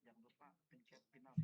Jangan lupa pencet final.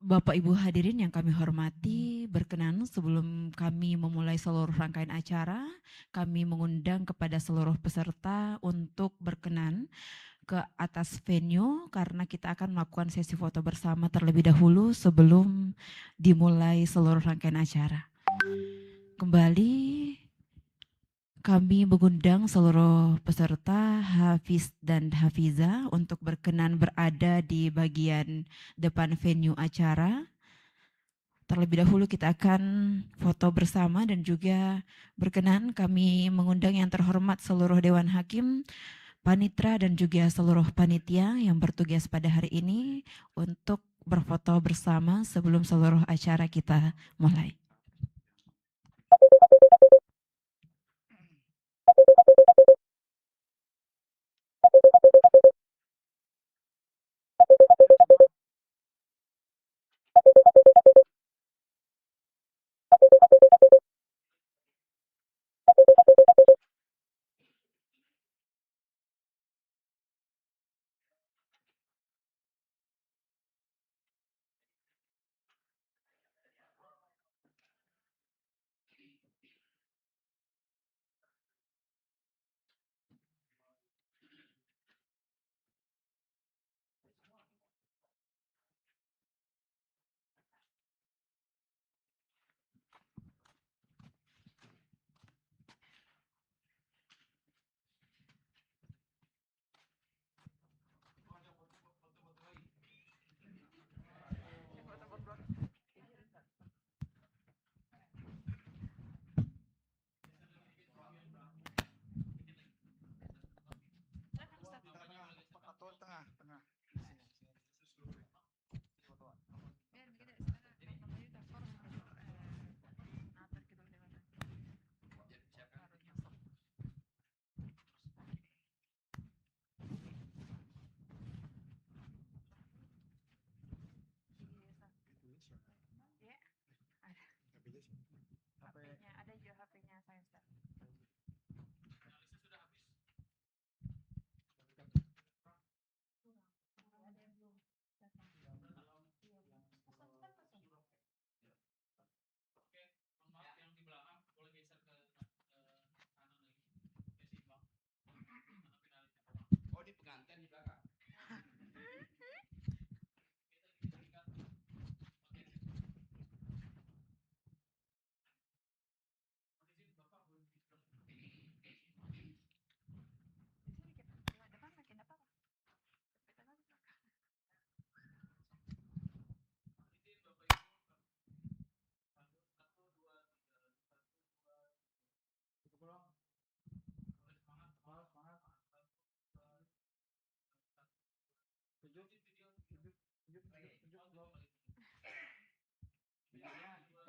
Bapak Ibu hadirin yang kami hormati, berkenan sebelum kami memulai seluruh rangkaian acara, kami mengundang kepada seluruh peserta untuk berkenan ke atas venue karena kita akan melakukan sesi foto bersama terlebih dahulu sebelum dimulai seluruh rangkaian acara. Kembali kami mengundang seluruh peserta Hafiz dan Hafiza untuk berkenan berada di bagian depan venue acara. Terlebih dahulu kita akan foto bersama dan juga berkenan kami mengundang yang terhormat seluruh Dewan Hakim, Panitra dan juga seluruh panitia yang bertugas pada hari ini untuk berfoto bersama sebelum seluruh acara kita mulai.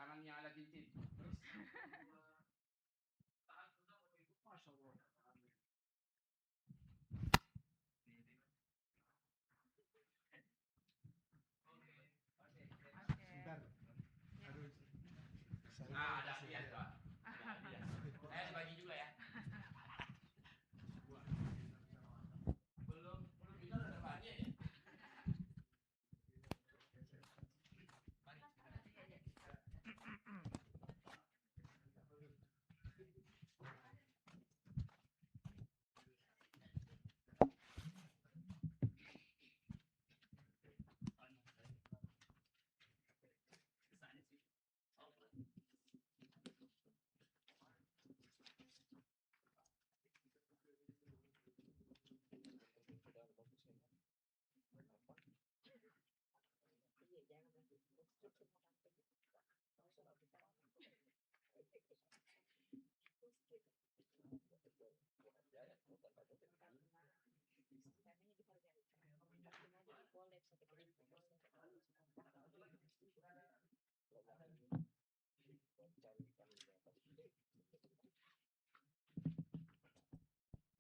Tangannya ada cincin. Ada hadiah, Pak. Ada hadiah. Saya dibagi juga ya. Belum bisa udah dapat hadiah ya.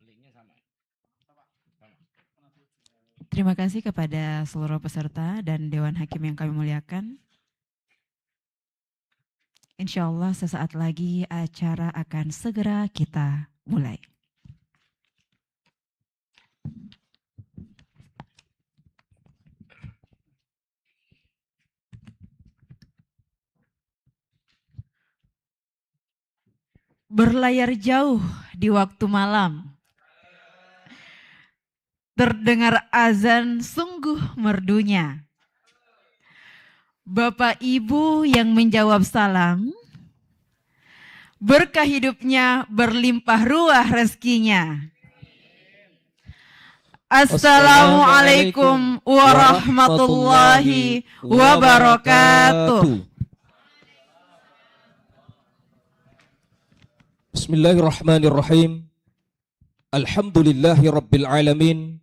Linknya sama. Terima kasih kepada seluruh peserta dan Dewan Hakim yang kami muliakan. Insya Allah sesaat lagi acara akan segera kita mulai. berlayar jauh di waktu malam. Terdengar azan sungguh merdunya. Bapak Ibu yang menjawab salam, berkah hidupnya berlimpah ruah rezekinya. Assalamualaikum warahmatullahi wabarakatuh. Bismillahirrahmanirrahim. Alhamdulillahi rabbil alamin.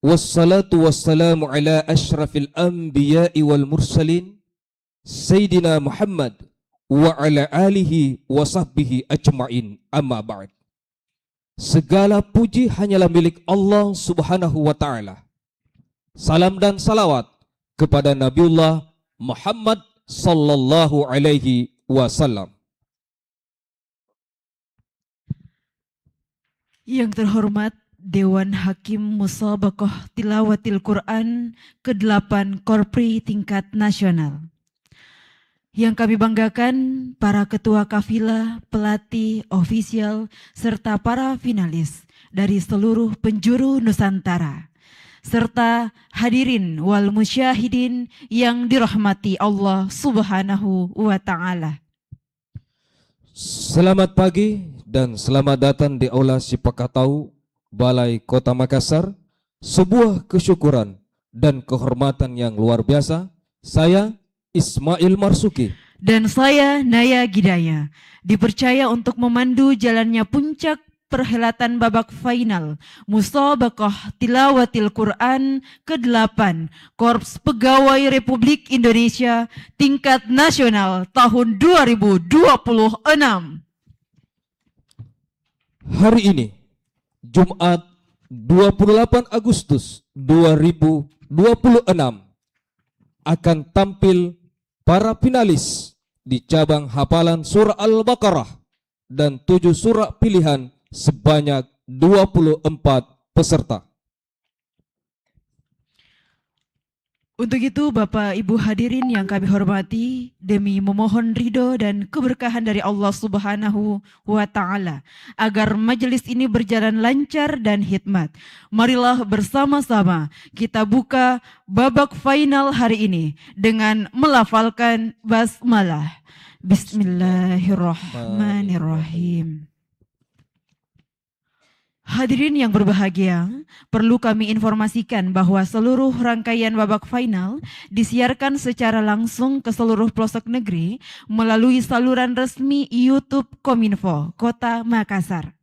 Wassalatu wassalamu ala ashrafil anbiya'i wal mursalin Sayyidina Muhammad wa ala alihi wa sahbihi ajma'in, amma ba'd. Segala puji hanyalah milik Allah subhanahu wa ta'ala. Salam dan salawat kepada Nabiullah Muhammad sallallahu alaihi wasallam. Yang terhormat Dewan Hakim Musabaqah Tilawatil Quran ke-8 Korpri tingkat nasional. Yang kami banggakan para ketua kafilah, pelatih, ofisial, serta para finalis dari seluruh penjuru Nusantara. Serta hadirin wal musyahidin yang dirahmati Allah subhanahu wa ta'ala. Selamat pagi dan selamat datang di Aula Sipakatau, Balai Kota Makassar. Sebuah kesyukuran dan kehormatan yang luar biasa. Saya Ismail Marzuki dan saya Naya Gidaya dipercaya untuk memandu jalannya puncak perhelatan babak final Musabaqah Tilawatil Quran ke-8 Korps Pegawai Republik Indonesia tingkat nasional tahun 2026. Hari ini, Jumat 28 Agustus 2026, akan tampil para finalis di cabang hafalan surah Al-Baqarah dan 7 surah pilihan sebanyak 24 peserta. Untuk itu Bapak Ibu hadirin yang kami hormati, demi memohon ridho dan keberkahan dari Allah subhanahu wa ta'ala agar majelis ini berjalan lancar dan hikmat, marilah bersama-sama kita buka babak final hari ini dengan melafalkan basmalah. Bismillahirrahmanirrahim. Hadirin yang berbahagia, perlu kami informasikan bahwa seluruh rangkaian babak final disiarkan secara langsung ke seluruh pelosok negeri melalui saluran resmi YouTube Kominfo Kota Makassar.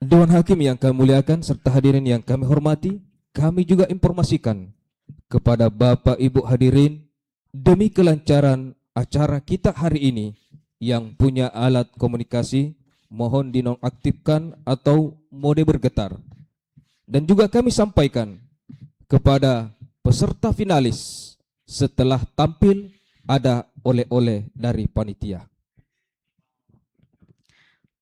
Dewan Hakim yang kami muliakan serta hadirin yang kami hormati, kami juga informasikan kepada Bapak Ibu hadirin demi kelancaran acara kita hari ini yang punya alat komunikasi mohon dinonaktifkan atau mode bergetar. Dan juga kami sampaikan kepada peserta finalis setelah tampil ada oleh-oleh dari panitia.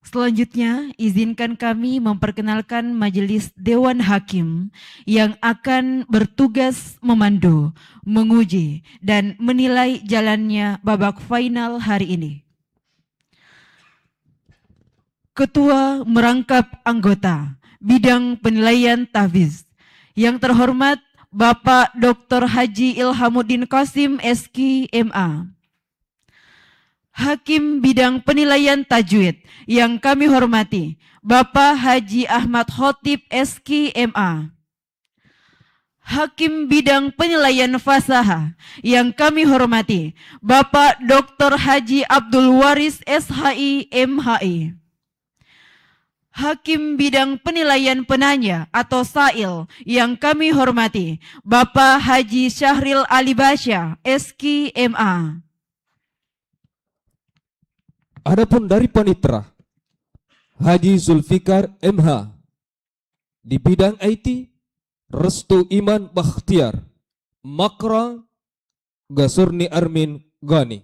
Selanjutnya, izinkan kami memperkenalkan Majelis Dewan Hakim yang akan bertugas memandu, menguji, dan menilai jalannya babak final hari ini. Ketua Merangkap Anggota Bidang Penilaian Tahfiz yang terhormat Bapak Dr. Haji Ilhamuddin Qasim SK MA. Hakim Bidang Penilaian Tajwid yang kami hormati Bapak Haji Ahmad Khotib SK MA. Hakim Bidang Penilaian Fasaha yang kami hormati Bapak Dr. Haji Abdul Waris SHI MHI. Hakim Bidang Penilaian Penanya atau Sail yang kami hormati Bapak Haji Syahril Ali Basya SK MA. Adapun dari panitera, Haji Zulfikar MH. Di bidang IT, Restu Iman Bakhtiar, Makra Gasurni Armin Gani.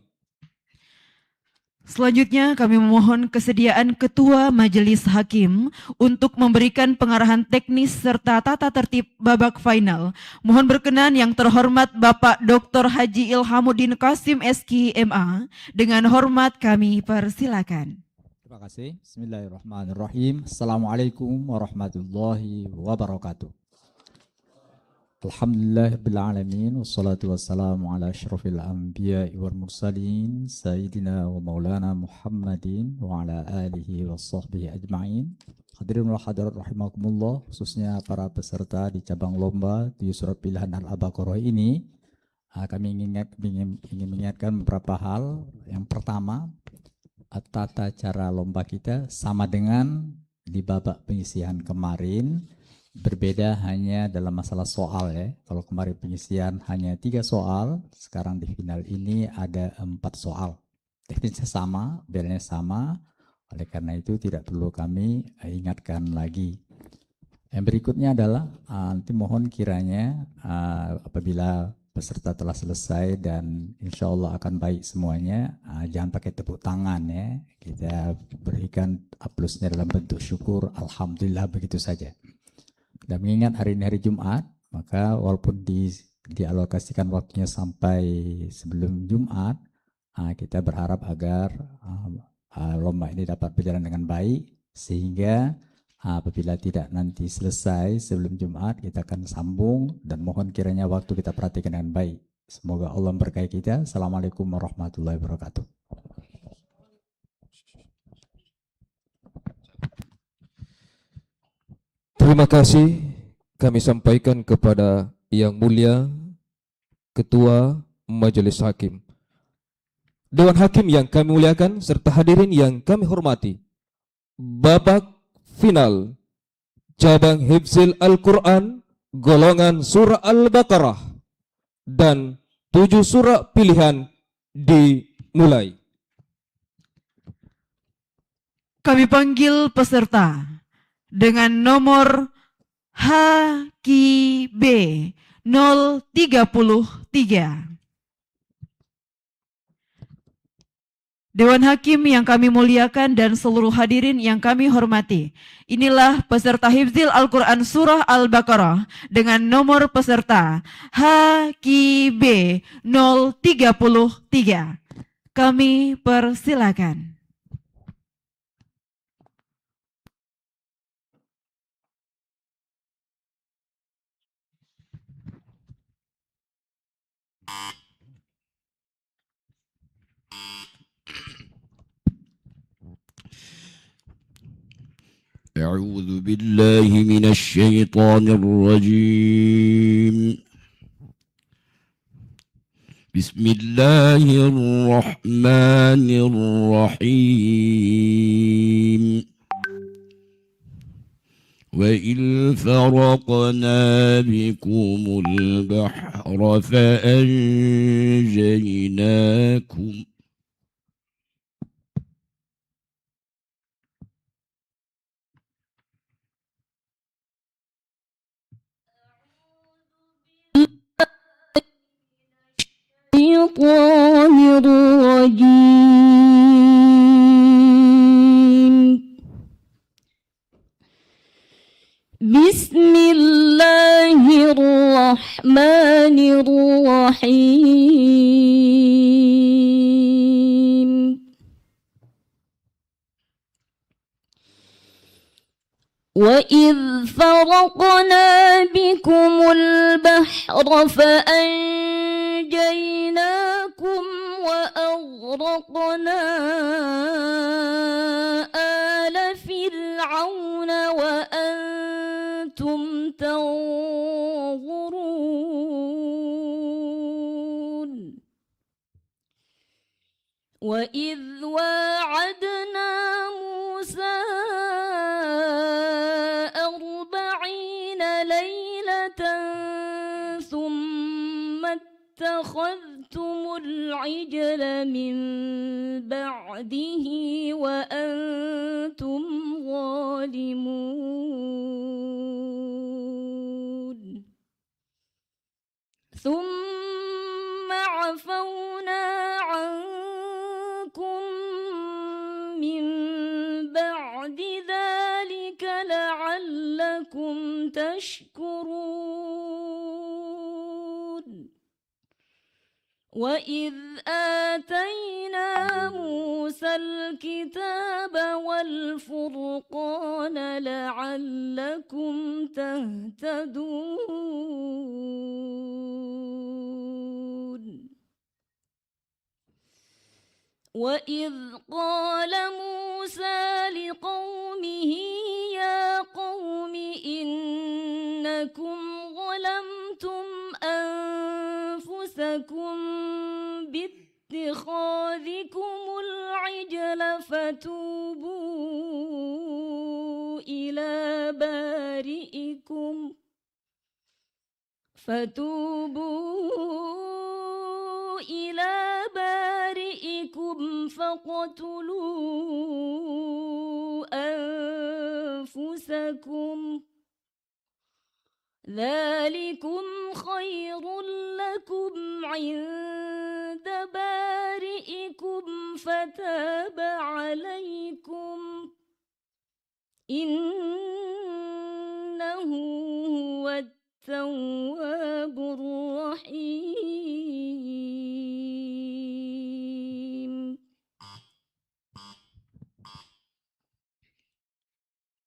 Selanjutnya kami memohon kesediaan Ketua Majelis Hakim untuk memberikan pengarahan teknis serta tata tertib babak final. Mohon berkenan yang terhormat Bapak Dr. Haji Ilhamuddin Qasim SK MA. Dengan hormat kami persilakan. Terima kasih. Bismillahirrahmanirrahim. Assalamualaikum warahmatullahi wabarakatuh. Alhamdulillahirrahmanirrahim. Wassalatu wassalamu ala asyrafil anbiya wal mursalin. Sayyidina wa maulana Muhammadin wa ala alihi wa sahbihi ajma'in. Hadirin wal hadirat rahimakumullah, khususnya para peserta di cabang lomba 7 surat pilihan Al-Baqarah ini. Kami ingin mengingatkan beberapa hal. Yang pertama, tata cara lomba kita sama dengan di babak penyisihan kemarin, berbeda hanya dalam masalah soal ya. Kalau kemarin penyisihan hanya 3 soal, sekarang di final ini ada 4 soal. Teknisnya sama, bedanya sama, oleh karena itu tidak perlu kami ingatkan lagi. Yang berikutnya adalah nanti mohon kiranya apabila peserta telah selesai dan insya Allah akan baik semuanya, jangan pakai tepuk tangan ya. Kita berikan aplausnya dalam bentuk syukur, alhamdulillah, begitu saja. Dan mengingat hari ini hari Jumat, maka walaupun dialokasikan waktunya sampai sebelum Jumat, kita berharap agar lomba ini dapat berjalan dengan baik, sehingga apabila tidak nanti selesai sebelum Jumat, kita akan sambung dan mohon kiranya waktu kita perhatikan dengan baik. Semoga Allah memberkahi kita. Assalamualaikum warahmatullahi wabarakatuh. Terima kasih kami sampaikan kepada Yang Mulia Ketua Majelis Hakim, Dewan Hakim yang kami muliakan, serta hadirin yang kami hormati. Babak final cabang Hifzil Al-Quran golongan surah Al-Baqarah dan 7 surah pilihan dimulai. Kami panggil peserta dengan nomor HKB 033. Dewan Hakim yang kami muliakan dan seluruh hadirin yang kami hormati. Inilah peserta Hifzil Al-Quran Surah Al-Baqarah dengan nomor peserta HKB 033. Kami persilakan. أعوذ بالله من الشيطان الرجيم. بسم الله الرحمن الرحيم. وإذ فرقنا بكم البحر فأنجيناكم الشيطان الرجيم. بسم الله الرحمن الرحيم. وإذ فرقنا بكم البحر فأنجيناكم وأغرقنا آل فرعون وأنتم تنظرون. وإذ واعدنا موسى 40 ليلة ثم اتخذتم العجل من بعده وأنتم ظالمون. ثم عفونا عنكم تشكرون وإذ آتينا موسى الكتاب والفرقان لعلكم تهتدون وإذ قال موسى لقومه يا قوم إنكم ظلمتم أنفسكم باتخاذكم العجل فتوبوا إلى بارئكم فاقتلوا أنفسكم ذلكم خير لكم عند بارئكم فتاب عليكم إنه هو التواب الرحيم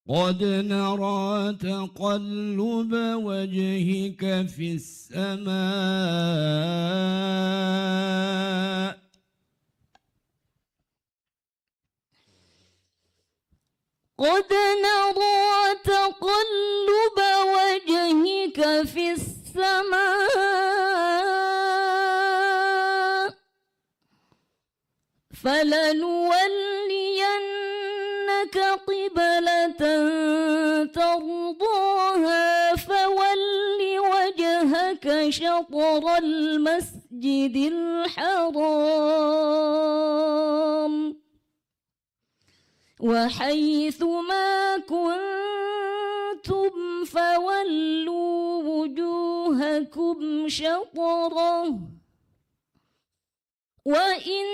قد نرى تقلب وجهك في السماء قد نرى تقلب وجهك في السماء فلنولينك قبلة ترضاها فول وجهك شطر المسجد الحرام وحيث ما كنتم فولوا وجوهكم شطره وإن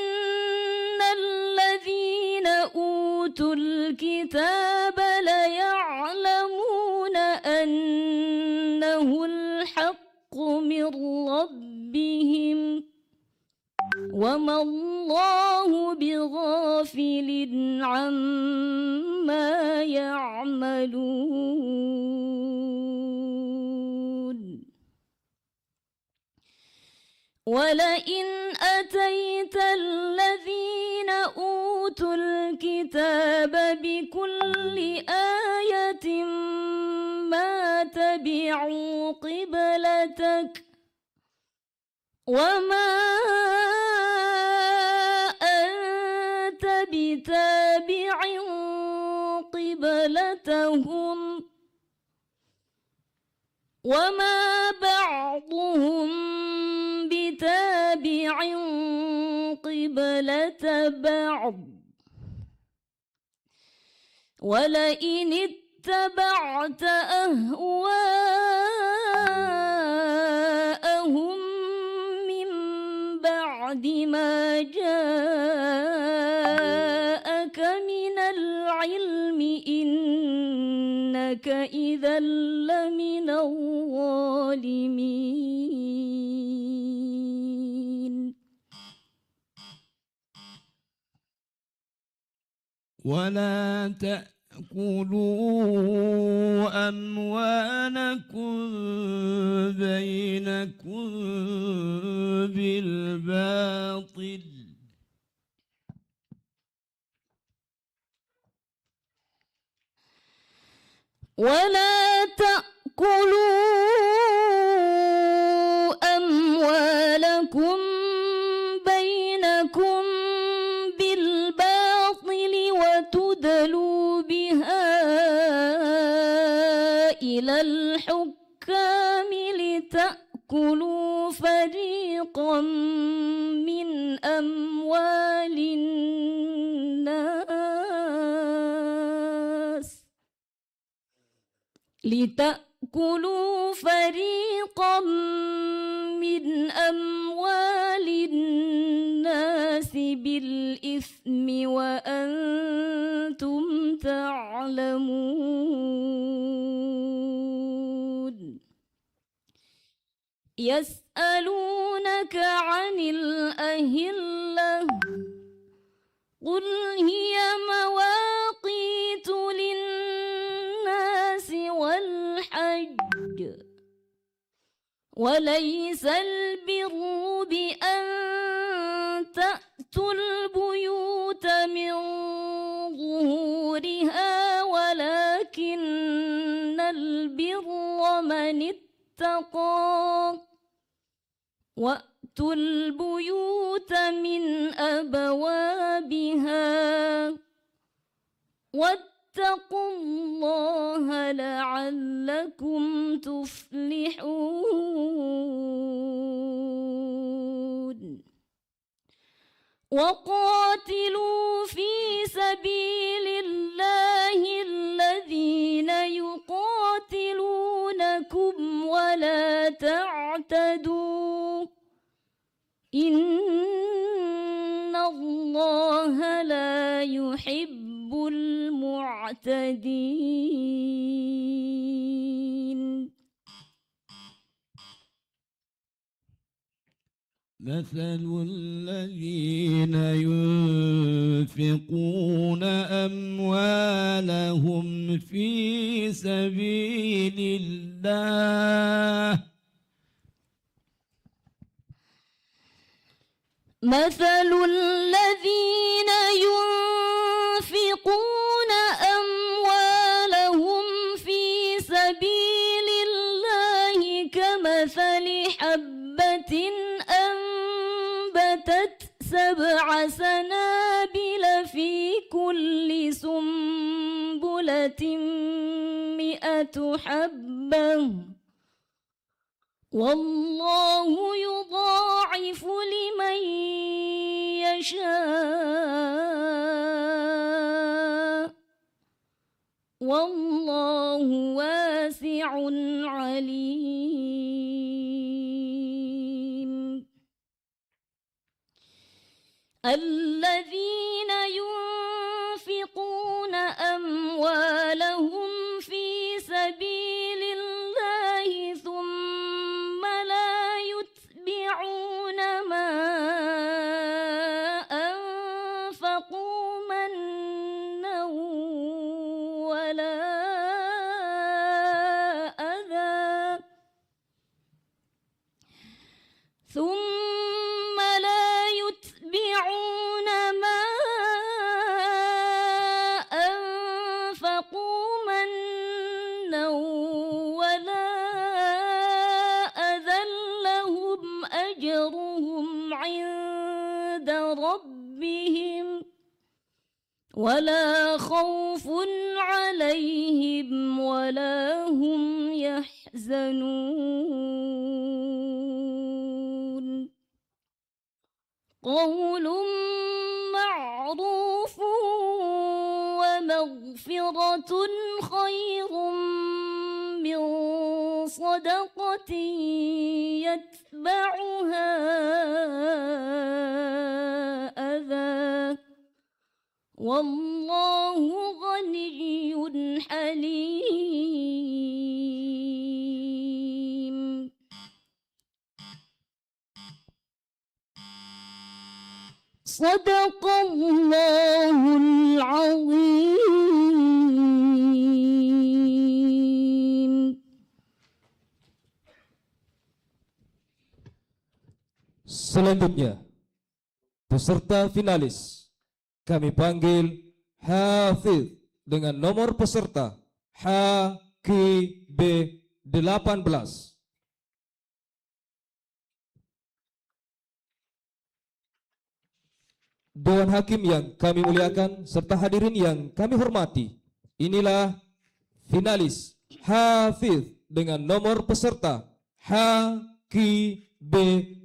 الذين أوتوا الكتاب ليعلمون أنه الحق من ربهم وما الله بغافل عما يعملون ولئن أتيت الذين أوتوا الكتاب بكل آية ما تبعوا قبلتك وما أنت بتابع قبلتهم وما بعضهم بتابع قبلة بعض ولئن اتبعت أهواءهم من بعد ما جاءك من العلم إنك إذا لمن الظالمين ولا تأكلوا أموالكم بينكم بالباطل ولا تأكلوا أموالكم بينكم بالباطل وتدلوا بها إلى الحكام لتأكلوا فريقا من أموال الناس لتأكلوا فريقا من أموال الناس بالإثم وأنتم تعلمون يسألونك عن الأهلة قل هي مواقيت للناس والحج وليس البر بأن تأتوا البيوت من ظهورها ولكن البر من اتقى وأتوا البيوت من أبوابها واتقوا الله لعلكم تفلحون وقاتلوا في سبيل الله الذين يقاتلونكم ولا تعتدوا إن الله لا يحب المعتدين مثل الذين ينفقون أموالهم في سبيل الله مثل الذين ينفقون أموالهم في سبيل الله كمثل حبة أنبتت 7 سنابل في كل سنبلة 100 حبة والله يضاعف لمن يشاء والله واسع عليم الذين ينفقون أموالهم في سبيل الله ثم لا يتبعون ما أنفقوا منا ولا أذى ثم لا يتبعون ما أنفقوا منا ولا أذى لهم أجرهم عند ربهم ولا خوف عليهم ولا هم يحزنون قول معروف ومغفرة خير من صدقة يتبعها أذى والله غني حليم صدق الله العظيم. Selanjutnya, peserta finalis kami panggil Hafidh dengan nomor peserta HKB 18. Dewan Hakim yang kami muliakan serta hadirin yang kami hormati, inilah finalis Hafidh dengan nomor peserta HKB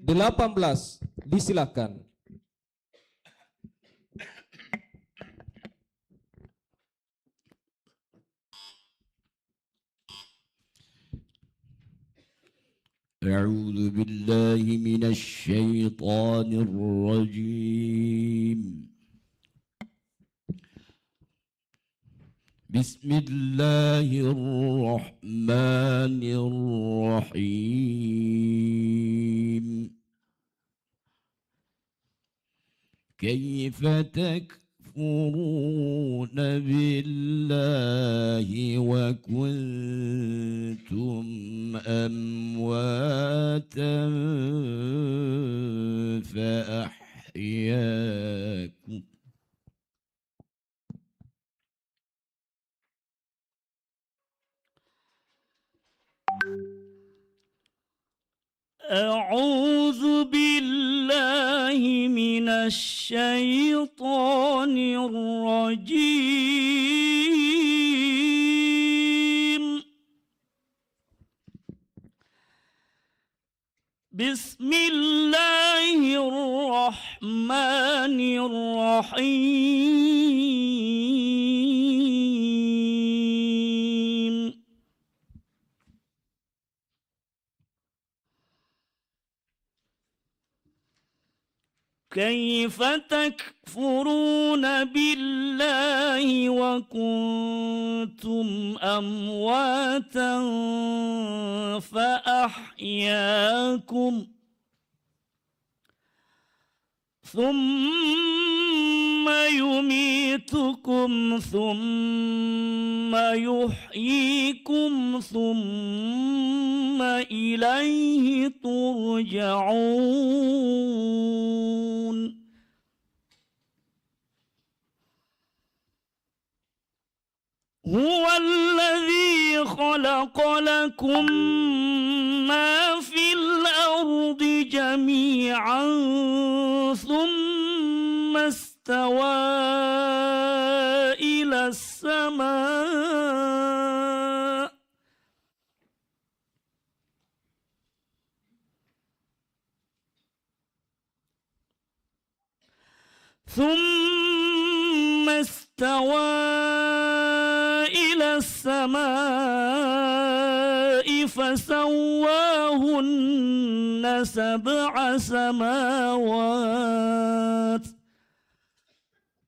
18. Disilakan. أعوذ بالله من الشيطان الرجيم بسم الله الرحمن الرحيم كيف تكفرون بالله وكنتم أمواتا فأحياكم أعوذ بالله من الشيطان الرجيم بسم الله الرحمن الرحيم كيف تكفرون بالله وكنتم أمواتا فأحياكم ثم يميتكم ثم يحييكم ثم إليه ترجعون هو الذي خلق لكم ما في الأرض جميعا ثم استوى إلى السماء فسواهن سبع سماوات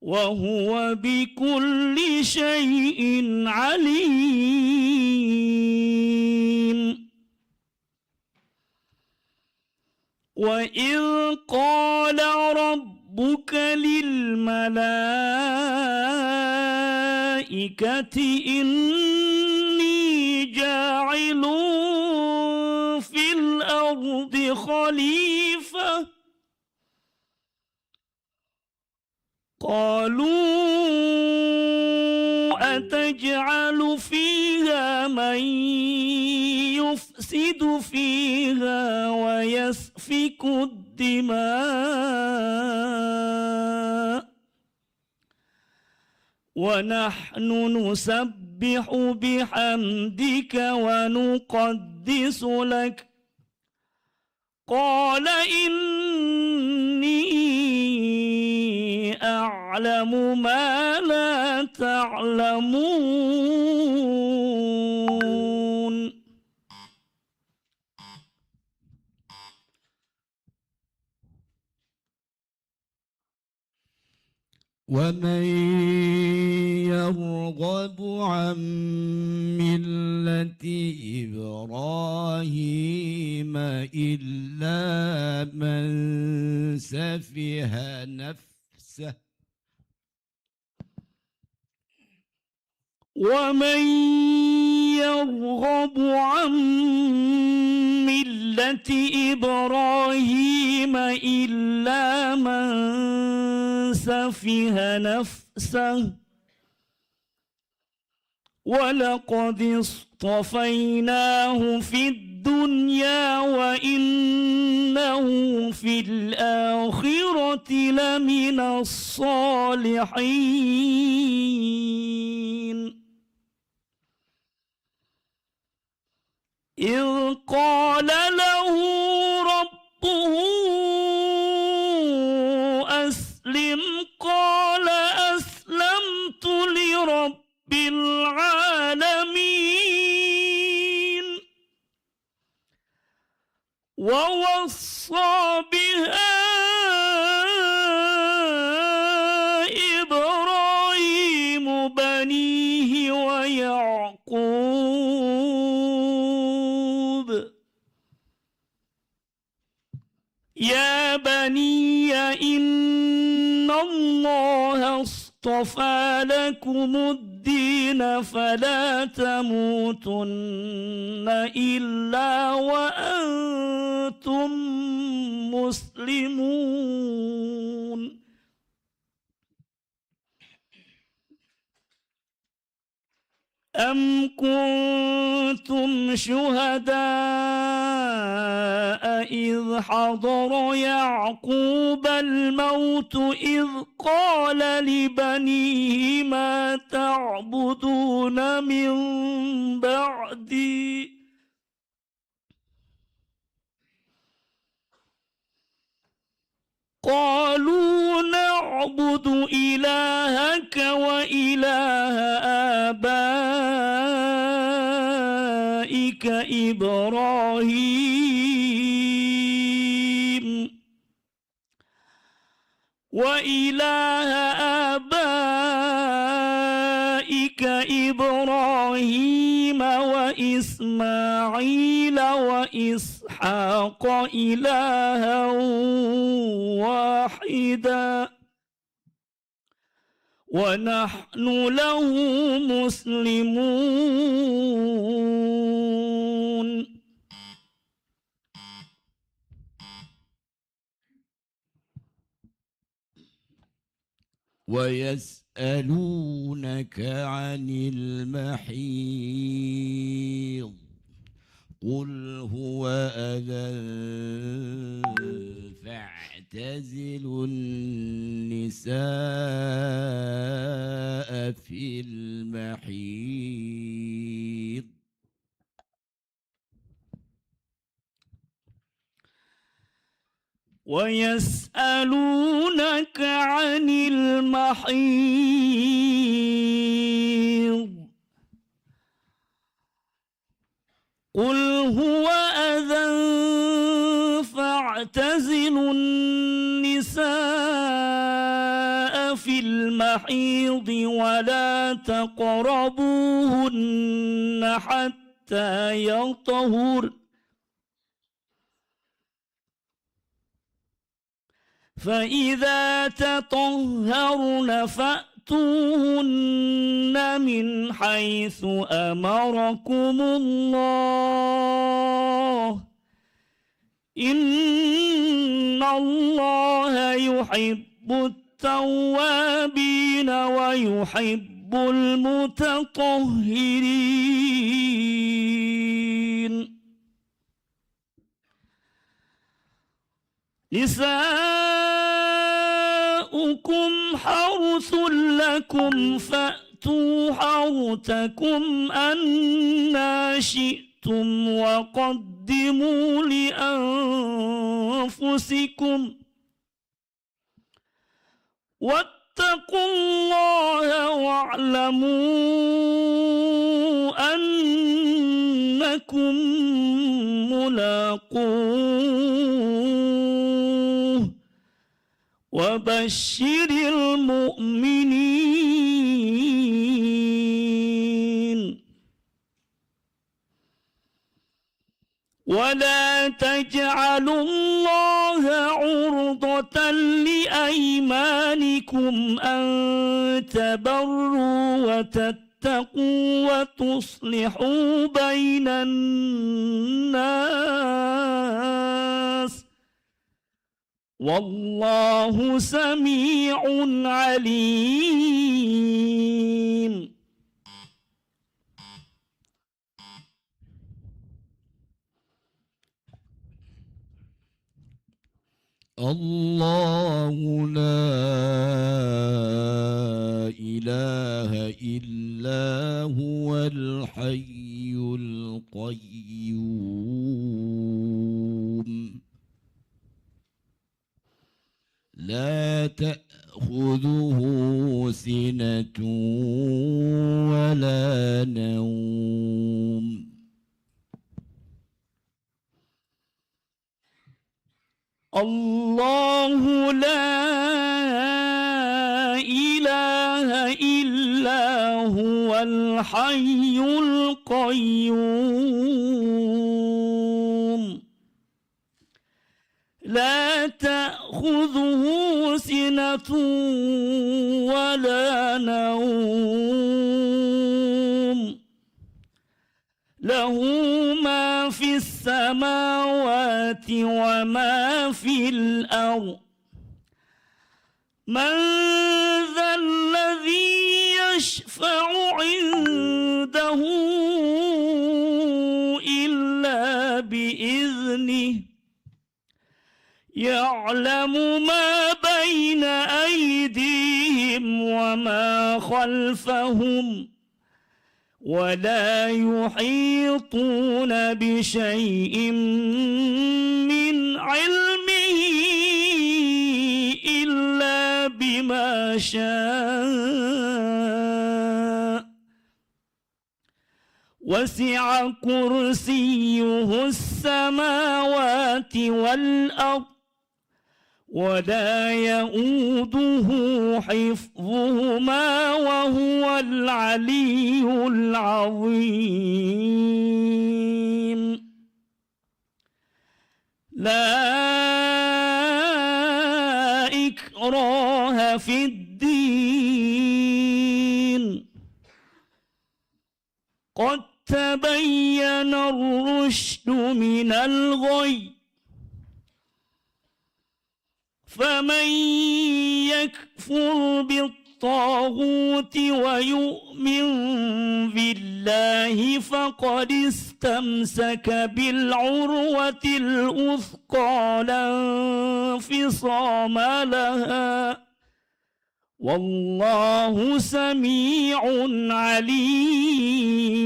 وهو بكل شيء عليم وإذ قال ربك للملائكة إني جاعل في الأرض خليفة قالوا أتجعل فيها من يفسد فيها ويسفك الدماء ونحن نسبح بحمدك ونقدس لك قال إني أعلم ما لا تعلمون ومن يرغب عن ملة إبراهيم إلا من سفه نفسه ومن يرغب عن ملة إبراهيم إلا من سفه نفسه ولقد اصطفيناه في الدنيا وإنه في الآخرة لمن الصالحين إذ قال له ربه أسلم قال أسلمت لرب العالمين ووصى بها إبراهيم بنيه بني إن الله اصطفى لكم الدين فلا تموتن إلا وأنتم مسلمون. أم كنتم شهداء إذ حضر يعقوب الموت إذ قال لبنيه ما تعبدون من بعدي قالوا نعبد إلهك وإله آبائك إبراهيم وإسماعيل وإسحاق إلها واحدا ونحن له مسلمون. ويسألونك عن المحيض قل هو أذى فاعتزلوا النساء في المحيض ويسألونك عن المحيض قل هو أذى فاعتزلوا النساء في المحيض ولا تقربوهن حتى يطهرن فإذا تطهرن فأتوهن من حيث أمركم الله إن الله يحب التوابين ويحب المتطهرين. نساؤكم حرث لكم فأتوا حرثكم أنى شئتم وقدموا لأنفسكم واتقوا الله واعلموا أنكم ملاقوه وبشر المؤمنين. ولا تجعلوا الله عرضة لأيمانكم أن تبروا وتتقوا وتصلحوا بين الناس والله سميع عليم. الله لا إله إلا هو الحي القيوم لا تأخذه سنة ولا نوم الله لا إله إلا هو الحي القيوم لا تأخذه سنة ولا نوم له ما في السماوات وما في الأرض من ذا الذي يشفع عنده إلا بإذنه يعلم ما بين أيديهم وما خلفهم ولا يحيطون بشيء من علمه إلا بما شاء وسع كرسيه السماوات والأرض ولا يؤوده حفظهما وهو العلي العظيم لا إكراه في الدين قد تبين الرشد من الغي فمن يكفر بالطاغوت ويؤمن بالله فقد استمسك بالعروة الوثقى لا انفصام لها والله سميع عليم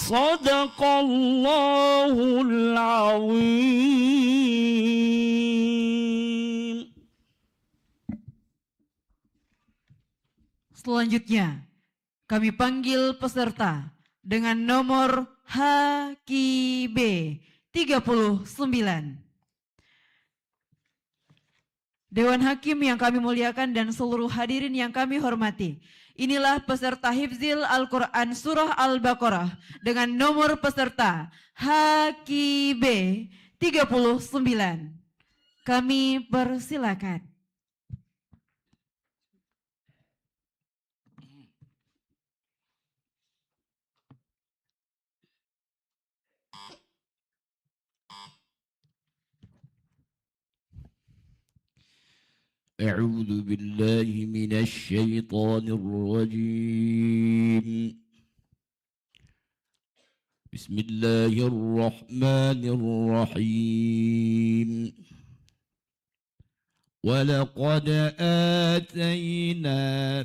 صدق الله العظيم. Selanjutnya, kami panggil peserta dengan nomor HKB 39. Dewan Hakim yang kami muliakan dan seluruh hadirin yang kami hormati. Inilah peserta Hifzil Al-Quran Surah Al-Baqarah dengan nomor peserta HKB 39. Kami persilakan. أعوذ بالله من الشيطان الرجيم بسم الله الرحمن الرحيم ولقد آتينا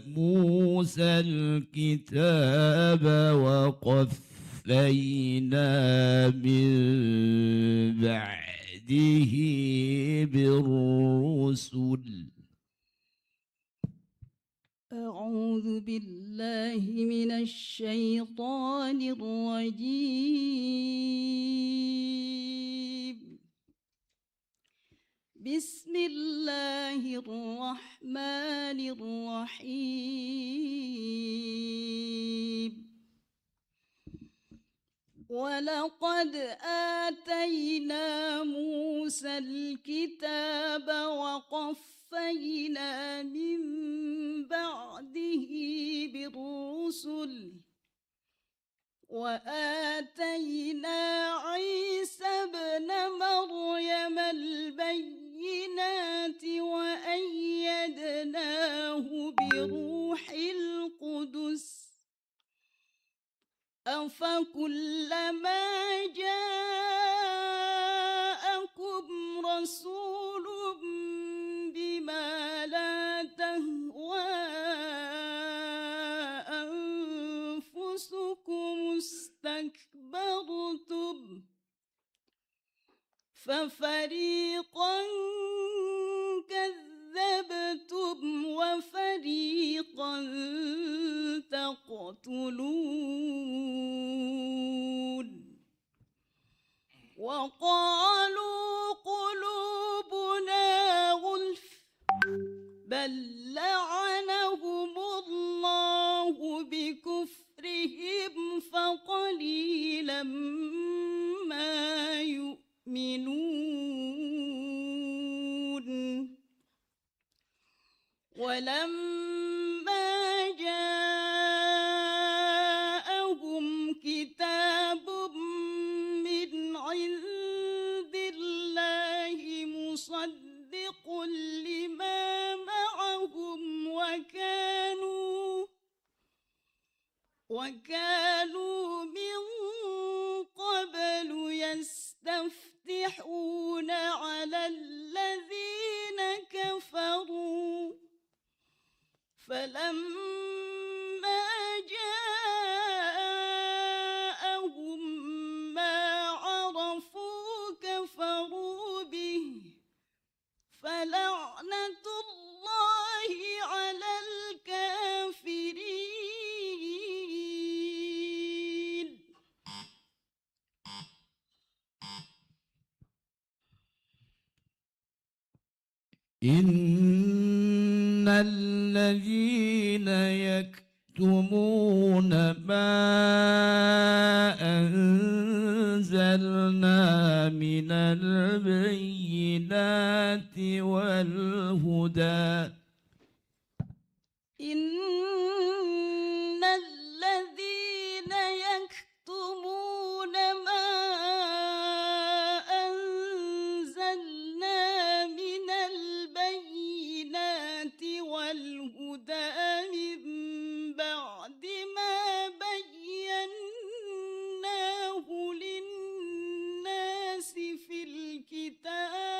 موسى الكتاب وقفينا من بعده بالرسل أعوذ بالله من الشيطان الرجيم بسم الله الرحمن الرحيم ولقد آتينا موسى الكتاب وقفينا من بعده بالرسل وآتينا عيسى ابن مريم البينات وأيدناه بروح القدس أفكلما جاءكم رسول بما لا تهوى أنفسكم استكبرتم ففريقا كذبتم وفريقا تقتلون وقالوا قلوبنا غلف بل لعنهم الله بكفرهم فقليلا ولما جاءهم كتاب من عند الله مصدق لما معهم وكانوا من قبل يستفتحون على الذين كفروا فلما جاءهم ما عرفوا كفروا به فلعنة الله على الكافرين. إن الذين يكتمون ما أنزلنا من البينات والهدى إن الذين يكتمون ما أنزلنا من البينات والهدى من بعد ما بيناه للناس في الكتاب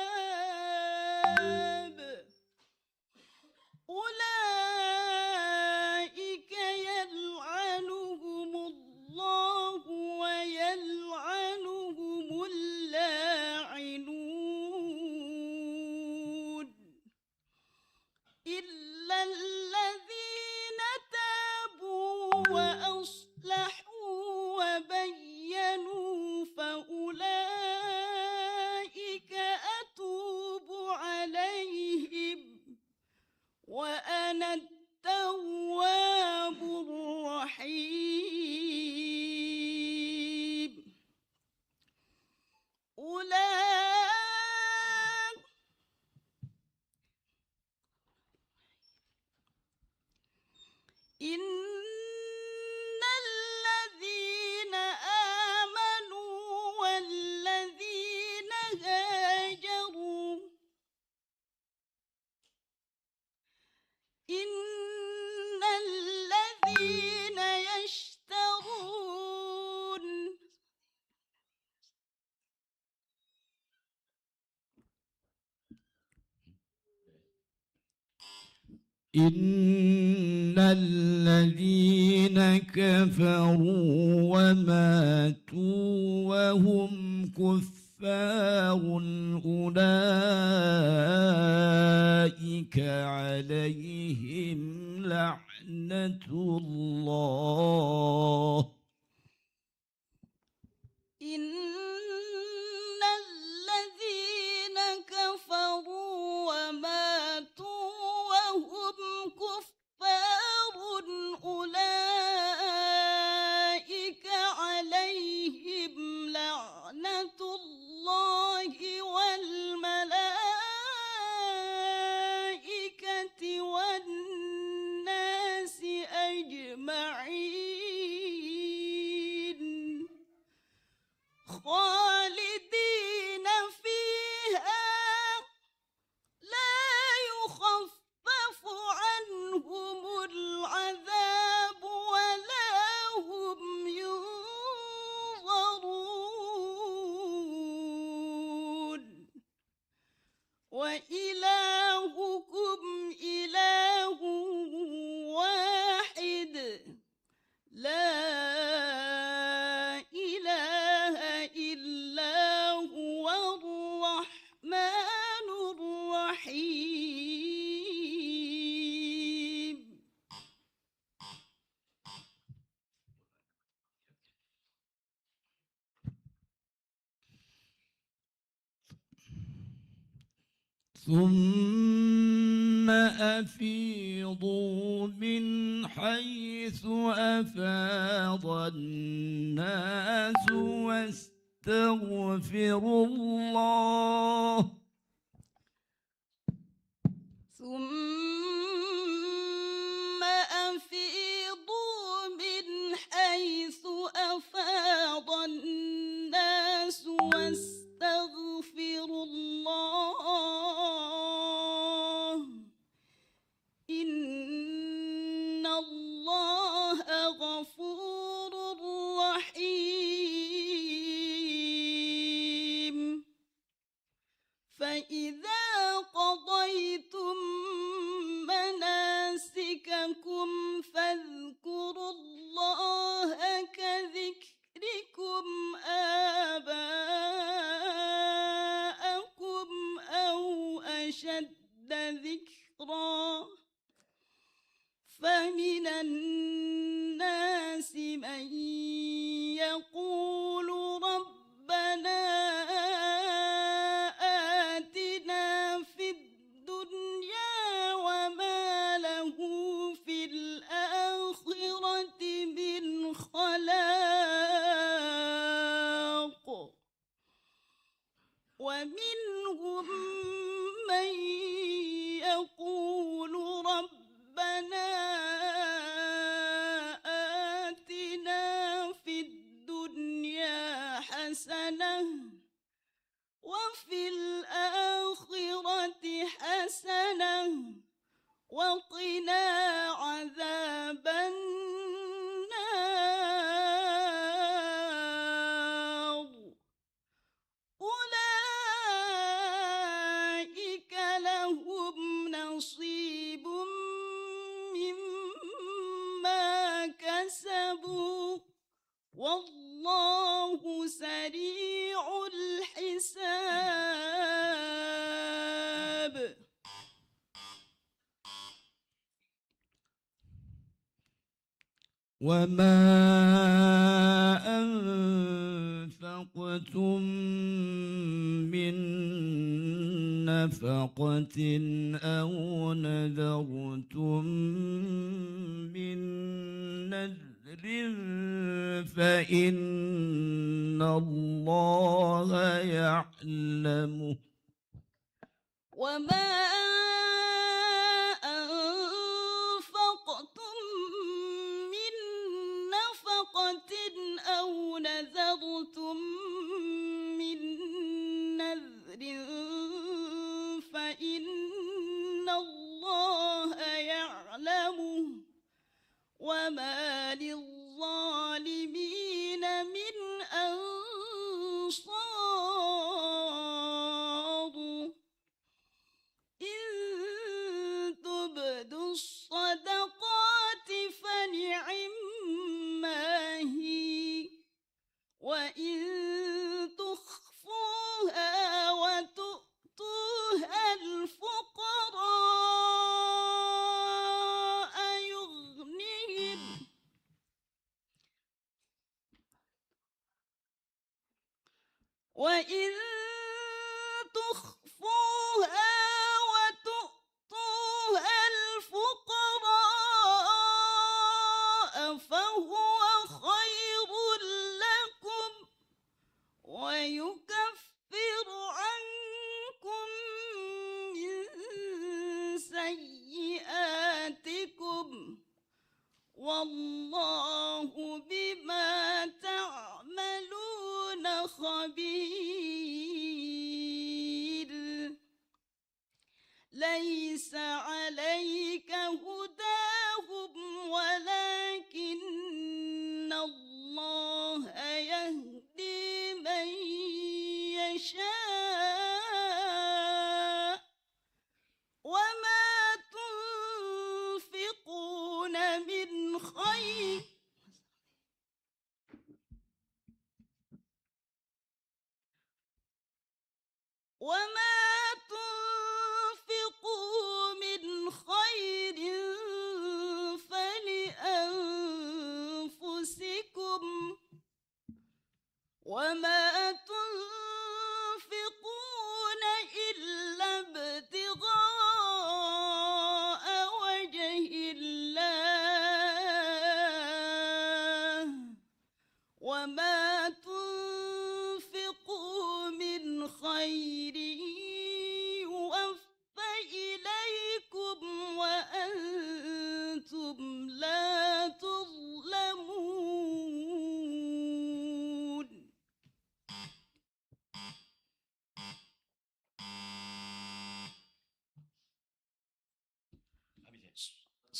أولئك يلعنهم الله ويلعنهم اللاعنون إلا الذين تابوا وأصلحوا وبينوا فأولئك أتوب عليهم وأنا التواب الرحيم. إن الذين آمنوا والذين هاجروا إن الذين يشترون إن الذين كفروا وماتوا وهم كفار أولئك عليهم لعنة الله إن الذين كفروا وماتوا وهم كفار أولئك عليهم لعنة الله والملائكة والناس أجمعين خالدين فيها لا يخفف عنهم العذاب ولا هم ينظرون وإلهكم إله واحد لا إله إلا هو الرحمن الرحيم. ثم أفيضوا من حيث أفاض الناس واستغفروا الله ثم أشد ذكرا فمن الناس من يقول ربنا آتنا في الدنيا وما له في الآخرة من خلاق ومنهم من يقول ربنا آتنا في الدنيا حسنة وفي الآخرة حسنة وقنا عذاب النار أولئك لهم نصيب مما كسبوا والله سريع الحساب. وما أنفقتم من نفقة أو نذرتم من نذر فإن الله يعلمه وما أنفقتم من نفقة أو نذرتم من نذر فإن الله يعلمه وما للظالمين من أنصار إن تبدوا الصدقات فنعما هي وإن تخفوها وتؤتوها الفقراء يغنهم وإن تخفوها وتؤتوها الفقراء فهو خير لكم ويكفر عنكم من سيئاتكم والله بما تعملون خبير ليس عليك هداهم ولكن الله يهدي من يشاء وما تنفقون من خير فلأنفسكم وما تنفقون إلا ابتغاء وجه الله وما تنفقوا من خير يوفى إليكم وأنتم لا تظلمون.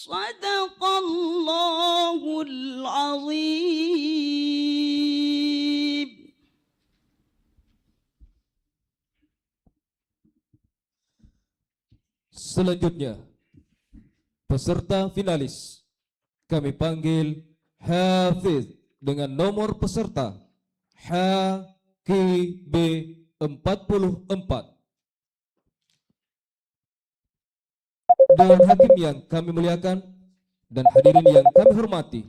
صدق الله العظيم. Selanjutnya, peserta finalis kami panggil Hafiz dengan nomor peserta HKB 44. dan hakim yang kami muliakan dan hadirin yang kami hormati,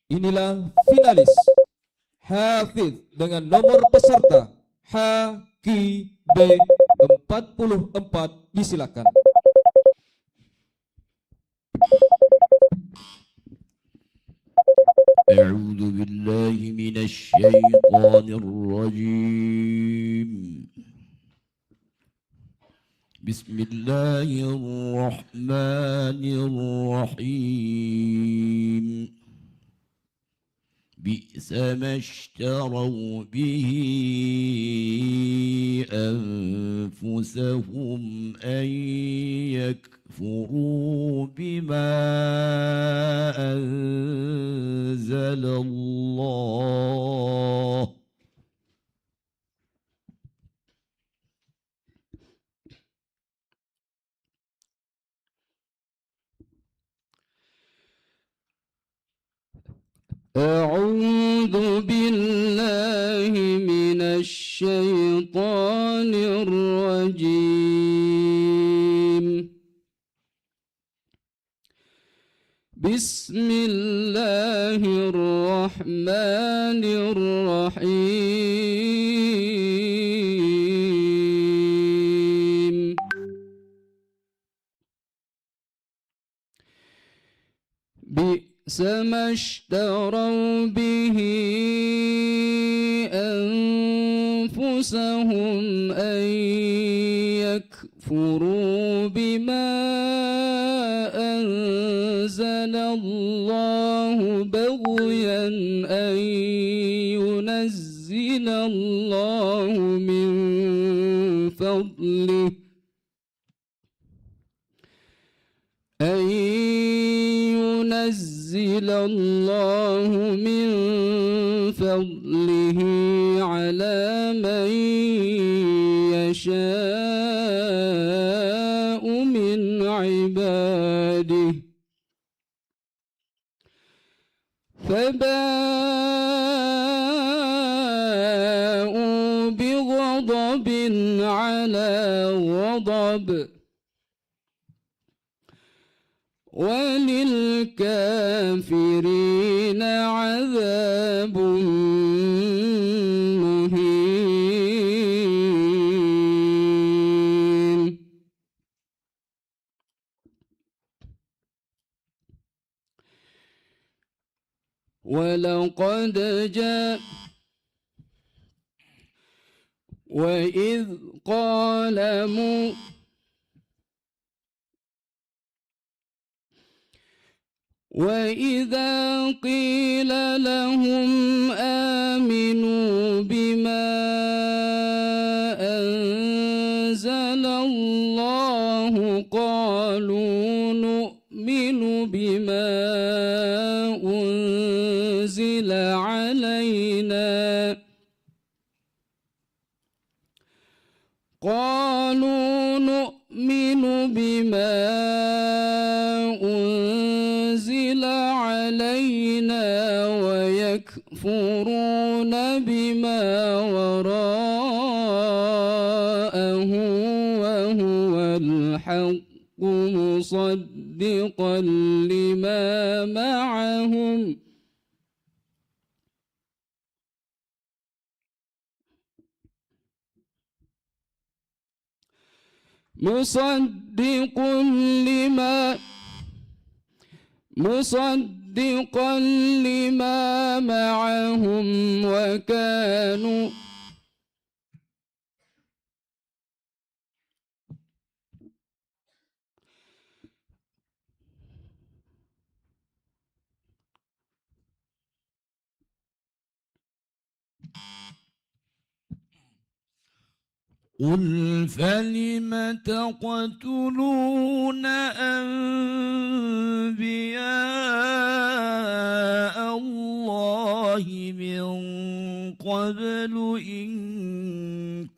inilah finalis Hafidz dengan nomor peserta HKB 44. Disilakan. أعوذ بالله من الشيطان الرجيم. بسم الله الرحمن الرحيم. بئس ما اشتروا به أنفسهم أن يكفروا بما أنزل الله. أعوذ بالله من الشيطان الرجيم. بسم الله الرحمن الرحيم. بئس ما اشتروا به أنفسهم أن يكفروا بما أنزل الله بغيا أن ينزل الله من فضله الله من فضله على من يشاء من عباده فباءوا بغضب على غضب وللكافرين عذاب مهين. ولقد جاء وإذ قال وإذا قيل لهم آمنوا بما أنزل الله قالوا نؤمن بما أنزل علينا قالوا نؤمن بما أنزل علينا ويكفرون بما وراءه وهو الحق مصدقا لما معهم مصدقا لما معهم وكانوا قل فلم تقتلون أنبياء الله من قبل إن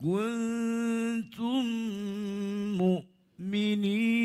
كنتم مؤمنين.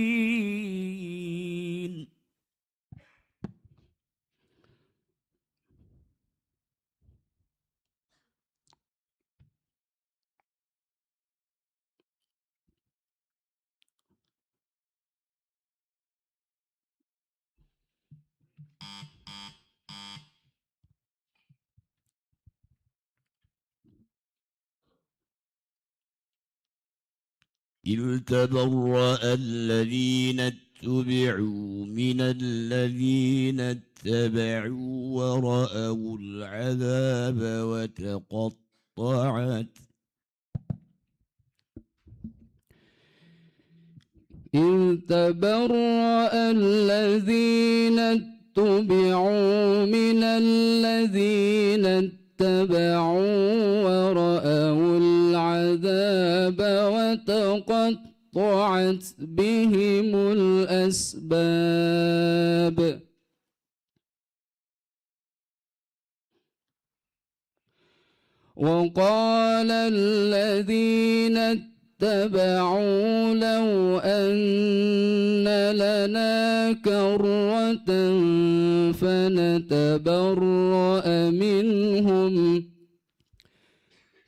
إذ تبرأ الذين اتبعوا من الذين اتبعوا ورأوا العذاب وتقطعت إذ تبرأ الذين اتبعوا من الذين اتبعوا ورأوا العذاب وتقطعت بهم الأسباب وقال الذين اتبعوا لو أن لنا كرة فنتبرأ منهم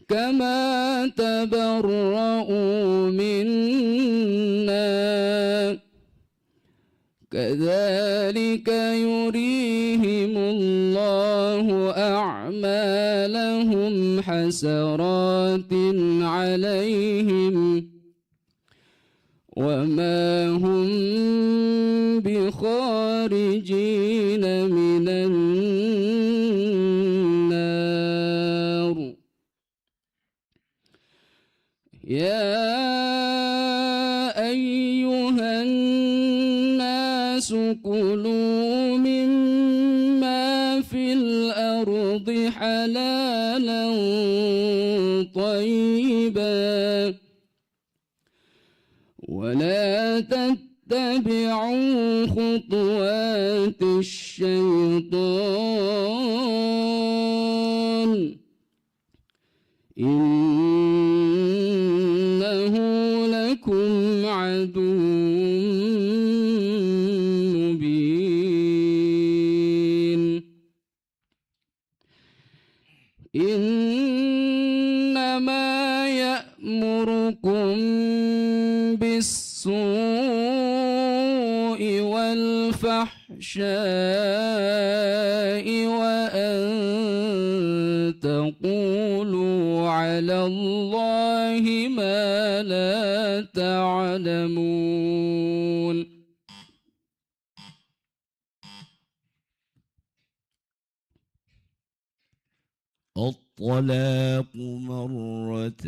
كما تبرؤوا منا كذلك يريهم الله أعمالهم حسرات عليهم وما هم بخارجين من النار يا أيها الناس كلوا مما في الأرض حلالا طيبا ولا تتبعوا خطوات الشيطان إنه لكم عدو مبين إنما يأمركم بالسوء والفحشاء وأن تقولوا على الله ما لا تعلمون الطلاق مرتان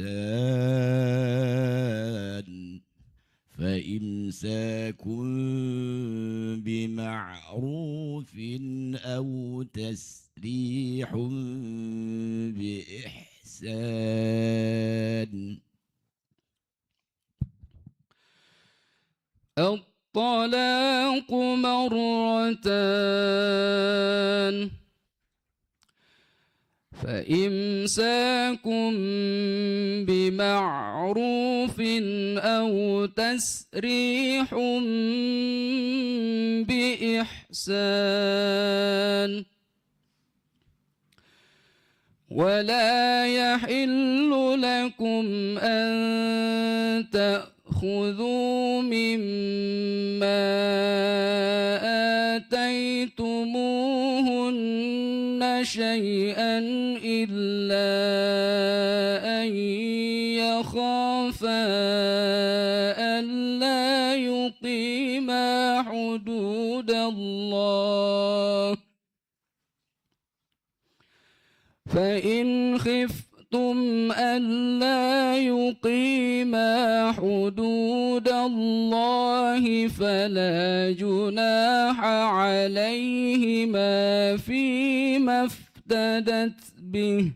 فإمساك بمعروف أو تسريح بإحسان الطلاق مرتان فإمساك بمعروف أو تسريح بإحسان ولا يحل لكم أن تأخذوا مما آتيتموهن شيئا إلا أن يخافا ألا يقيما حدود الله فإن خفتم ألا يقيما حدود الله فلا جناح عليهما فيما افتدت به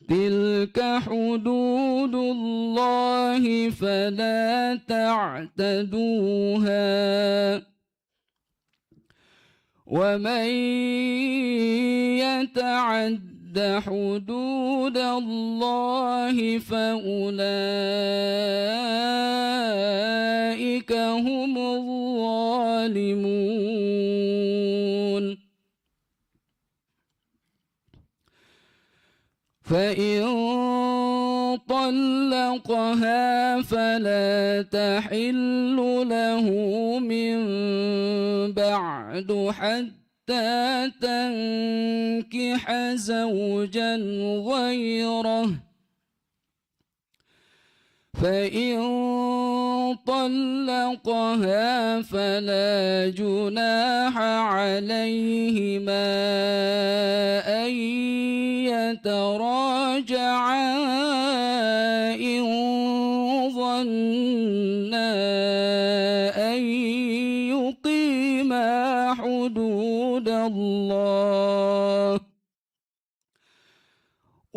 تلك حدود الله فلا تعتدوها ومن يتعد حدود الله فأولئك هم الظالمون فإن طلقها فلا تحل له من بعد حتى تنكح زوجا غيره فإن طلقها فلا جناح عليهما أن يتراجعا إن ظنا أن يقيما حدود الله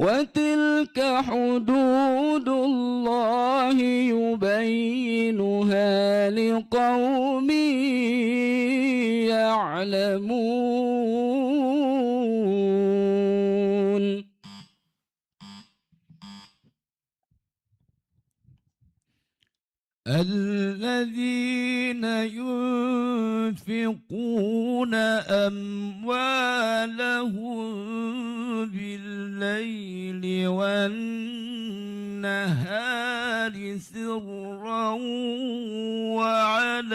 وتلك حدود الله يبينها لقوم يعلمون. الذين ينفقون أموالهم بالليل والنهار سرا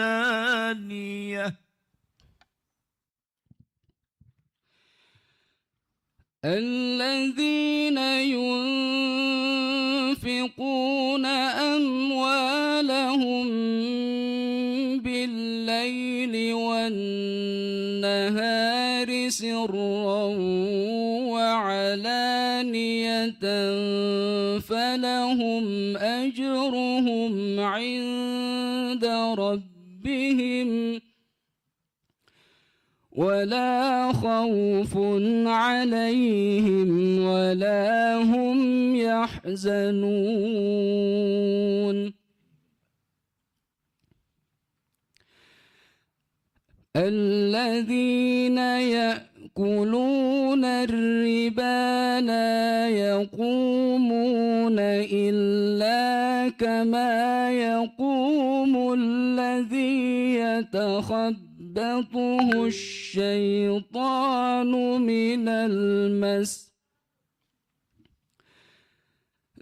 وعلانية الذين ينفقون أموالهم بالليل والنهار سرا وعلانية فلهم أجرهم عند ربهم ولا خوف عليهم ولا هم يحزنون. الذين يأكلون الربا لا يقومون إلا كما يقوم الذي يتخبطه الشيطان من المس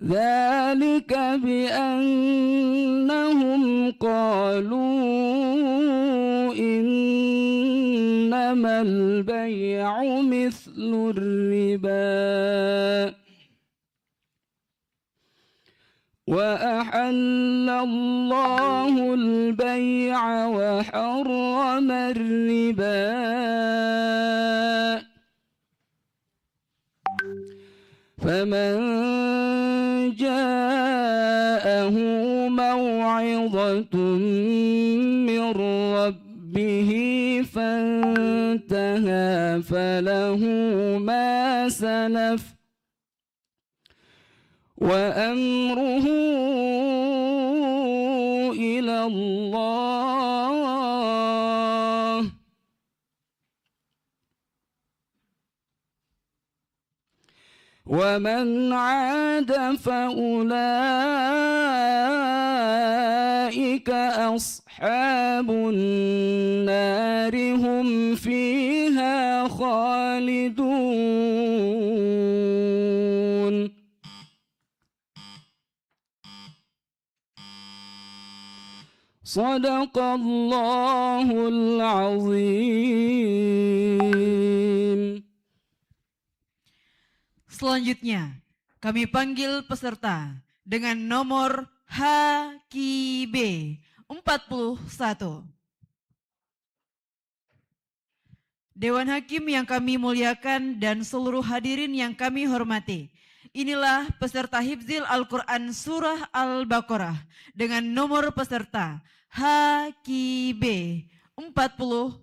ذلك بأنهم قالوا إنما البيع مثل الربا وأحل الله البيع وحرم الربا فمن جاءه موعظة من ربه فانتهى فله ما سلف وأمره إلى الله ومن عاد فأولئك أصحاب النار هم فيها خالدون. صدق الله العظيم. Selanjutnya, kami panggil peserta dengan nomor HKB 41. Dewan Hakim yang kami muliakan dan seluruh hadirin yang kami hormati. Inilah peserta Hifzil Al-Quran Surah Al-Baqarah dengan nomor peserta HKB 41.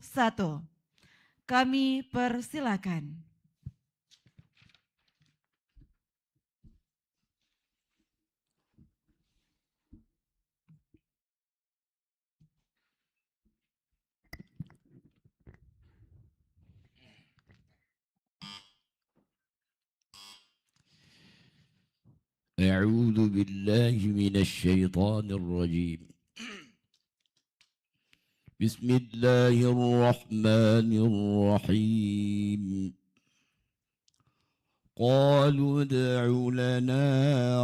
Kami persilakan. أعوذ بالله من الشيطان الرجيم. بسم الله الرحمن الرحيم. قالوا ادع لنا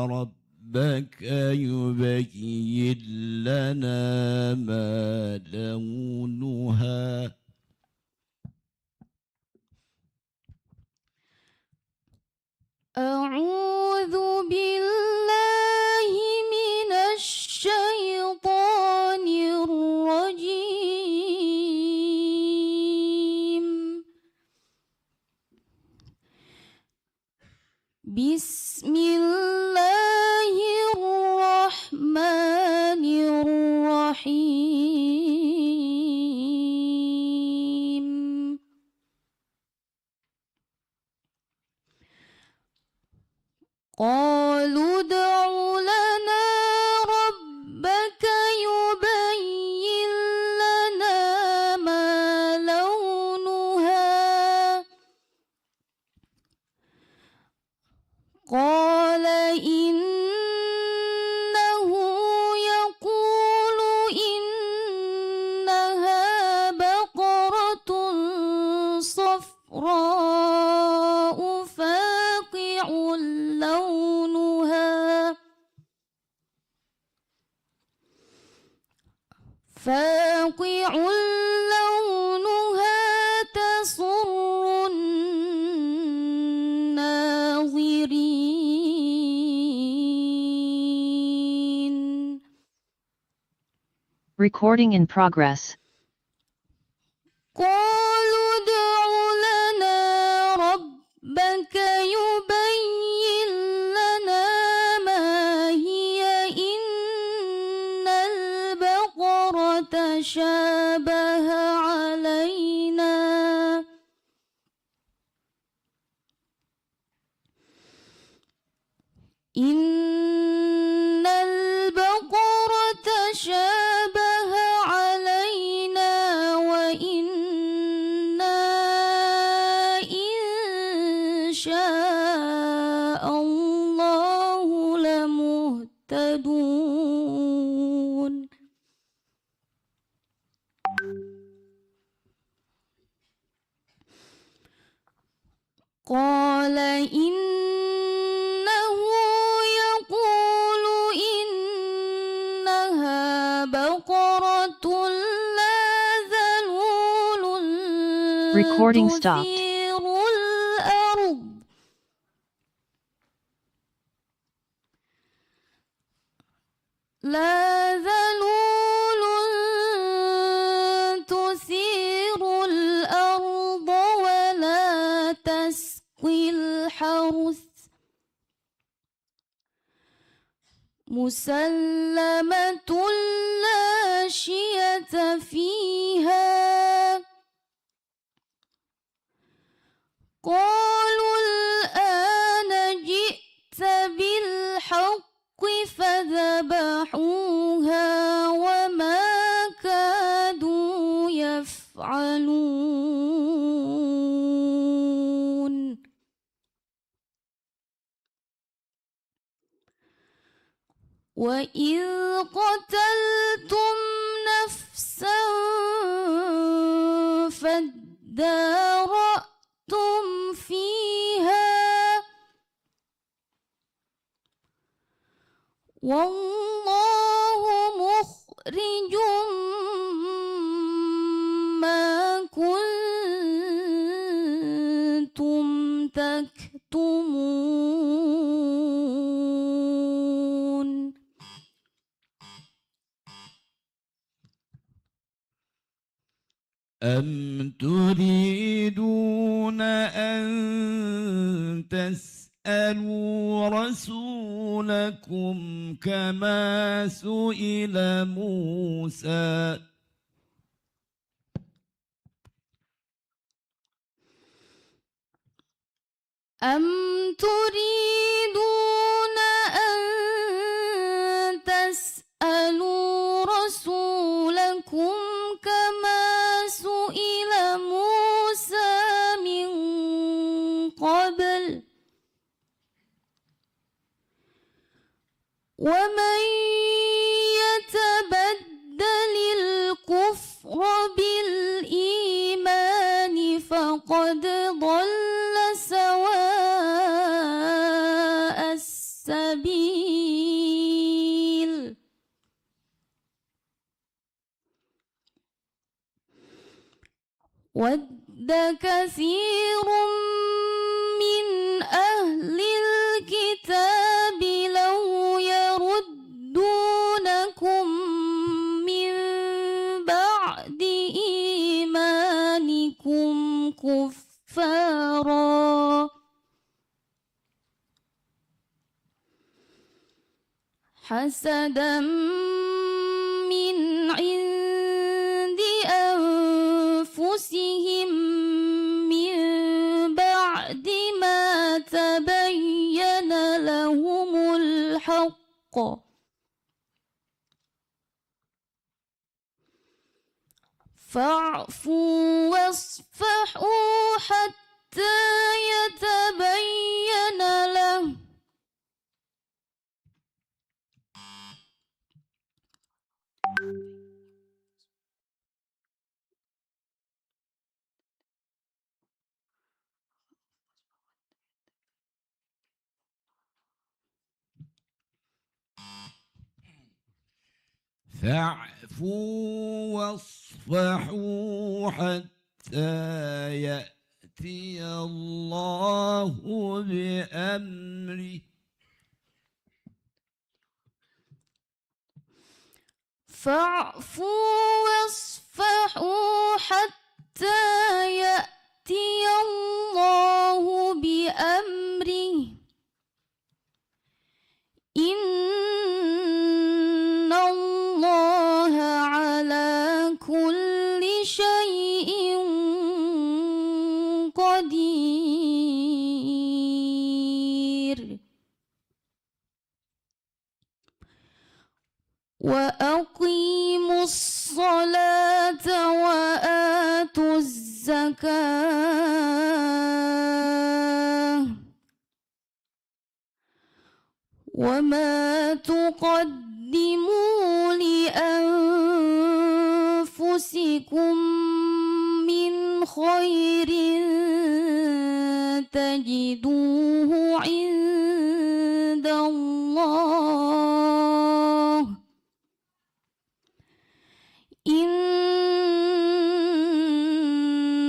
ربك ربك يبين لنا ما لونها أعوذ بالله من الشيطان الرجيم. بسم الله الرحمن الرحيم. قالوا ادع لنا ربك يبين لنا ما لونها. قال إنه يقول إنها بقرة صفراء فاقع لونها تسر الناظرين. Recording in progress. قالوا ادع لنا ربك يبين لنا ما هي إن البقرة شابه علينا. إن البقرة شابه علينا وإنا إن شاء الله لمهتدون. قال إنه يقول إنها بقرة لا ذلول Recording stopped. تثير الأرض. لا ذلول تثير الأرض ولا تسقي الحرث. مسلمة لا شية فيها. قالوا الآن جئت بالحق فذبحوها وما كادوا يفعلون. وإذ قتلتم نفسا فادارأتم فيها والله مخرج ما كنتم تكتمون. أم تريدون أن تسألوا رسولكم كما سئل موسى أم تريدون أن تسألوا رسولكم كما سئل موسى من قبل ومن يتبدل الكفر بالإيمان فقد ضل سواء السبيل. ود كثير من أهل الكتاب لو يردونكم من بعد إيمانكم كفارا حسدا من عند أنفسهم من بعد ما تبين لهم الحق فاعفوا واصفحوا حتى يتبين له فاعفوا واصفحوا حتى يأتي الله بأمره فاعفوا واصفحوا حتى يأتي الله بأمره إن الله على كل شيء قدير وأقيموا الصلاة وآتوا الزكاة وما تقدموا لأنفسكم من خير تجدوه عند الله إن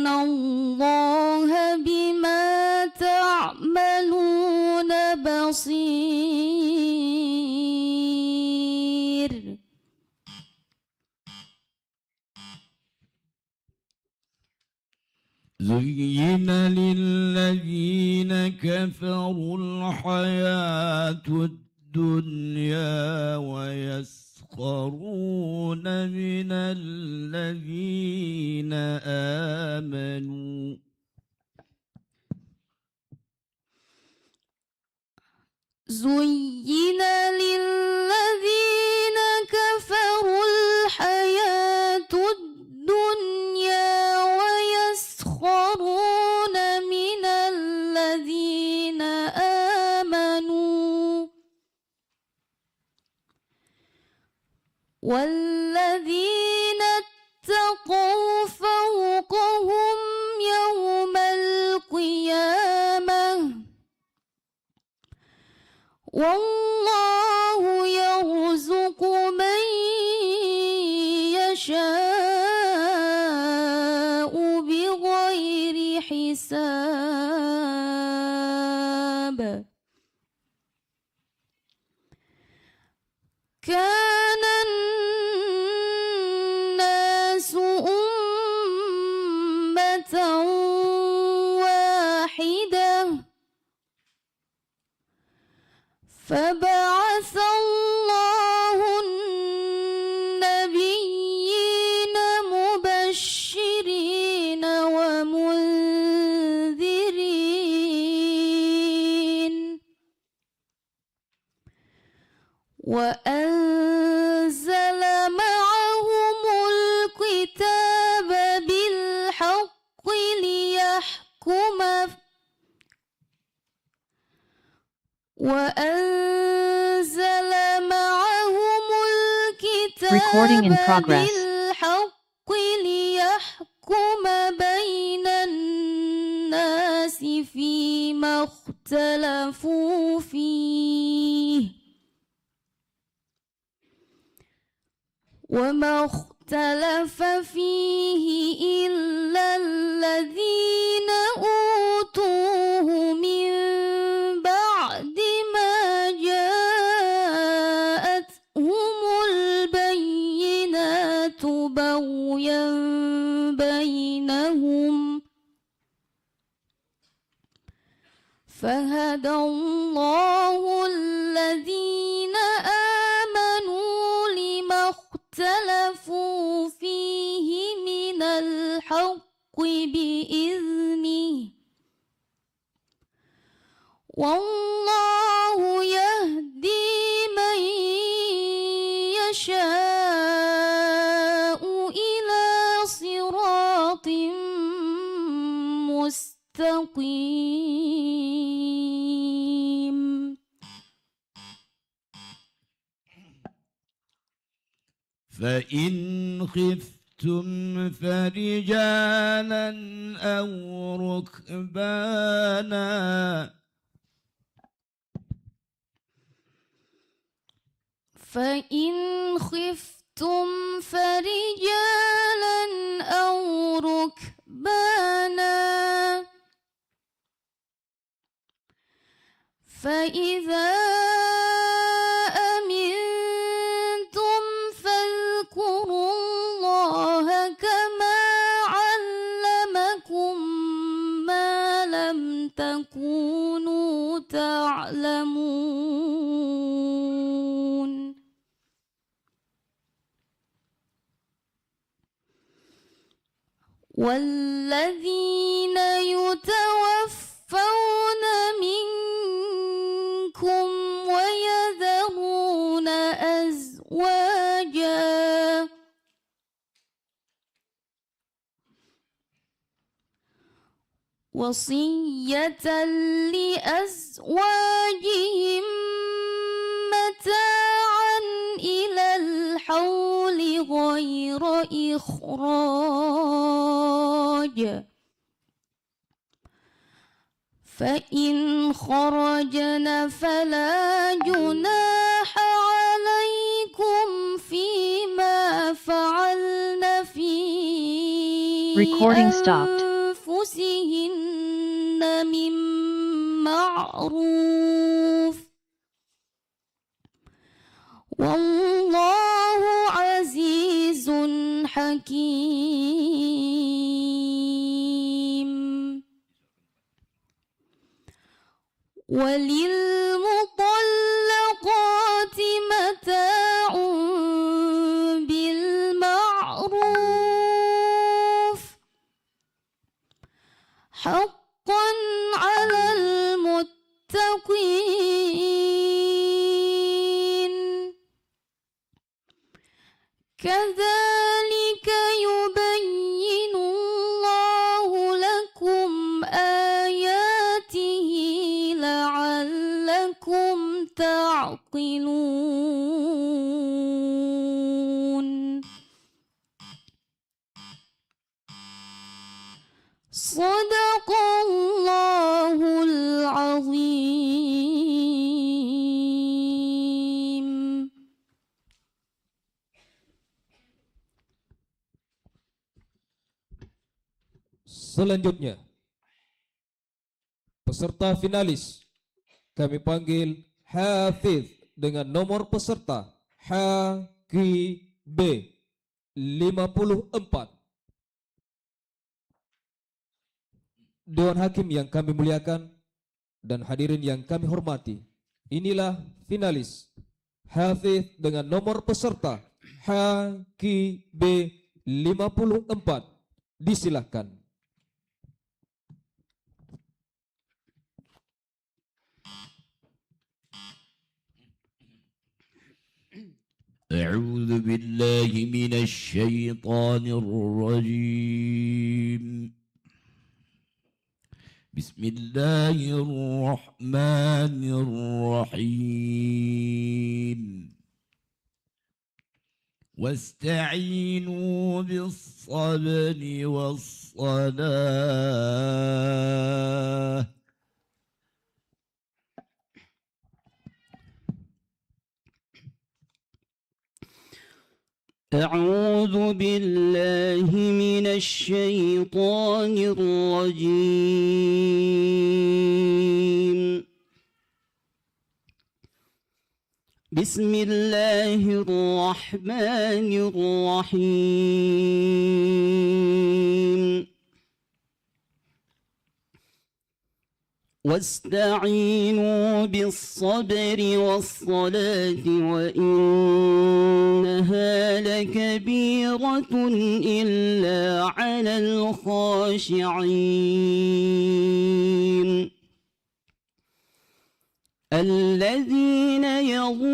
الله بما تعملون بصير زين للذين كفروا الحياة الدنيا ويسخرون من الذين آمنوا زين للذين كفروا الحياة الدنيا ويسخرون من الذين آمنوا والذين اتقوا فوقهم يوم القيامة والله يرزق من يشاء بغير حساب كان الناس أمة واحدة فبعث الله النبيين مبشرين ومنذرين وأنزل معهم الكتاب بالحق ليحكم وأنزل معهم Recording in الكتاب progress. بالحق ليحكم بين الناس فيما اختلفوا فيه وما اختلف فيه إلا الذين أوتوه من بعد ما جاءتهم البينات بغيا بينهم فهدى الله الذين آمنوا لما اختلفوا فيه من الحق بإذنه والله يهدي من يشاء إلى صراط مستقيم. فإن خفتم فرجالا أو ركبانا فإن خفتم فرجالا أو ركبانا فإذا أمنتم فاذكروا الله كما علمكم ما لم تكونوا تعلمون. والذين يتوفون منكم ويذرون أزواجا وصية لأزواجهم متاعا إلى الحول غير إخراج فإن خرجن فلا جناح عليكم فيما فعلن في Recording stopped. أنفسهن من معروف والله عزيز حكيم. وللمطلقات متاع بالمعروف حقا على المتقين كذلك يبين الله لكم آياته لعلكم تعقلون. صدق الله العظيم. Selanjutnya, peserta finalis kami panggil Hafiz dengan nomor peserta HQB 54. Dewan Hakim yang kami muliakan dan hadirin yang kami hormati, inilah finalis Hafiz dengan nomor peserta HQB 54. Disilahkan. أعوذ بالله من الشيطان الرجيم. بسم الله الرحمن الرحيم. واستعينوا بالصبر والصلاة أعوذ بالله من الشيطان الرجيم. بسم الله الرحمن الرحيم. واستعينوا بالصبر والصلاة وإنها لكبيرة إلا على الخاشعين الذين يظنون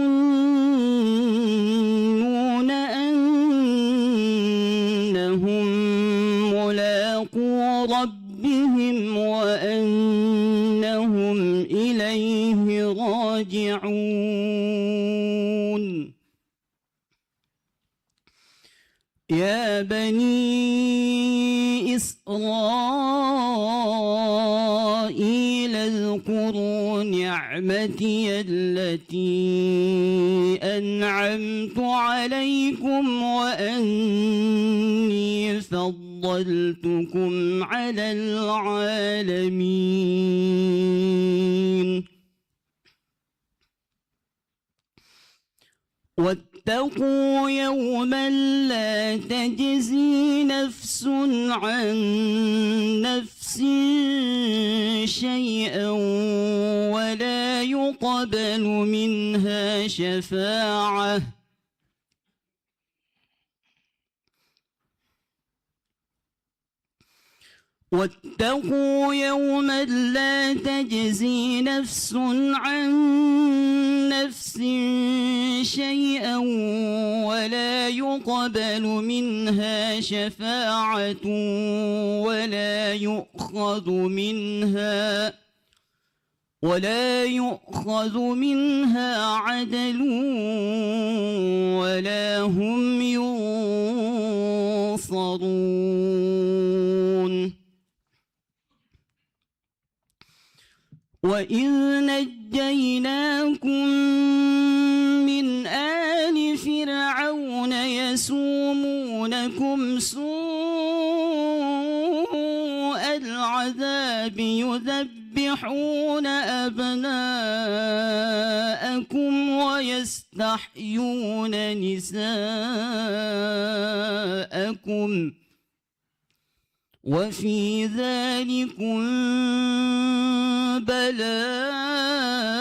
أنهم ملاقو ربهم وأنهم إليه راجعون. يا بني إسرائيل اذكروا نعمتي التي أنعمت عليكم وأني فضلتكم على العالمين. واتقوا يوما لا تجزي نفس عن نفس شيئا ولا يقبل منها شفاعة واتقوا يوما لا تجزي نفس عن نفس شيئا ولا يقبل منها شفاعة ولا يؤخذ منها عدل ولا هم ينصرون. وإذ نجيناكم من آل فرعون يسومونكم سوء العذاب يذبحون أبناءكم ويستحيون نساءكم وفي ذلكم بلاء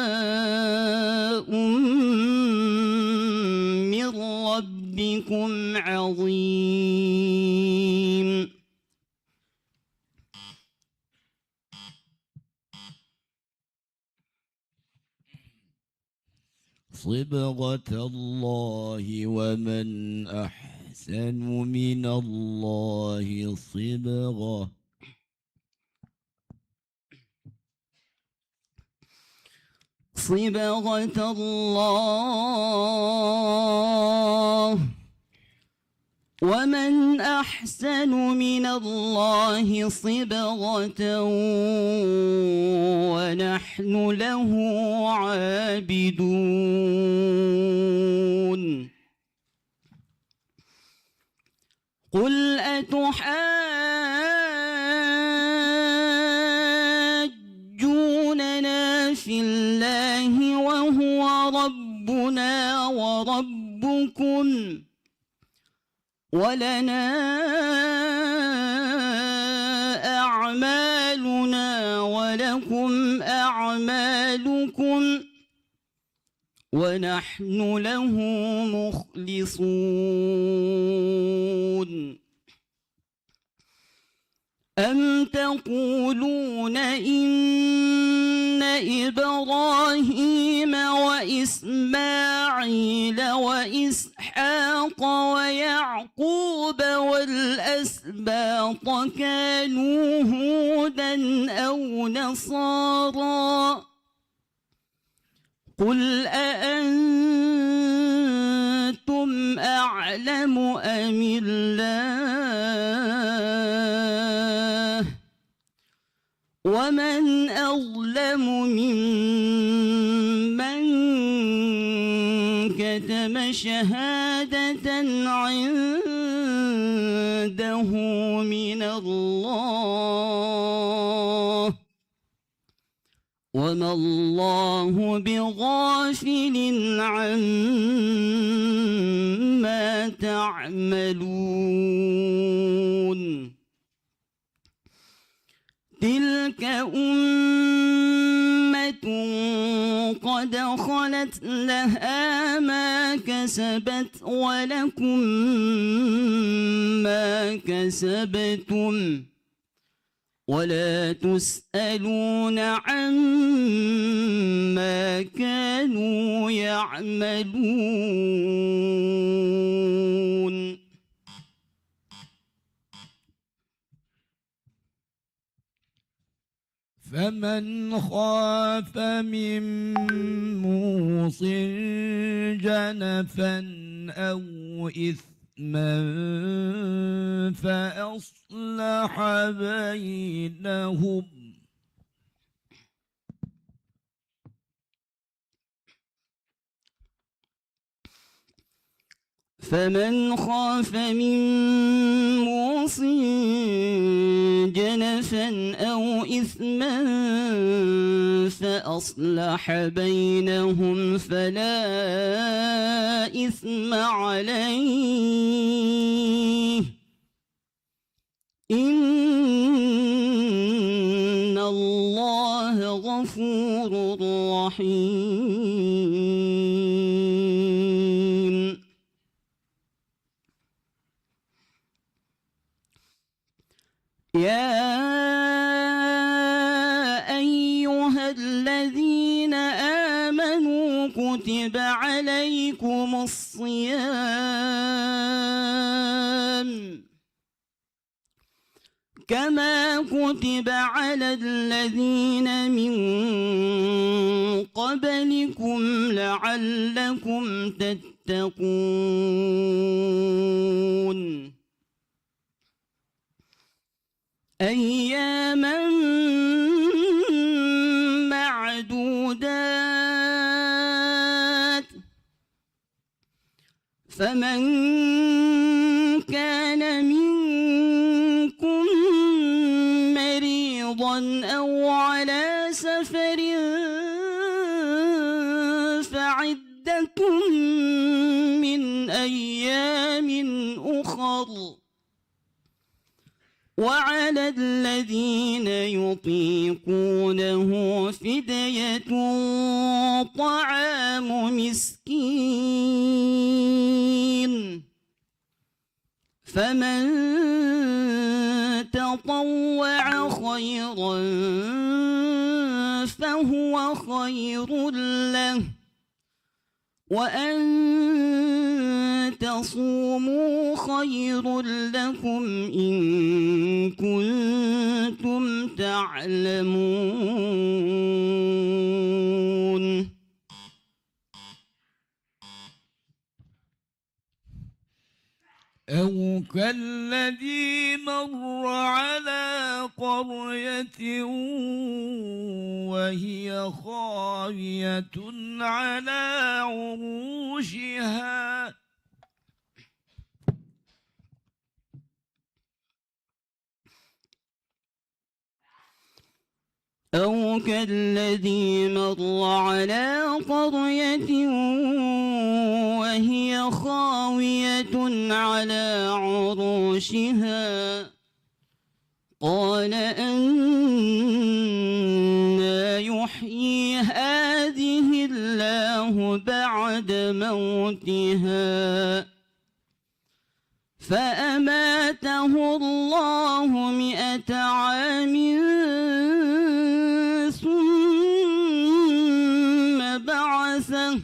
من ربكم عظيم. صبغة الله ومن أحسن من الله صبغة. صبغة الله ومن أحسن من الله صبغة ونحن له عابدون. قل أتحاجوننا في الله وهو ربنا وربكم ولنا أعمالنا ولكم أعمالكم ونحن له مخلصون. أم تقولون إن إبراهيم وإسماعيل وإسحاق ويعقوب والأسباط كانوا هودا أو نصارى قل أأنتم أعلم أم الله ومن أظلم ممن كتم شهادة عنده من الله وما الله بغافل عما تعملون تلك أمة قد خلت لها ما كسبت ولكم ما كسبتم ولا تسألون عما كانوا يعملون فمن خاف من موص جنفا أو إثما فأصلح بينهم فمن خاف من موص جنفا أو إثما فأصلح بينهم فلا إثم عليه إن الله غفور رحيم يا أيها الذين آمنوا كتب عليكم الصيام كما كتب على الذين من قبلكم لعلكم تتقون أياما معدودات فمن كان منكم مريضا أو على سفر فعدة من أيام أخر وعلى الذين يطيقونه فدية طعام مسكين فمن تطوع خيرا فهو خير له وأن تصوموا خير لكم إن كنتم تعلمون أو كالذي مر على قرية وهي خاوية على عروشها أو كالذي مر على قرية وهي خاوية على عروشها قال أنى يحيي هذه الله بعد موتها فأماته الله 100 عام ثم بعثه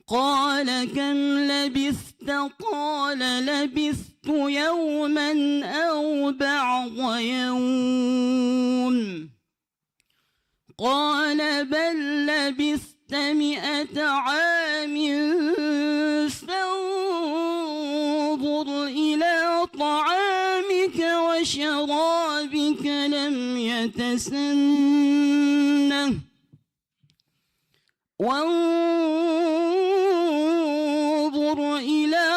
قال كم لبثت قال لبثت يوما أو بعض يوم قال بل لبثت 100 عام فانظر إلى طعامك وشرابك لم يتسنه وانظر إلى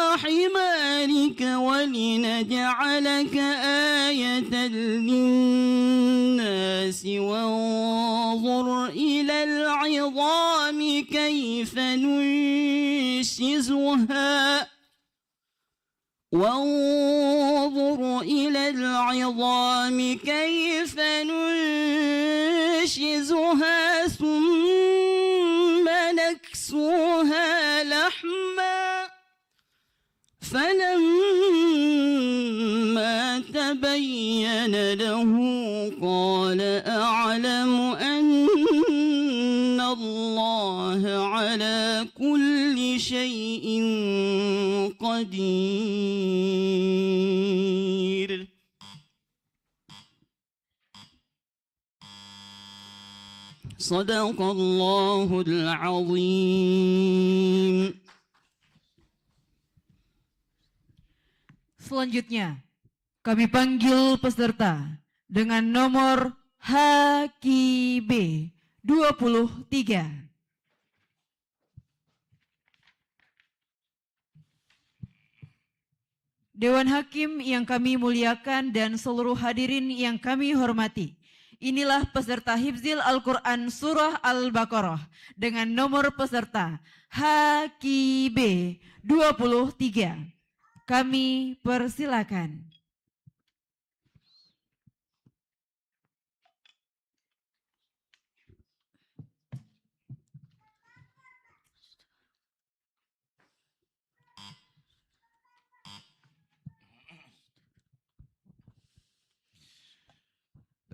كرامك ولنجعلك آية للناس وانظر إلى العظام كيف ننشزها ثم نكسوها لحما فلما تبين له قال أعلم أن الله على كل شيء قدير. صدق الله العظيم. Selanjutnya, kami panggil peserta dengan nomor HKB 23. Dewan Hakim yang kami muliakan dan seluruh hadirin yang kami hormati. Inilah peserta Hifzil Al-Quran Surah Al-Baqarah dengan nomor peserta HKB 23. Kami persilakan.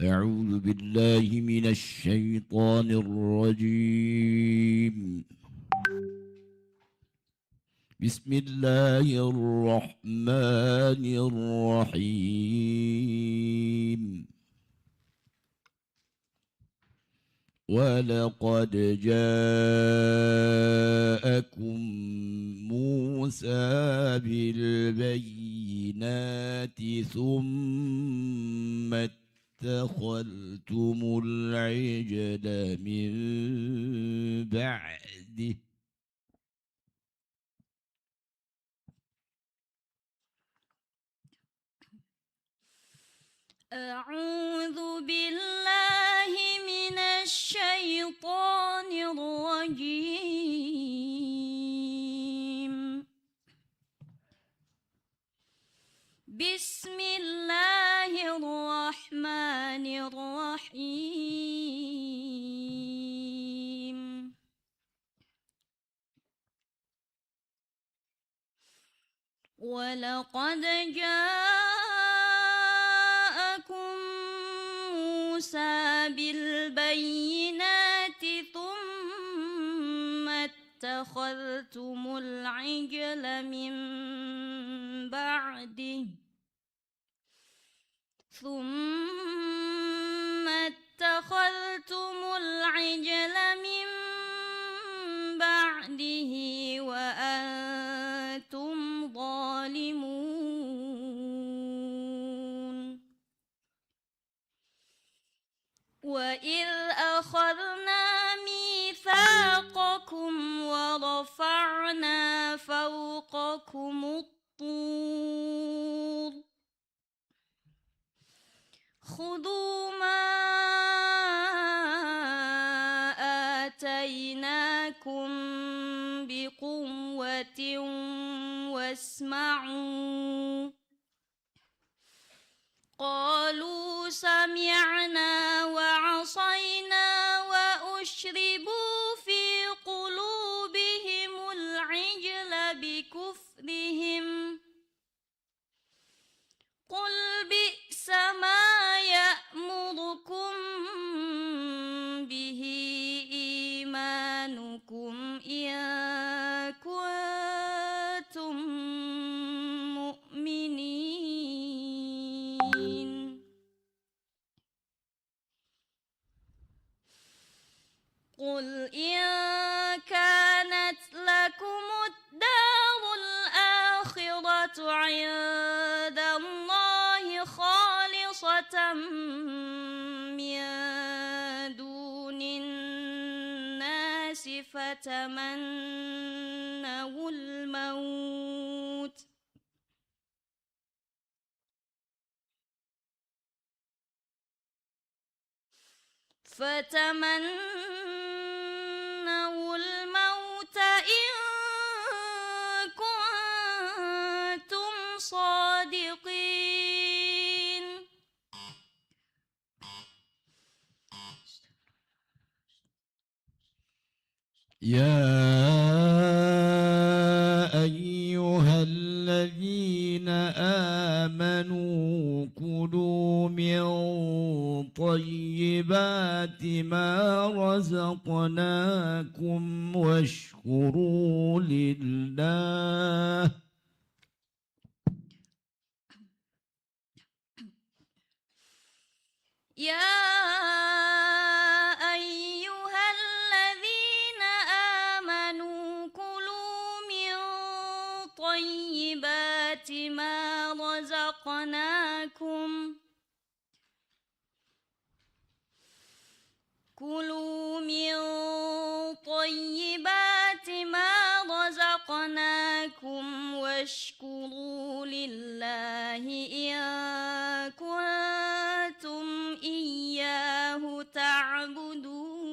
أعوذ بالله من الشيطان الرجيم. بسم الله الرحمن الرحيم. ولقد جاءكم موسى بالبينات ثم اتخذتم العجل من بعده أعوذ بالله من الشيطان الرجيم. بسم الله الرحمن الرحيم. ولقد جاءكم موسى بالبينات ثم اتخذتم العجل من بعده وأنتم ظالمون. وإذ أخذنا ميثاقكم ورفعنا فوقكم الطور خذوا ما آتيناكم بقوة واسمعوا. قالوا سمعنا وعصينا وأشربوا في قلوبهم العجل بكفرهم. قل بئس ما يأمركم به إيمانكم إن كنتم مؤمنين. قل إن كانت لكم الدار الآخرة عند الله خالصة من دون الناس فتمنوا الموت فتمنوا الموت إن كنتم صادقين. يا أيها الذين آمنوا كلوا من طيبات ما رزقناكم واشكروا لله يا أيها الذين آمنوا كلوا من طيبات ما رزقناكم واشكروا لله إن كنتم إياه تعبدون.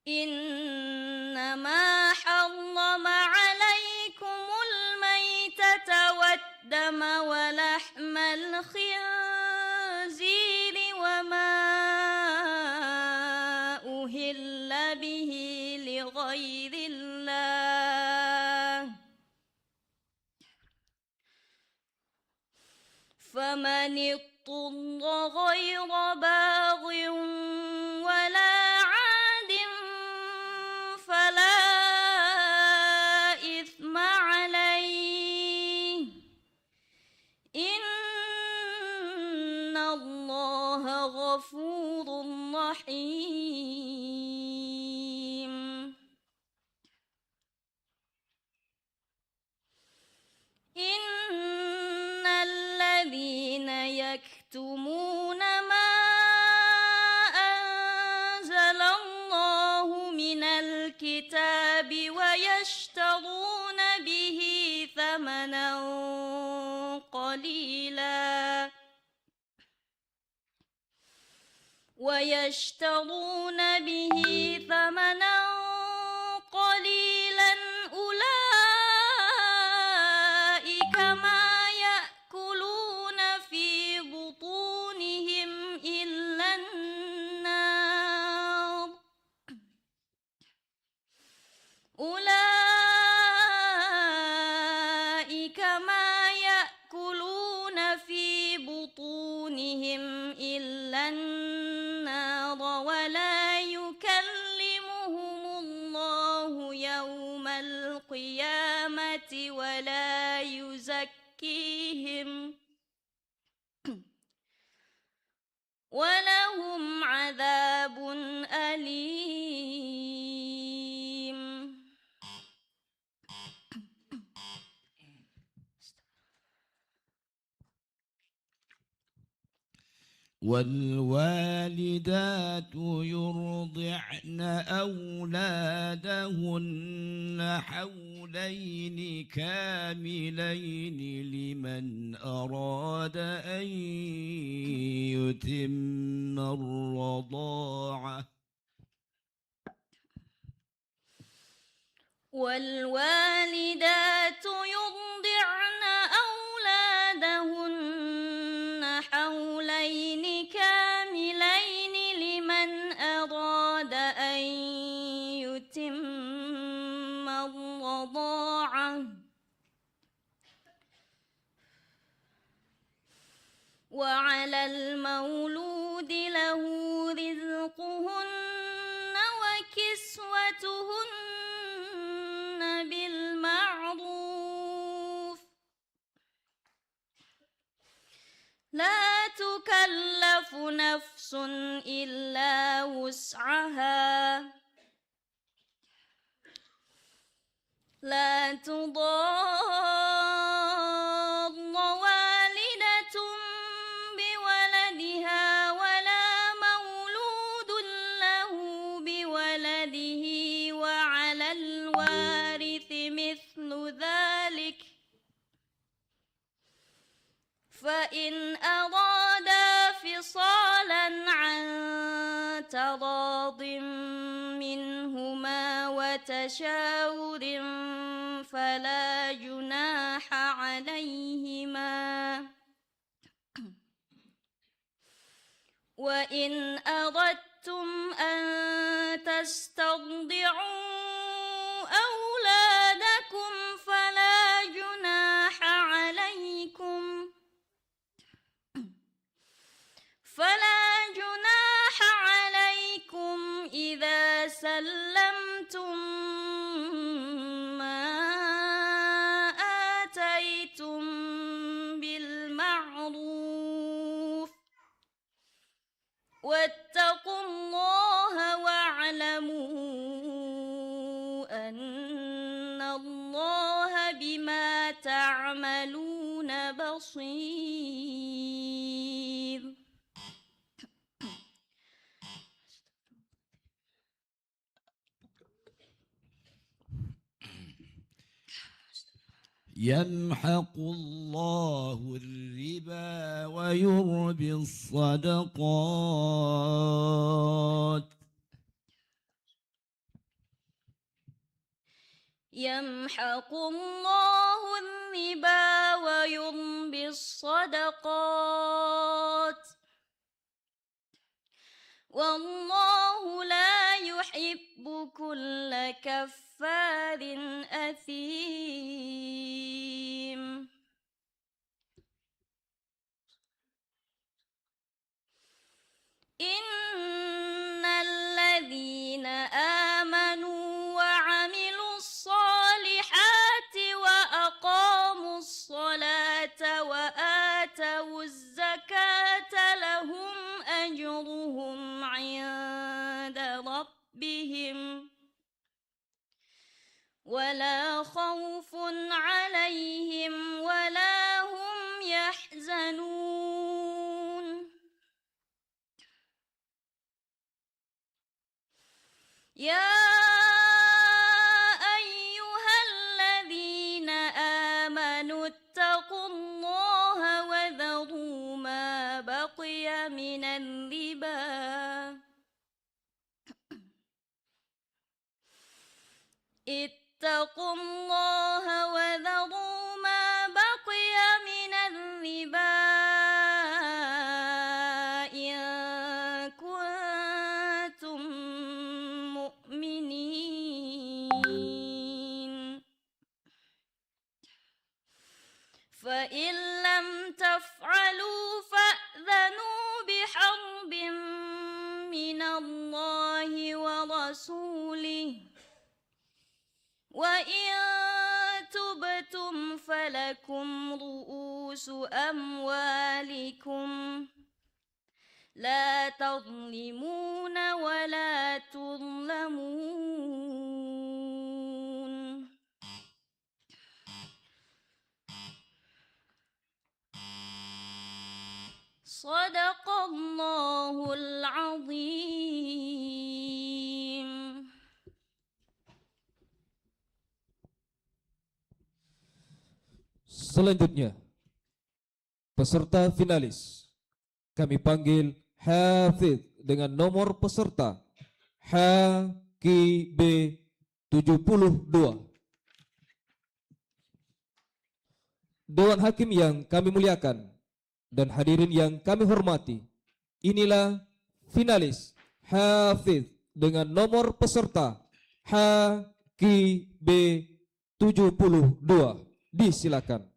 إنما حرم عليكم الميتة والدم ولحم الخنزير وما أهل به لغير الله، فمن اضطر غير باغ ولا عاد فلا إثم عليه، إن الله غفور رحيم. إن الذين يكتمون ما أنزل الله من الكتاب ويشترون به ثمنا قليلا أولئك ما يأكلون في بطونهم إلا النار، أولئك ما يأكلون في بطونهم إلا النار ولا يكلمهم الله يوم القيامة ولا يزكيهم ولهم عذاب أليم. والوالدات يرضعن أولادهن حولين كاملين لمن أراد أن يتم الرضاعة. والوالدات يرضعن أولادهن حولين كاملين لمن أراد أن يتم الرضاعة، وعلى المولود له رزقهن وكسوتهن بالمعروف، لا تكلف نفس إلا وسعها، لا تضار والدة بولدها ولا مولود له بولده، وعلى الوارث مثل ذلك تراض منهما وتشاور فلا جناح عليهما وإن أردتم أن تسترضعوا أولادكم فلا جناح عليكم إذا سلمتم ما آتيتم بالمعروف واتقوا الله واعلموا أن الله بما تعملون بصير. يمحق الله الربا ويربي الصدقات. يمحق الله الربا ويربي الصدقات والله لا يحب كل كفار أثيم. إن الذين آمنوا وعملوا الصالحات وأقاموا الصلاة وآتوا الزكاة لهم أجرهم عند ربهم ولا خوف عليهم ولا هم يحزنون. يا أيها الذين آمنوا اتقوا الله وذروا ما بقي من الربا اتقوا الله وذروا ما بقي من الربا إن كنتم مؤمنين فإن لم تفعلوا فأذنوا بحرب من الله ورسوله وإن تبتم فلكم رؤوس أموالكم لا تظلمون ولا تظلمون. صدق الله العظيم. Selanjutnya, peserta finalis kami panggil Hafidh dengan nomor peserta HKB 72. Dewan Hakim yang kami muliakan dan hadirin yang kami hormati, inilah finalis Hafidh dengan nomor peserta HKB 72. Disilakan.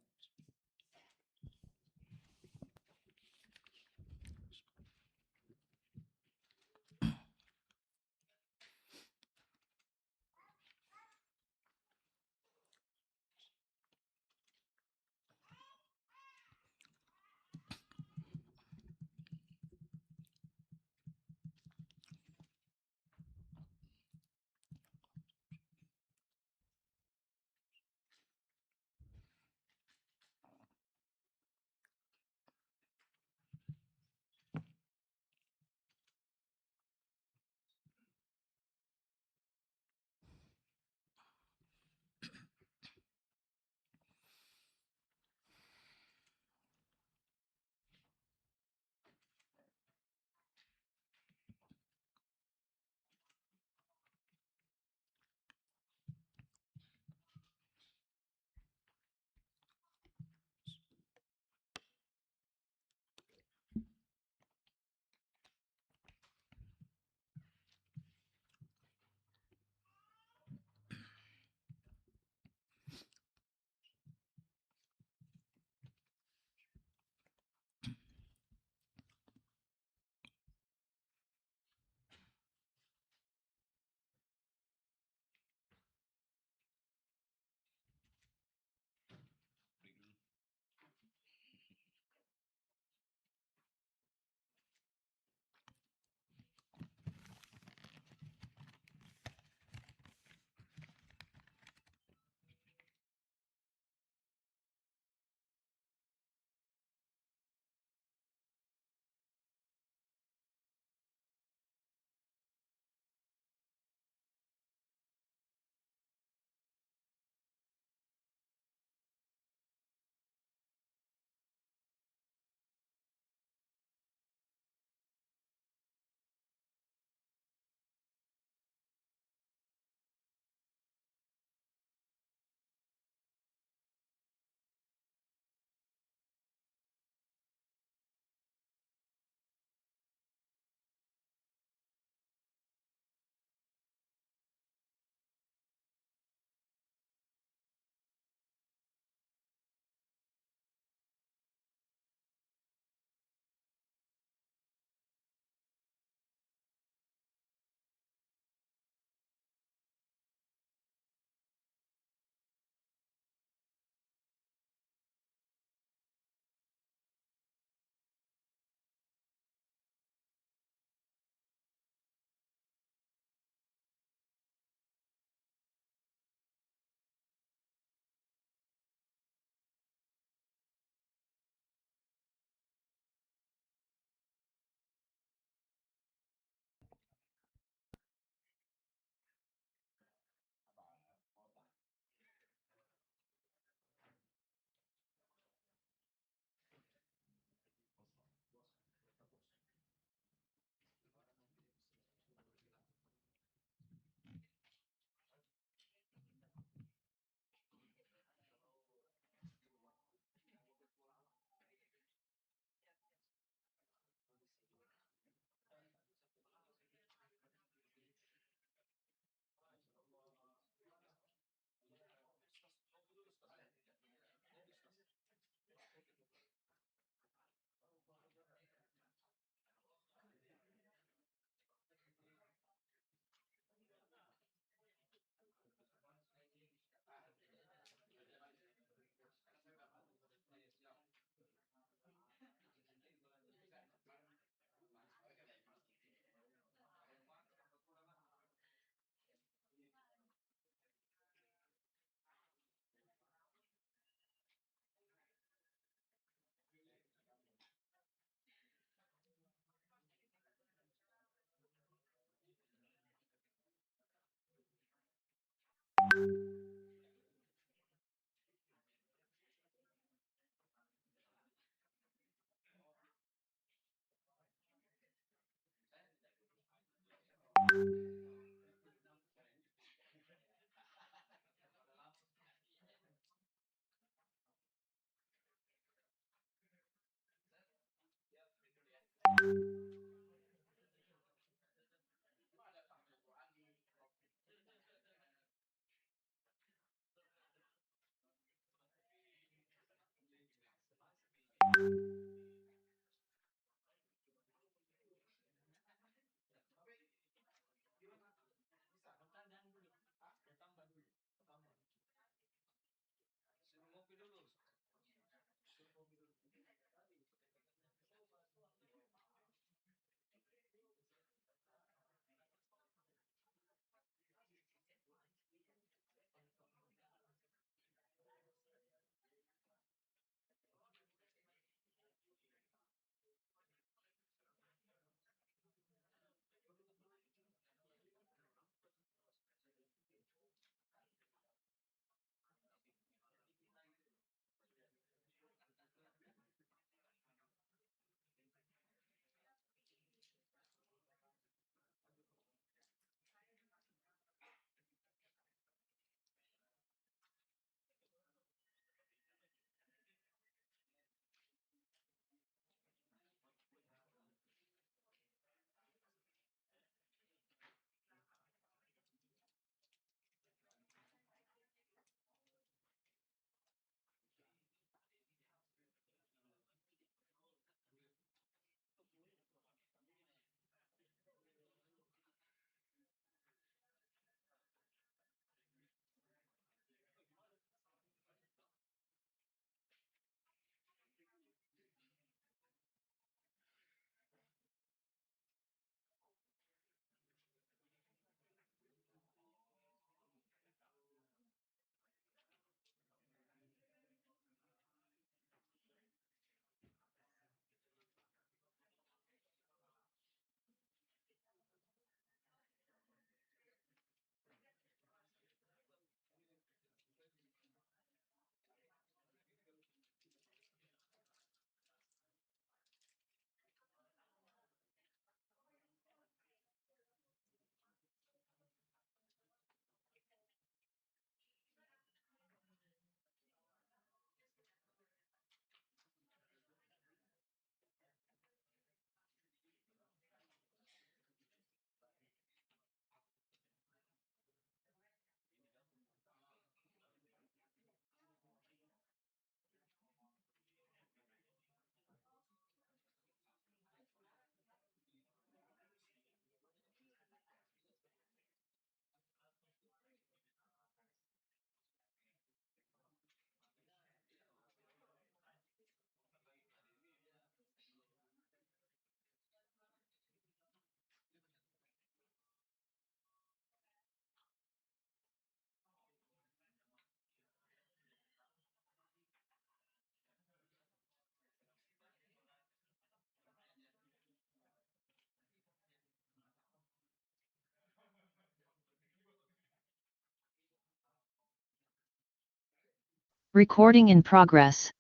Recording in progress.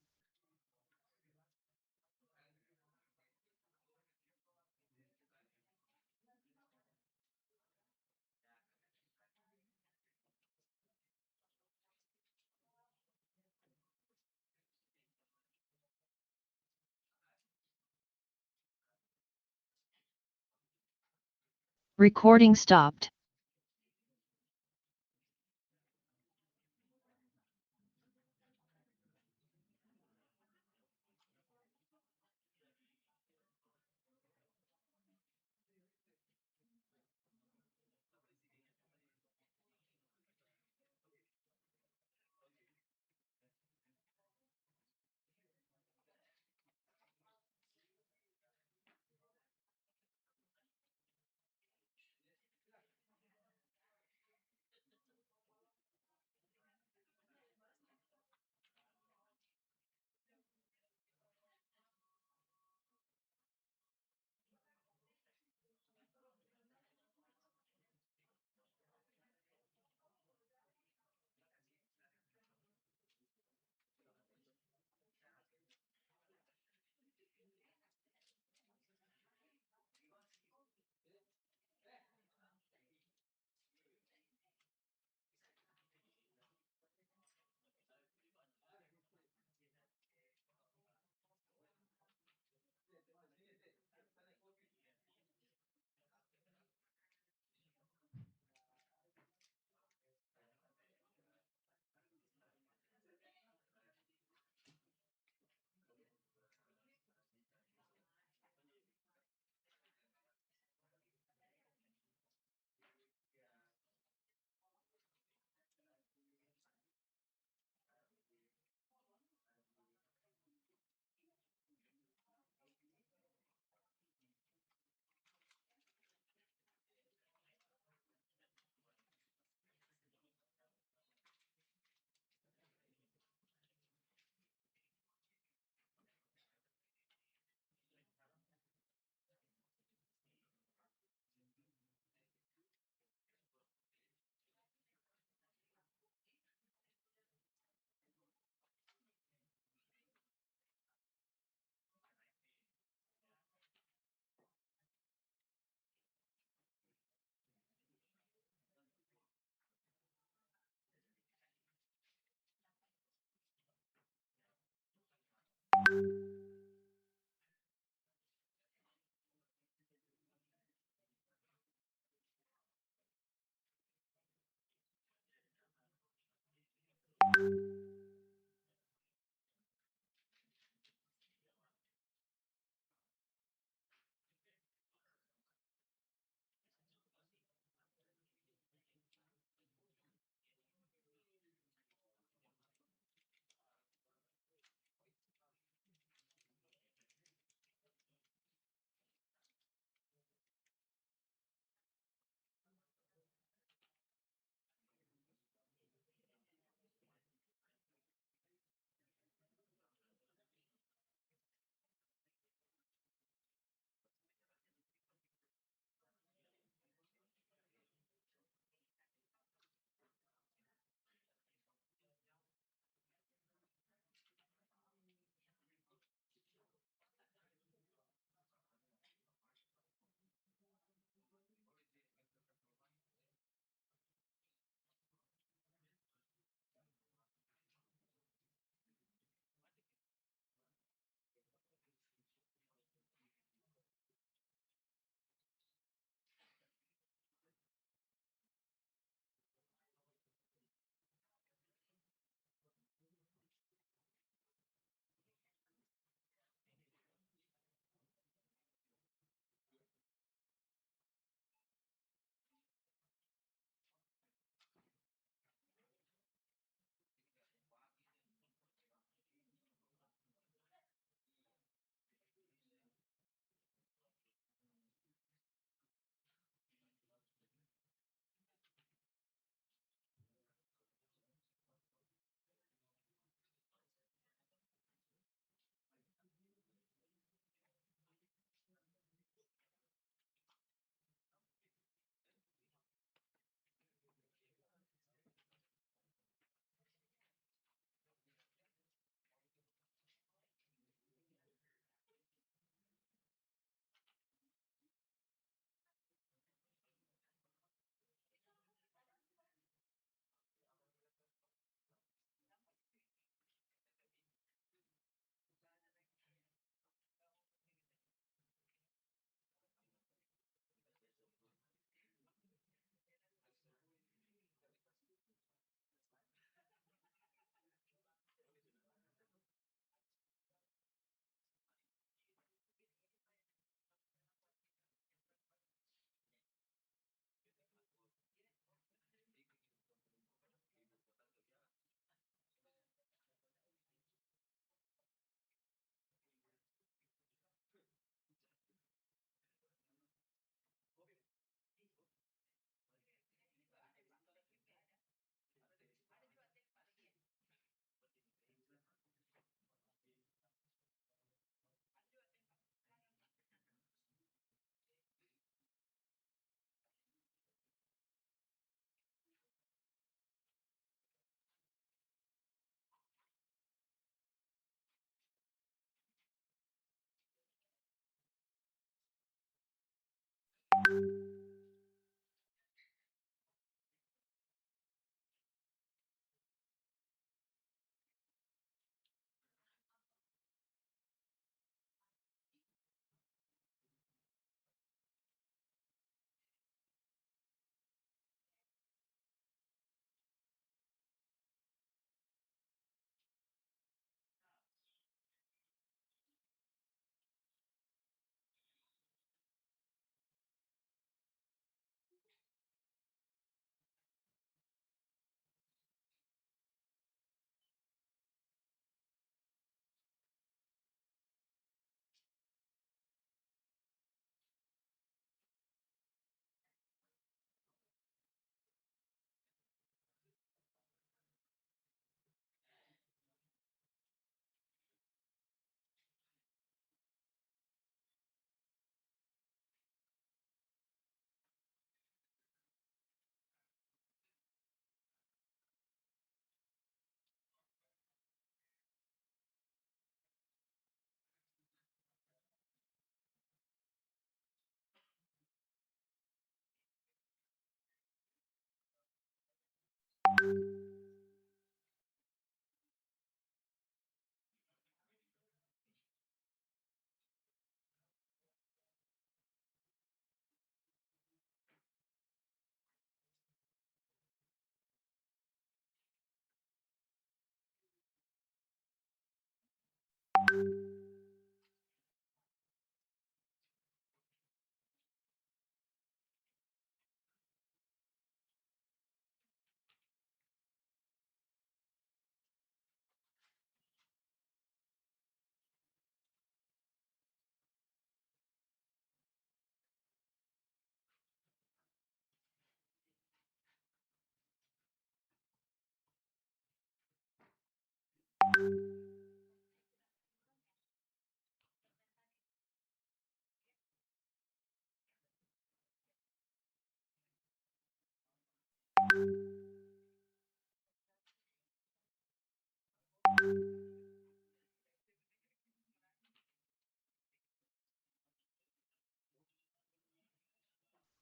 Recording stopped.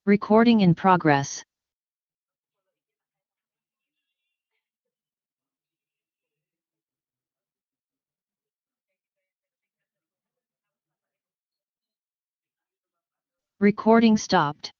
Recording in progress. Recording stopped.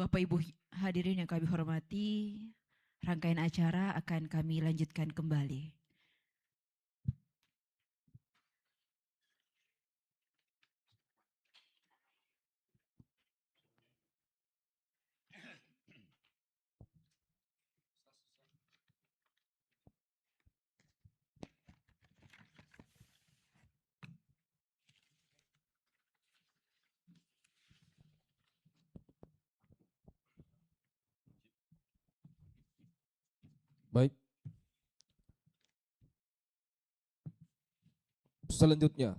Bapak Ibu hadirin yang kami hormati, rangkaian acara akan kami lanjutkan kembali. Baik. Selanjutnya,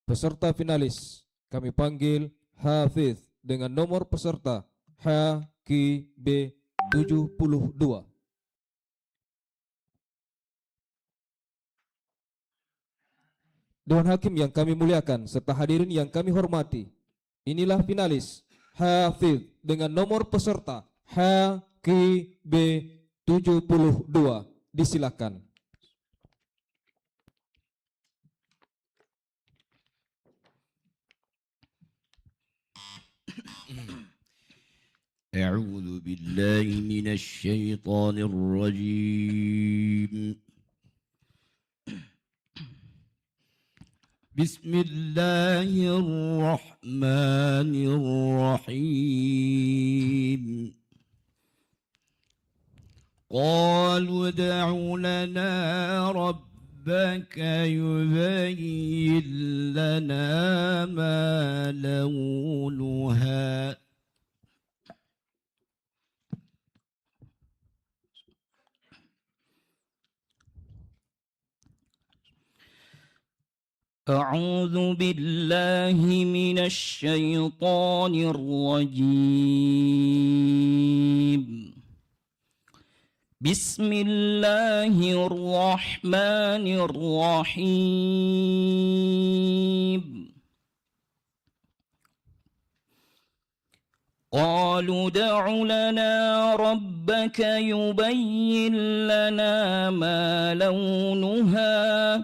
peserta finalis kami panggil Hafiz dengan nomor peserta HKB 72. Dewan Hakim yang kami muliakan serta hadirin yang kami hormati, Inilah finalis Hafidh dengan nomor peserta HKB 72. Disilakan. أعوذ بالله من الشيطان الرجيم. بسم الله الرحمن الرحيم. قالوا ادع لنا ربك يبين لنا ما لونها أعوذ بالله من الشيطان الرجيم. بسم الله الرحمن الرحيم. قالوا ادع لنا ربك يبين لنا ما لونها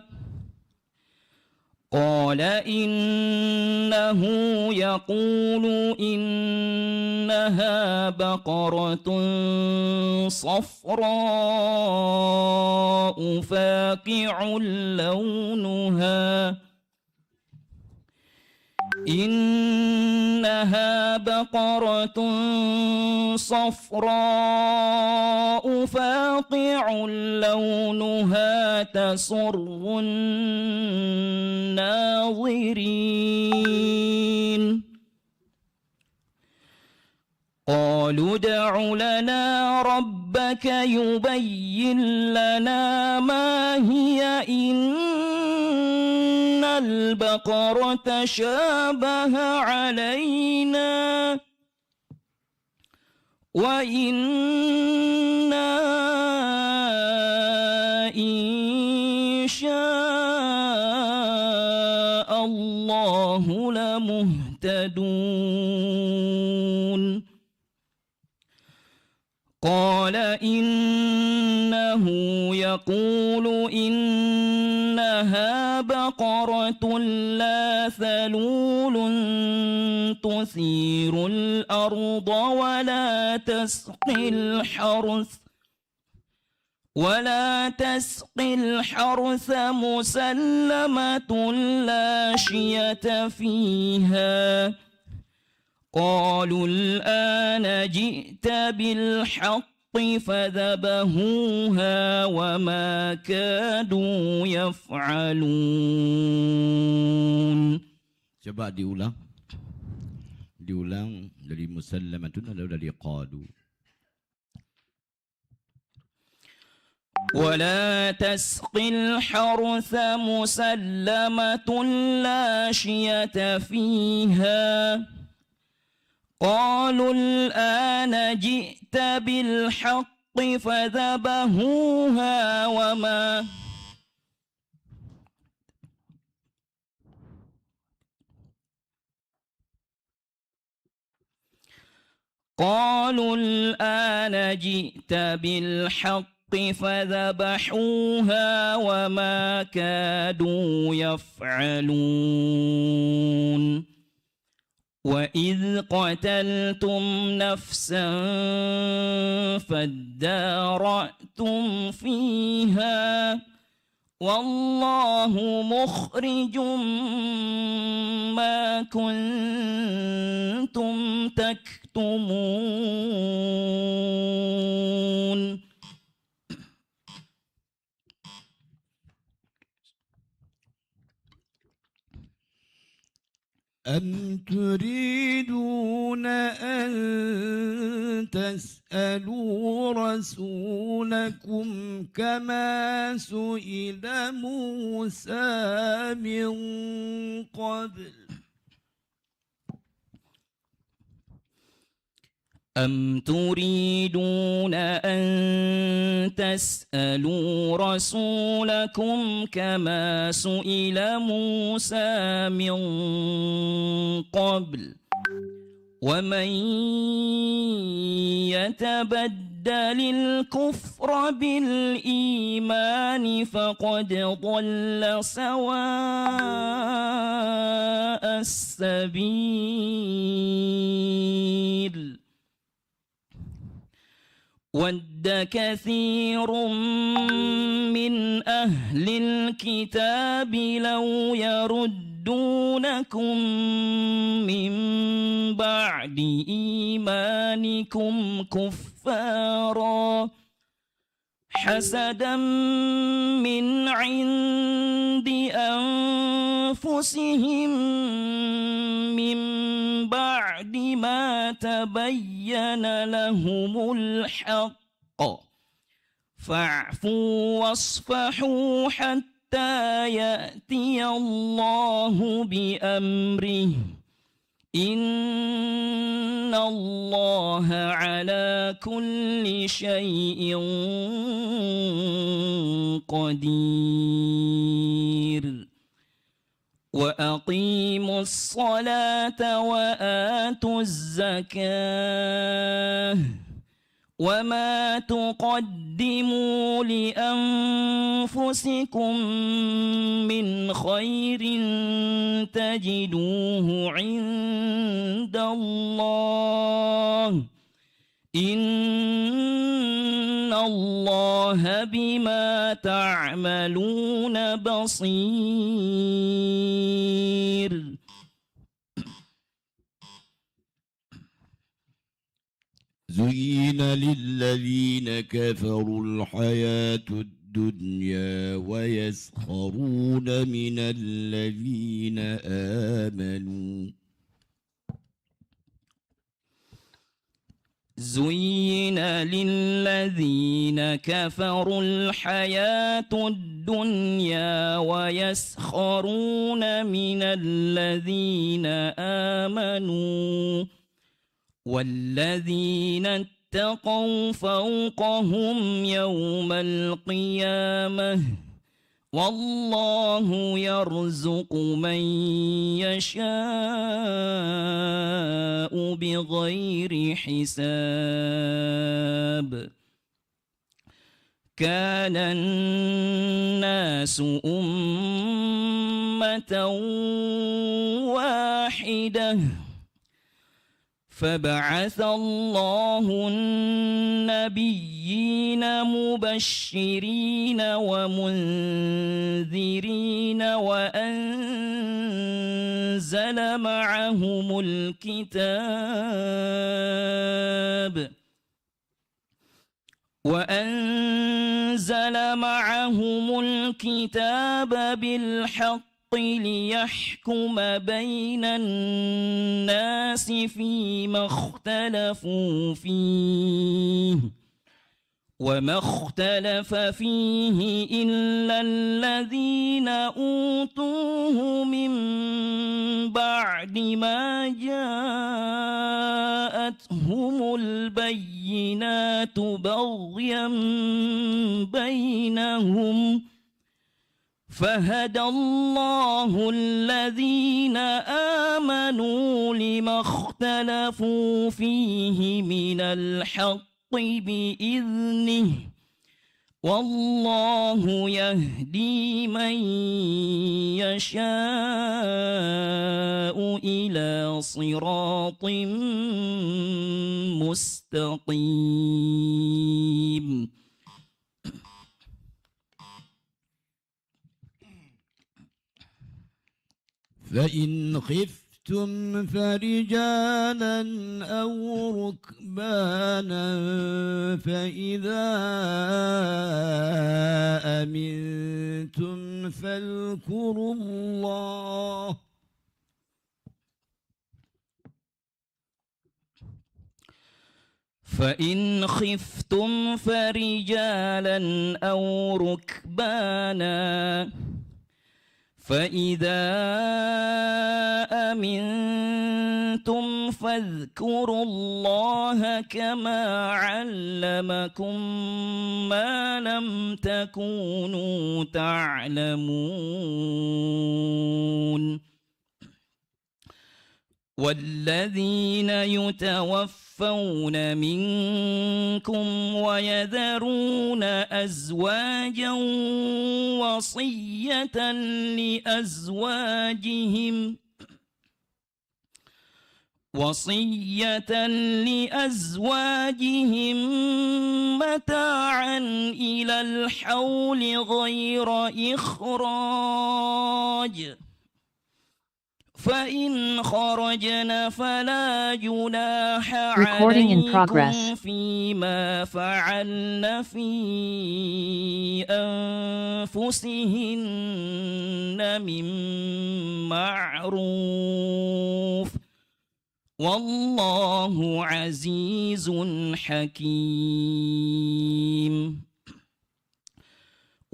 قال إنه يقول إنها بقرة صفراء فاقع لونها إنها بقرة صفراء فاقع لونها تسر الناظرين. قالوا ادع لنا ربك يبين لنا ما هي إن البقرة شابه علينا وإنا إن شاء الله لمهتدون. قال إنه يقول إنها بقرة لا ذلول تثير الأرض ولا تسقي الحرث مسلمة لا شية فيها. قالوا الآن جئت بالحق فذبحوها وما كادوا يفعلون. Coba diulang dari musallamatun atau dari qalu. ولا تسقي الحرث مسلمة لا شية فيها. قالوا الآن جئت بالحق فذبحوها وما قالوا الآن جئت بالحق فذبحوها وما كادوا يفعلون. وإذ قتلتم نفسا فادارأتم فيها والله مخرج ما كنتم تكتمون. أم تريدون أن تسألوا رسولكم كما سئل موسى من قبل أم تريدون أن تسألوا رسولكم كما سئل موسى من قبل ومن يتبدل الكفر بالإيمان فقد ضل سواء السبيل ود كثير من أهل الكتاب لو يردونكم من بعد إيمانكم كفارا حسدا من عند أنفسهم من بعد ما تبين لهم الحق فاعفوا واصفحوا حتى يأتي الله بأمره إن الله على كل شيء قدير وأقيموا الصلاة وآتوا الزكاة وما تقدموا لأنفسكم من خير تجدوه عند الله إن الله بما تعملون بصير زين للذين كفروا الحياة الدنيا ويسخرون من الذين آمنوا زين للذين كفروا الحياة الدنيا ويسخرون من الذين آمنوا والذين اتقوا فوقهم يوم القيامة والله يرزق من يشاء بغير حساب كان الناس أمة واحدة فبعث الله النبيين مبشرين ومنذرين وأنزل معهم الكتاب بالحق ليحكم بين الناس فيما اختلفوا فيه وما اختلف فيه إلا الذين أوتوه من بعد ما جاءتهم البينات بغيا بينهم فهدى الله الذين آمنوا لما اختلفوا فيه من الحق بإذنه والله يهدي من يشاء إلى صراط مستقيم فإن خفتم فرجالا أو ركبانا فإذا أمنتم فاذكروا الله فإن خفتم فرجالا أو ركبانا فإذا أمنتم فاذكروا الله كما علمكم ما لم تكونوا تعلمون والذين يتوفون منكم ويذرون أزواجا وصية لأزواجهم متاعا إلى الحول غير إخراج فإن خرجن فلا جناح Recording in عليكم progress. فيما فعلن في أنفسهن من معروف والله عزيز حكيم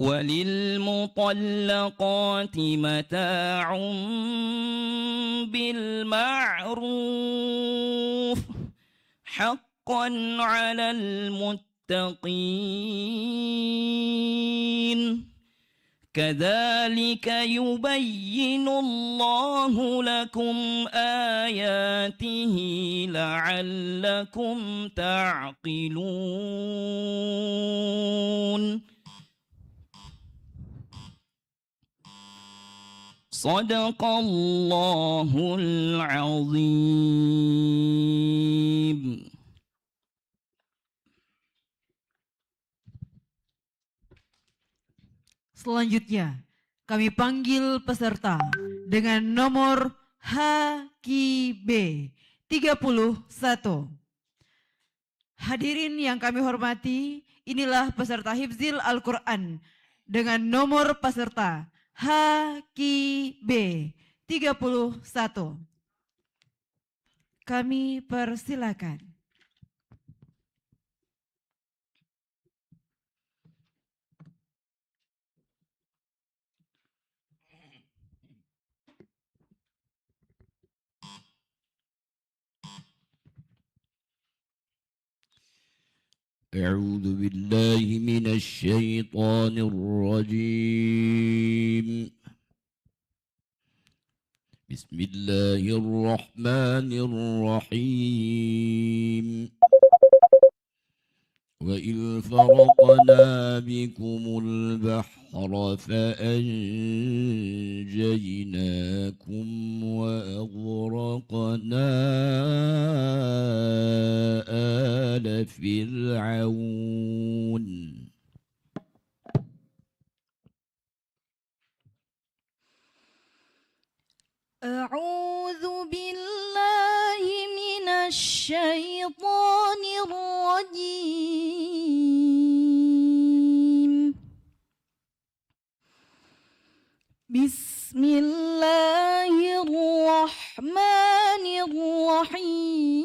وللمطلقات متاع بالمعروف حقا على المتقين كذلك يبين الله لكم آياته لعلكم تعقلون صدق الله العظيم. Selanjutnya, kami panggil peserta dengan nomor HKB 31. Hadirin yang kami hormati, inilah peserta Hifzil Al-Quran dengan nomor peserta HKB 31. Kami persilakan. أعوذ بالله من الشيطان الرجيم بسم الله الرحمن الرحيم وإذ فرقنا بكم البحر فأنجيناكم وأغرقنا آل فرعون أعوذ بالله من الشيطان الرجيم بسم الله الرحمن الرحيم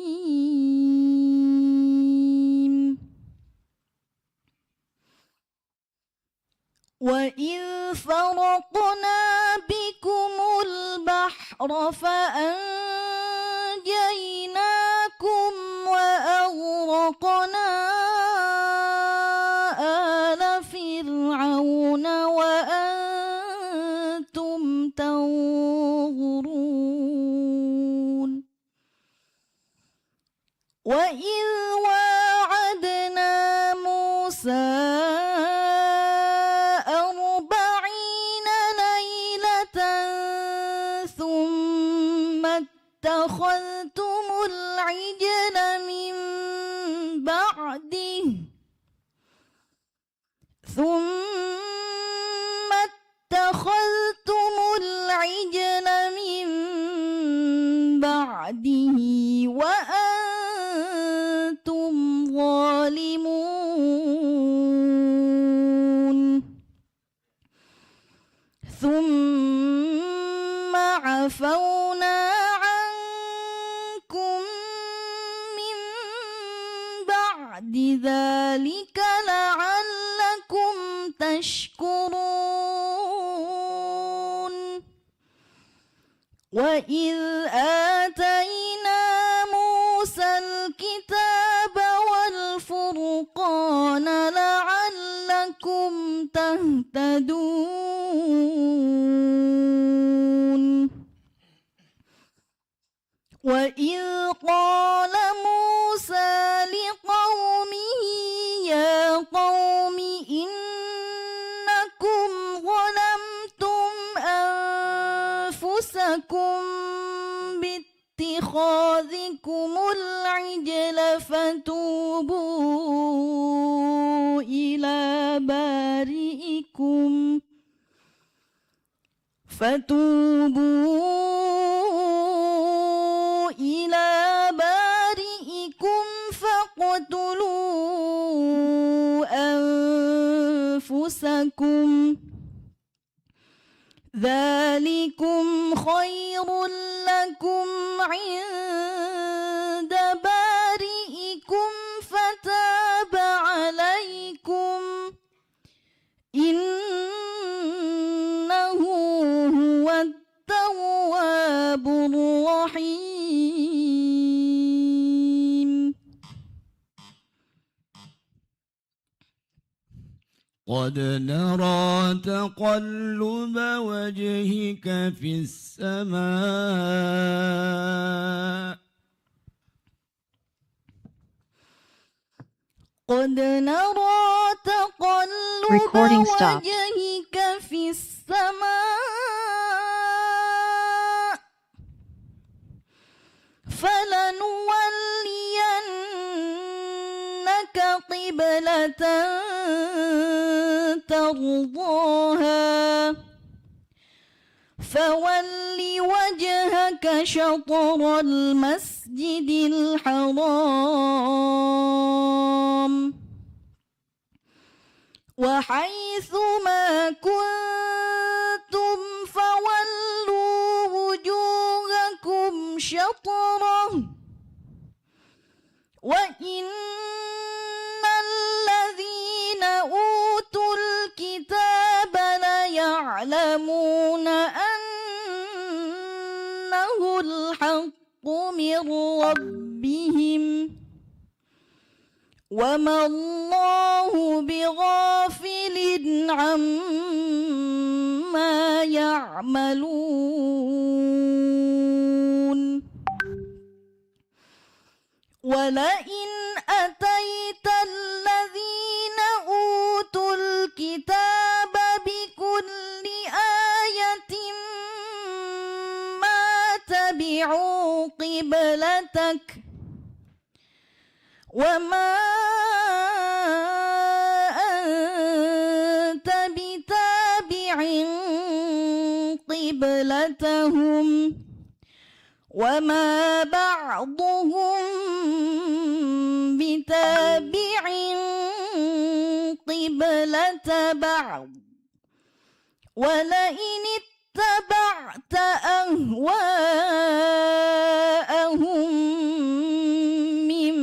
وإذ فرقنا بكم البحر فأنجيناكم وأغرقنا آل فرعون وأنتم تنظرون وإذ واعدنا موسى 40 ليلة ثم اتخذتم العجل من بعده وأنتم ظالمون ثم عفونا عنكم من بعد ذلك لعلكم تشكرون وإذ آتينا موسى الكتاب والفرقان لعلكم تهتدون لكم باتخاذكم العجل فتوبوا إلى بارئكم فاقتلوا أنفسكم ذلكم خير لكم عند بارئكم فتاب عليكم إنه هو التواب الرحيم. قد نرى تقلب وجهك في السماء قد نرى تقلب Recording stopped. وجهك في السماء فلنولينك قبلة ترضاها فول وجهك شطر المسجد الحرام وحيث ما كنتم فولوا وجوهكم شطره وإن الذين أوتوا الكتاب ليعلمون أنه الحق من ربهم وما الله بغافل عما يعملون ولئن أتيت الذين أوتوا الكتاب بكل آية ما تبعوا قبلتك وما أنت بتابع قبلتهم وما بعضهم بتابع قبلة بعض ولئن اتبعت أهواءهم من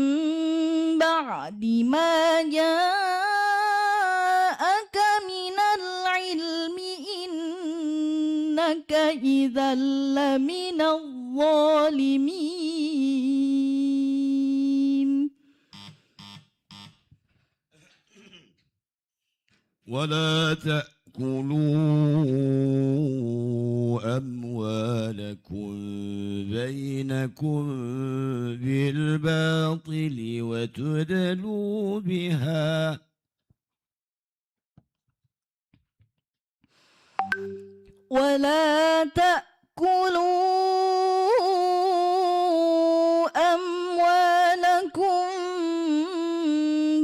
بعد ما جاءك من العلم إنك إذا لمن الظالمين ولا تأكلوا أموالكم بينكم بالباطل وتدلوا بها ولا تأكلوا أموالكم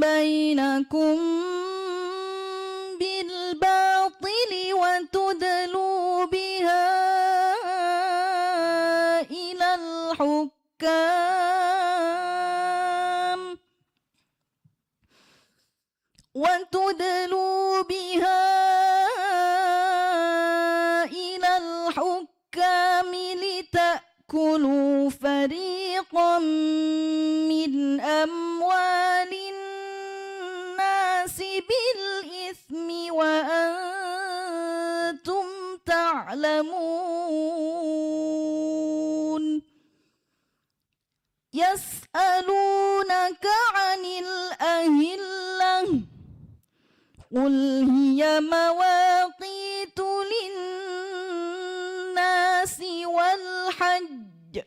بينكم بالباطل وتدلوا بها إلى الحكام لتأكلوا فريقا من أموال الناس بالإثم وأنتم تعلمون يسألونك عن الأهلة قل هي مواقيت للناس والحج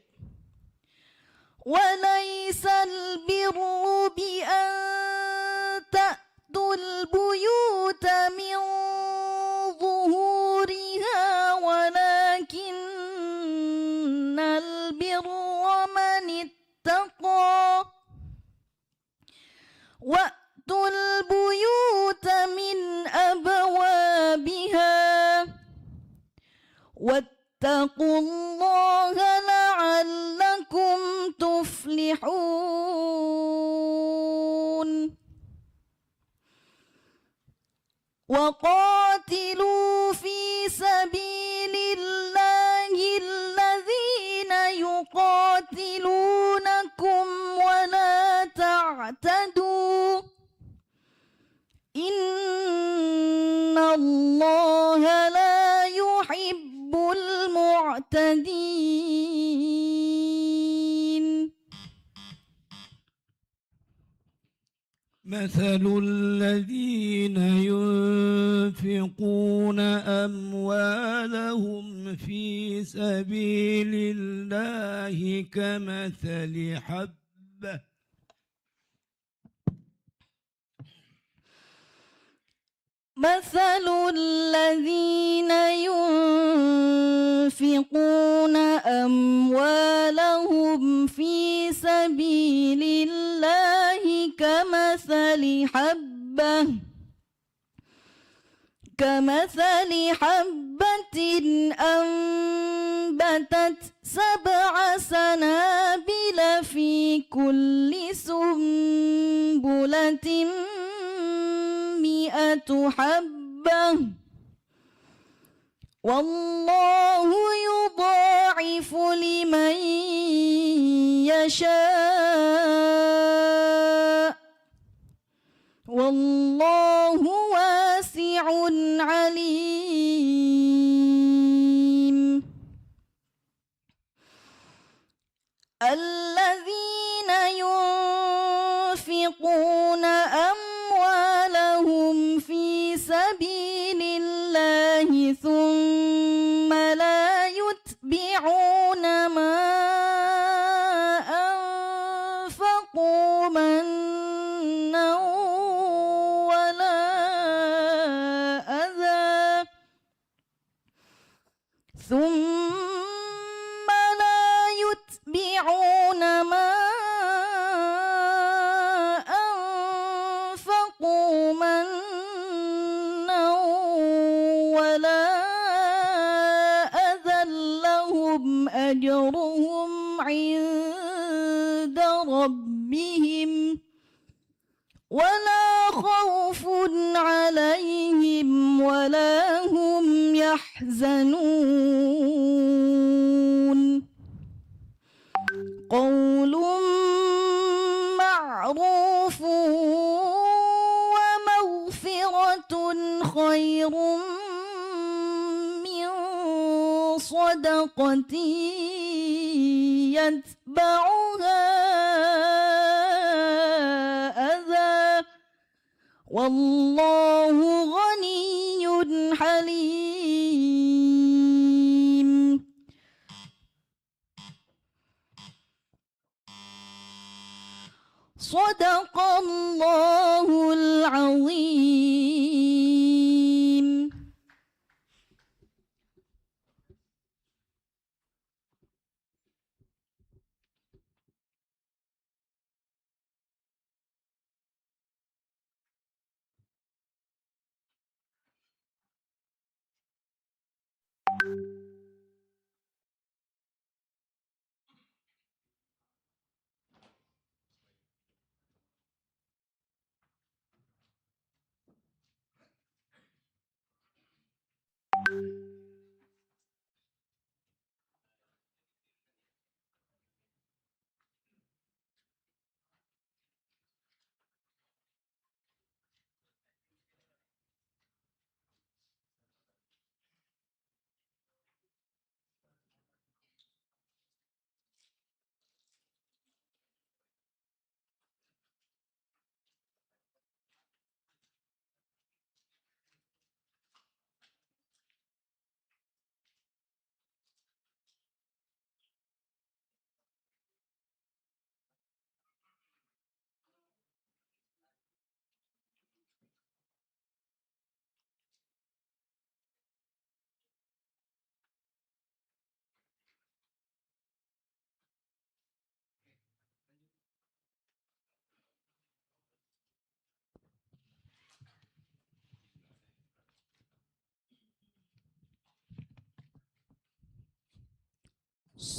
وليس البر بأن تأتوا البيوت من ظهورها ولكن وأتوا البيوت من أبوابها واتقوا الله لعلكم تفلحون وقاتلوا في سبيل الله الذين يقاتلونكم ولا تعتدوا إن الله لا يحب المعتدين مثل الذين ينفقون أموالهم في سبيل الله كمثل حبة مثل الذين ينفقون أموالهم في سبيل الله كمثل حبة أنبتت 7 سنابل في كل سنبلة 100 حبة والله يضاعف لمن يشاء والله واسع عليم الذين ينفقون أموالهم في سبيل الله ثم لا يتبعون ما أنفقوا منا ولا أذى ثم لا يتبعون ما أنفقوا منا ولا أذى لهم أجرهم عند ربهم ولا خوف عليهم ولا هم يحزنون قول معروف ومغفرة خير من صدقة يتبعها أذى والله غني حليم صدق الله العظيم.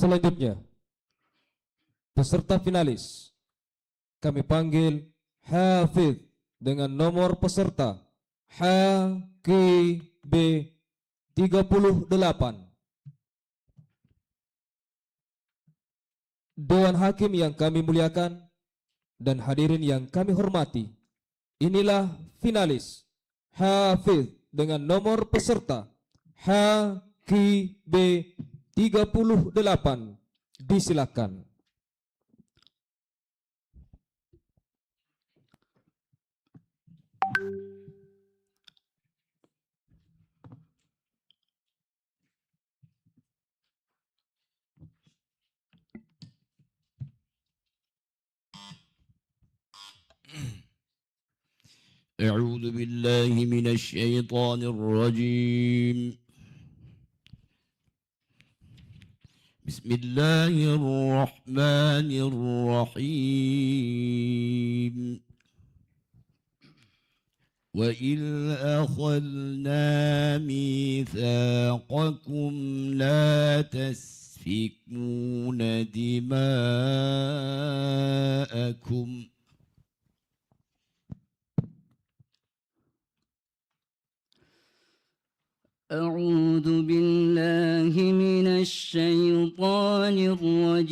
Selanjutnya, peserta finalis kami panggil Hafidh dengan nomor peserta HKB 38. Dewan Hakim yang kami muliakan dan hadirin yang kami hormati, inilah finalis Hafidh dengan nomor peserta HKB 38. Disilakan. أعوذ بالله من الشيطان الرجيم. بسم الله الرحمن الرحيم. وإذ أخذنا ميثاقكم لا تسفكون دماءكم أعوذ بالله من الشيطان الرجيم.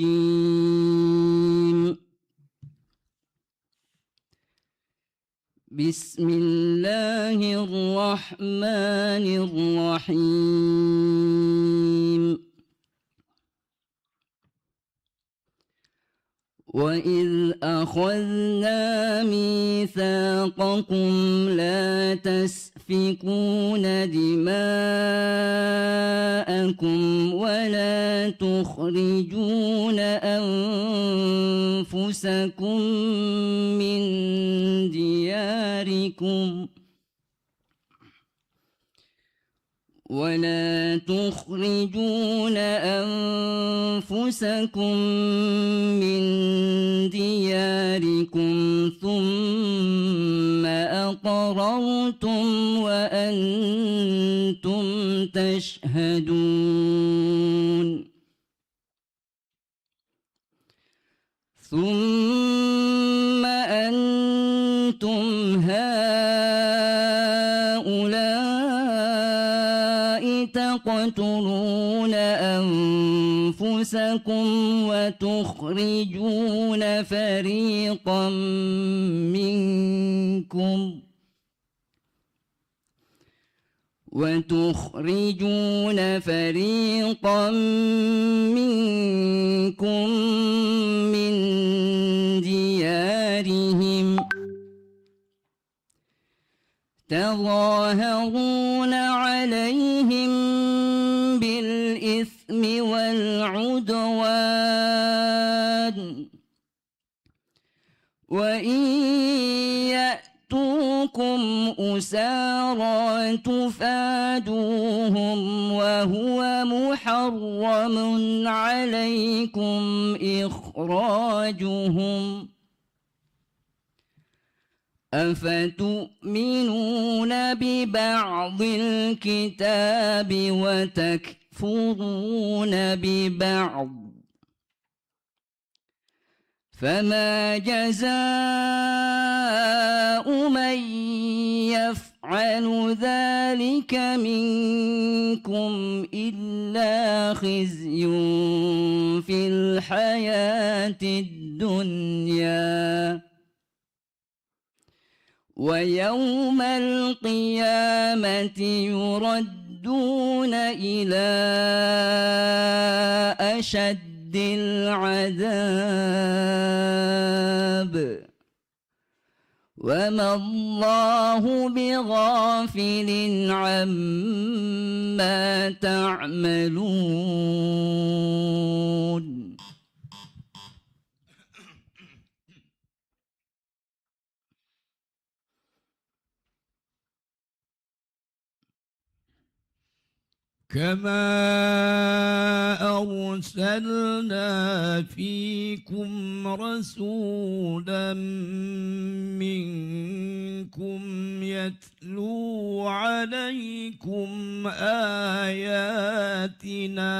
بسم الله الرحمن الرحيم. وإذ أخذنا ميثاقكم لا تسفكون دماءكم ولا تخرجون أنفسكم من دياركم ثم أقررتم وأنتم تشهدون. ثم أنتم هؤلاء تقتلون أنفسكم وتخرجون فريقا منكم من ديارهم تظاهرون عليهم بالإثم والعدوان وإن يأتوكم أسارى تفادوهم وهو محرم عليكم إخراجهم أفتؤمنون ببعض الكتاب وتكفرون ببعض فما جزاء من يفعل ذلك منكم إلا خزي في الحياة الدنيا ويوم القيامة يردون إلى أشد العذاب وما الله بغافل عما تعملون. كما أرسلنا فيكم رسولا منكم يتلو عليكم آياتنا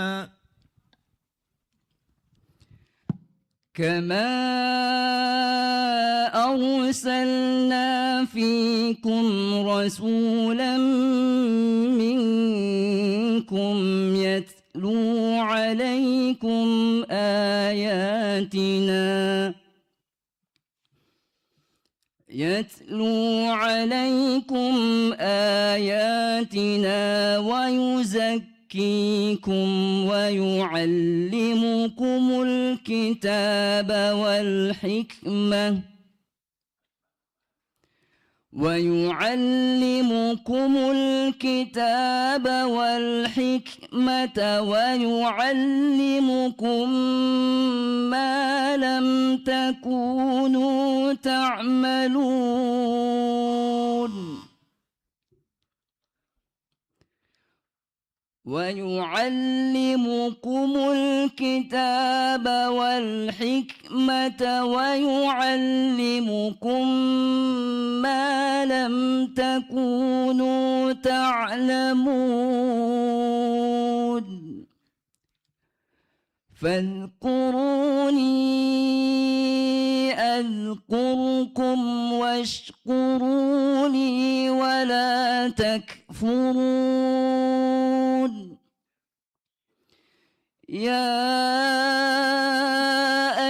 كما أرسلنا فيكم رسولا منكم يتلو عليكم آياتنا ويزكيكم ويعلمكم الكتاب والحكمة ويعلمكم ما لم تكونوا تعملون فاذكروني أذكركم واشكروا لي ولا تكفرون يا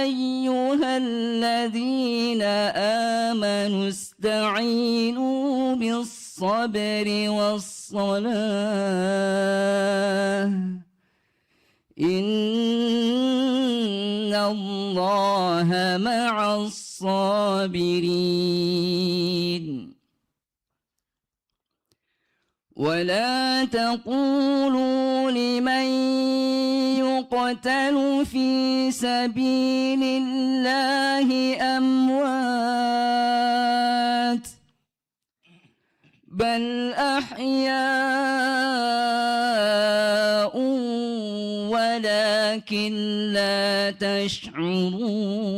أيها الذين آمنوا استعينوا بالصبر والصلاة إن الله مع الصابرين ولا تقولوا لمن يقتل في سبيل الله أموات بل أحياء ولكن لا تشعرون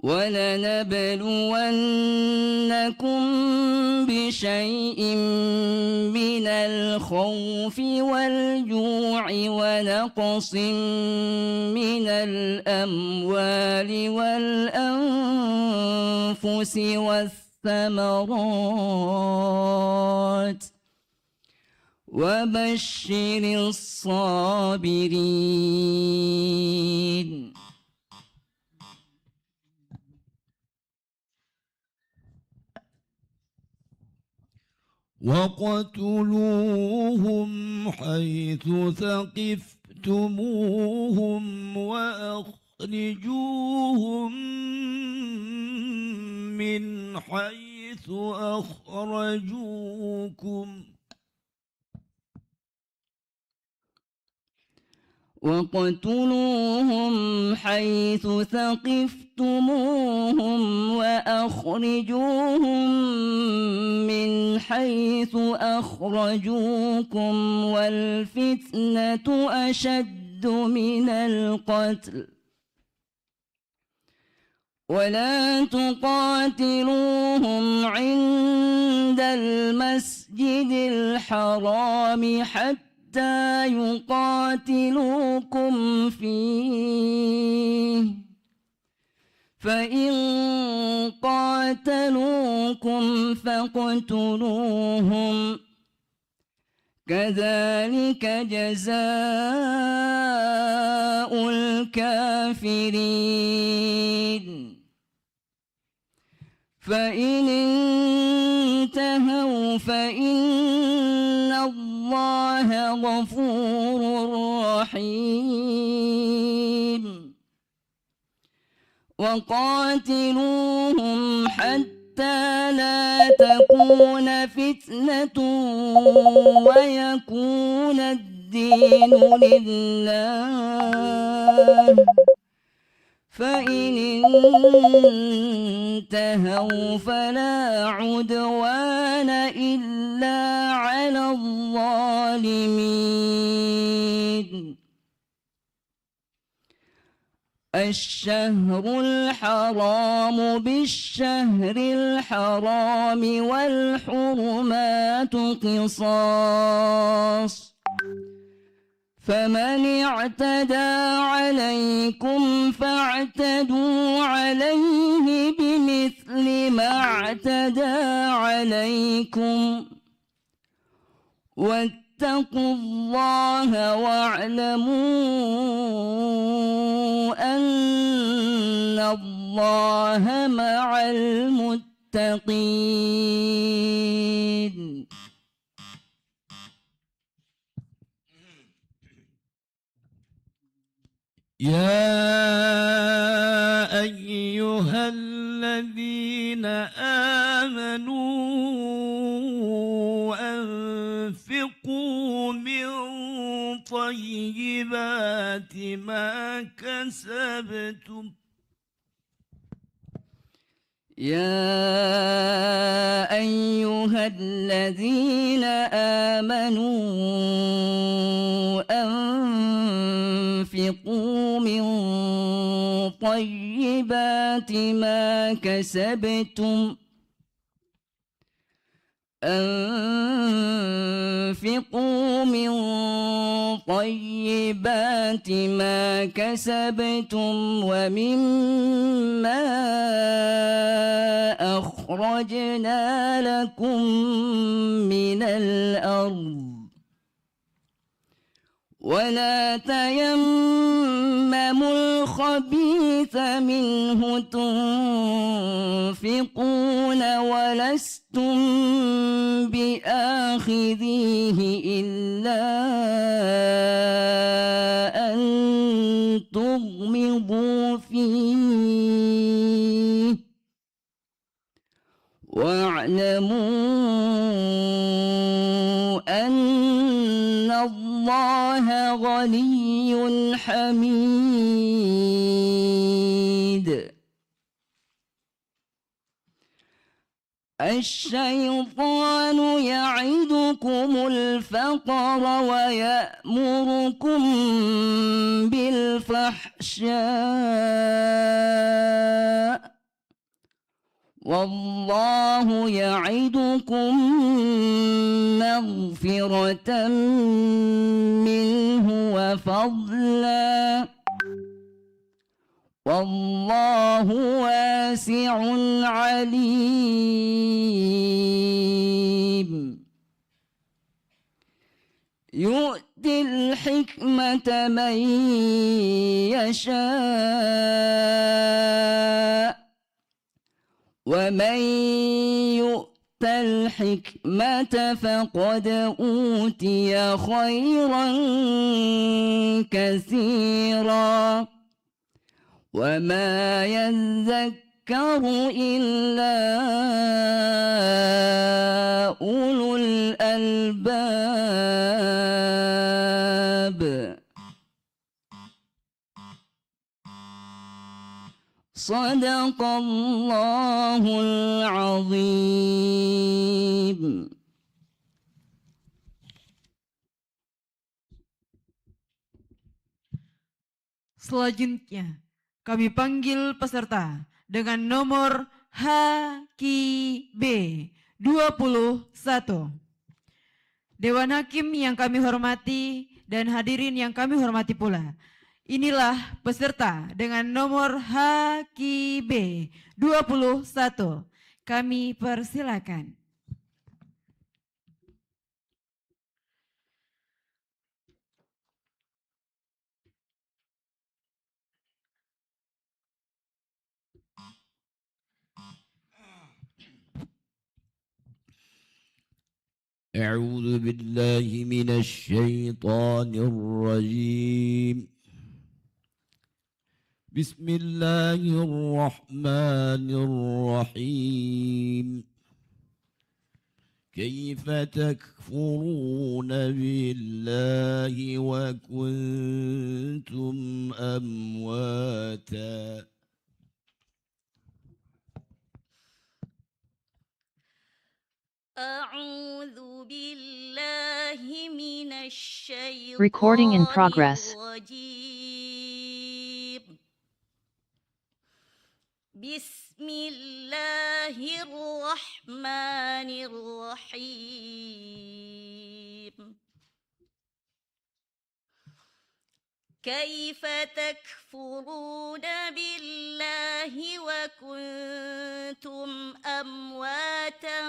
ولنبلونكم بشيء من الخوف والجوع ونقص من الأموال والأنفس والثمرات وبشر الصابرين وقتلوهم حيث ثقفتموهم وأخرجوهم من حيث أخرجوكم وقتلوهم حيث ثقفتموهم وأخرجوهم من حيث أخرجوكم والفتنة أشد من القتل ولا تقاتلوهم عند المسجد الحرام حتى يقاتلوكم فيه فإن قاتلوكم فاقتلوهم كذلك جزاء الكافرين فإن انتهوا فإن الله غفور رحيم وقاتلوهم حتى لا تكون فتنة ويكون الدين لله فإن انتهوا فلا عدوان إلا على الظالمين الشهر الحرام بالشهر الحرام والحرمات قصاص فمن اعتدى عليكم فاعتدوا عليه بمثل ما اعتدى عليكم واتقوا الله واعلموا أن الله مع المتقين. يا أيها الذين آمنوا أنفقوا من طيبات ما كسبتم يا أيها الذين آمنوا أنفقوا من طيبات ما كسبتم أنفقوا من طيبات ما كسبتم ومما أخرجنا لكم من الأرض ولا تيمموا الخبيث منه تنفقون ولستم بآخذيه إلا أن تغمضوا فيه واعلموا أن الله غني حميد. الشيطان يعدكم الفقر ويأمركم بالفحشاء والله يعدكم مغفرة منه وفضلا والله واسع عليم. يؤتي الحكمة من يشاء ومن يؤت الحكمة فقد أوتي خيرا كثيرا وما يذكر إلا أولو الألباب. صدق الله العظيم. Selanjutnya kami panggil peserta dengan nomor HKB 21. Dewan Hakim yang kami hormati dan hadirin yang kami hormati pula. Inilah peserta dengan nomor HKB 21. Kami persilakan. أعوذ بالله من الشيطان الرجيم. بسم الله الرحمن الرحيم. كيف تكفرون بالله وكنتم أمواتا أعوذ بالله من الشيطان Recording in progress. الرجيم. بسم الله الرحمن الرحيم. كيف تكفرون بالله وكنتم أمواتا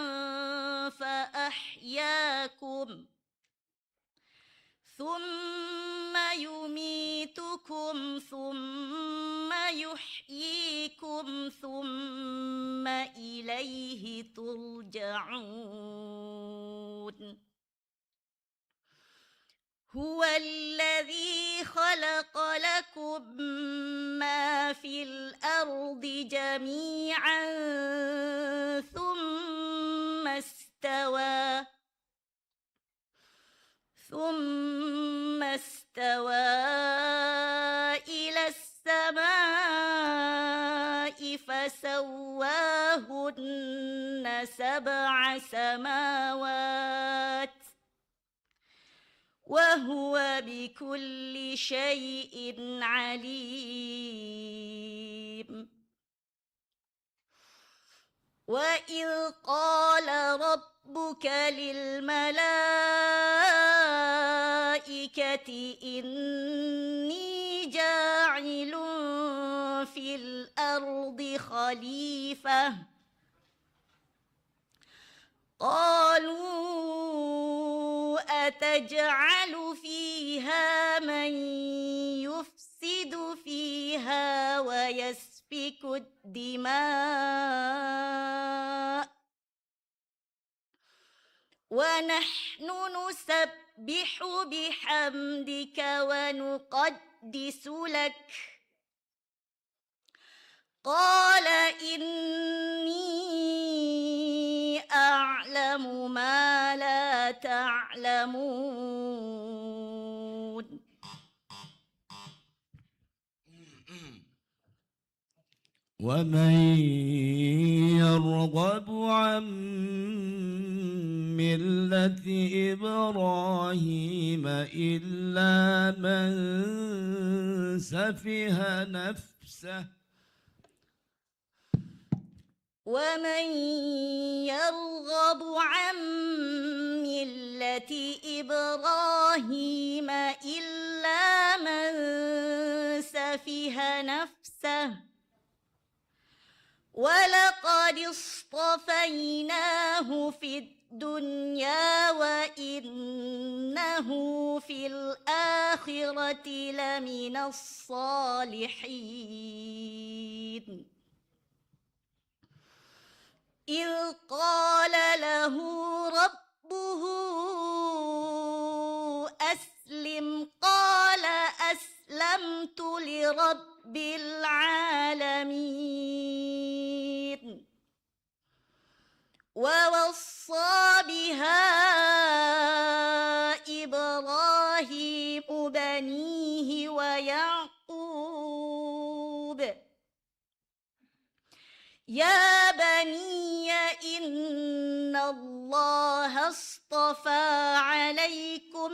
فأحياكم ثم يميتكم ثم يحييكم ثم إليه ترجعون هو الذي خلق لكم ما في الأرض جميعا ثم استوى إلى السماء فسواهن 7 سماوات وهو بكل شيء عليم وإذ قال ربك للملائكة إني جاعل في الأرض خليفة قالوا أتجعل فيها من يفسد فيها ويسفك الدماء ونحن نسبح بحمدك ونقدس لك قال إني أعلم ما لا تعلمون ومن يرغب عن ملة إبراهيم إلا من سفه نفسه ومن يرغب عن ملة إبراهيم إلا من سفه نفسه ولقد اصطفيناه في الدنيا وإنه في الآخرة لمن الصالحين إذ قال له ربه أسلم قال أسلمت لرب العالمين ووصى بها إبراهيم بنيه ويعقوب يا بني إن الله اصطفى عليكم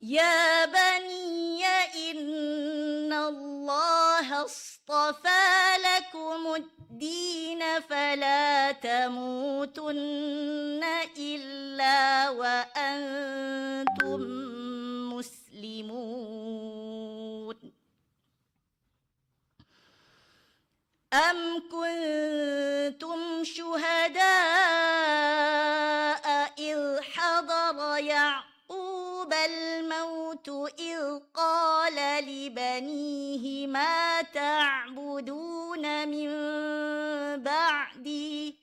يا بني إن الله اصطفى لكم الدين فلا تموتن إلا وأنتم مسلمون أم كنتم شهداء إذ حضر يعقوب الموت إذ قال لبنيه ما تعبدون من بعدي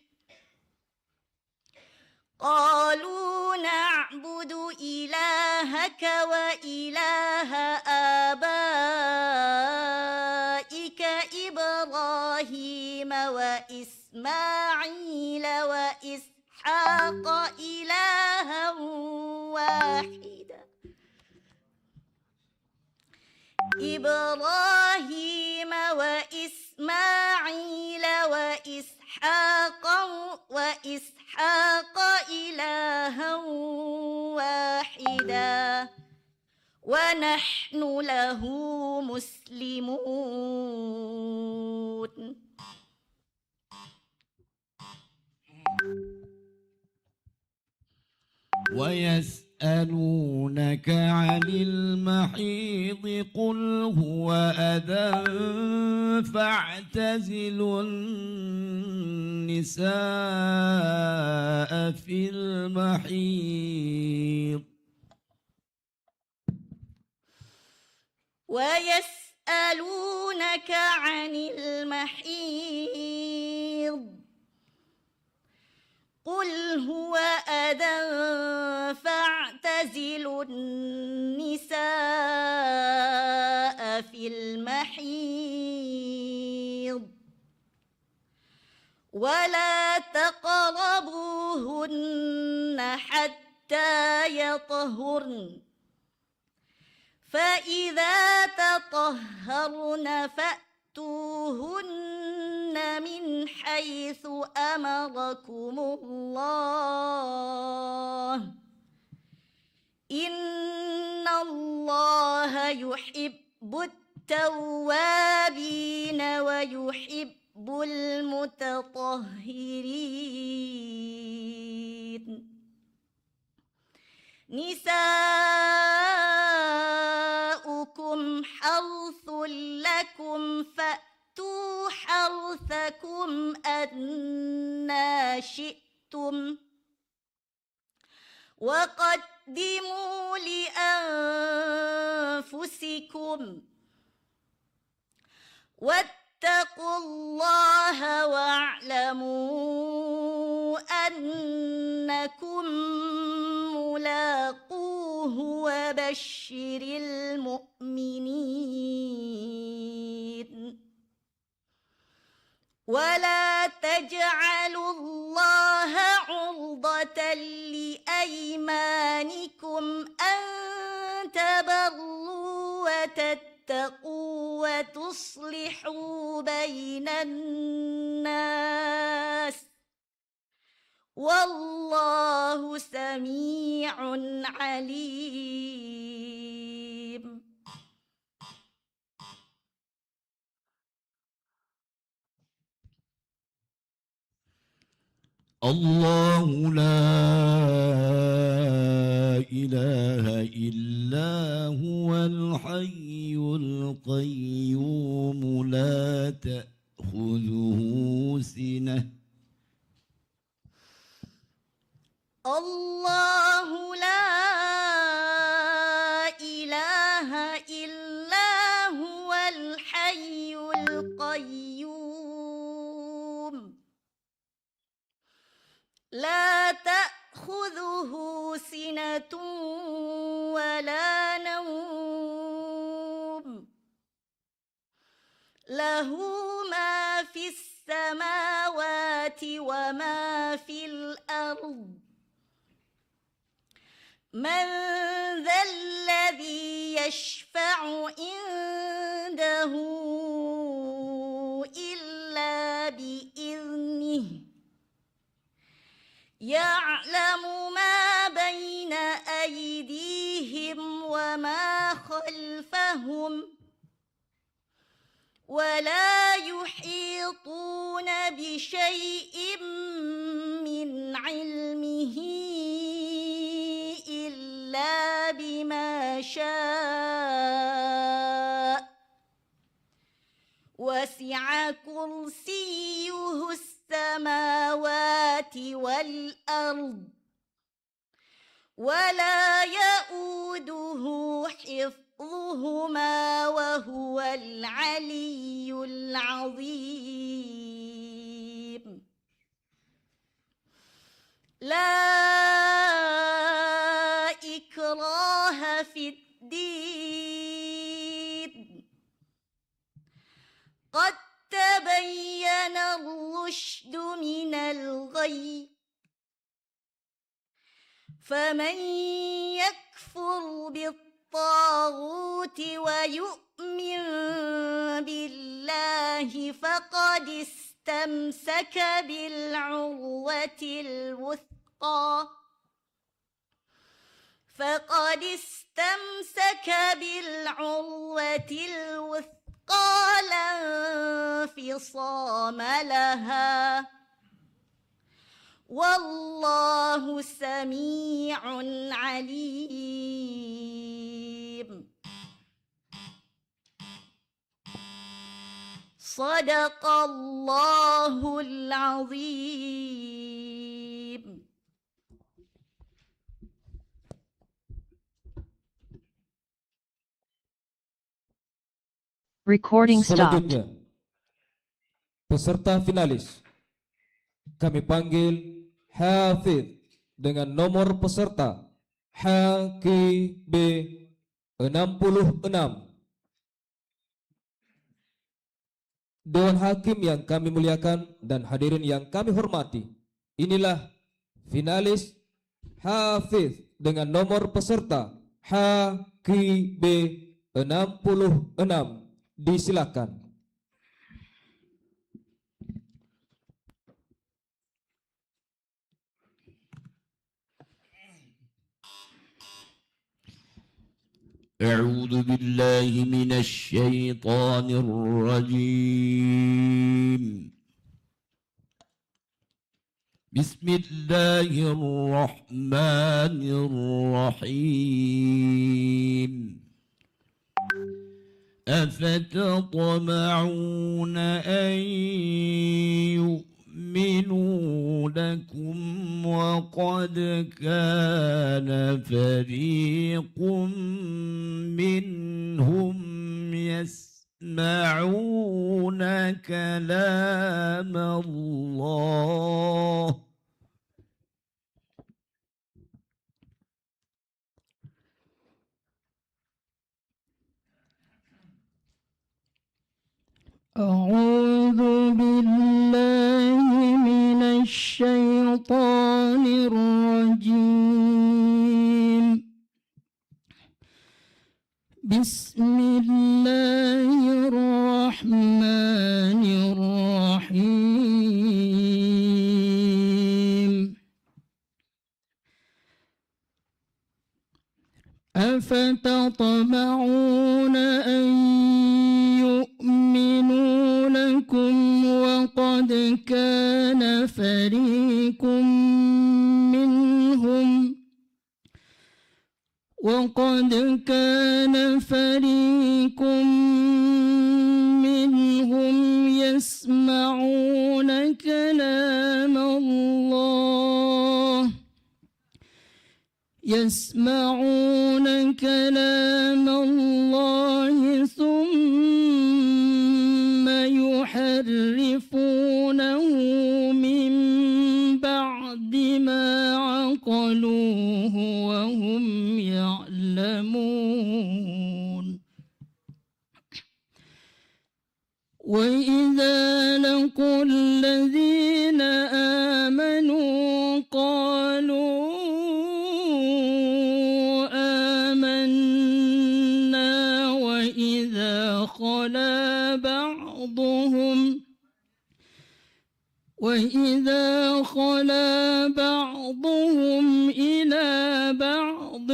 قالوا نعبد إلهك وإله آبائك إبراهيم وإسماعيل وإسحاق إلها واحدا إبراهيم وإسماعيل وإسحاق إلها واحدا ونحن له مسلمون ويسألونك عن المحيض قل هو أذى فاعتزلوا النساء في المحيض ويسألونك عن المحيض قل هو أذى فاعتزلوا النساء في المحيض ولا تقربوهن حتى يطهرن فإذا تطهرن فأتوهن من حيث أمركم الله إن الله يحب التوابين ويحب المتطهرين نساؤكم حرث لكم فأتوا حرثكم أنى شئتم وقدموا لأنفسكم واتقوا الله واعلموا أنكم ملاقوه وبشر المؤمنين ولا تجعلوا الله عرضة لأيمانكم أن تبروا وتتقوا وتصلحوا بين الناس والله سميع عليم. الله لا إله إلا هو الحي القيوم لا تأخذه سنة الله لا إله إلا هو الحي القيوم لا تأخذه سنة ولا نوم له ما في السماوات وما في الأرض من ذا الذي يشفع عنده إلا بإذنه يعلم ما بين أيديهم وما خلفهم ولا يحيطون بشيء من علمه إلا بما شاء وسع كرسيه السماوات والأرض ولا يؤوده حفظهما وهو العلي العظيم. لا إكراه في الدين قد تبين الرشد من الغي فمن يكفر بالطاغوت ويؤمن بالله فقد استمسك بالعروة الوثقى لا انفصام لها والله سميع عليم. صدق الله العظيم. Recording stopped. Selanjutnya, peserta finalis kami panggil Hafidh dengan nomor peserta HKB 66. Dewan Hakim yang kami muliakan dan hadirin yang kami hormati, inilah finalis Hafidh dengan nomor peserta HKB 66. Disilakan. أعوذ بالله من الشيطان الرجيم. بسم الله الرحمن الرحيم. أفتطمعون أن يؤمنوا لكم وقد كان فريق منهم يسمعون كلام الله أعوذ بالله من الشيطان الرجيم. بسم الله الرحمن الرحيم. أفتطمعون أن يؤمنوا لكم وقد كان فريق منهم يسمعون كلام الله ثم يحرفونه من بعد ما عقلوه وهم يعلمون. وإذا لقوا الذين آمنوا قالوا آمنا وإذا خلا بعضهم إلى بعض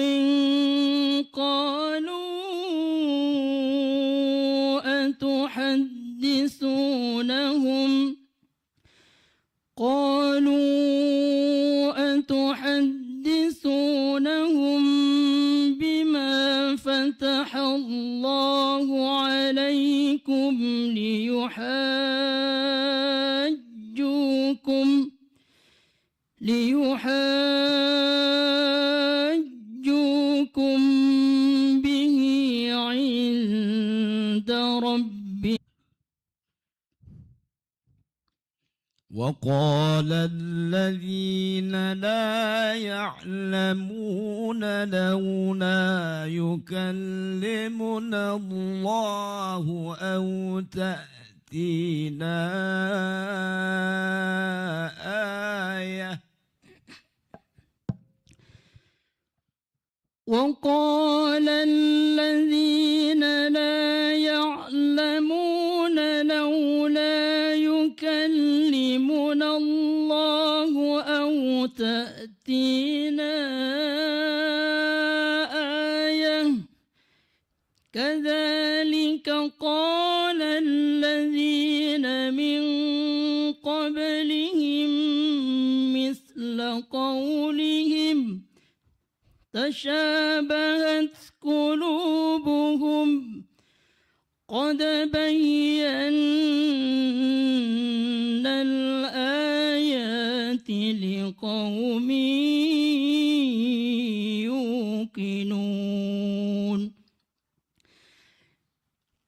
قالوا أتحدثونهم بما فتح الله عليكم ليحاجوكم به عند ربكم. وقال الذين لا يعلمون لولا يكلمنا الله أو تأتينا آية. وقال الذين لا يعلمون لولا يكلمنا الله أو تأتينا آية كذلك قال الذين من قبلهم مثل قولهم تشابهت قلوبهم قد بينا الآيات لقوم يوقنون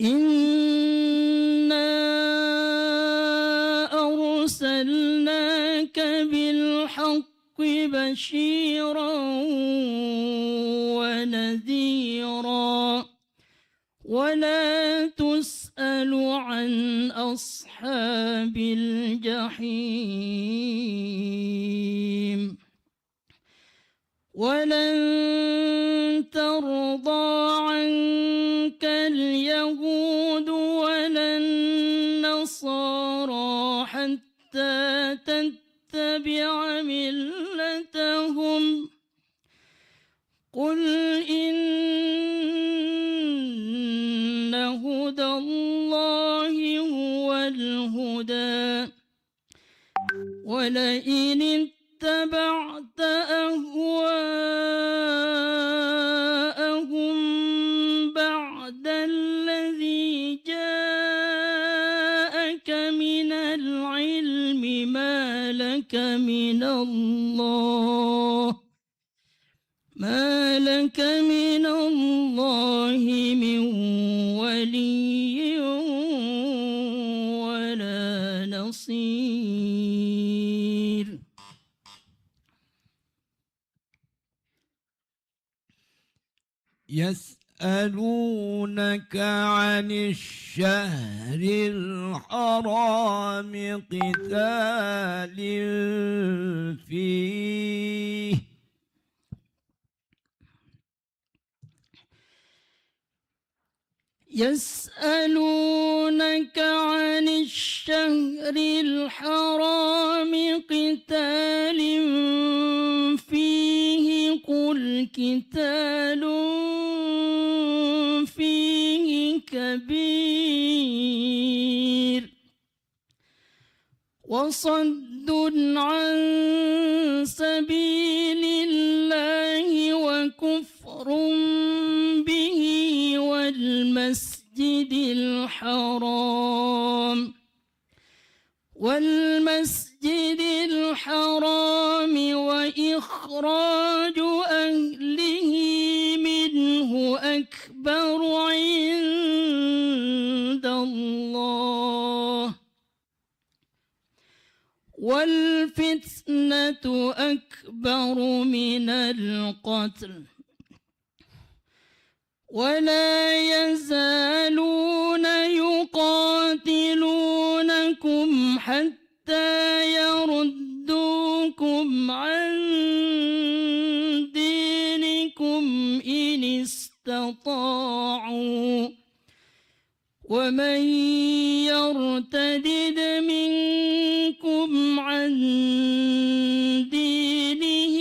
إنا أرسلناك بالحق بشيرا ونذيرا ولا تسأل عن أصحاب الجحيم ولن ترضى عنك اليهود ولا النصارى حتى تتبع ملتهم قل إن هدى الله هو الهدى ولئن اتبعت أهواءهم بعد الذي جاءك من العلم ما لك من الله من ولي ولا نصير يسألونك عن الشهر الحرام قتال فيه يسألونك عن الشهر الحرام قتال فيه قل قتال فيه كبير وصد عن سبيل الله وكفر به والمسجد الحرام وإخراج أهله منه أكبر عند الله والفتنة أكبر من القتل ولا يزالون يقاتلونكم حتى يردوكم عن دينكم إن استطاعوا ومن يرتدد منكم عن دينه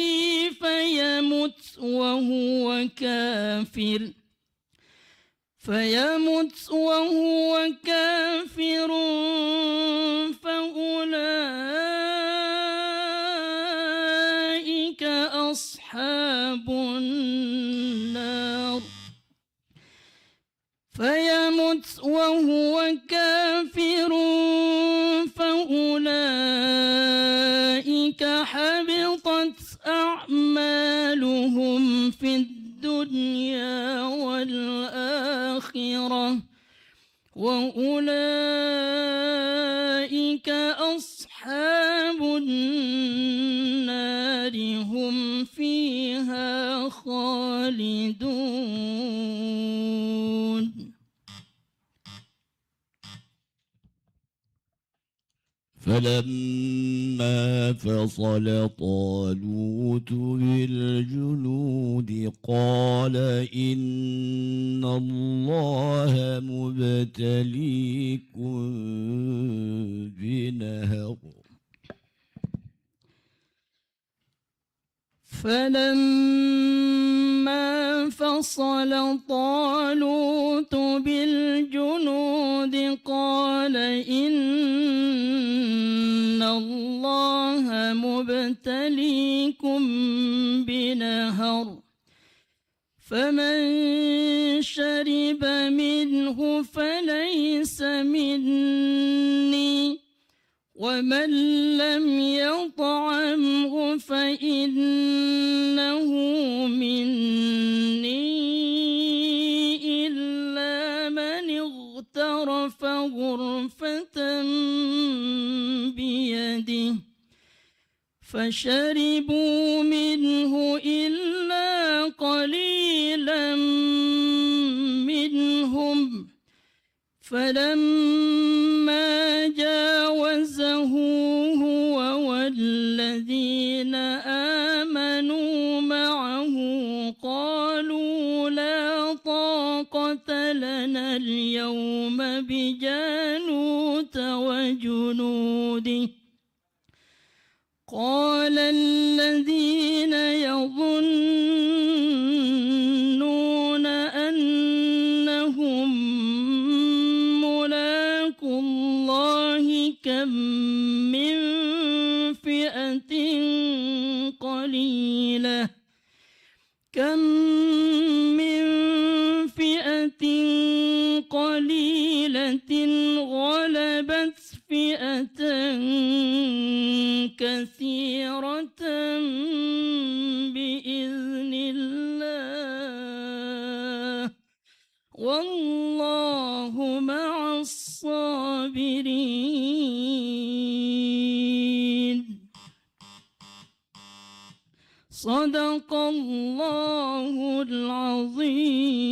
فيمت وهو كافر فأولئك أصحاب النار فأولئك حبطت أعمالهم في الدنيا والآخرة وأولئك أصحاب النار هم فيها خالدون فلما فصل طالوت بالجنود قال إن الله مبتليكم بنهر فلما فصل طالوت بالجنود قال إن الله مبتليكم بنهر فمن شرب منه فليس مني ومن لم يطعمه فإنه مني إلا من اغترف غرفة بيده فشربوا منه إلا قليلا منهم فلما جاوزه هو والذين آمنوا معه قالوا لا طاقة لنا اليوم بجالوت وجنوده قال الذين يظنون أنهم ملاقو الله كم من فئة قليلة غلبت فئة كثيرة بإذن الله والله مع الصابرين صدق الله العظيم.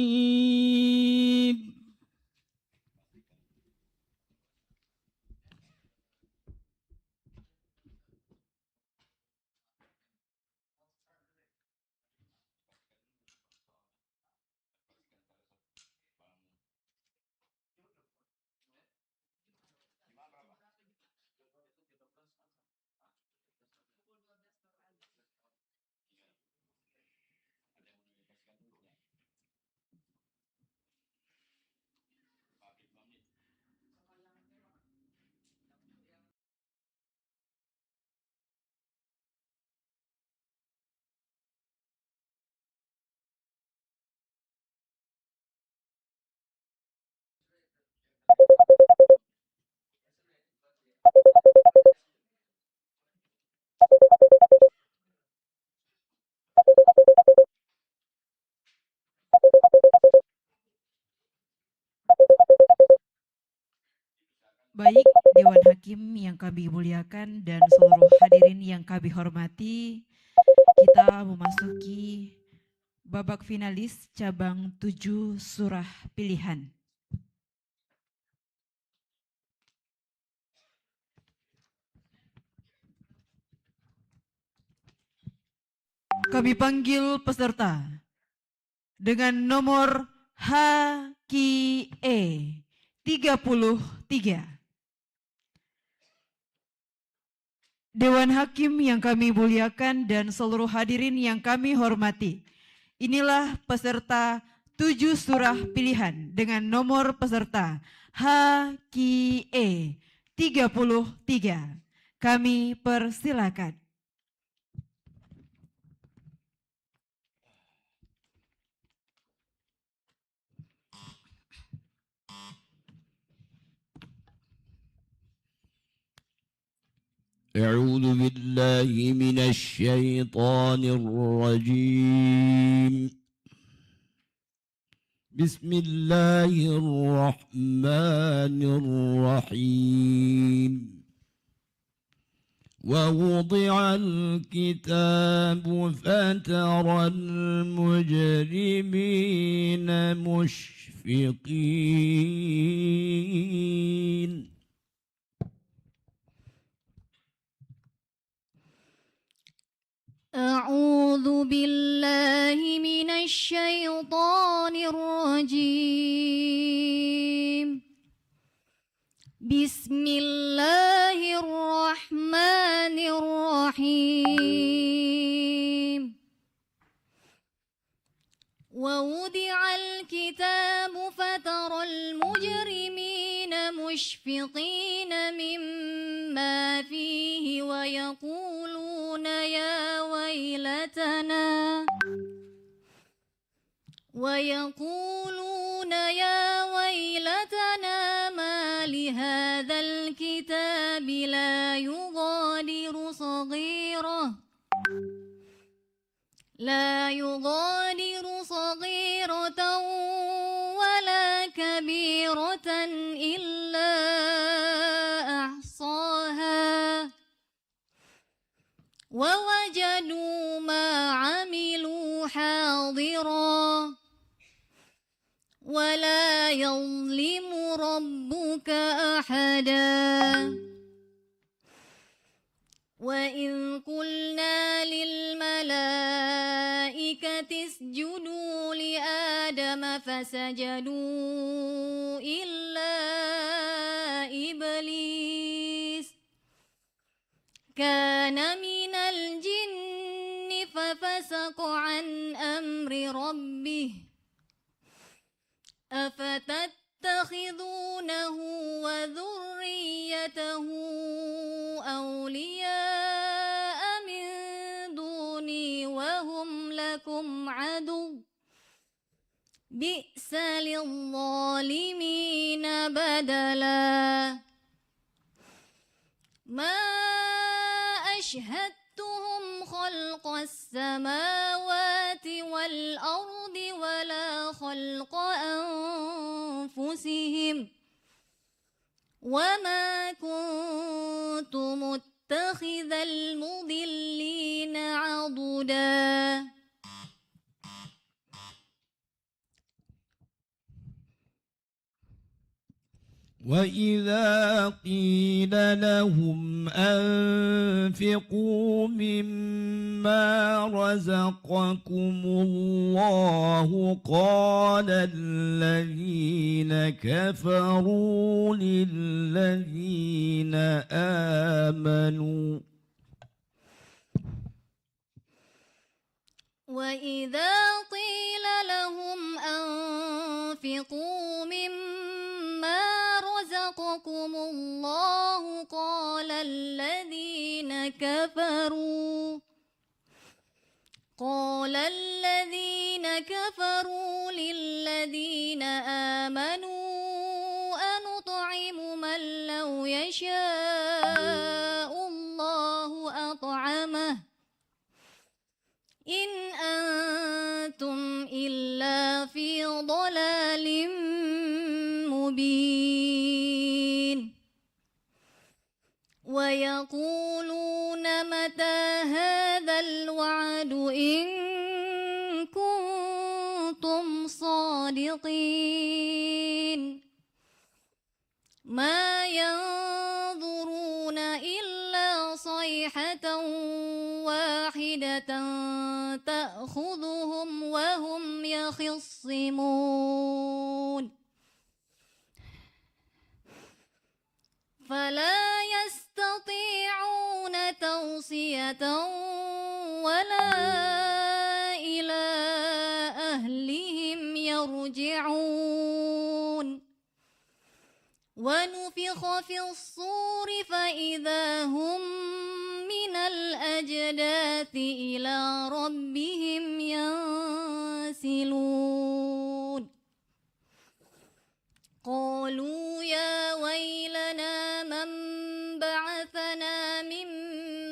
Baik, Dewan Hakim yang kami muliakan dan seluruh hadirin yang kami hormati, kita memasuki babak finalis cabang 7 surah pilihan. Kami panggil peserta dengan nomor HQE 33. Dewan Hakim yang kami muliakan dan seluruh hadirin yang kami hormati, inilah peserta 7 surah pilihan dengan nomor peserta HQE 33. Kami persilakan. أعوذ بالله من الشيطان الرجيم بسم الله الرحمن الرحيم ووضع الكتاب فترى المجرمين مشفقين أعوذ بالله من الشيطان الرجيم بسم الله الرحمن الرحيم ووضع الكتاب فترى المجرمين مشفقين مما فيه ويقولون يا ويلتنا ما لهذا الكتاب لا يغادر صغيرة ولا كبيرة إلا أحصاها ووجدوا ما عملوا حاضرا ولا يظلم ربك أحدا وإذ قلنا للملائكة اسجدوا لآدم فسجدوا إلا إبليس كان من الجن ففسق عن أمر ربه أفتتخذونه وذريته أولياء من دوني وهم لكم عدو بئس للظالمين بدلا ما أشهدتهم خلق السماوات والأرض ولا خلق أنفسهم وما كنت متخذ المضلين عضدا وإذا قيل لهم أنفقوا مما رزقكم الله قال الذين كفروا للذين آمنوا وإذا قيل لهم أنفقوا مما رزقكم الله قال الذين كفروا للذين آمنوا أنطعم من لو يشاء الله أطعمه إن أنتم إلا في ضلال مبين ويقولون متى هذا الوعد إن كنتم صادقين ما ينظرون إلا صيحة واحدة تأخذهم وهم يخصمون فلا يستطيعون توصية ولا إلى أهلهم يرجعون ونفخ في الصور فإذا هم من الأجداث إلى ربهم ينسلون قالوا يا ويلنا من بعثنا من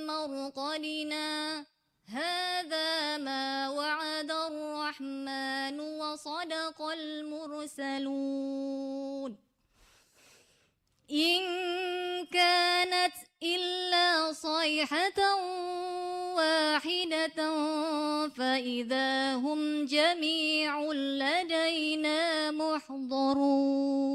مرقدنا هذا ما وعد الرحمن وصدق المرسلون إن كانت إلا صيحة واحدة فإذا هم جميع لدينا محضرون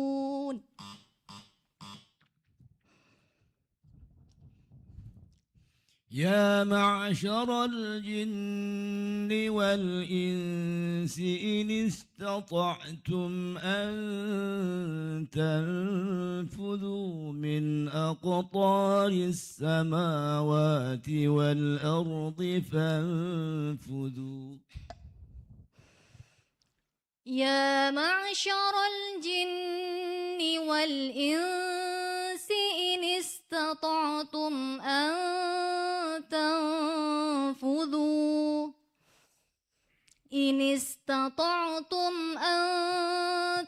يا معشر الجن والإنس إن استطعتم أن تنفذوا من أقطار السماوات والأرض فانفذوا يا معشر الجن والإنس إن استطعتم أن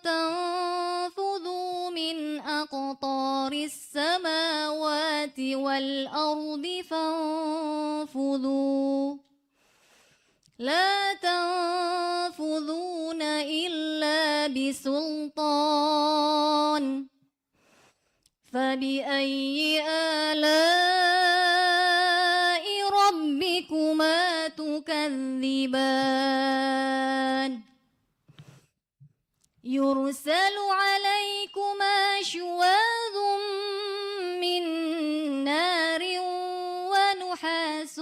تنفذوا من أقطار السماوات والأرض فانفذوا لا تنفذون إلا بسلطان فبأي آلاء ربكما تكذبان يرسل عليكما شواظ من نار ونحاس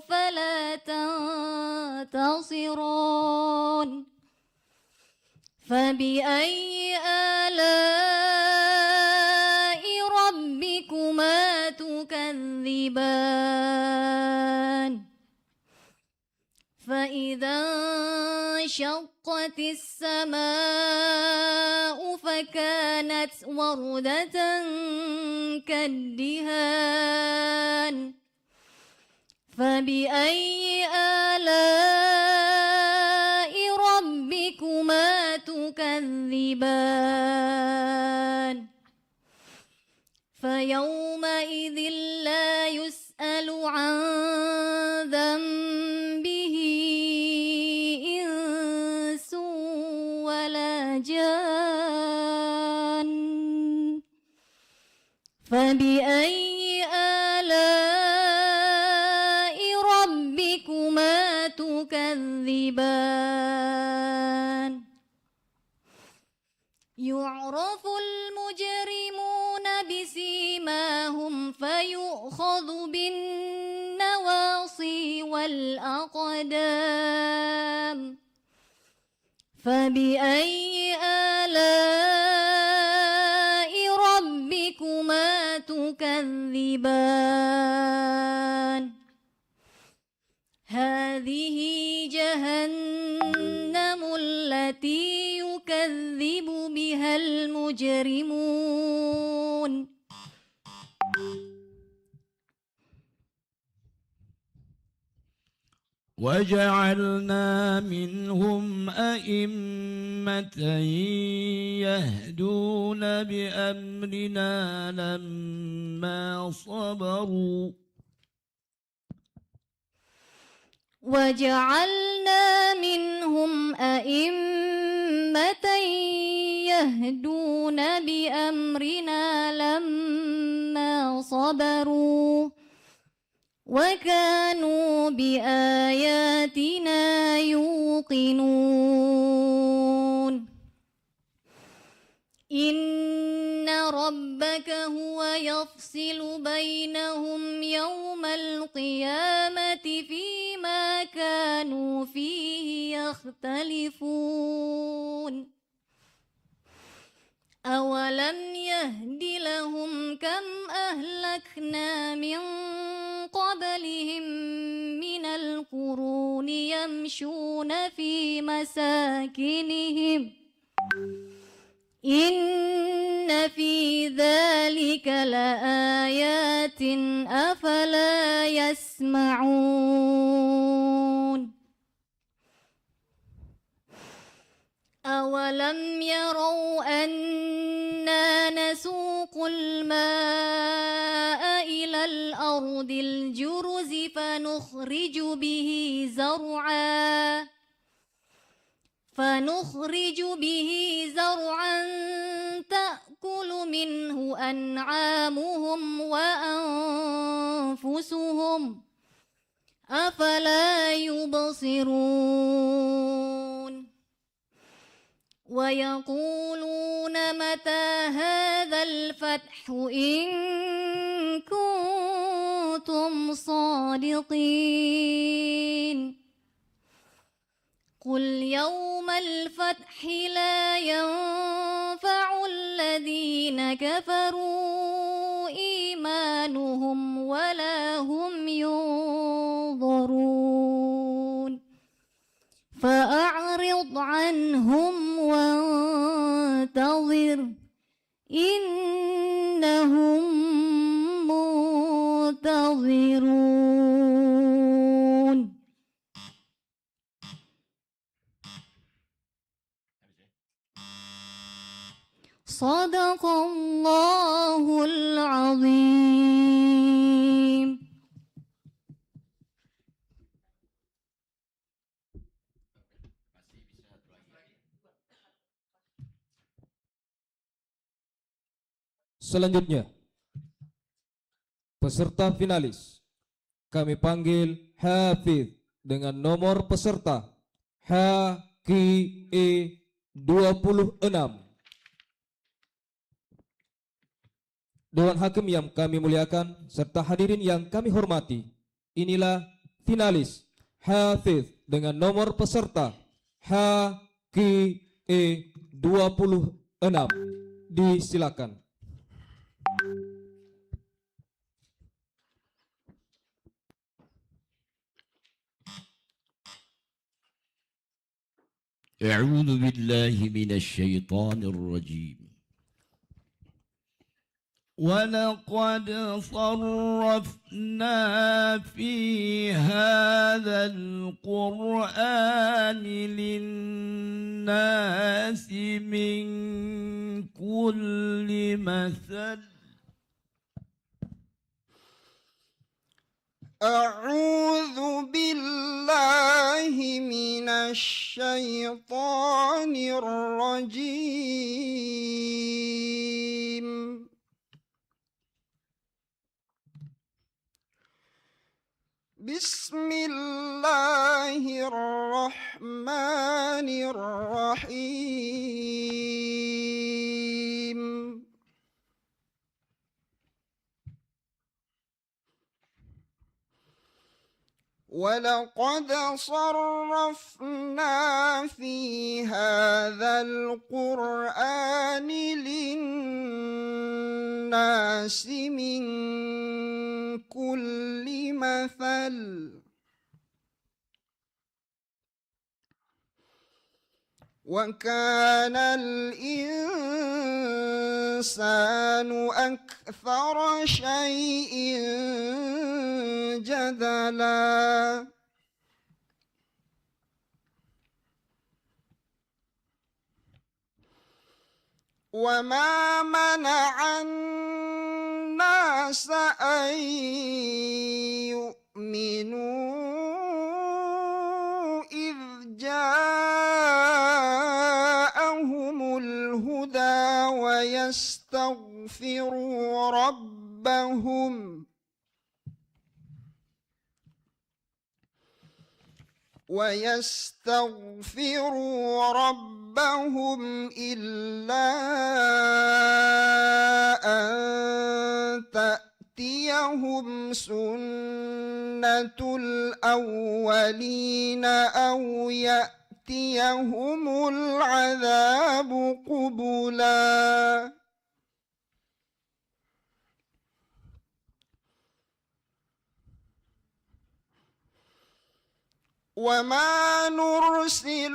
فلا تنتصران فبأي آلاء ربكما تكذبان فإذا انشقت السماء فكانت وردة كالدهان فبأي آلاء ربكما تكذبان فيومئذ لا يسأل عن ذنبه إنس ولا جان فبأي آلاء ربكما تكذبان يعرف المجرمون بسيماهم فيؤخذ بالنواصي والأقدام فبأي آلاء ربكما تكذبان هذه جهنم التي يكذب بها المجرمون وجعلنا منهم أئمة يهدون بأمرنا لما صبروا وجعلنا منهم أئمة يهدون بأمرنا لما صبروا وكانوا بآياتنا يوقنون إن ربك هو يفصل بينهم يوم القيامة فيما كانوا فيه يختلفون أولم يهد لهم كم أهلكنا من قبلهم من القرون يمشون في مساكنهم إن في ذلك لآيات أفلا يسمعون أولم يروا أنا نسوق الماء إلى الأرض الجرز فنخرج به زرعا تأكل منه أنعامهم وأنفسهم أفلا يبصرون ويقولون متى هذا الفتح إن كنتم صادقين قل يوم الفتح لا ينفع الذين كفروا إيمانهم ولا هم ينظرون فأعرض عنهم وانتظر إنهم منتظرون. صدق الله العظيم. Selanjutnya, peserta finalis kami panggil Hafidh dengan nomor peserta HQE 26. Dewan Hakim yang kami muliakan serta hadirin yang kami hormati, inilah finalis Hafidh dengan nomor peserta HQE 26. Disilakan. أعوذ بالله من الشيطان الرجيم. ولقد صرفنا في هذا القرآن للناس من كل مثل. أعوذ بالله من الشيطان الرجيم. بسم الله الرحمن الرحيم. ولقد صرفنا في هذا القرآن للناس من كل مثل وكان الإنسان أكثر شيء جدلا. وما منع الناس أن يؤمنوا إذ جاءهم الهدى ويستغفروا ربهم إلا أن تأتيهم سنة الأولين أو يأتيهم العذاب قبلا. وما نرسل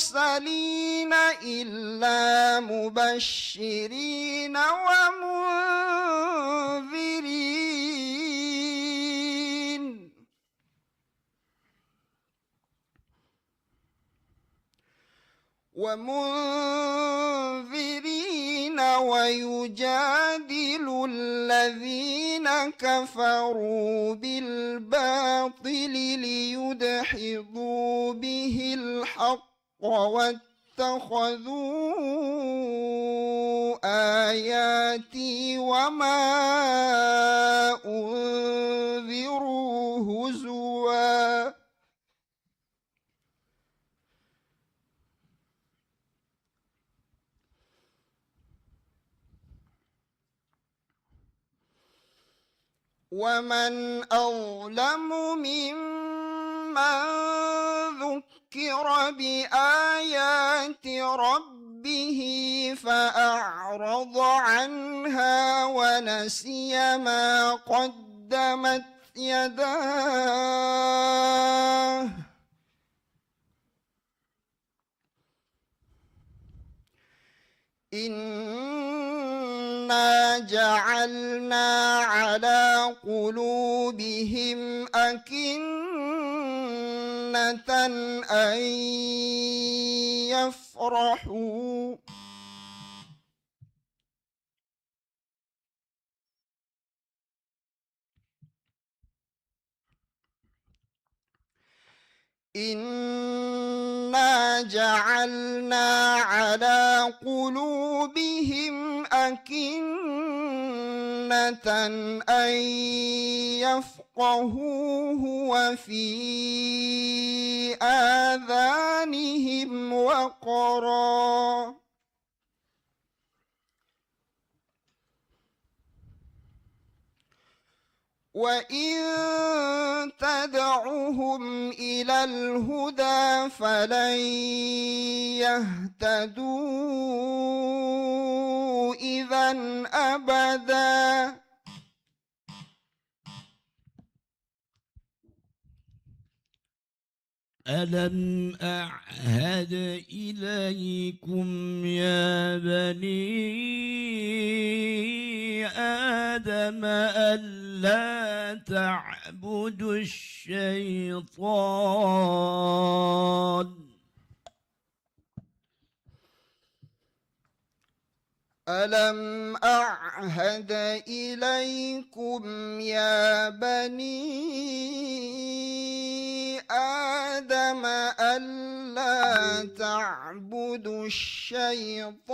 المرسلين إلا مبشرين ومنذرين ويجادل الذين كفروا بالباطل ليدحضوا به الحق واتخذوا آياتي وما أنذروا هزوا. ومن أظلم ممن ذكر بآيات ربه فأعرض عنها ونسي ما قدمت يداه إنا جعلنا على قلوبهم أكنة أن يفرحوا إنا جعلنا على قلوبهم أكنة أن يفقهوه وفي آذانهم وقرا وإن تدعهم إلى الهدى فلن يهتدوا إذا أبدا ألم أعهد إليكم يا بني آدم ألا تعبدوا الشيطان ألم أعهد إليكم يا بني آدم ألا تعبدوا الشيطان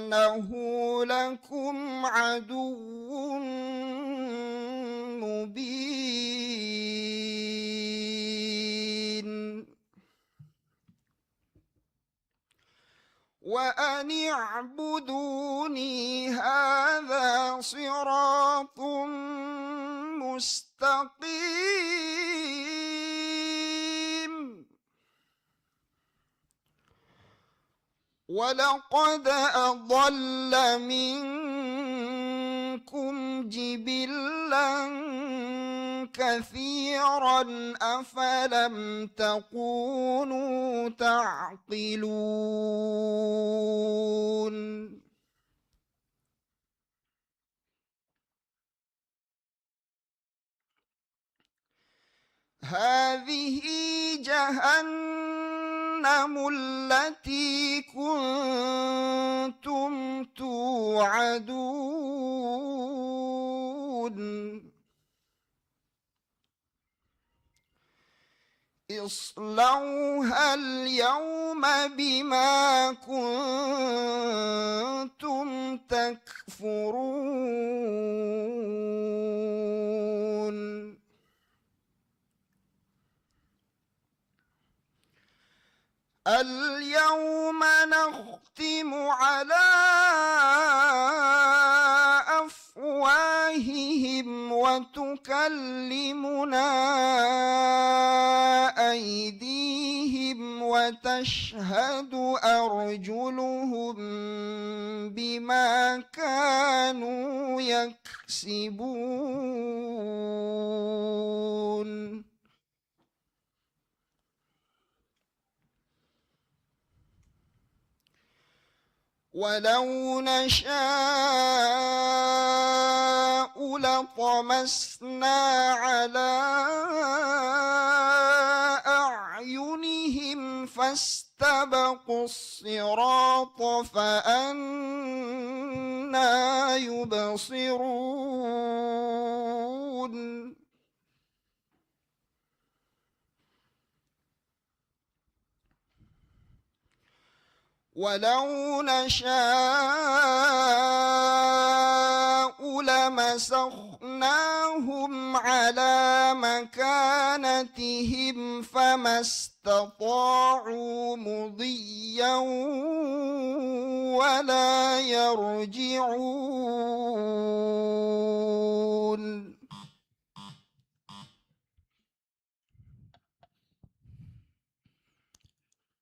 إنه لكم عدو مبين وأن اعبدوني هذا صراط مستقيم ولقد أضل منكم جبلا كثيرا أفلم تكونوا تعقلون هذه جهنم التي كنتم توعدون اصلوها اليوم بما كنتم تكفرون اليوم نختم على أفواههم وتكلمنا أيديهم وتشهد أرجلهم بما كانوا يكسبون ولو نشاء لطمسنا على أعينهم فاستبقوا الصراط فأنى يبصرون ولو نشاء لمسخناهم على مكانتهم فما استطاعوا مضيا ولا يرجعون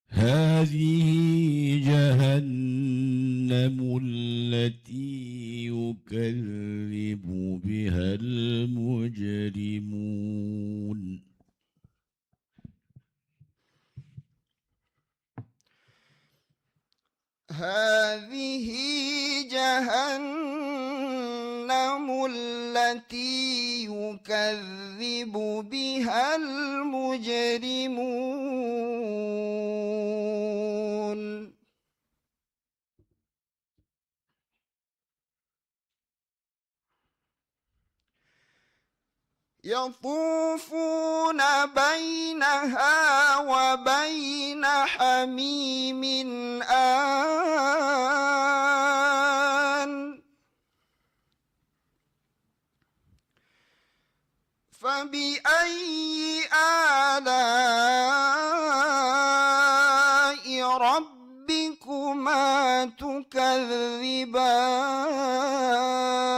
هذه جهنم التي يكذب بها المجرمون التي يكذب بها المجرمون يطوفون بينها وبين حميم آن فبأي آلاء ربكما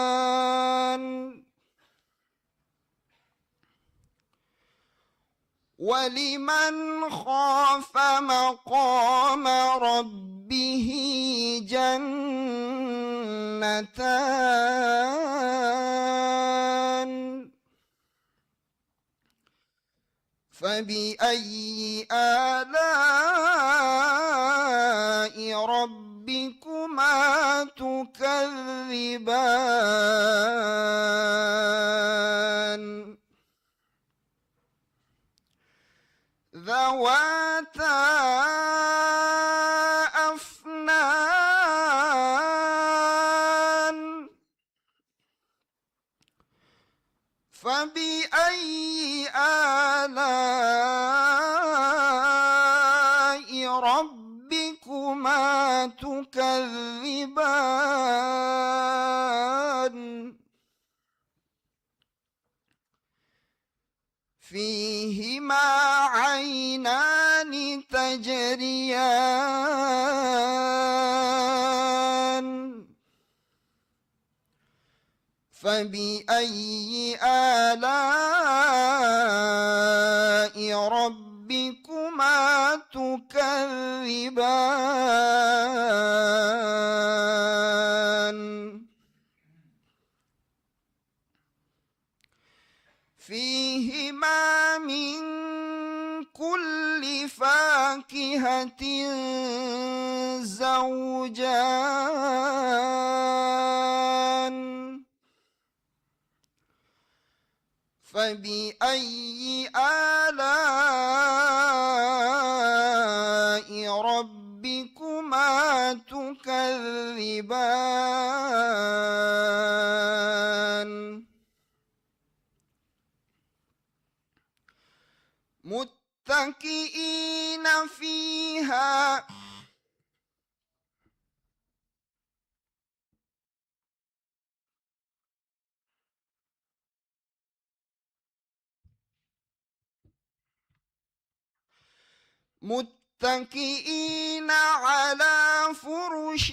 تكذبان ولمن خاف مقام ربه جنتان فبأي آلاء ربكما تكذبان ذواتا أفنان فبأي آلاء ربكما تكذبان فيهما عينان تجريان فبأي آلاء ربكما تكذبان فيهما من كل فاكهة زوجان فبأي آلاء ربكما تكذبان متكئين فيها متكئين على فرش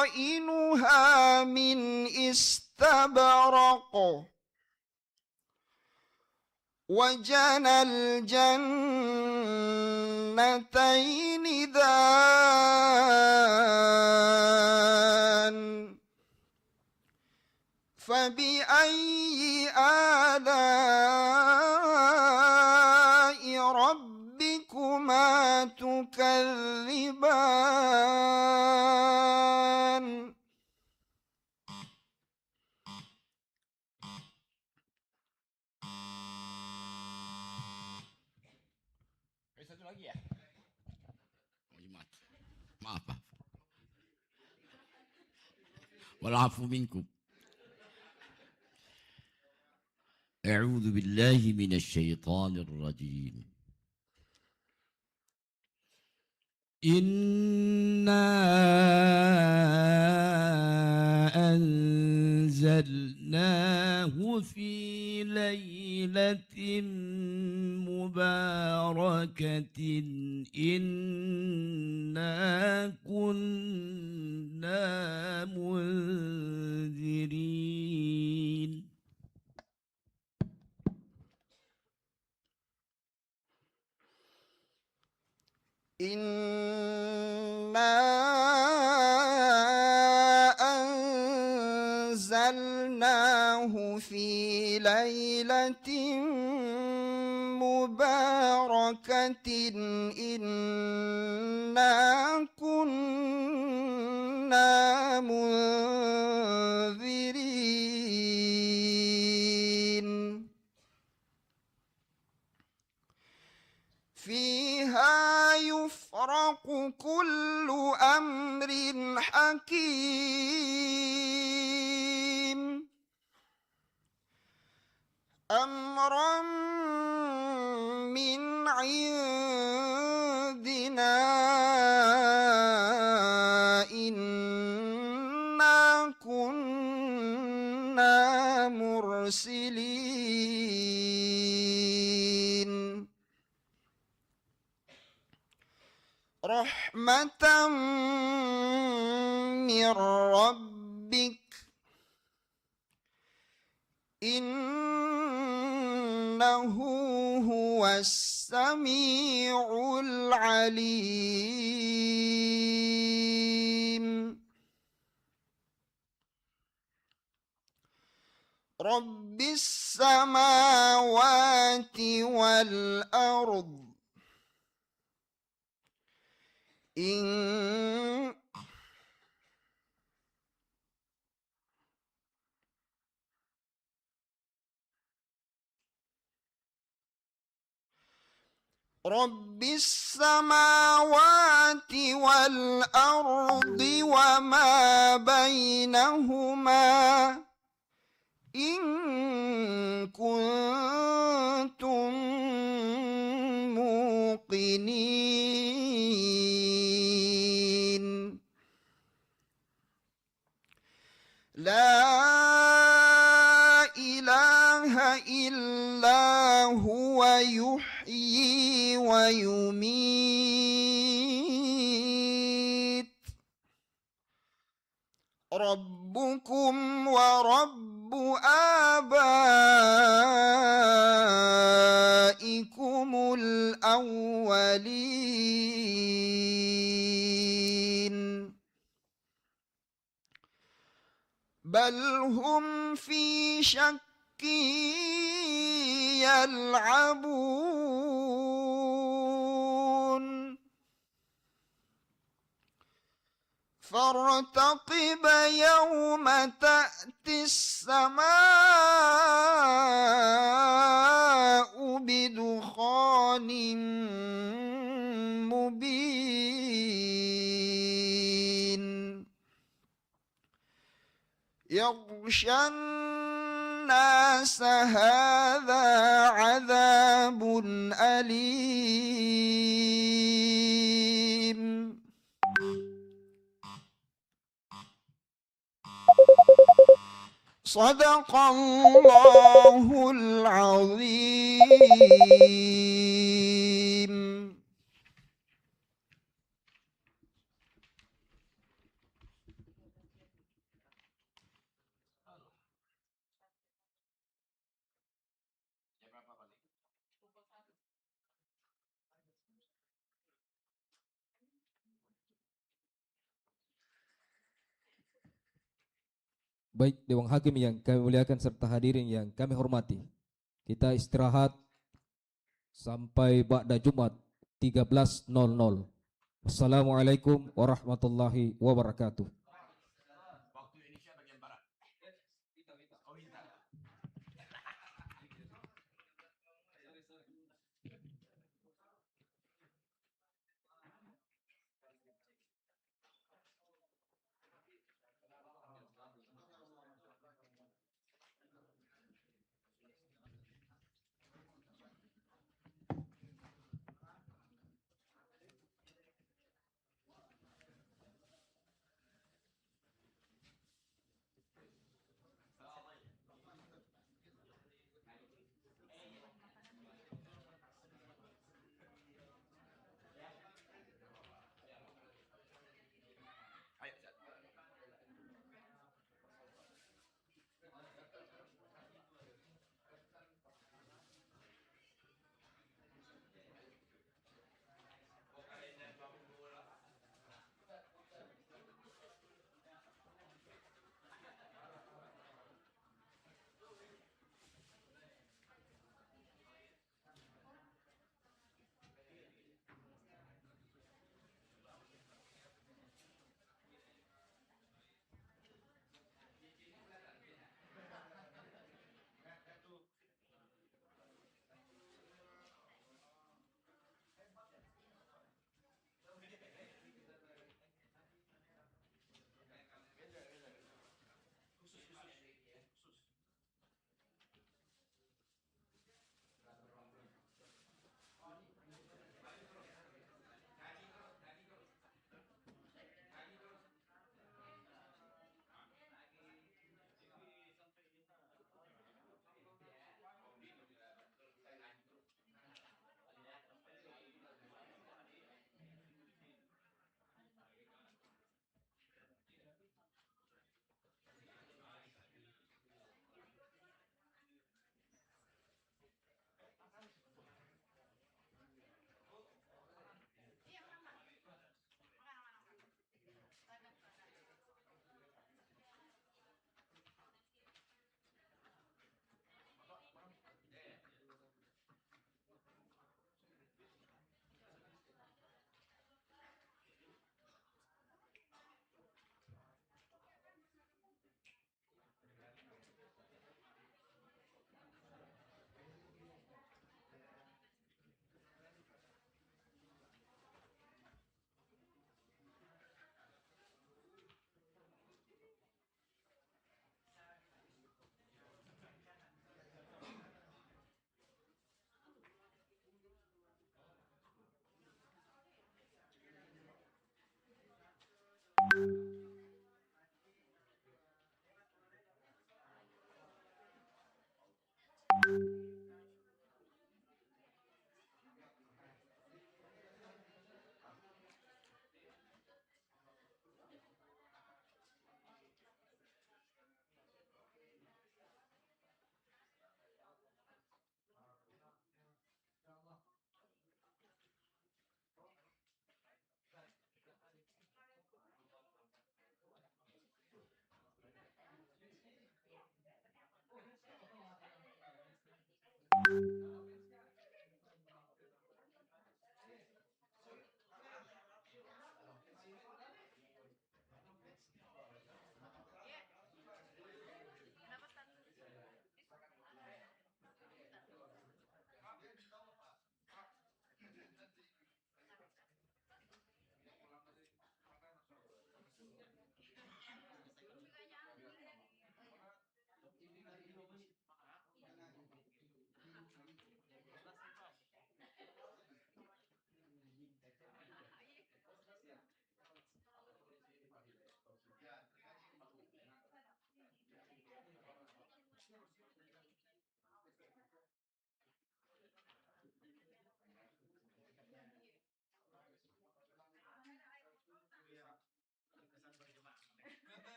بطائنها من استبرق وجنى الجنتين دان فبأي آلاء ربكما تكذبان Satu lagi ya? Maaf Pak. Walafu minkum. أعوذ بالله من الشيطان الرجيم إنا أنزلناه في ليلة مباركة إنا كنا منذرين إنا أنزلناه في ليلة مباركة إنا كنا كنا منذرين فيها يفرق كل أمر حكيم أمرا من عندنا إنا كنا مرسلين رحمة من ربك إنه هو السميع العليم رب السماوات والأرض إن رب السماوات والأرض وما بينهما إن كنتم موقنين لا إله إلا هو يحيي ويميت ربكم ورب آبائكم الأولين بل هم في شك يلعبون فارتقب يوم تأتي السماء بدخان مبين يغشى الناس هذا عذاب أليم صدق الله العظيم Baik, Dewan Hakim yang kami muliakan serta hadirin yang kami hormati. Kita istirahat sampai ba'da Jumat 13.00. Wassalamualaikum warahmatullahi wabarakatuh. Waktu Indonesia bagian barat. Oh, Intan.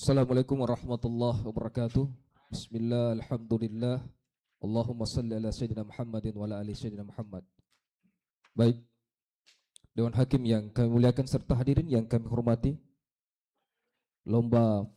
Assalamualaikum warahmatullahi wabarakatuh. Bismillah, alhamdulillah. Allahumma salli ala Sayyidina Muhammadin wa ala ali Sayyidina Muhammad. Baik, Dewan Hakim yang kami muliakan serta hadirin yang kami hormati, lomba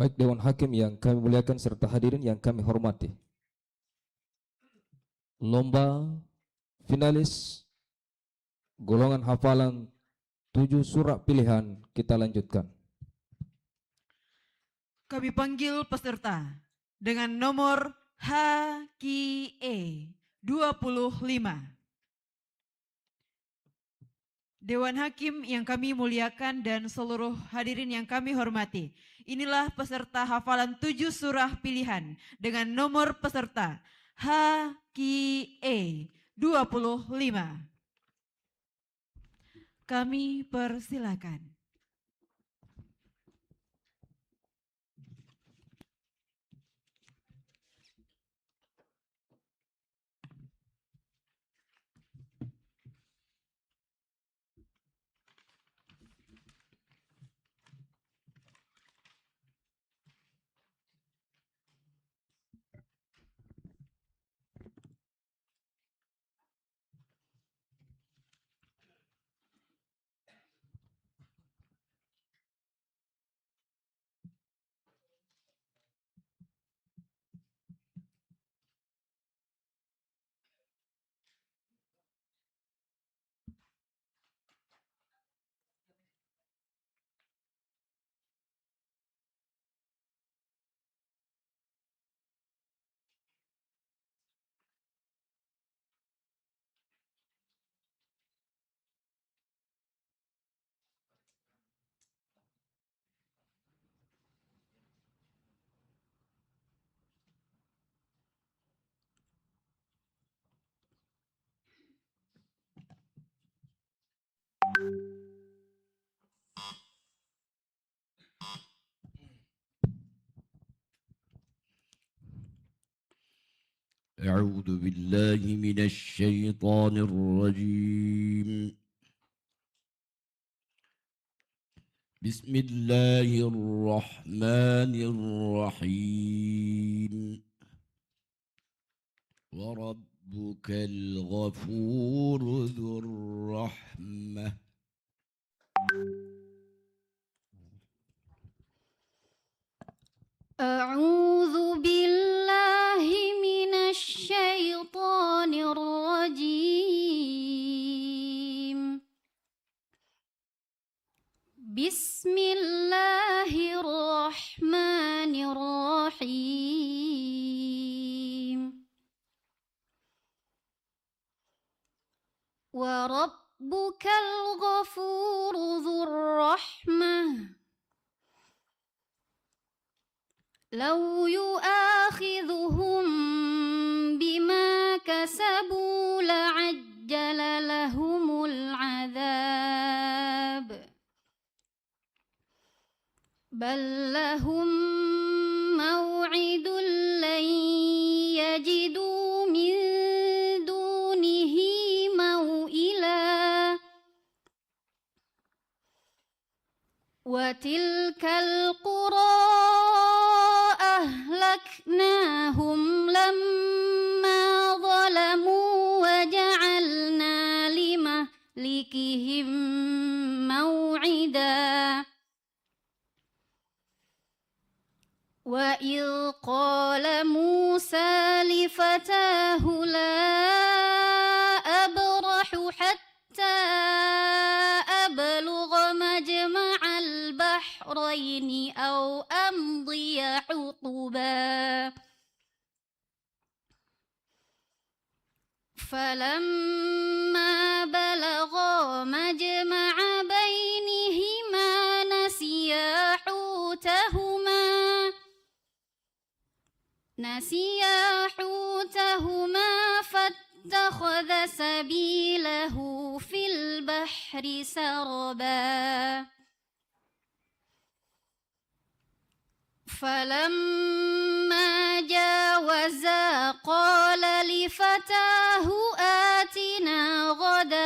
baik Dewan Hakim yang kami muliakan serta hadirin yang kami hormati. Lomba finalis golongan hafalan 7 surah pilihan kita lanjutkan. Kami panggil peserta dengan nomor HKE 25. Dewan Hakim yang kami muliakan dan seluruh hadirin yang kami hormati. Inilah peserta hafalan 7 surah pilihan dengan nomor peserta HKE 25. Kami persilakan. أعوذ بالله من الشيطان الرجيم. بسم الله الرحمن الرحيم. وربك الغفور ذو الرحمة. أعوذ بالله من الشيطان الرجيم. بسم الله الرحمن الرحيم. وربك الغفور ذو الرحمة. لو يؤاخذهم بما كسبوا لعجل لهم العذاب، بل لهم موعد لن يجدوا من دونه موئلا. وتلك القرى أهلكناهم لما ظلموا وجعلنا لمهلكهم موعدا. وإذ قال موسى لفتاه لا أبرح حتى أبلغ مجمع البحرين أو أمضي حقبا. فلما بلغا مجمع بينهما نسيا حوتهما فاتخذ سبيله في البحر سربا. فلما جاوزا قال لفتاه آتنا غداءنا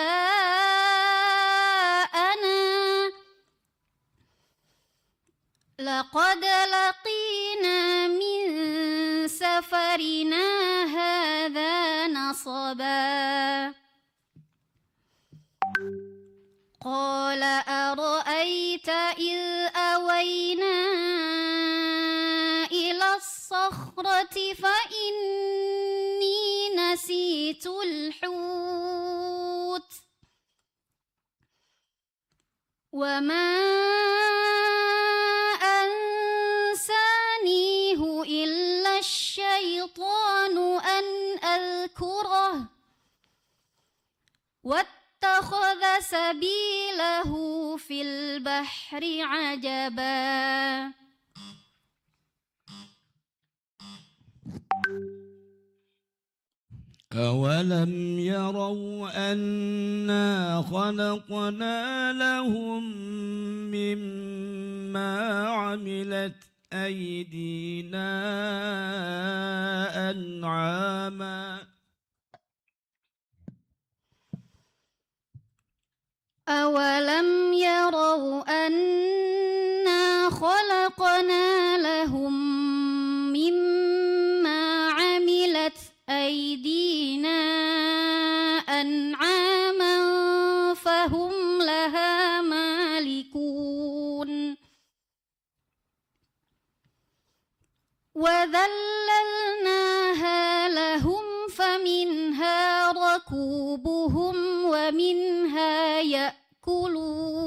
لقد لقينا من سفرنا هذا نصبا. قال أرأيت إذ أوينا إلى الصخرة فإني نسيت الحوت وما أنسانيه إلا الشيطان أن أذكره واتخذ سبيله في البحر عجبا. أولم يروا أنا خلقنا لهم مما عملت أيدينا أنعاما أولم يروا أنا خلقنا لهم مما عملت أيدينا أنعاما فهم لها مالكون وذللناها لهم فمنها ركوبهم ومنها يأكلون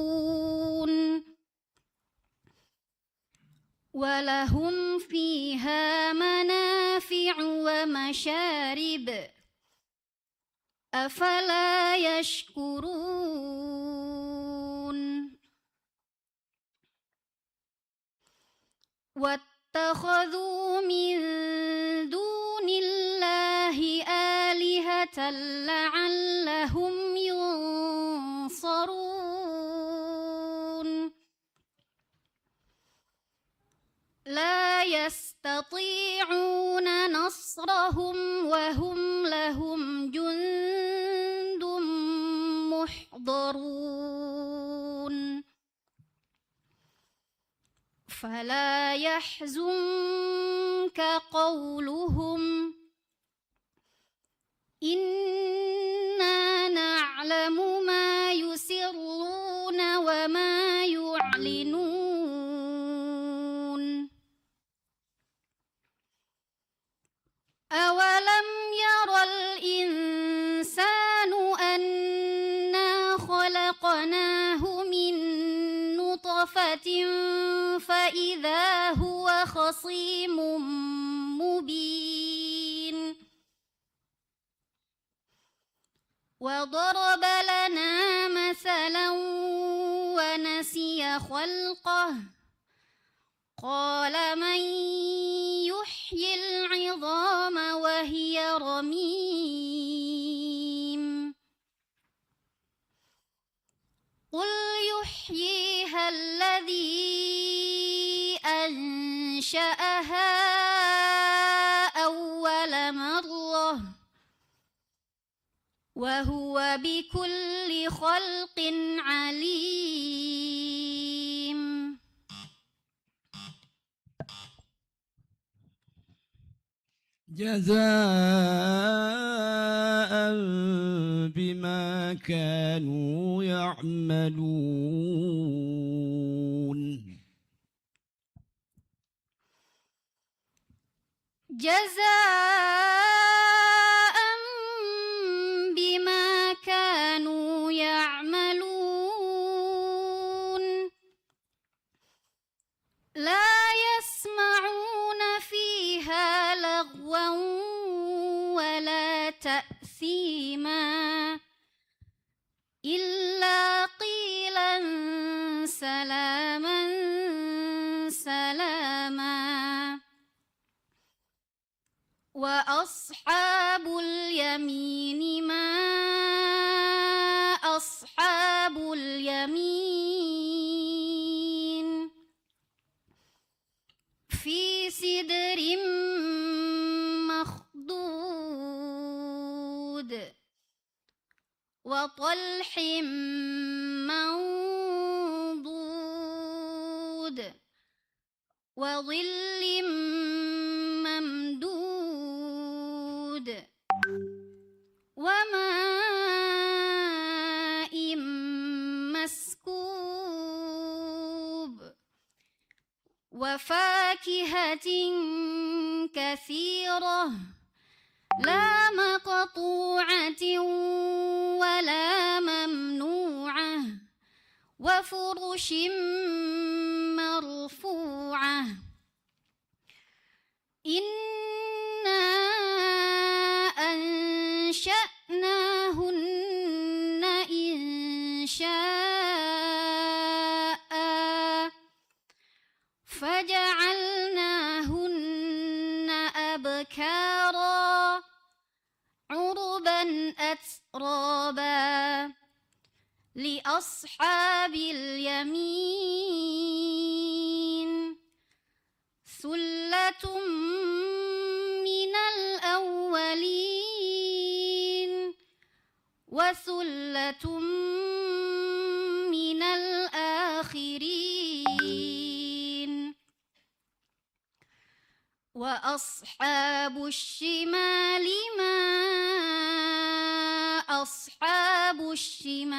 ولهم فيها منافع ومشارب أفلا يشكرون. واتخذوا من دون الله آلهة لعلهم ينصرون لا يستطيعون نصرهم وهم لهم جند محضرون فلا يحزنك قولهم إنا نعلم ما يسرون وما يعلنون أولم ير الإنسان أنا خلقناه من نطفة فإذا هو خصيم مبين وضرب لنا مثلا ونسي خلقه قال من يحيي العظام وهي رميم قل يحييها الذي أنشأها أول مرة وهو بكل خلق عليم جزاء بما كانوا يعملون جزاء بما كانوا يعملون لا يسمعون فيها لغوا ولا تأثيما إلا قيلا سلاما سلاما وأصحاب اليمين ما أصحاب اليمين في سدر مخضود وطلح منضود وظل ممدود وماء مسكوب وفاكهة كثيرة لا مقطوعة ولا ممنوعة وفرش مرفوعة إنا أنشأناهن إنشاء فجعلناهن أبكارا عربا أترابا لأصحاب اليمين ثلة من الأولين وثلة من الآخرين وأصحاب الشمال ما أصحاب الشمال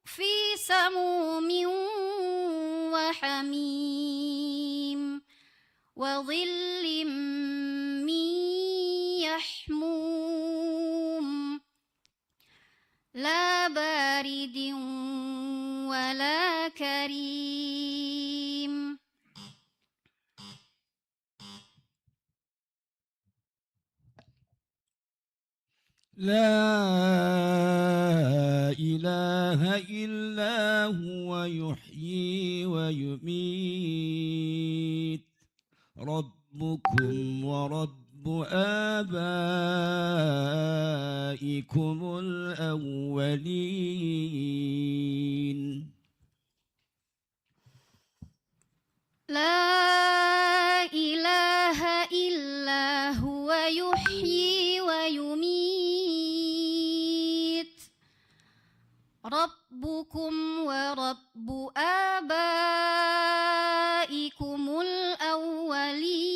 في سموم وحميم وظل من يحموم لا بارد ولا كريم لا إله إلا هو يحيي ويميت ربكم ورب آبائكم الأولين لا إله إلا هو يحيي ويميت ربكم ورب آبائكم الأولين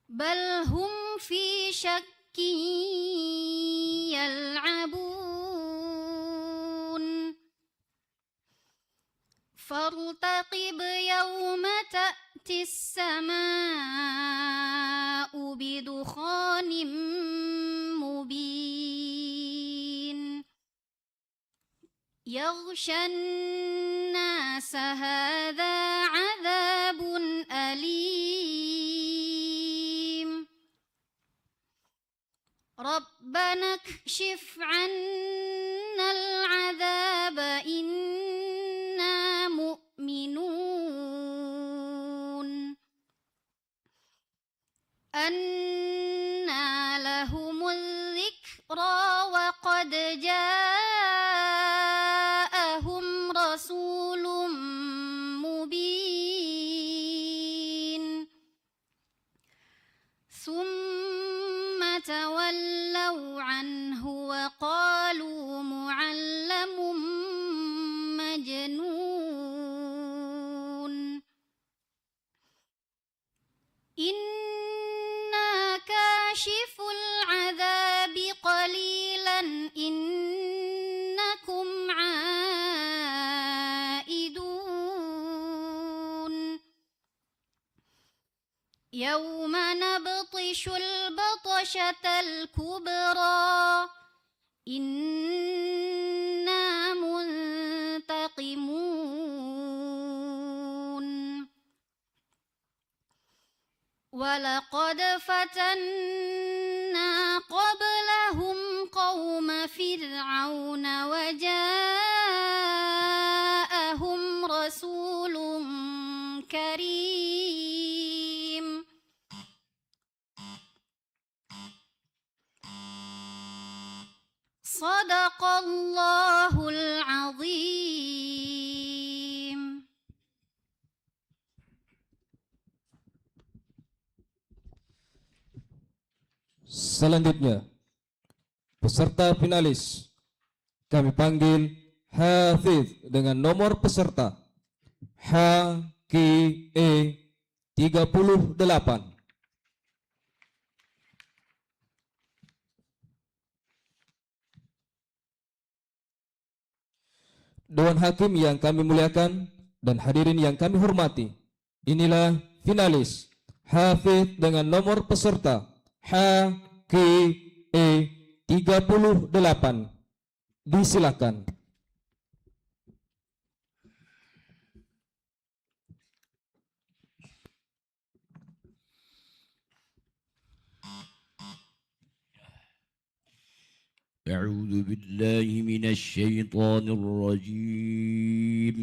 بل هم في شك يلعبون فارتقب يوم تأتي السماء بدخان مبين يغشى الناس هذا عذاب أليم ربنا اكشف عنا العذاب إنا مؤمنون أنى لهم الذكرى وقد جاءهم رسول مبين ثم تولوا عنه وقالوا معلم مجنون إنا كاشف العذاب قليلا إنكم عائدون يوم نبطش البطشة الكبرى إنا منتقمون ولقد فتنا قبلهم قوم فرعون وجاءهم رسول كريم صدق الله العظيم. Selanjutnya, peserta finalis kami panggil Hafiz dengan nomor peserta HKE 38. Dewan Hakim yang kami muliakan dan hadirin yang kami hormati, inilah finalis Hafiz dengan nomor peserta HKE 38. Disilakan. أعوذ بالله من الشيطان الرجيم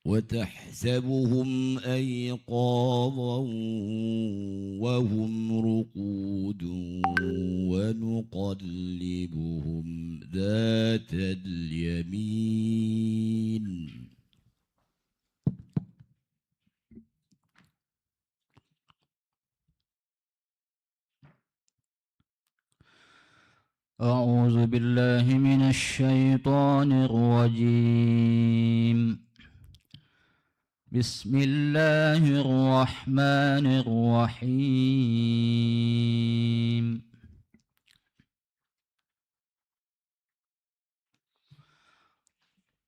وتحسبهم أيقاظا وهم رقود ونقلبهم ذات اليمين أعوذ بالله من الشيطان الرجيم بسم الله الرحمن الرحيم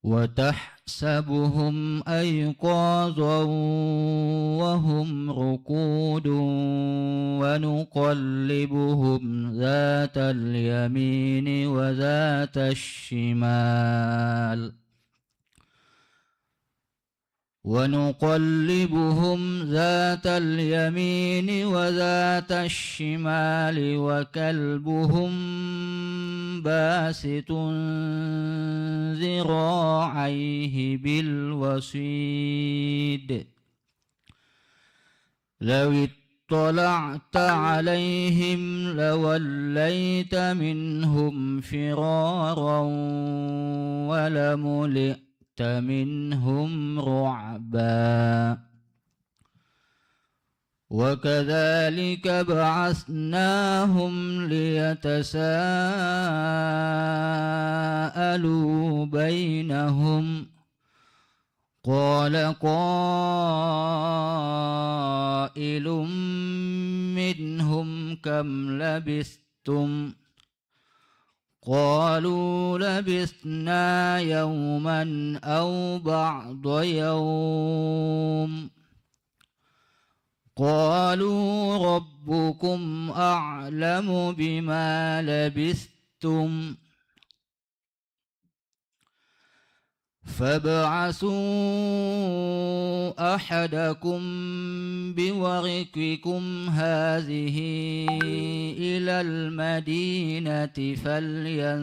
وتحسبهم أيقاظا وهم رقود ونقلبهم ذات اليمين وذات الشمال وذات الشمال وكلبهم باسط ذراعيه بالوصيد لو اطلعت عليهم لوليت منهم فرارا ولملئت منهم رعبا وكذلك بعثناهم ليتساءلوا بينهم قال قائل منهم كم لبثتم قالوا لبثنا يوما أو بعض يوم قالوا ربكم أعلم بما لبثتم فابعثوا أحدكم بورقكم هذه إلى المدينة فلينظر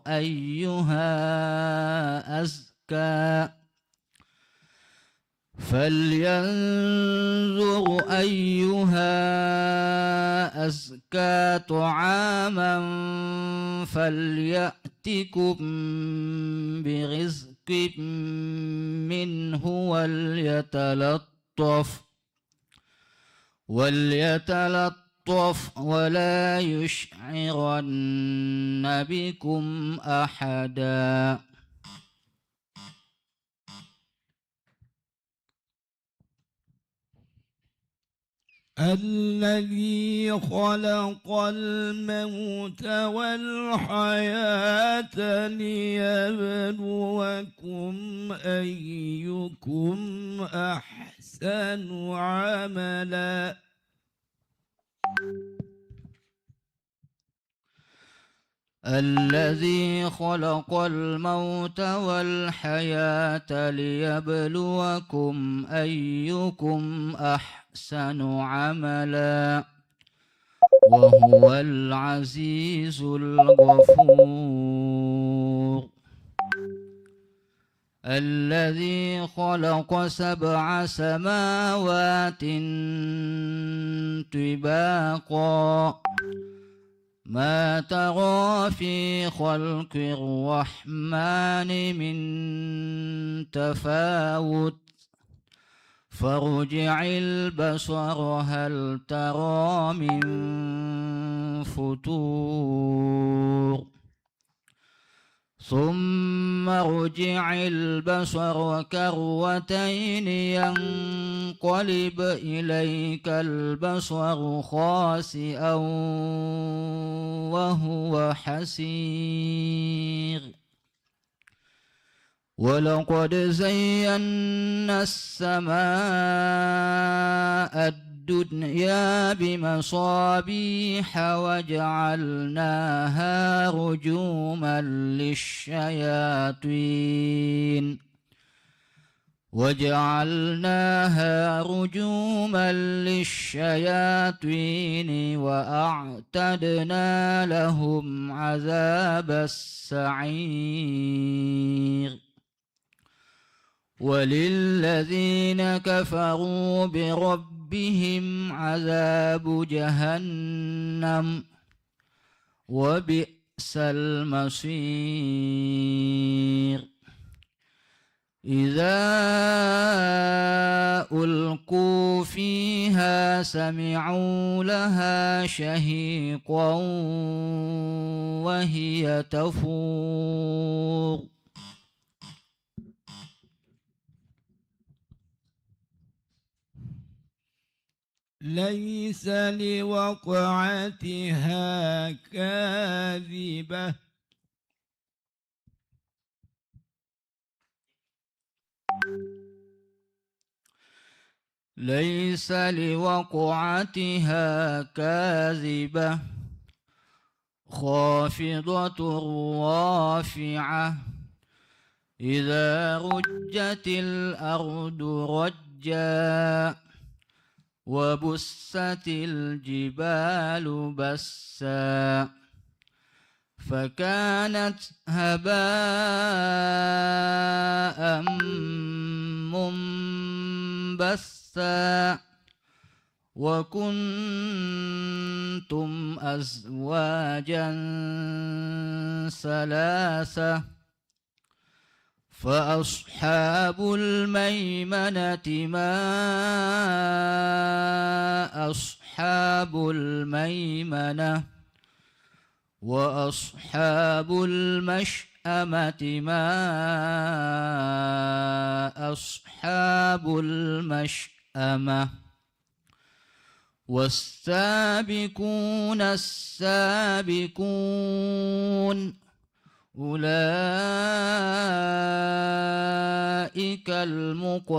أيها أزكى طعاما فليأتكم برزق منه وليتلطف ولا يشعرن بكم أحدا الذي خلق الموت والحياة ليبلوكم أيكم أحسن عملا الذي خلق الموت والحياة ليبلوكم أيكم أحسن عملا وهو العزيز الغفور الذي خلق 7 سماوات طباقا ما ترى في خلق الرحمن من تفاوت فارجع البصر هل ترى من فتور ثم ارجع البصر كرتين ينقلب إليك البصر خاسئا وهو حسير ولقد زينا السماء الدنيا بمصابيح وجعلناها رجوما للشياطين وأعتدنا لهم عذاب السعير وللذين كفروا بربهم عذاب جهنم وبئس المصير إذا ألقوا فيها سمعوا لها شهيقا وهي تفور ليس لوقعتها كاذبة ليس لوقعتها كاذبة خافضة رافعة إذا رجت الأرض رجا وبست الجبال بسا فكانت هباء منبثا وكنتم أزواجا ثلاثة فأصحاب الميمنة ما أصحاب الميمنة وأصحاب المشأمة ما أصحاب المشأمة والسابقون السابقون أولئك المقربون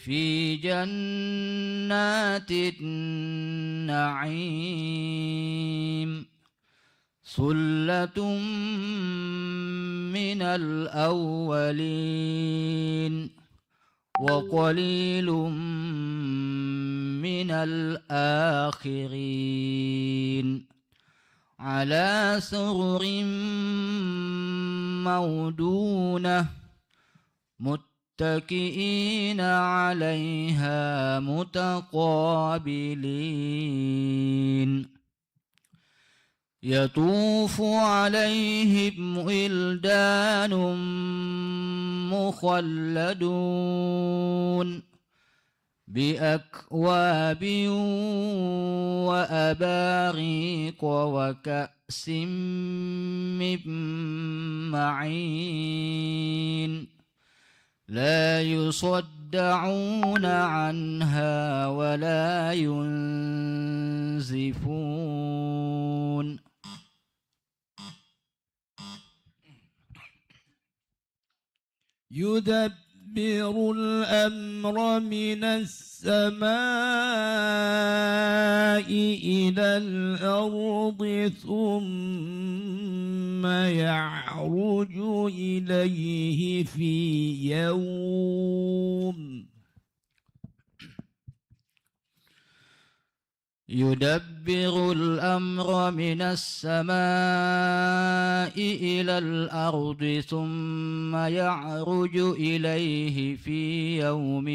في جنات النعيم ثلة من الأولين وقليل من الآخرين على سرر موضونة متكئين عليها متقابلين يطوف عليهم ولدان مخلدون بأكواب وأباريق وكأس من معين لا يصدعون عنها ولا ينزفون يدبر الأمر من السماء إلى الأرض ثم يعرج إليه في يوم يدبر الأمر من السماء إلى الأرض ثم يعرج إليه في يوم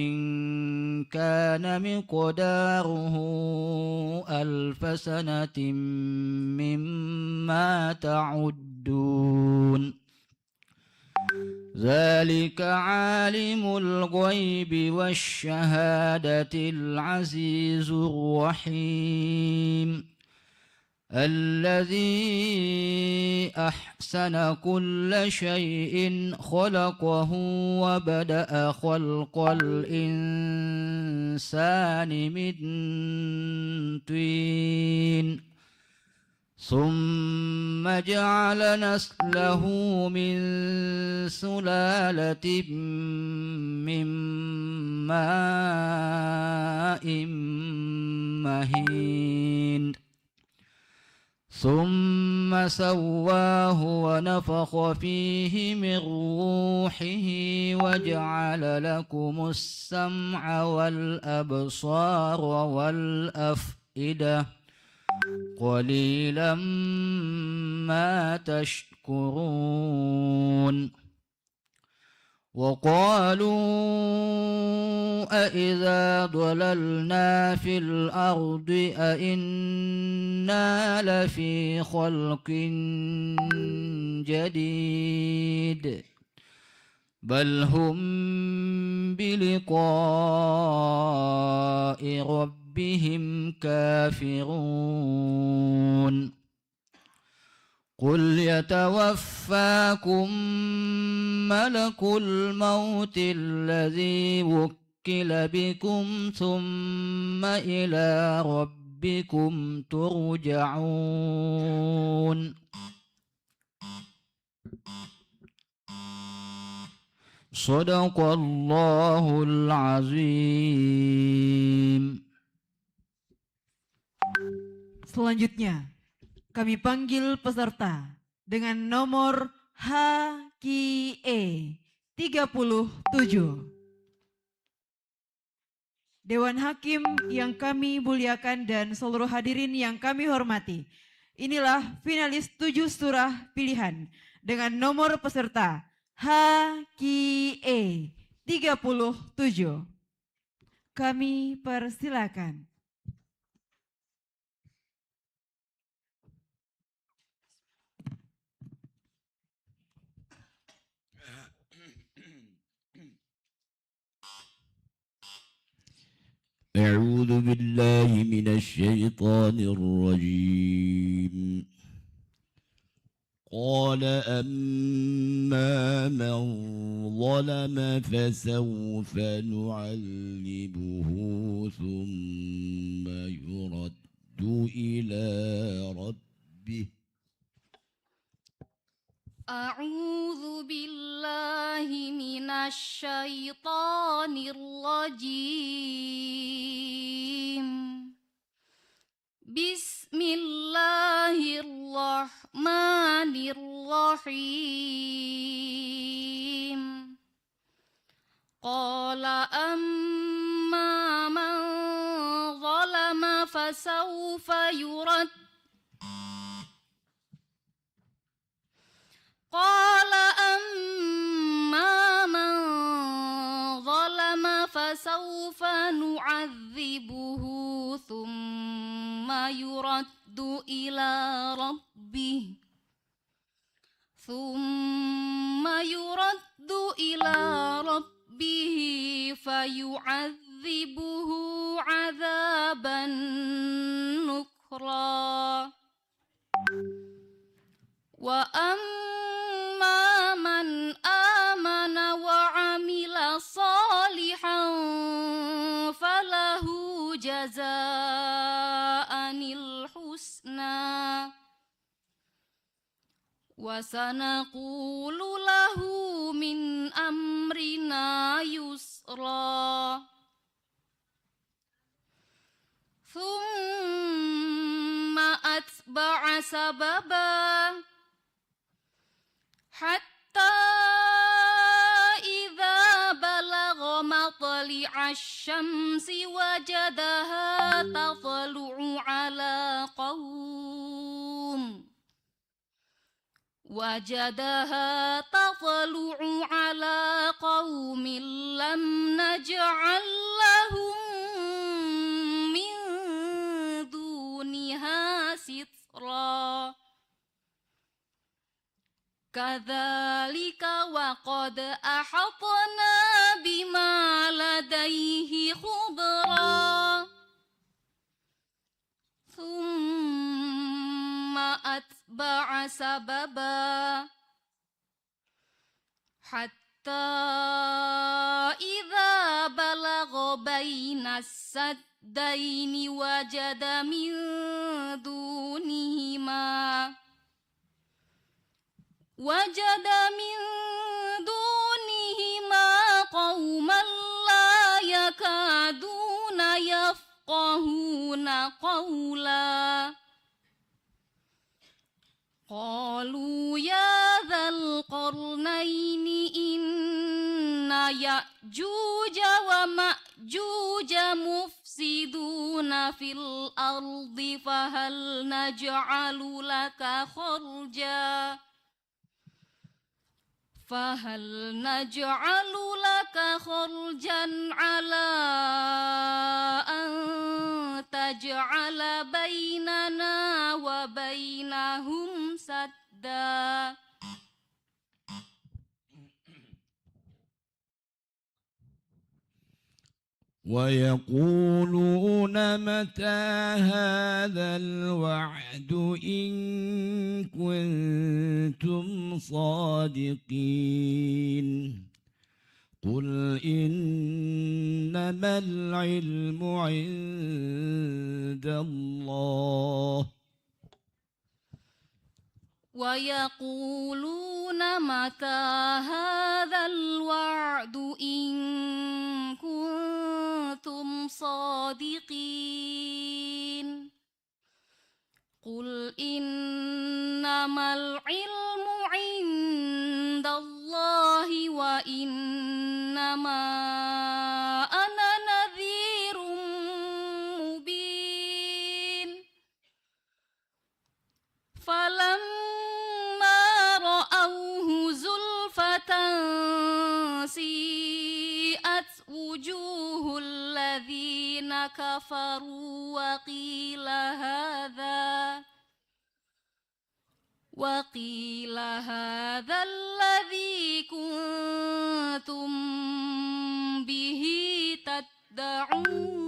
كان مقداره 1000 سنة مما تعدون ذلك عالم الغيب والشهادة العزيز الرحيم الذي أحسن كل شيء خلقه وبدأ خلق الإنسان من طين ثم جعل نسله من سلالة من ماء مهين ثم سواه ونفخ فيه من روحه وجعل لكم السمع والأبصار والأفئدة قليلا ما تشكرون وقالوا أإذا ضللنا في الأرض أإنا لفي خلق جديد بل هم بلقاء ربهم كافرون قل يتوفاكم ملك الموت الذي وكل بكم ثم إلى ربكم ترجعون صدق الله العظيم. Selanjutnya kami panggil peserta dengan nomor HQE 37. Dewan Hakim yang kami muliakan dan seluruh hadirin yang kami hormati. Inilah finalis 7 surah pilihan dengan nomor peserta HQE 37. Kami persilakan. أعوذ بالله من الشيطان الرجيم. قال أما من ظلم فسوف نعذبه ثم يرد إلى ربه. أعوذ بالله من الشيطان الرجيم. بسم الله الرحمن الرحيم. قال أما من ظلم فسوف يرد قال أما من ظلم فسوف نعذبه ثم يرد إلى ربه فيعذبه عذابا نكرا. وأما من آمن وعمل صالحا فله جزاء الحسنى وسنقول له من أمرنا يسرا. ثم أتبع سببا حتى إذا بلغ مطلع الشمس وجدها تطلع على قوم لم نجعل لهم من دونها سترا. كذلك وقد أحطنا بما لديه خبرا. ثم أتبع سببا حتى إذا بلغ بين السدين وجد من دونهما قوما لا يكادون يفقهون قولا. قالوا يا ذا القرنين إن يأجوج ومأجوج مفسدون في الأرض فهل نجعل لك خرجا على أن تجعل بيننا وبينهم سدا. ويقولون متى هذا الوعد إن كنتم صادقين. قل إنما العلم عند الله. ويقولون متى هذا الوعد إن كنتم صادقين. قل إنما العلم عند الله وإنما أنا نذير مبين. فلما رأوه زلفة سيئة وجوه الذين كفروا وقيل هذا الذي كنتم به تدعون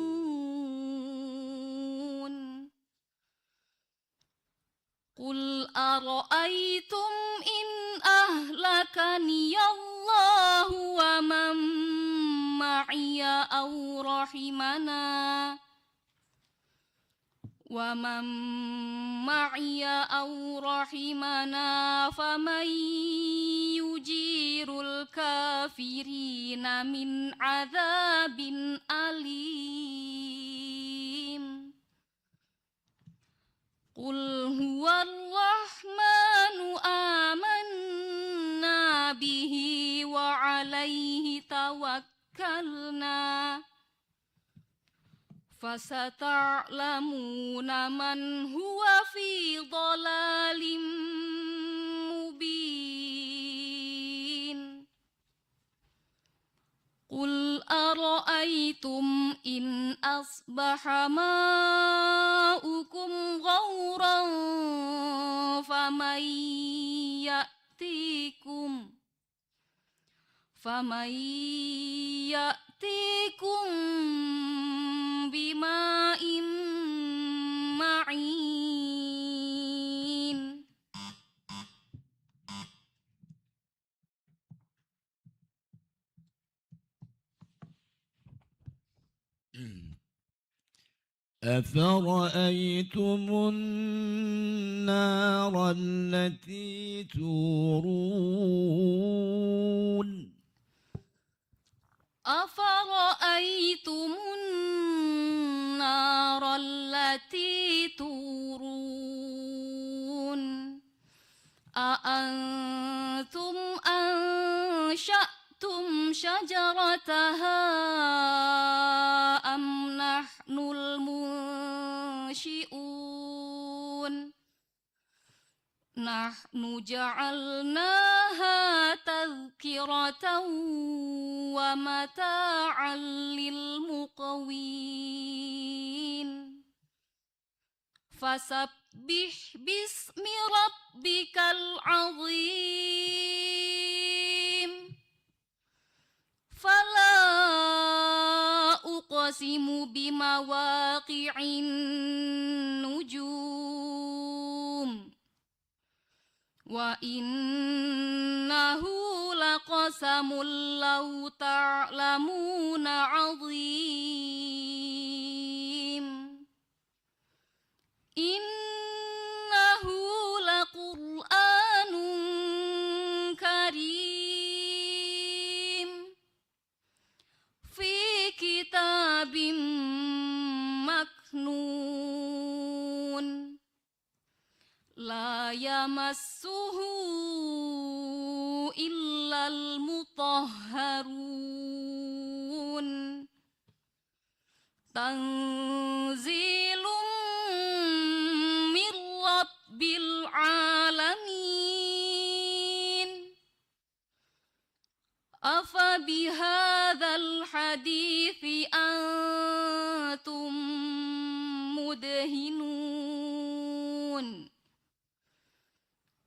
قل أرأيتم إن أهلكني الله ومن معي أو رحمنا فمن يجير الكافرين من عذاب أليم قل هو الرحمن آمنا به وعليه توكلنا فستعلمون من هو في ضلال مبين قل أرأيتم إن أصبح ماؤكم غورا فمن يأتيكم بماء معين أفرأيتم النار التي تورون أفرأيتم النار التي تورون أأنتم أنشأتم شجرتها أم نحن المنشئون نحن جعلناها تذكرة ومتاعا للمقوين فسبح باسم ربك العظيم فلا أقسم بمواقع النجوم وإنه لقسم لو تعلمون عظيم إنه لقرآن كريم في كتاب مكنون لا يمسه إلا المطهرون تنزيل من رب العالمين أفبهذا الحديث أنتم مدهنون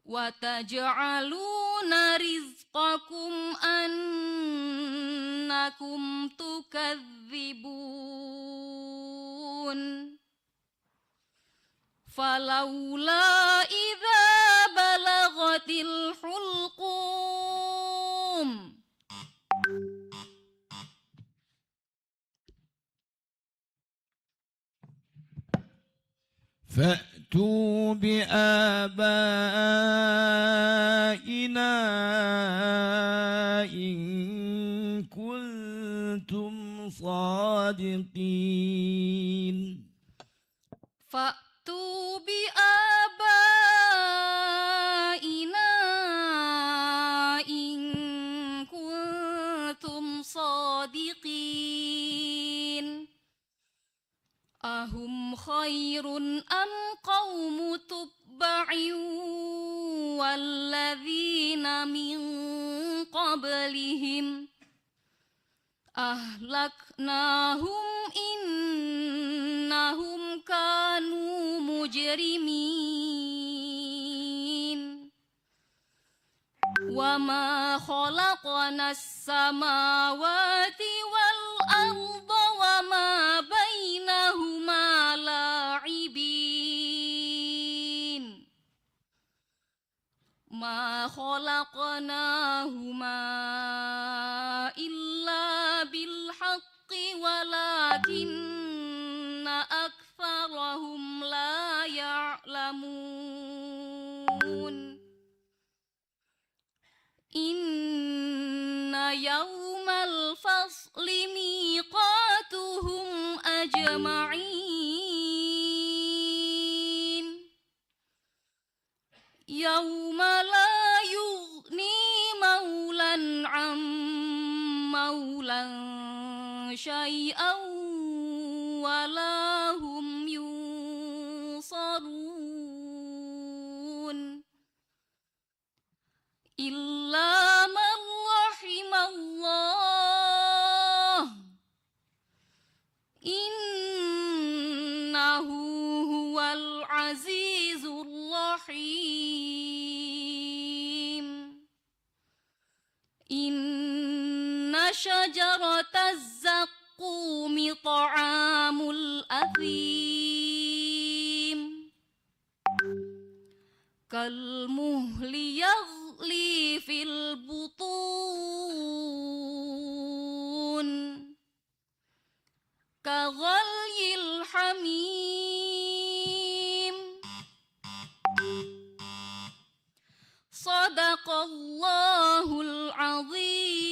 وتجعلون رزقكم أنكم تكذبون فلولا إذا بلغت الحلقوم فأتوا بآبائنا إن كنتم صادقين فأتوا بآبائنا إن كنتم صادقين أهم خير أم قوم تبع والذين من قبلهم أهلكناهم إنهم كانوا مجرمين وما خلقنا السماوات والأرض وما بينهما لاعبين ما خلقناهما إلا بالحق ولكن أكثرهم لا يعلمون إن يوم الفصل ميقاتهم أجمعين يوم لا يغني مولا عن مولا شيئا ولا هم ينصرون إلا من رحم الله إنه هو العزيز الرحيم إن شجرة الزقوم طعام الأثيم كالمهل يغلي في البطون كغلي الحميم صدق الله العظيم.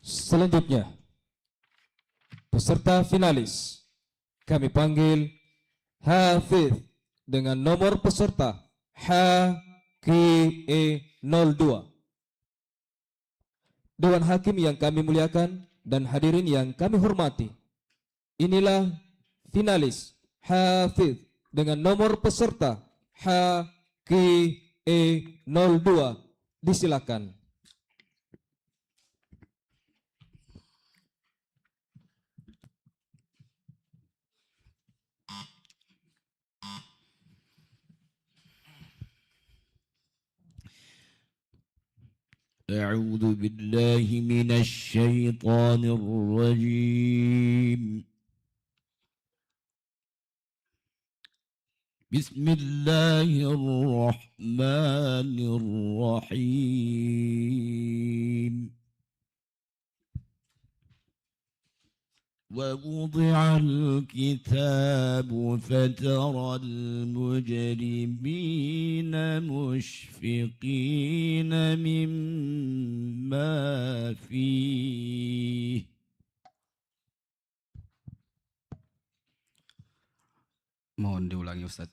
Selanjutnya, peserta finalis kami panggil Hafiz dengan nomor peserta HKE02. Dewan Hakim yang kami muliakan dan hadirin yang kami hormati, inilah finalis Hafiz dengan nomor peserta HKE02. Disilakan. أعوذ بالله من الشيطان الرجيم. بسم الله الرحمن الرحيم. ووضع الكتاب فترى المجرمين مشفقين مما فيه Mohon diulangi Ustaz.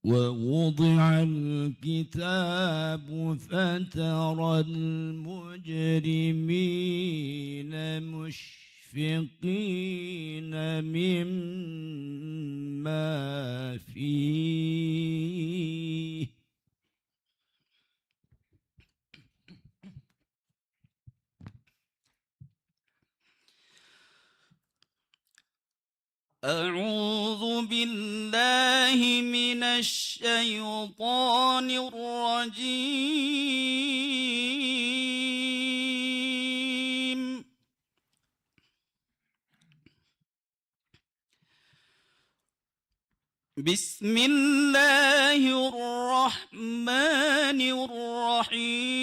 ووضع الكتاب فترى المجرمين مشفقين مما فيه أعوذ بالله من الشيطان الرجيم. بسم الله الرحمن الرحيم.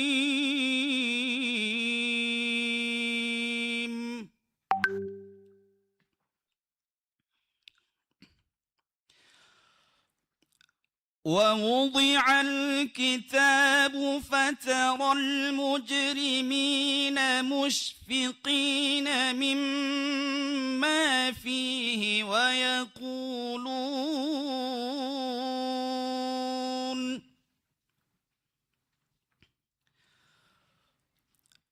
ووضع الكتاب فترى المجرمين مشفقين مما فيه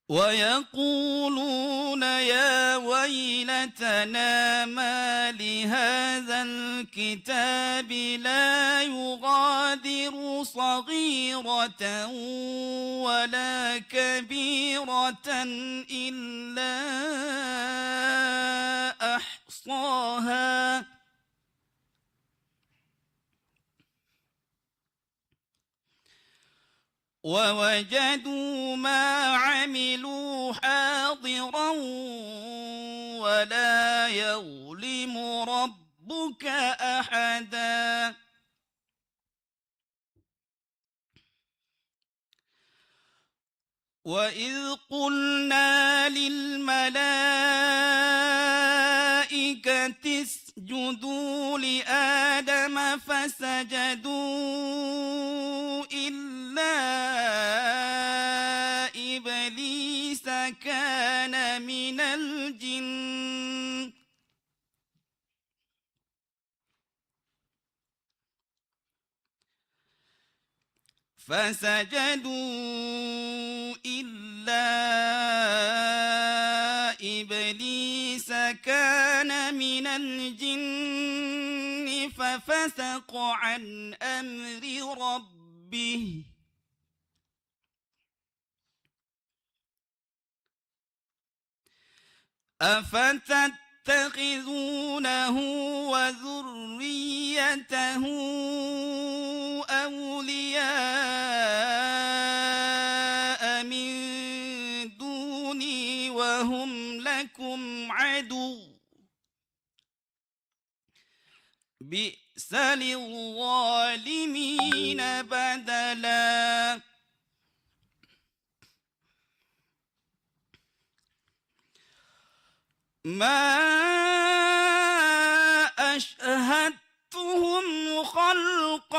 ويقولون يا ويلتنا ما لهذا الكتاب لا يغادر صغيرة ولا كبيرة إلا أحصاها ووجدوا ما عملوا حاضرا ولا يظلم ربك أحدا. وإذ قلنا للملائكة اسجدوا لآدم فسجدوا إلا إبليس كان من الجن فسجدوا إلا إبليس كان من الجن ففسق عن أمر ربه أفتتخذونه وذريته أولياء من دوني وهم لكم عدو بئس للظالمين بدلا. ما أشهدتهم خلق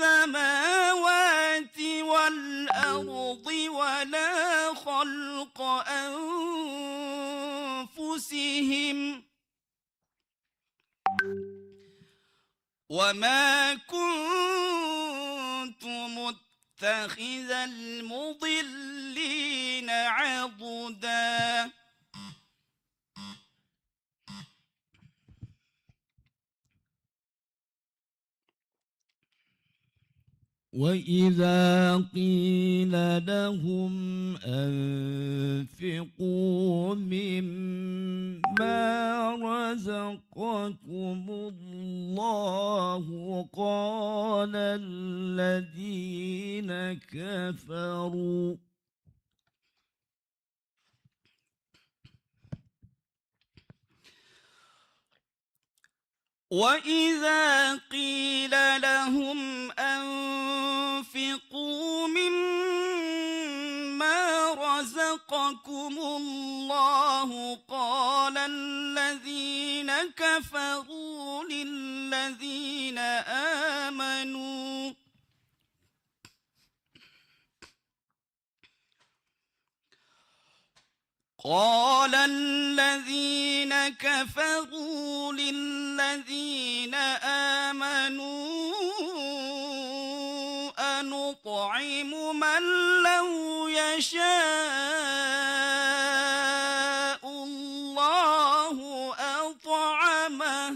السماوات والأرض ولا خلق أنفسهم وما كنت متخذ المضلين عضدا. وإذا قيل لهم أنفقوا مما رزقكم الله قال الذين كفروا وإذا قيل لهم أنفقوا مما رزقكم الله قال الذين كفروا للذين آمنوا قال الذين كفروا للذين آمنوا أنطعم من لو يشاء الله أطعمه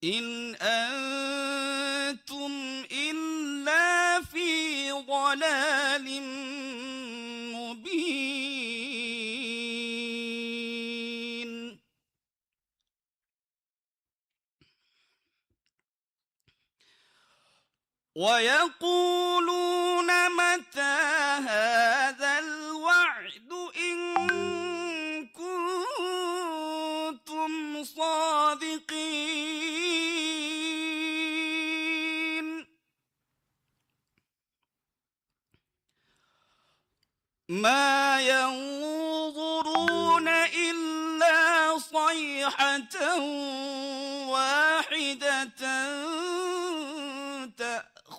إن أنتم إلا في ضلال مبين. ويقولون متى هذا الوعد إن كنتم صادقين ما ينظرون إلا صيحة واحدة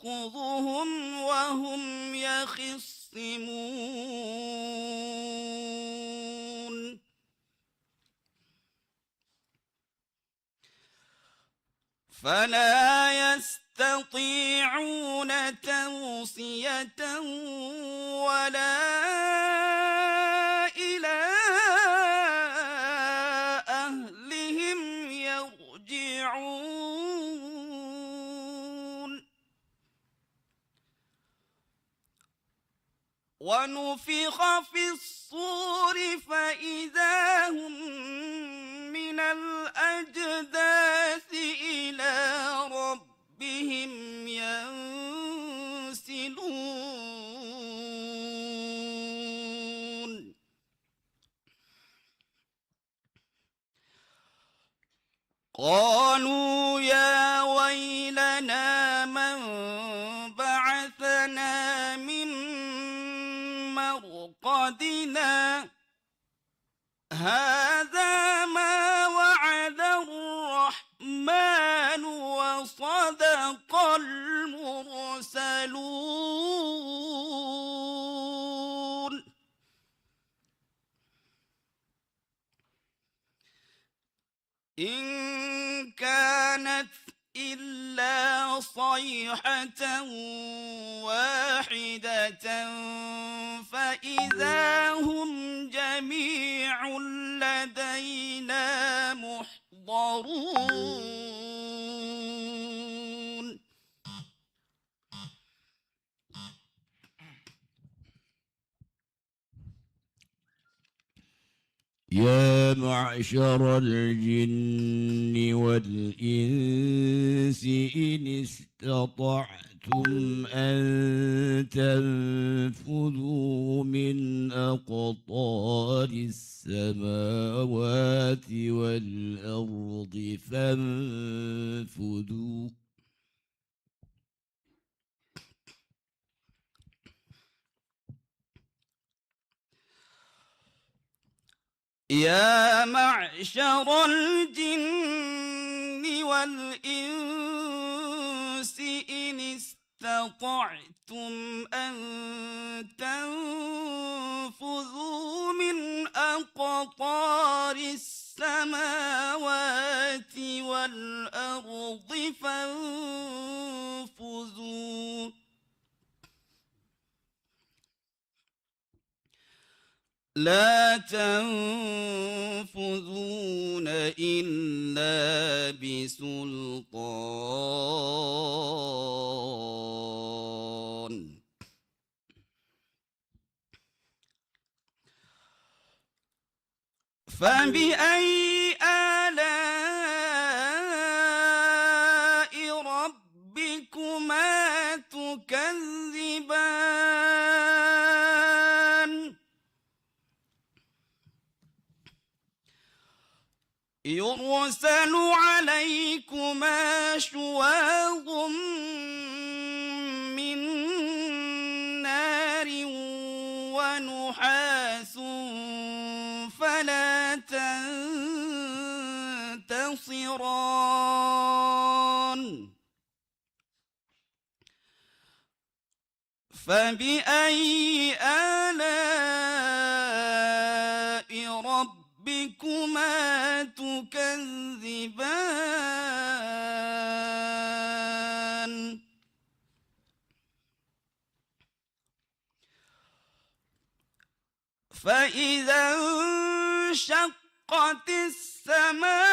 تأخذهم وهم يخصمون فلا يستطيعون توصية ولا إلى أهلهم يرجعون ونفخ في الصور فإذا هم من الأجداث إلى ربهم ينسلون قالوا يا ويلنا من بعثنا من مرقدنا هذا ما وعد الرحمن وصدق المرسلون إن كانت إلا صيحة واحدة فإذا هم جميع لدينا محضرون يا معشر الجن والإنس إن استطعتم أن تنفذوا من أقطار السماوات والأرض فانفذوا يا معشر الجن والإنس إن استطعتم أن تنفذوا من أقطار السماوات والأرض فانفذوا لا تنفذون إلا بسلطان فبأي آلاء ربكما تكذبان يرسل عليكما شواظ من نار ونحاس فلا تنتصران فبأي آلاء ربكما تكذبان فإذا انشقت السماء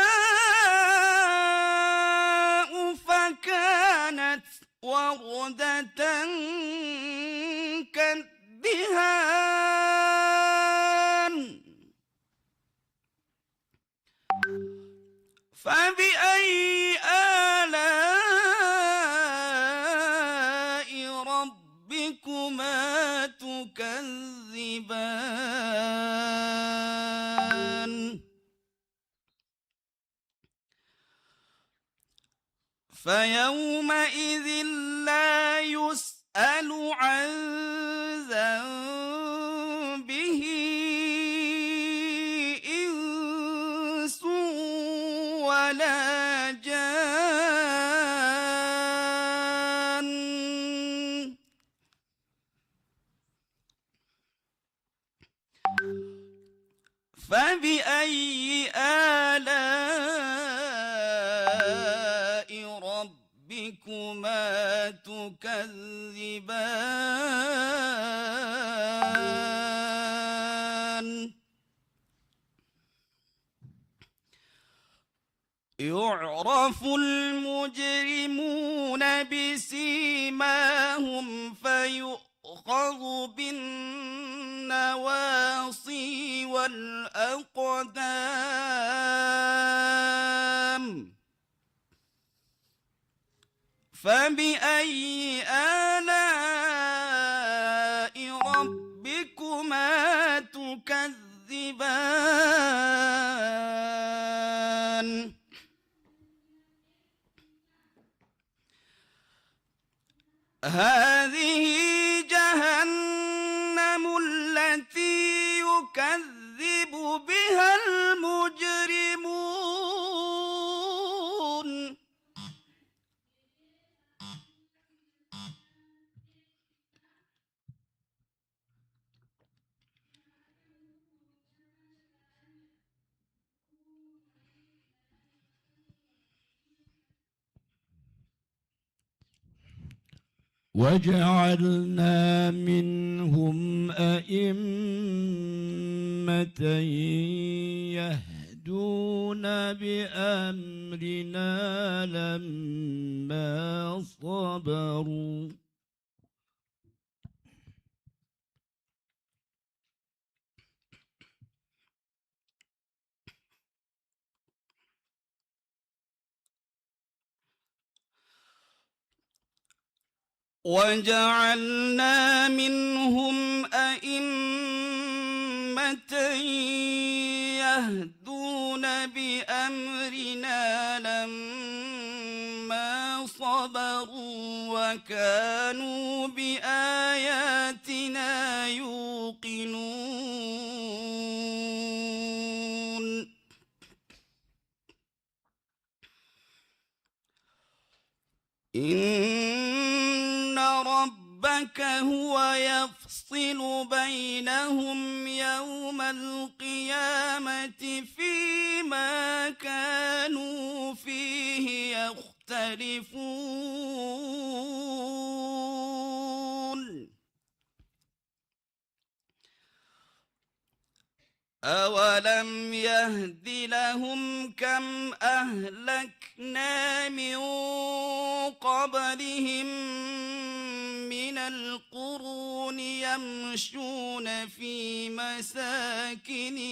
فكانت وردة كالدهان فبأي آلاء تكذبان فيومئذ لا يسأل عن ذنبه إنس ولا جان فبأي آلاء ربكما تكذبان يعرف المجرمون بسيماهم فيؤخذ بالنواصي والأقدام فبأي آلاء ربكما تكذبان هذه جهنم التي يكذب بها المجرمون وجعلنا منهم أئمة يهدون بأمرنا لما صبروا وجعلنا منهم أئمة يهدون بأمرنا لما صبروا وكانوا بآياتنا يوقنون إن ربك هو يفصل بينهم يوم القيامة فيما كانوا فيه يختلفون أولم يهد لهم كم أهلكنا من قبلهم من القرون يمشون في مساكنهم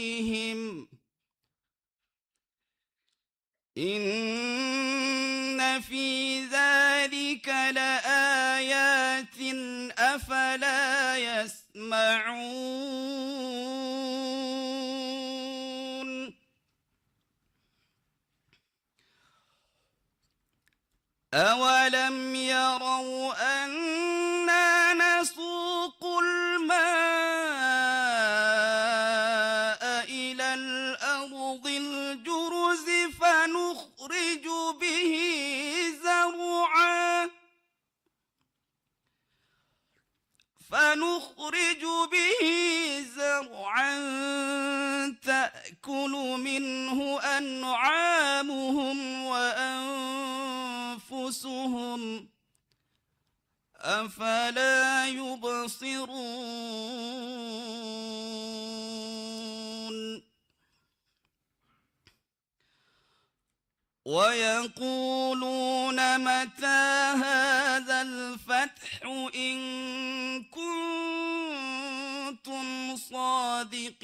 إن في ذلك لآيات أفلا يسمعون أولم يروا أنا نسوق الماء إلى الأرض الجرز فنخرج به زرعا تأكل منه أنعامهم وأنفسهم أفلا يبصرون ويقولون متى هذا الفتح إن كنتم صادقين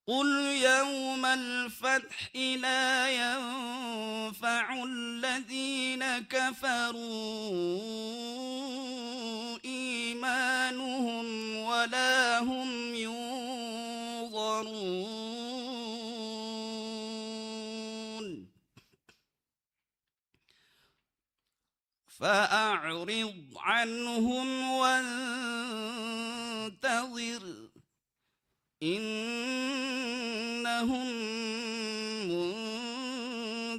قل يوم الفتح لا ينفع الذين كفروا إيمانهم ولا هم ينظرون فأعرض عنهم وانتظر إنهم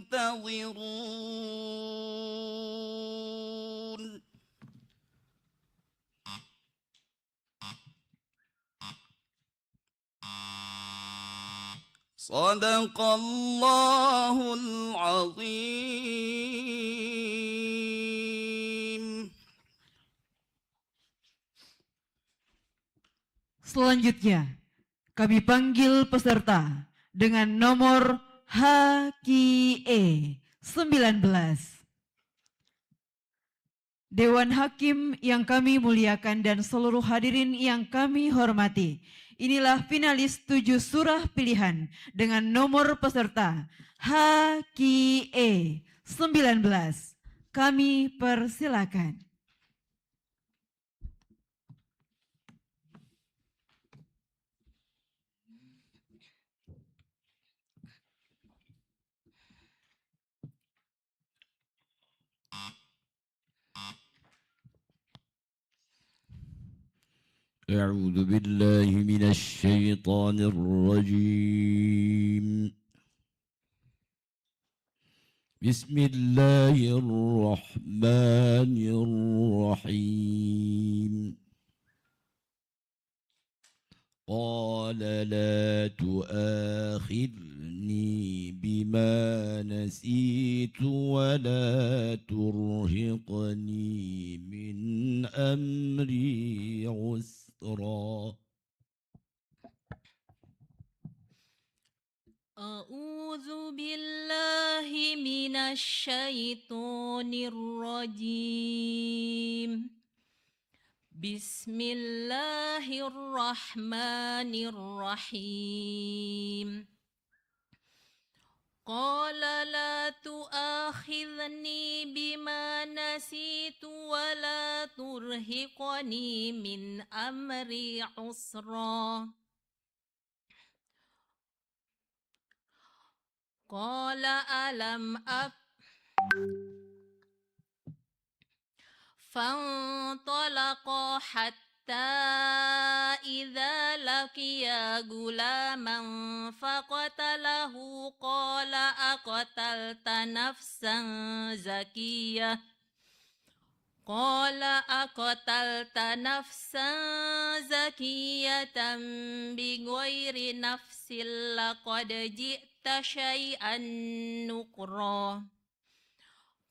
منتظرون صدق الله العظيم. Selanjutnya, kami panggil peserta dengan nomor HQE 19. Dewan Hakim yang kami muliakan dan seluruh hadirin yang kami hormati. Inilah finalis 7 surah pilihan dengan nomor peserta HQE 19. Kami persilakan. أعوذ بالله من الشيطان الرجيم. بسم الله الرحمن الرحيم. قال لا تؤاخذني بما نسيت ولا ترهقني من أمري عسرا. أعوذ بالله من الشيطان الرجيم. بسم الله الرحمن الرحيم. قال لا تؤاخذني بما نسيت ولا ترهقني من أمري عسرا. قال ألم فانطلقا حتى إذا لقيا غلاما فقتله قال أقتلت نفسا زكية بغير نفس لقد جئت شيئا نكرا.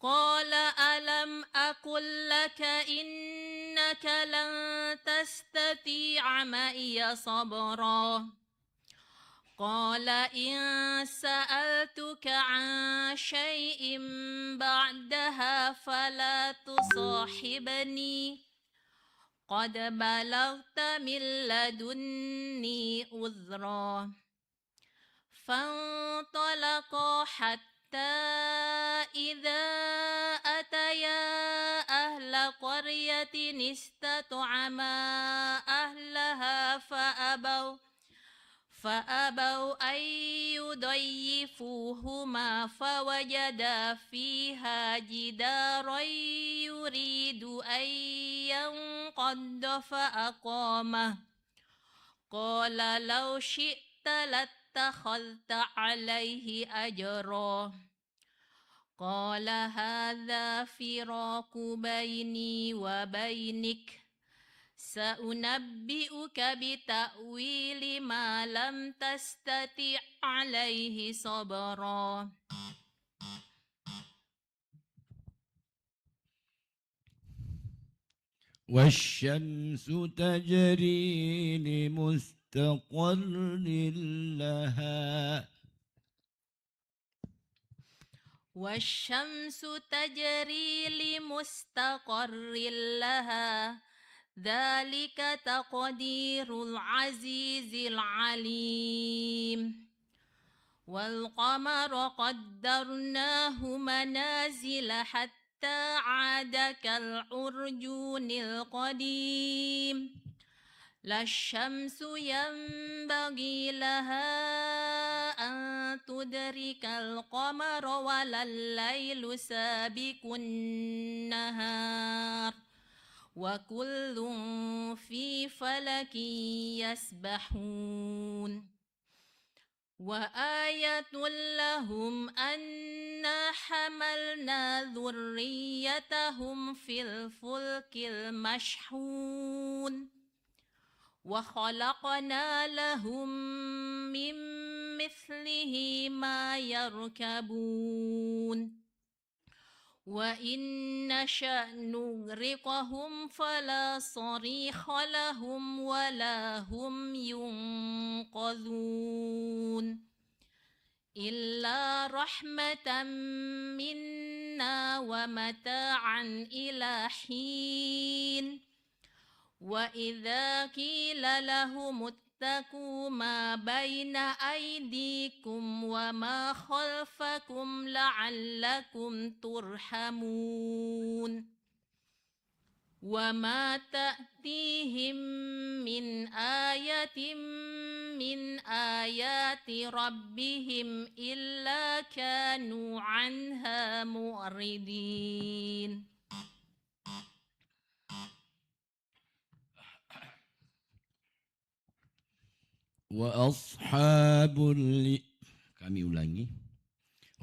قال ألم أقل لك إنك لن تستطيع معي صبرا. قال إن سألتك عن شيء بعدها فلا تصاحبني قد بلغت من لدني عذرا. فانطلقا حتى إذا أتيا أهل قرية استطعما أهلها فأبوا أن يضيفوهما فوجدا فيها جدارا يريد أن ينقض فأقامه. قال لو شئت لاتخذت عليه أجرا. قال هذا فراق بيني وبينك سأنبئك بتأويل ما لم تستطع عليه صبرا. والشمس تجري لمستقر لها. والشمس تجري لمستقر لها ذلك تقدير العزيز العليم والقمر قدرناه منازل حتى عاد كالعرجون القديم لا الشمس ينبغي لها أن تدرك القمر ولا الليل سابق النهار وكل في فلك يسبحون وآية لهم أنا حملنا ذريتهم في الفلك المشحون وخلقنا لهم من مثله ما يركبون وإن نشأ نغرقهم فلا صريخ لهم ولا هم ينقذون إلا رحمة منا ومتاعا إلى حين وإذا قيل لهم اتقوا ما بين أيديكم وما خلفكم لعلكم ترحمون وما تأتيهم من آية من آيات ربهم إلا كانوا عنها معرضين. Kami ulangi.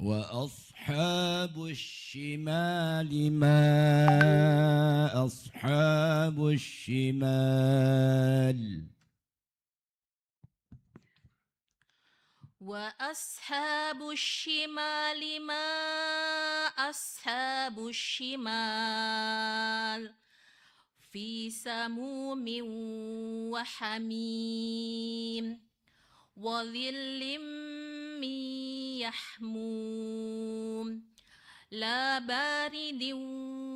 وأصحاب الشمال ما أصحاب الشمال وأصحاب الشمال ما أصحاب الشمال في سموم وحميم وظل من يحموم لا بارد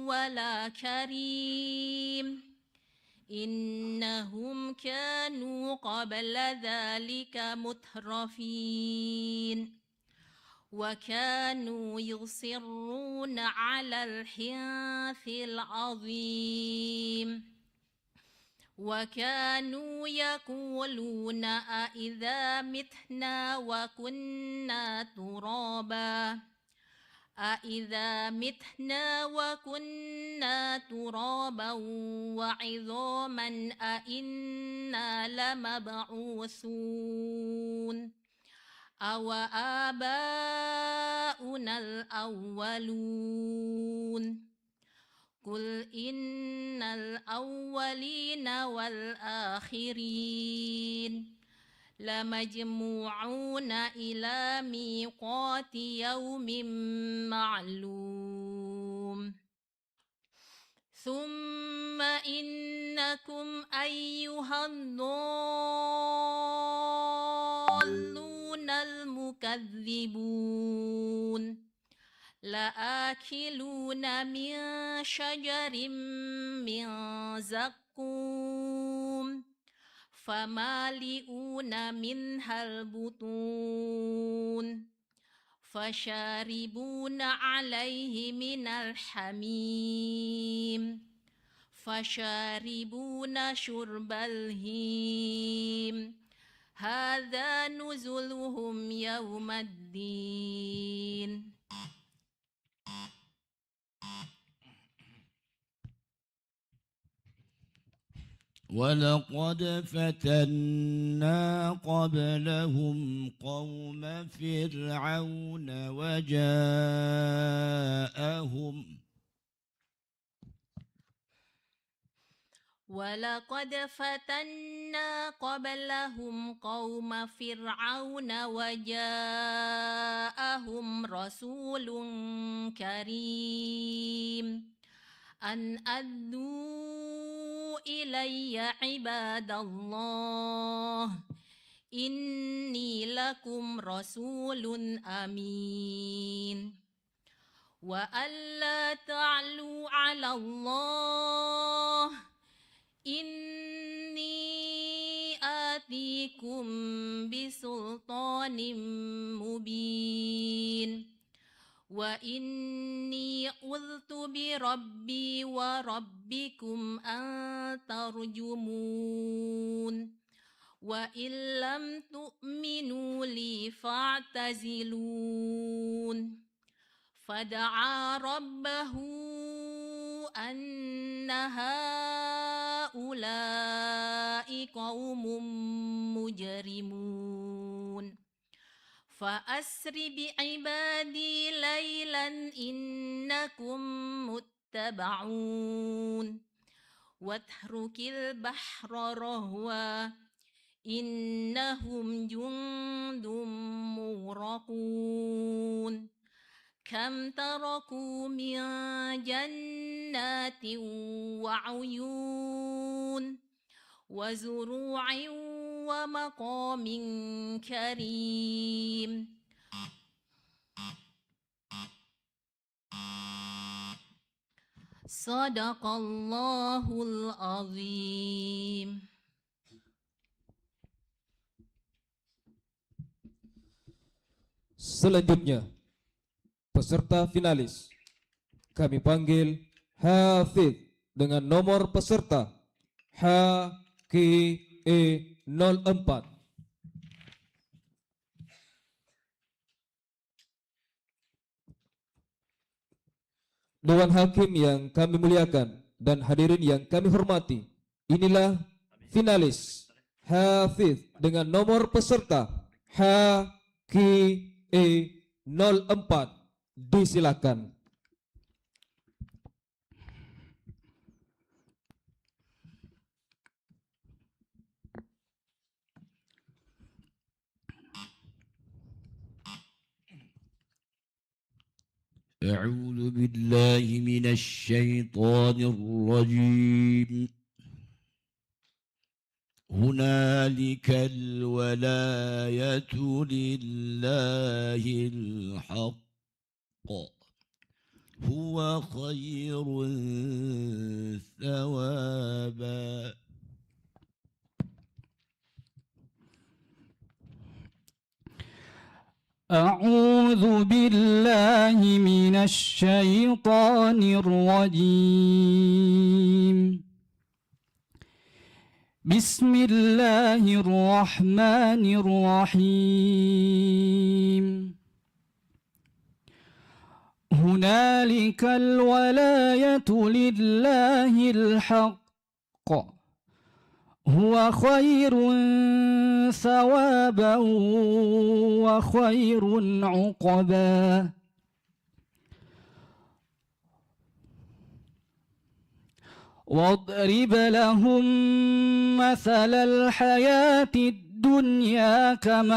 ولا كريم إنهم كانوا قبل ذلك مترفين وكانوا يصرون على الحنث العظيم وكانوا يقولون أإذا متنا وكنا ترابا أإذا متنا وكنا ترابا وعظاما أإنا لمبعوثون أو آباؤنا الأولون قل إن الأولين والآخرين لمجموعون إلى ميقات يوم معلوم ثم إنكم أيها الضالون المكذبون لآكلون من شجر من زقوم فمالئون منها البطون فشاربون عليه من الحميم فشاربون شرب الهيم هذا نزلهم يوم الدين. ولقد فتنا قبلهم قوم فرعون ولقد فتنا قبلهم قوم فرعون وجاءهم رسول كريم أن أدوا إلي عباد الله إني لكم رسول أمين وألا تعلوا على الله إني آتيكم بسلطان مبين وإني عذت بربي وربكم أن ترجمون وإن لم تؤمنوا لي فاعتزلون فدعا ربه أن هؤلاء قوم مجرمون فأسر بعبادي ليلا إنكم متبعون واترك البحر رهوا إنهم جند مغرقون كم تركوا من جنات وعيون وزروع ومقام كريم صدق الله العظيم. Selanjutnya, peserta finalis kami panggil Hafidz dengan nomor peserta HKE04. Dewan Hakim yang kami muliakan dan hadirin yang kami hormati, inilah finalis Hafidz dengan nomor peserta HKE04. Disilakan. أعوذ بالله من الشيطان الرجيم. هنالك الولاية لله الحق هو خير ثوابا. أعوذ بالله من الشيطان الرجيم. بسم الله الرحمن الرحيم. هنالك الولاية لله الحق هو خير ثوابا وخير عقبا. واضرب لهم مثل الحياة الدنيا كماء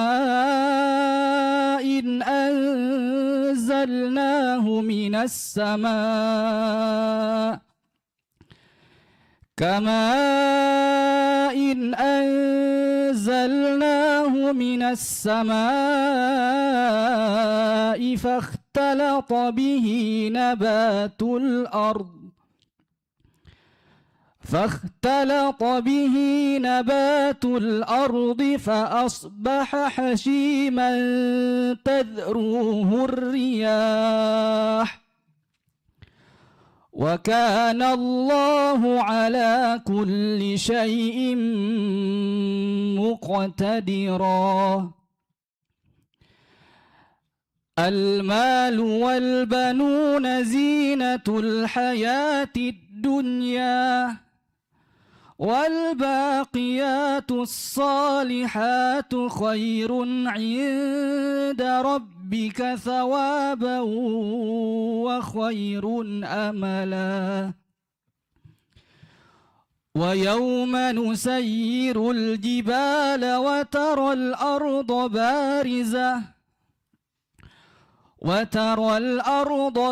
إن أنزلناه من السماء إن أنزلناه من السماء فاختلط به نبات الأرض فأصبح حشيما تذروه الرياح وكان الله على كل شيء مقتدرا. المال والبنون زينة الحياة الدنيا والباقيات الصالحات خير عند ربك ثوابا وخير أملا. ويوم نسير الجبال وترى الأرض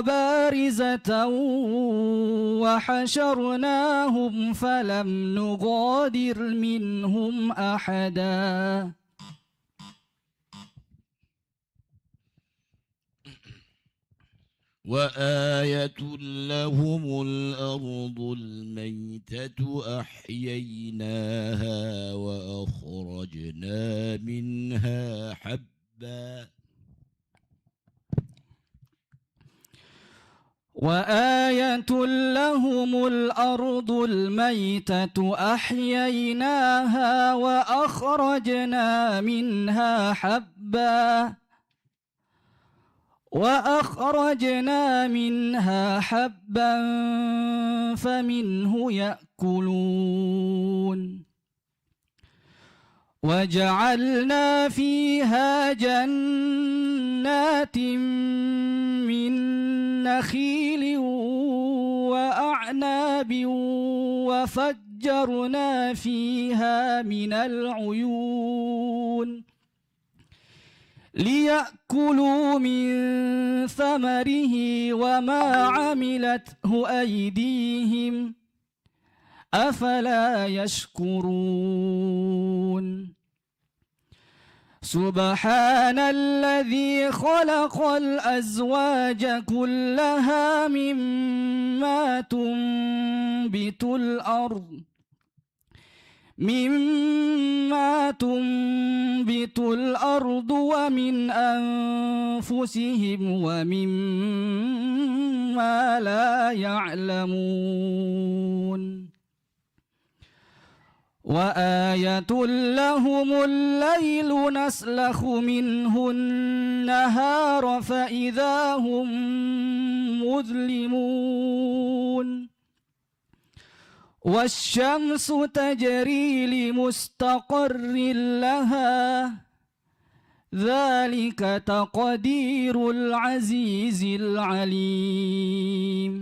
بارزة وحشرناهم فلم نغادر منهم أحدا. وآية لهم الأرض الميتة أحييناها وأخرجنا منها حبا وآية لهم الأرض الميتة أحييناها وأخرجنا منها حبا فمنه يأكلون وجعلنا فيها جنات من نخيل وأعناب وفجرنا فيها من العيون ليأكلوا من ثمره وما عملته أيديهم أفلا يشكرون سبحان الذي خلق الأزواج كلها مما تنبت الأرض ومن أنفسهم ومما لا يعلمون وآية لهم الليل نسلخ منه النهار فإذا هم مظلمون والشمس تجري لمستقر لها ذلك تقدير العزيز العليم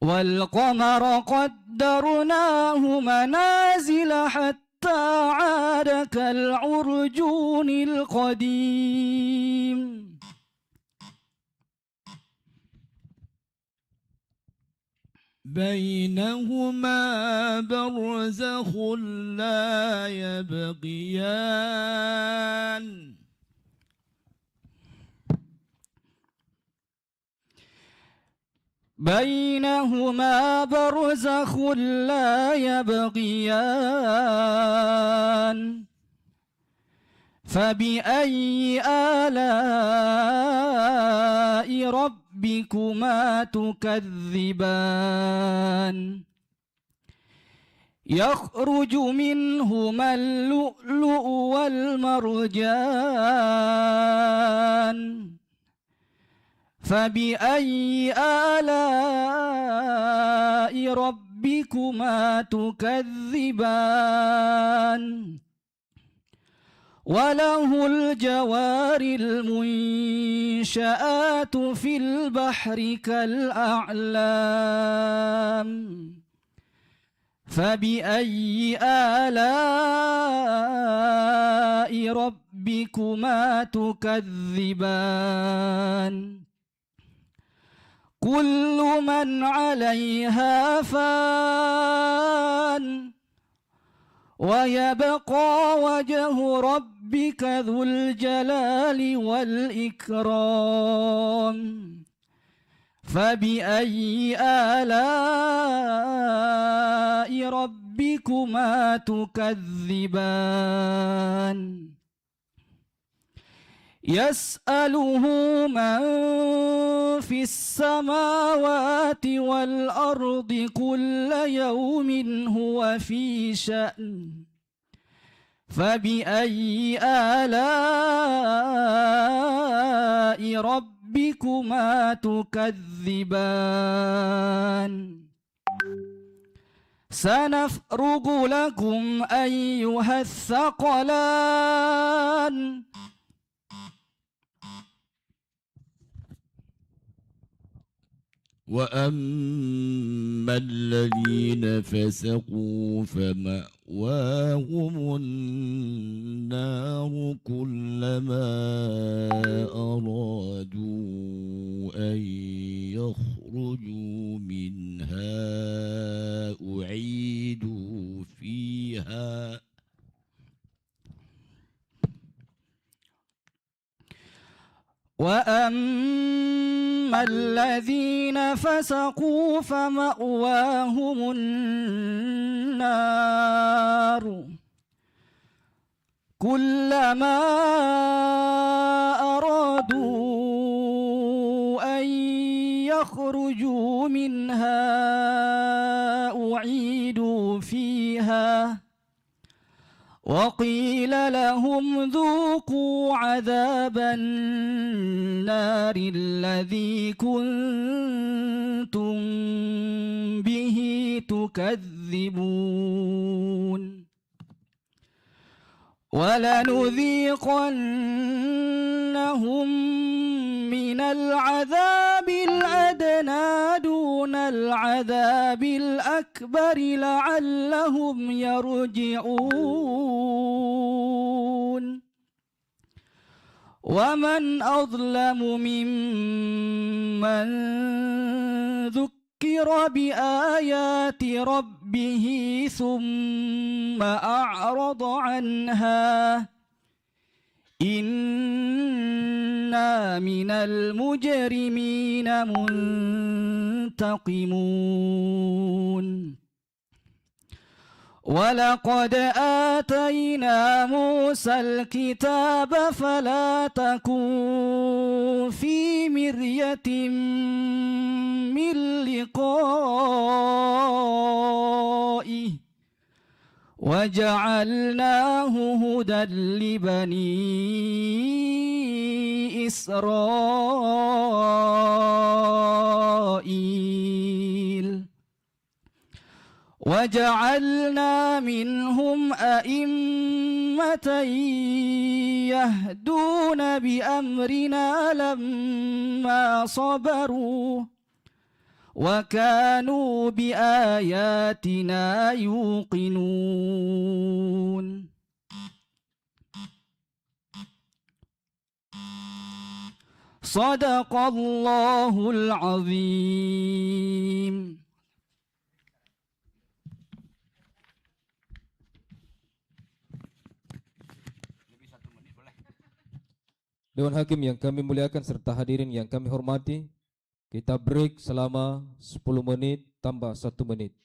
والقمر قدرناه منازل حتى عاد كالعرجون القديم بينهما برزخ لا يبغيان بينهما برزخ لا يبغيان فبأي آلاء ربكما تكذبان يخرج منهما اللؤلؤ والمرجان فبأي آلاء ربكما تكذبان وله الجوار المنشآت في البحر كالأعلام فبأي آلاء ربكما تكذبان كل من عليها فان ويبقى وجه ربك ذو الجلال والإكرام فبأي آلاء ربكما تكذبان يسأله من في السماوات والأرض كل يوم هو في شأن فبأي آلاء ربكما تكذبان سنفرغ لكم أيها الثقلان وأما الذين فسقوا فمأواهم النار كلما أرادوا أن يخرجوا منها أعيدوا فيها وأما أما الذين فسقوا فمأواهم النار كلما أرادوا أن يخرجوا منها أعيدوا فيها وقيل لهم ذوقوا عذاب النار الذي كنتم به تكذبون ولنذيقنهم من العذاب الأدنى دون العذاب الأكبر لعلهم يرجعون ومن أظلم ممن ذكر بآيات ربه ثم أعرض عنها إنا من المجرمين منتقمون ولقد آتينا موسى الكتاب فلا تكن في مرية من لقائه وجعلناه هدى لبني إسرائيل وجعلنا منهم أئمة يهدون بأمرنا لما صبروا وكانوا بآياتنا يوقنون صدق الله العظيم. Dewan Hakim yang kami muliakan serta hadirin yang kami hormati, kita break selama 10 menit tambah 1 menit.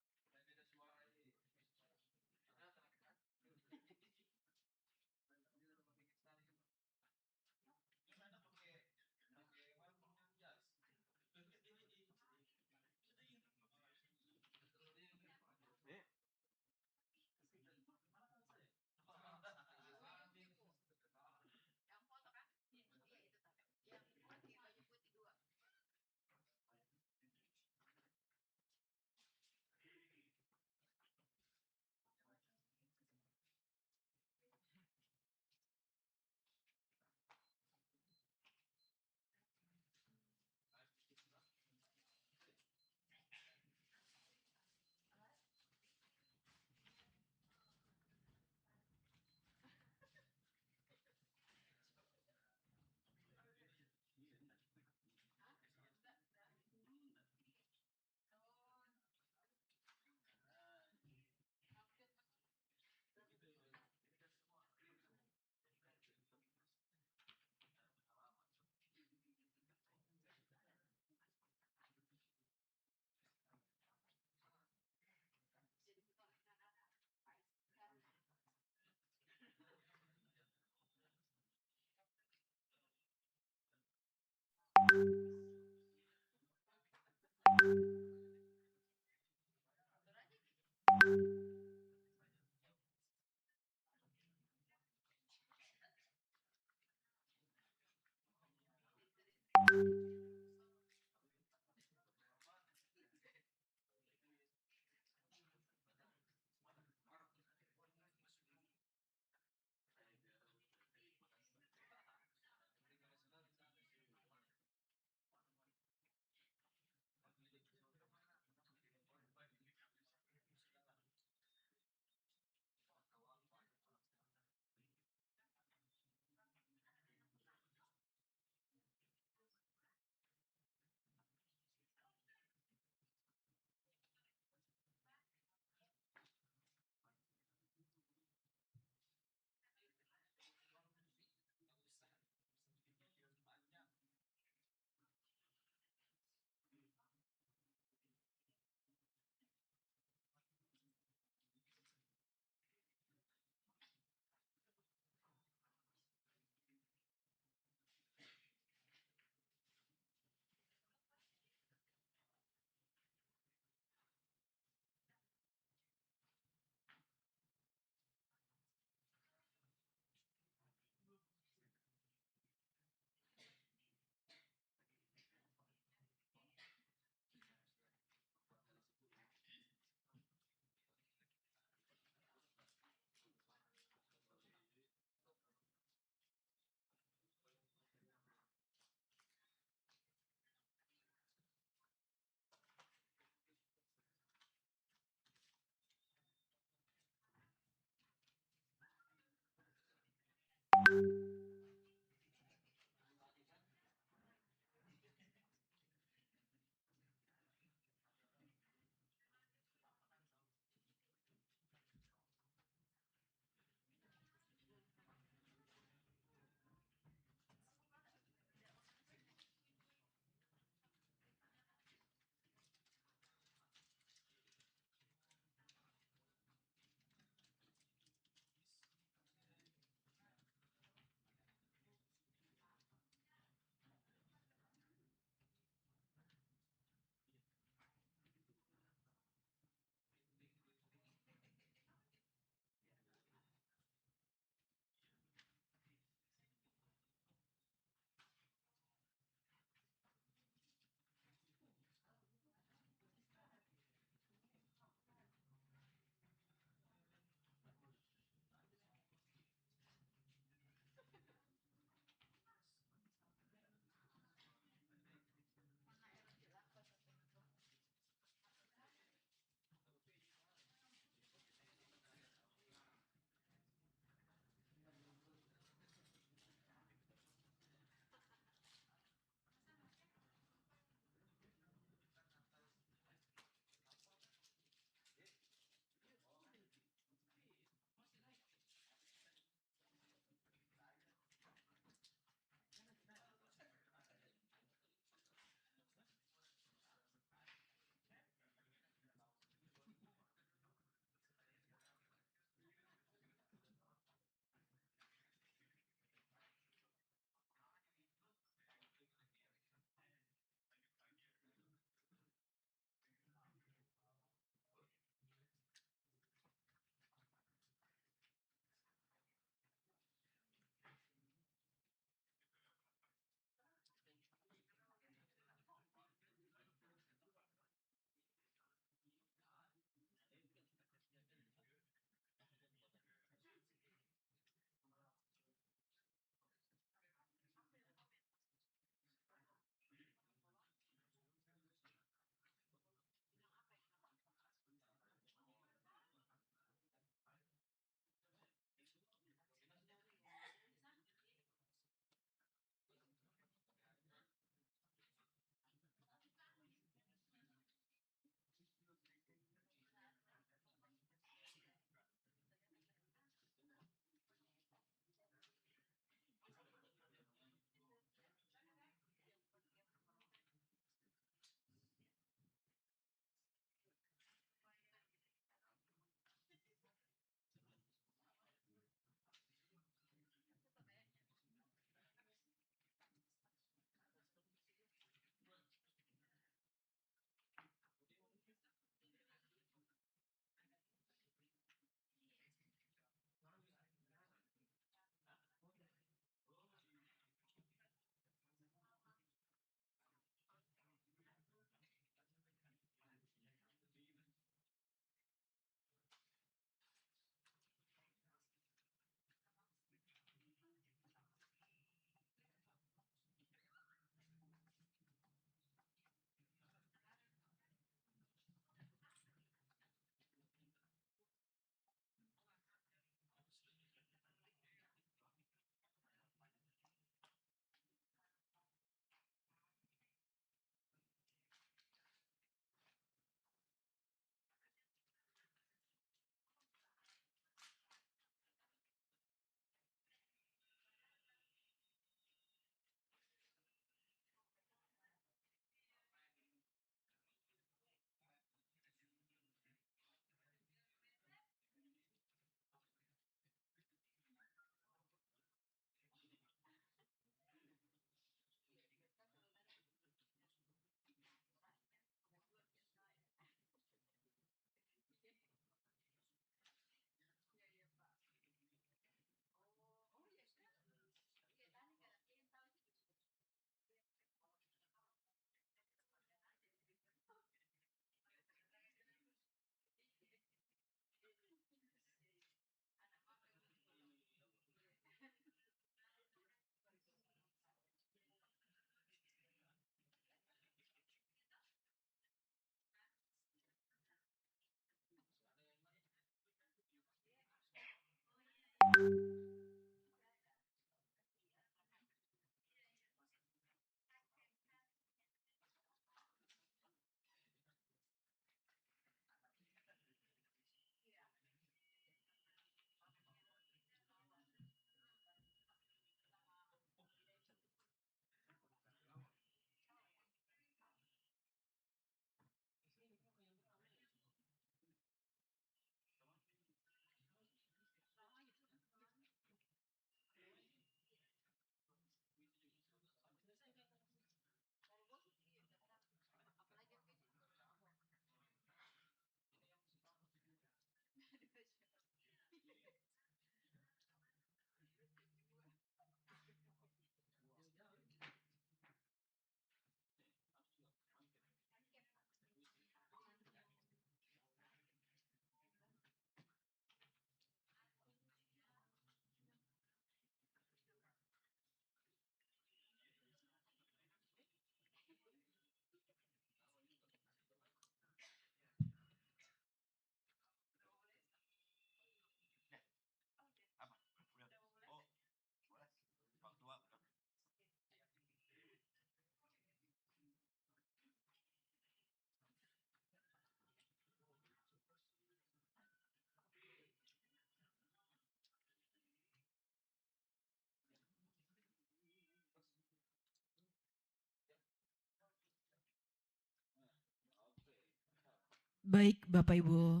Baik Bapak Ibu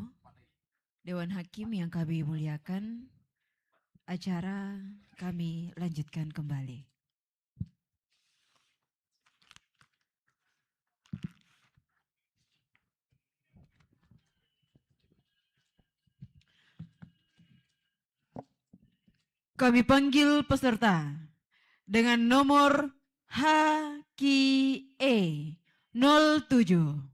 Dewan Hakim yang kami muliakan, acara kami lanjutkan kembali. Kami panggil peserta dengan nomor HQE 07.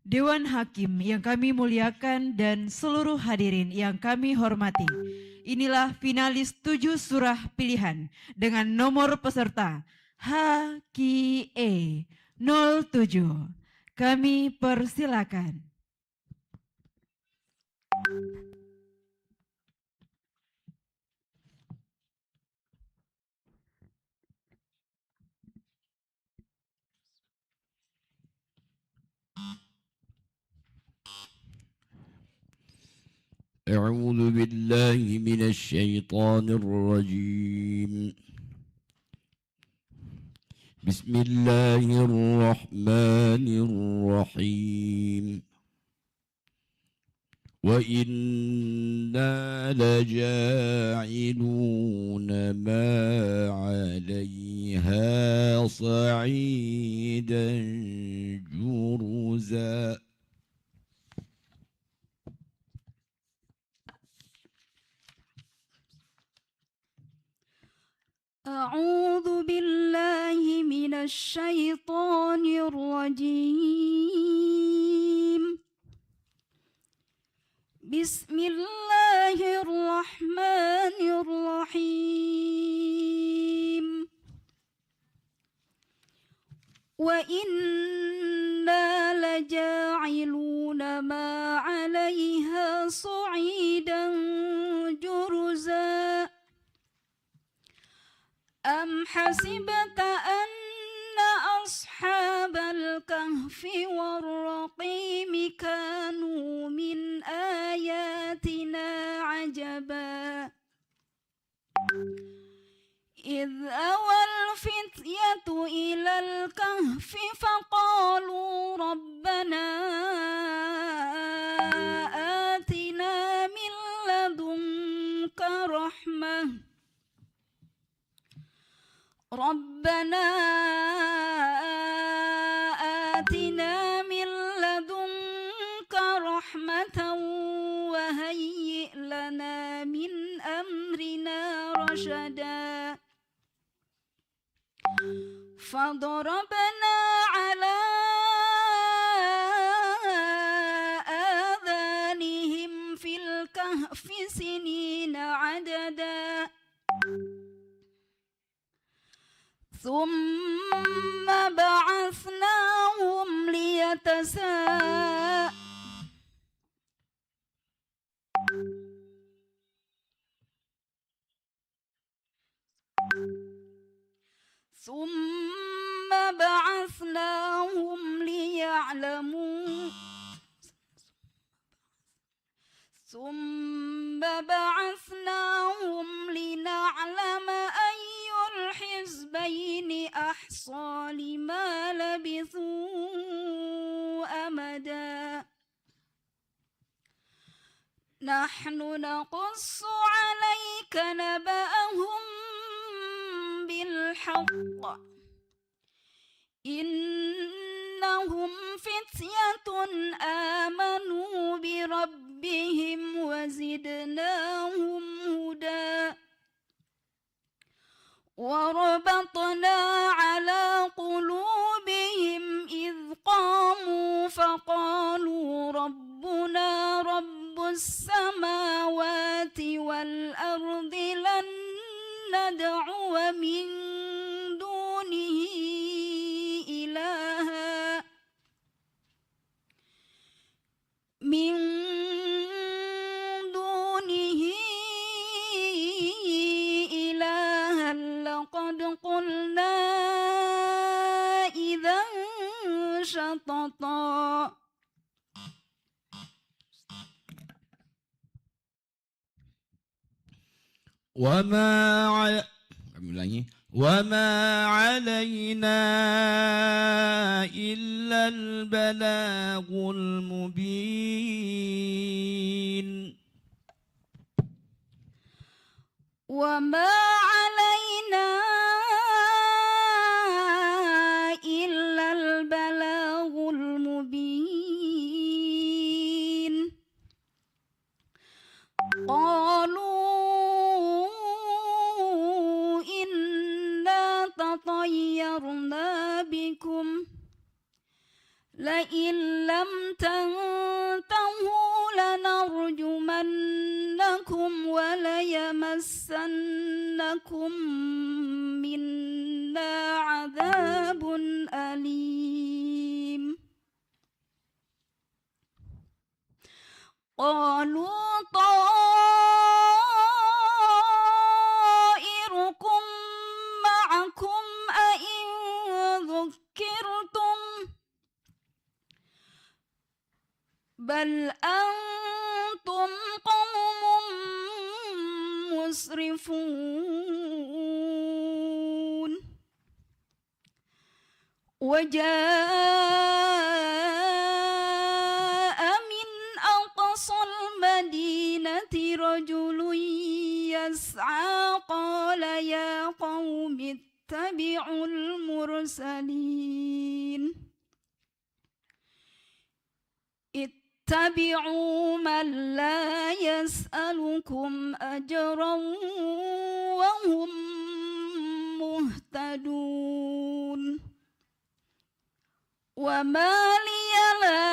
Dewan Hakim yang kami muliakan dan seluruh hadirin yang kami hormati. Inilah finalis 7 surah pilihan dengan nomor peserta HQE 07. Kami persilakan. أعوذ بالله من الشيطان الرجيم بسم الله الرحمن الرحيم وإنا لجاعلون ما عليها صعيدا جرزا أعوذ بالله من الشيطان الرجيم بسم الله الرحمن الرحيم وإنا لجاعلون ما عليها صعيدا جرزا أم حسبت أن أصحاب الكهف والرقيم كانوا من آياتنا عجبا إذ أوى الفتية إلى الكهف فقالوا ربنا آتنا من لدنك رحمة ربنا آتنا من لدنك رحمة وهيئ لنا من أمرنا رشدا فضربنا على آذانهم في الكهف سنين عددا ثم بعثناهم لنعلم أي الحزبين أحصى لما لبثوا أمدا نحن نقص عليك نبأهم بالحق إنهم فتية آمنوا بربهم وزدناهم هدى وربطنا على قلوبهم إذ قاموا فقالوا ربنا رب السماوات والأرض لن ندعو من دونه إلها لقد قلنا إذا شططا وما علينا البلاغ المبين وما علينا إلا البلاغ المبين قالوا إنا تطيرنا بكم لئن لم تنتهوا لنرجمنكم وليمسنكم منا عذاب أليم قالوا طائركم معكم أئن ذكرتم بل أنتم قوم مسرفون وجاء من أقصى المدينة رجل يسعى قال يا قوم اتبعوا المرسلين اتبعوا من لا يسألكم أجرا وهم مهتدون وما لي لا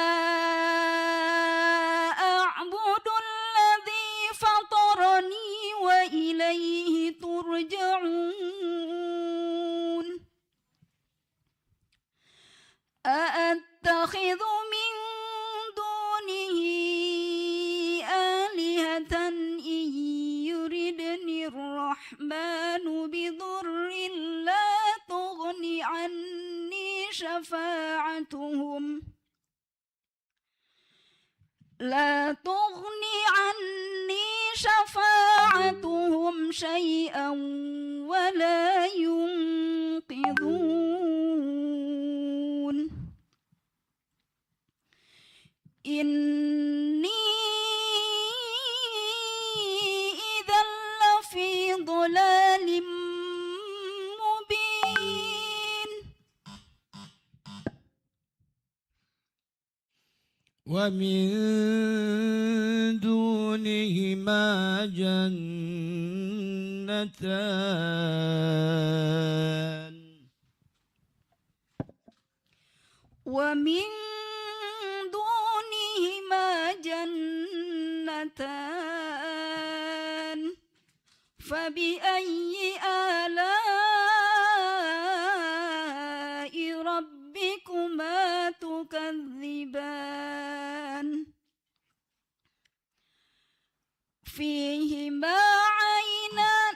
أعبد الذي فطرني وإليه ترجعون أأتخذ من دونه آلهة إن يردني الرحمن بضر لا تغن عني شفاعتهم شيئا ولا ينقذون إني إذا لفي ضلال مبين ومن دونهما جنتان ومن دونهما جنتان فبأي آلاء ربكما تكذبان فيهما عينان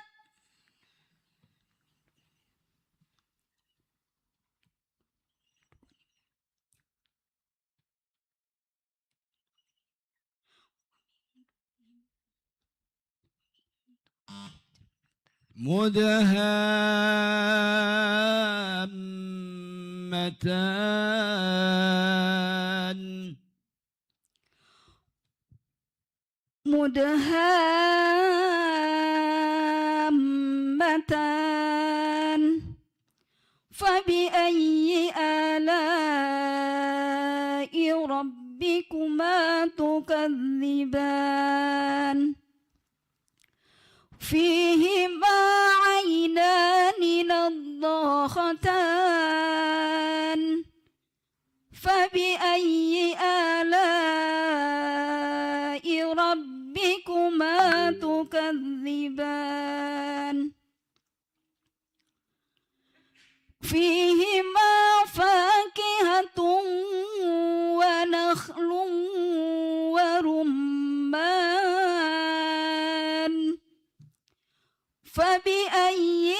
مدهامتان فبأي آلاء ربكما تكذبان فيهما عينان نضاختان فبأي آلاء ربكما تكذبان فيهما فاكهة ونخل ورمان فبأي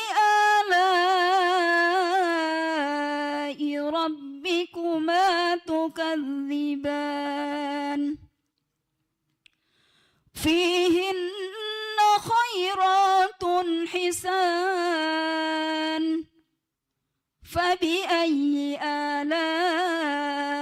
آلاء ربكما تكذبان فيهن خيرات حسان فبأي آلاء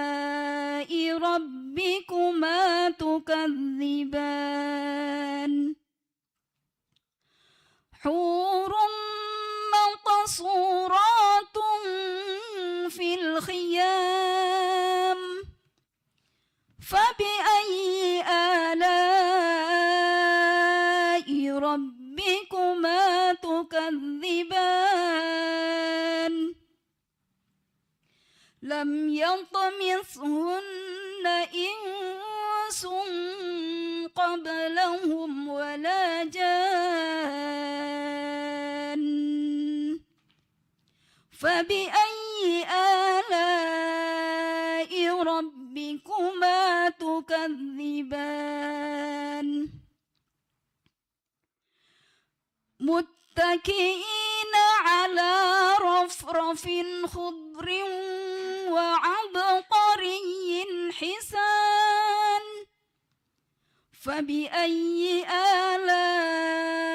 يطمثهن إنس قبلهم ولا جان فبأي آلاء ربكما تكذبان متكئين على رفرف خضر وعبقري حسان فبأي آلاء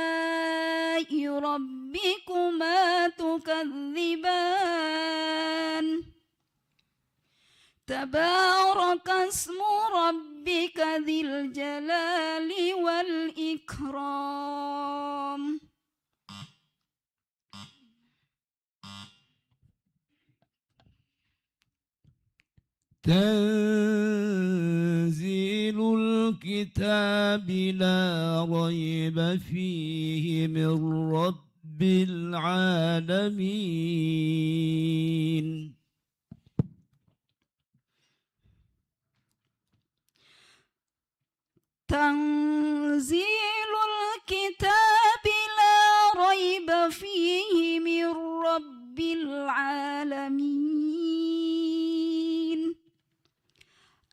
ربكما تكذبان تبارك اسم ربك ذي الجلال والإكرام. تنزيل الكتاب لا ريب فيه من رب العالمين. تنزيل الكتاب لا ريب فيه من رب العالمين.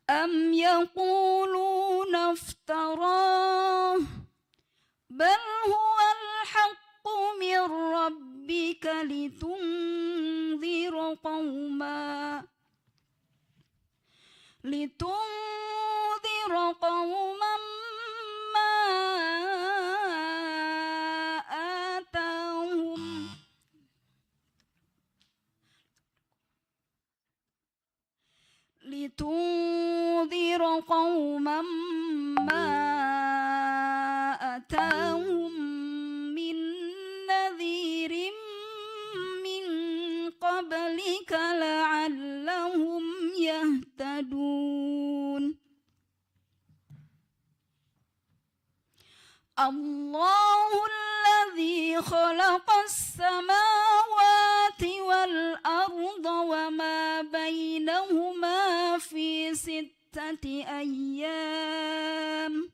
أم يقولون افتراه بل هو الحق من ربك لتنذر قوما ما آتاهم من نذير من قبلك لعلهم يهتدون. الله الذي خلق السماوات والأرض وما بينهما في 6 أيام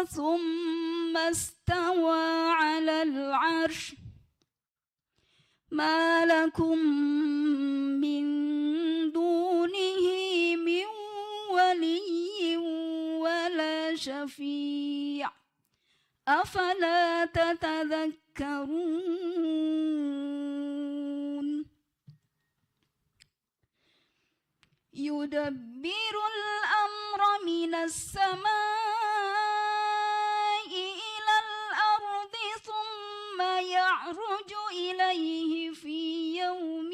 ثم استوى على العرش ما لكم من دونه من ولي ولا شفيع أفلا تتذكرون. يدبر الأمر من السماء إلى الأرض ثم يعرج إليه في يوم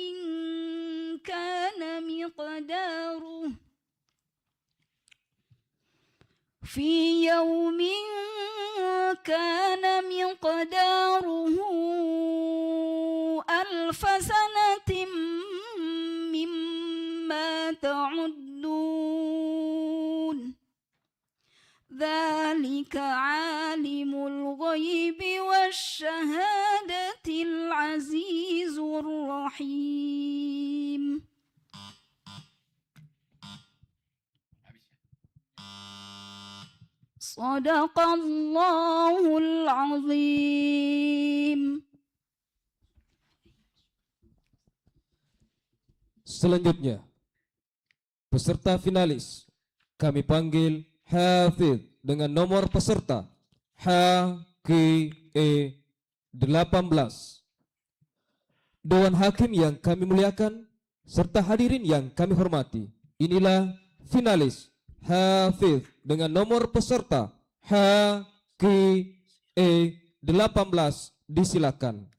كان مقداره 1000 سنة مما تعدون. ذلك عالم الغيب والشهادة العزيز الرحيم. Sadaqallahul azim. Selanjutnya, peserta finalis kami panggil Hafidh dengan nomor peserta HKE 18. Dewan Hakim yang kami muliakan serta hadirin yang kami hormati, inilah finalis Hafidh dengan nomor peserta HKE 18, disilakan.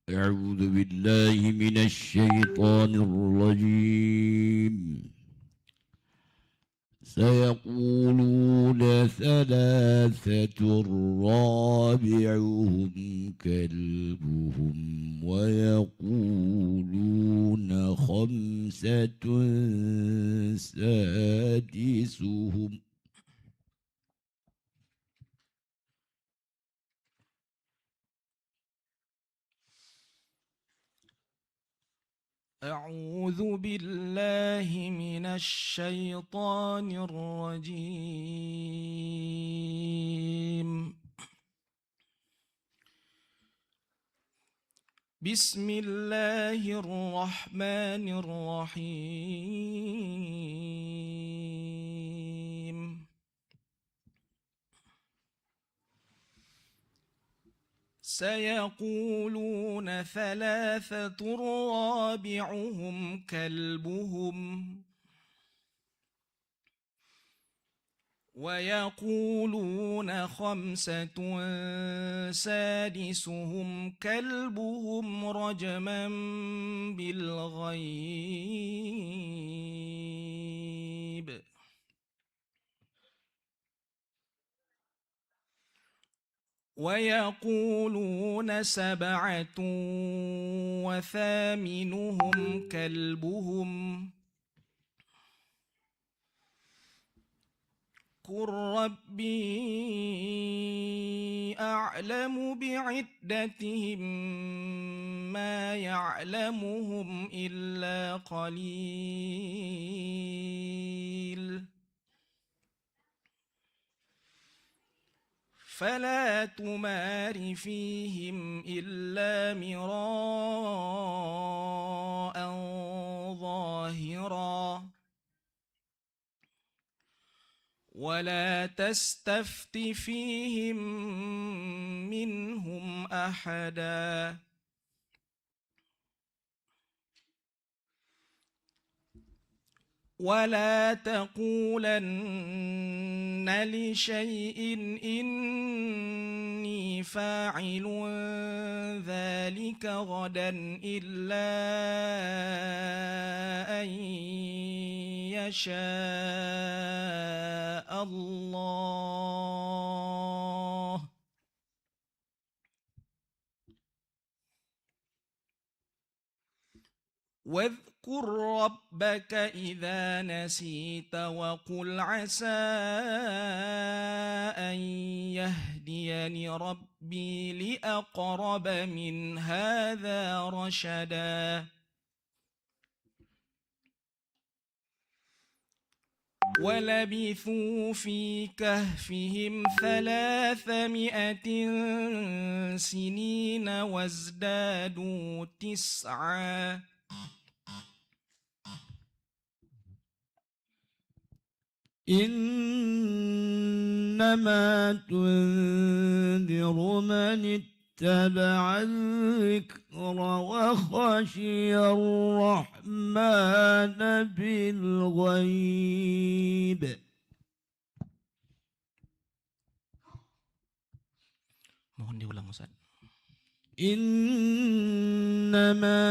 أعوذ بالله من الشيطان الرجيم. سيقولون ثلاثة رابعهم كلبهم ويقولون خمسة سادسهم أعوذ بالله من الشيطان الرجيم. بسم الله الرحمن الرحيم. سيقولون ثلاثة رابعهم كلبهم ويقولون خمسة سادسهم كلبهم رجما بالغيب ويقولون سبعة وثامنهم كلبهم قل ربي أعلم بعدتهم ما يعلمهم إلا قليل فلا تمار فيهم إلا مراء ظاهرا ولا تستفت فيهم منهم أحدا ولا تقولن لشيء إني فاعل ذلك غدا إلا أن يشاء الله واذكر ربك إذا نسيت وقل عسى أن يهديني ربي لأقرب من هذا رشدا ولبثوا في كهفهم 300 سنين وازدادوا 9 إنما تنذر من اتبع الذكر وخشي الرحمن بالغيب. Mohon diulang Ustaz. إنما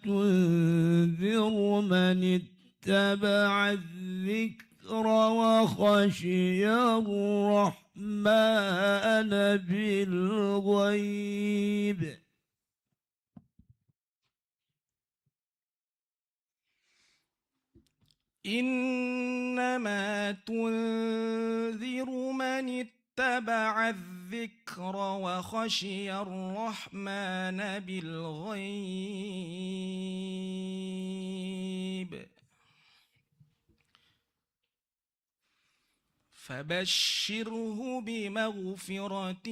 تنذر من اتبع الذكر وخشي الرحمن بالغيب. إنما تنذر من اتبع الذكر وخشي الرحمن بالغيب فبشره بمغفرة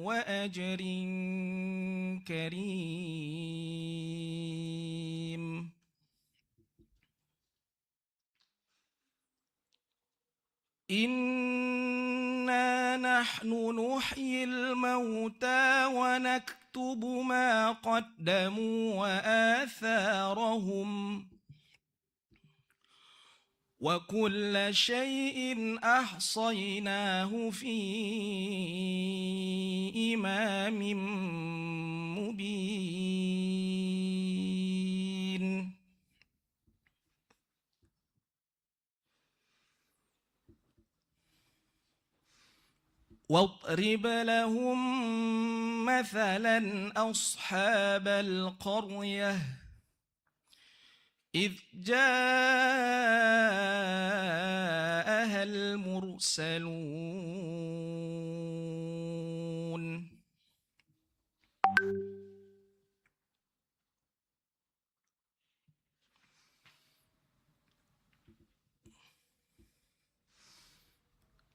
وأجر كريم. إنا نحن نحيي الموتى ونكتب ما قدموا وآثارهم وكل شيء أحصيناه في إمام مبين. واضرب لهم مثلا أصحاب القرية إذ جاءها المرسلون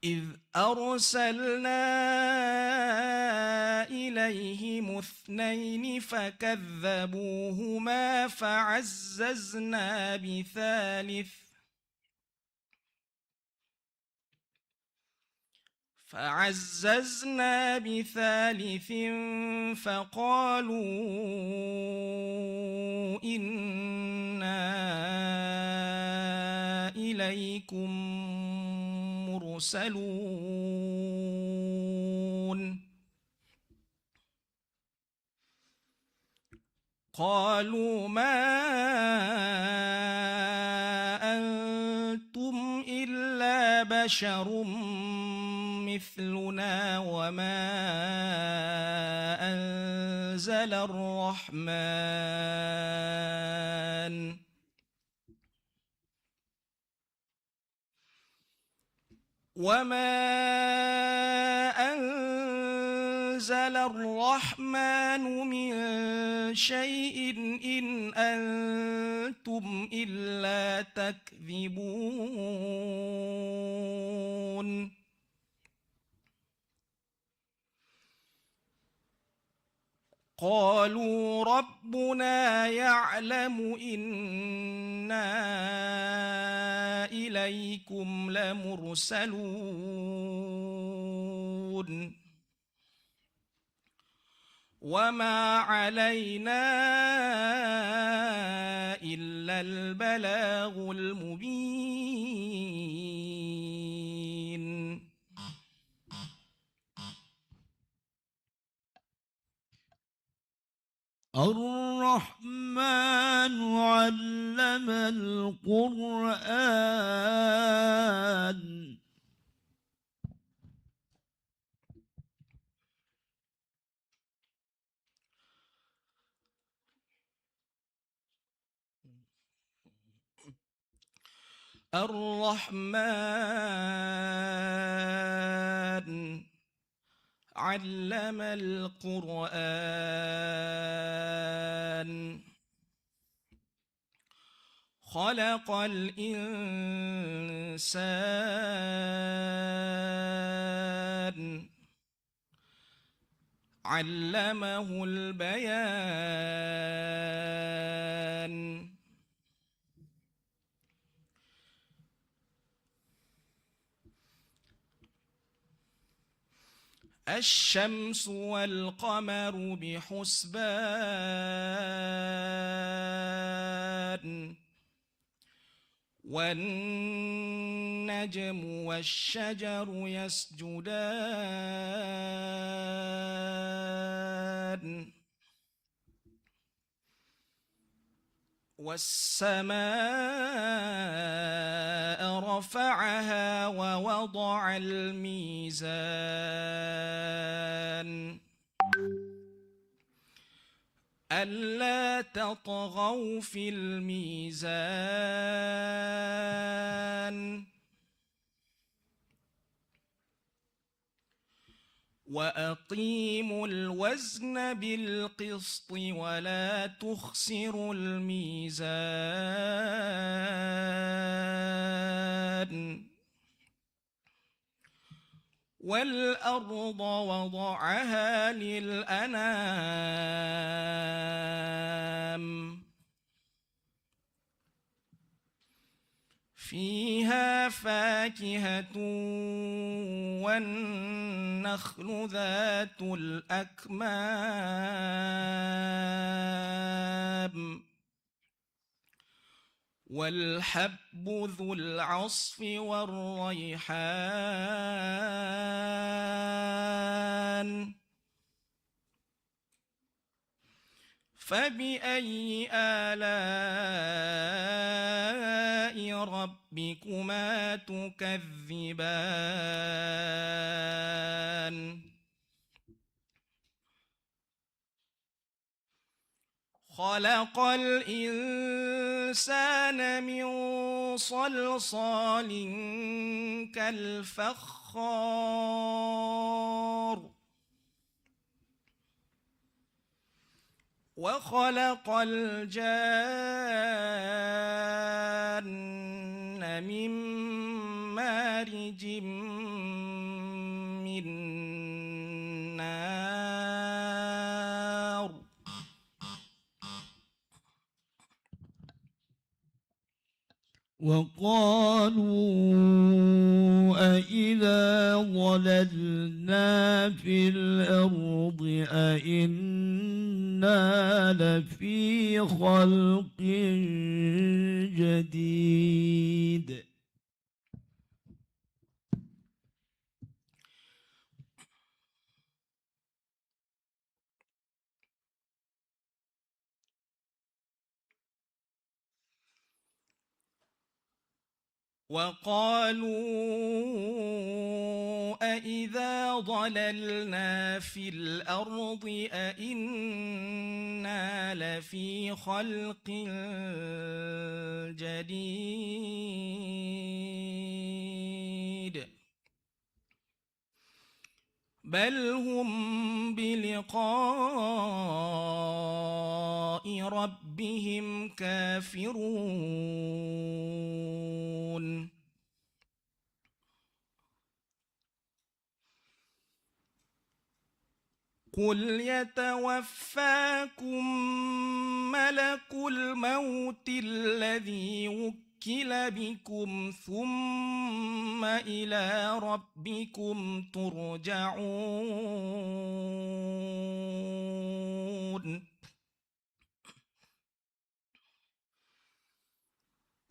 إذ أرسلنا إليهم اثنين فكذبوهما فعززنا بثالث فقالوا إنا إليكم مرسلون قالوا ما أنتم إلا بشر مثلنا وما أنزل الرحمن من شيء إن أنتم إلا تكذبون قالوا ربنا يعلم إنا إليكم لمرسلون وما علينا إلا البلاغ المبين الرحمن علم القرآن الرحمن علم القرآن خلق الإنسان علمه البيان الشمس والقمر بحسبان والنجم والشجر يسجدان والسماء رفعها ووضع الميزان ألا تطغوا في الميزان وأقيموا الوزن بالقسط ولا تخسروا الميزان والأرض وضعها للأنام فيها فاكهة والنخل ذات الأكمام والحب ذو العصف والريحان فبأي آلاء ربكما ربكما تكذبان خلق الإنسان من صلصال كالفخار وخلق الجان من مارج من نار وقالوا أإذا ضللنا في الأرض أإنا لفي خلق جديد وقالوا أإذا ضللنا في الأرض أإنا لفي خلق جديد بل هم بلقاء ربهم كافرون قل يتوفاكم ملك الموت الذي وكل بكم ثم إلى ربكم ترجعون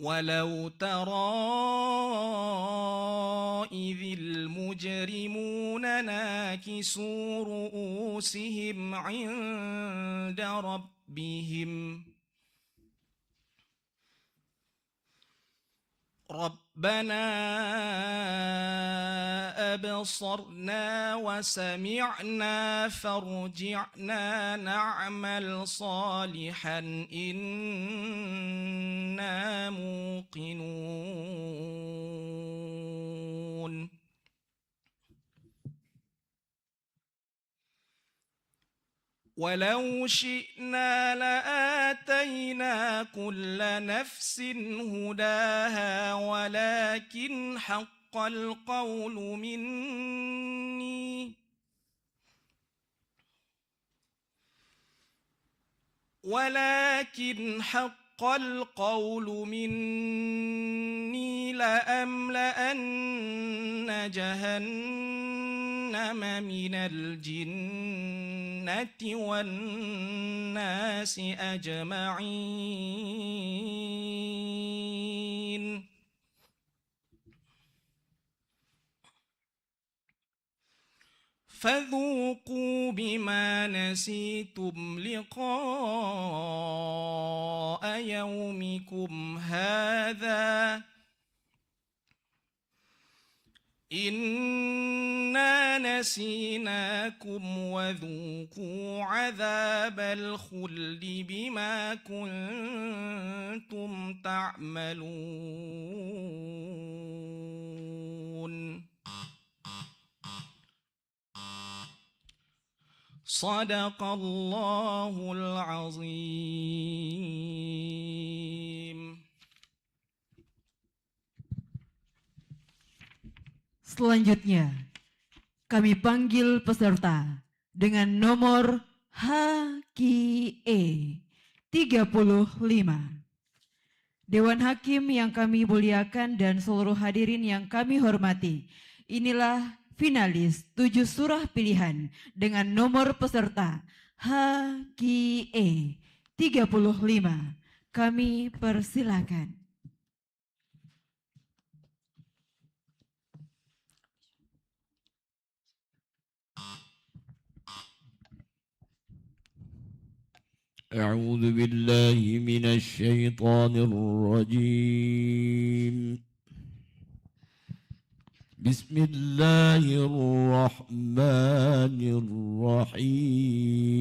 ولو ترى إذ المجرمون ناكسوا رؤوسهم عند ربهم ربنا أبصرنا وسمعنا فارجعنا نعمل صالحا إنا موقنون ولو شئنا لآتينا كل نفس هداها ولكن حق القول مني لأملأن جهنم من الجنة والناس أجمعين فذوقوا بما نسيتم لقاء يومكم هذا إنا نسيناكم وذوقوا عذاب الخلد بما كنتم تعملون صدق الله العظيم. Selanjutnya, kami panggil peserta dengan nomor HKE 35. Dewan Hakim yang kami muliakan dan seluruh hadirin yang kami hormati, inilah finalis 7 surah pilihan dengan nomor peserta HKE 35. Kami persilakan. أعوذ بالله من الشيطان الرجيم بسم الله الرحمن الرحيم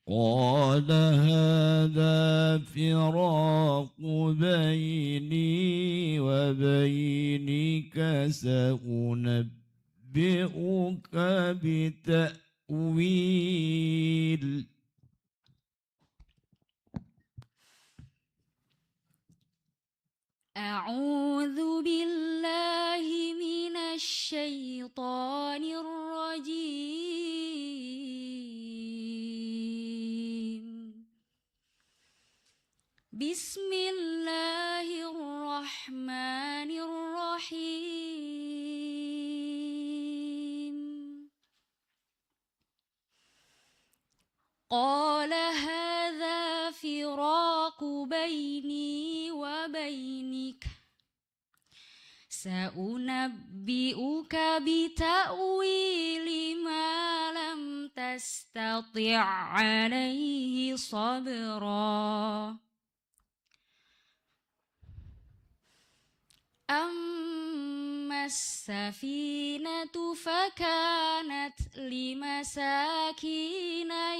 قال هذا فراق بيني وبينك سأنبئك بتأويل أعوذ بالله من الشيطان الرجيم بسم الله الرحمن الرحيم قال هذا فراق بيني وبينك سأنبئك بتأويل ما لم تستطع عليه صبرا أما السفينة فكانت لمساكين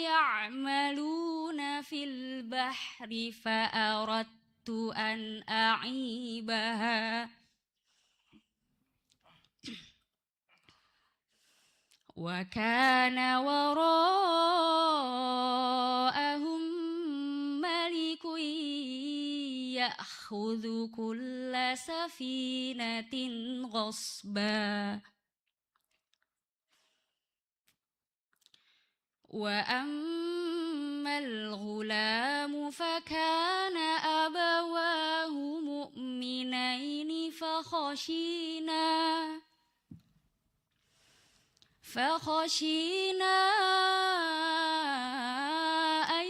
يعملون في البحر فأردت أن أعيبها وكان وراءهم ملك يأخذ كل سفينة غصبا وأما الغلام فكان أبواه مؤمنين فخشينا أن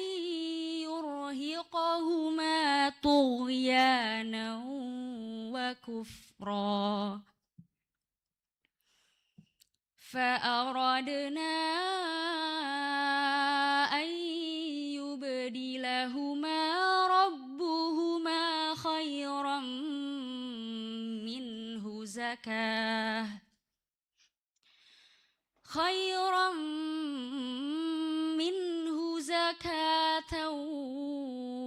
يرهقهما طغيانا وكفرا فأردنا أن يبدلهما ربهما خيرا منه زكاة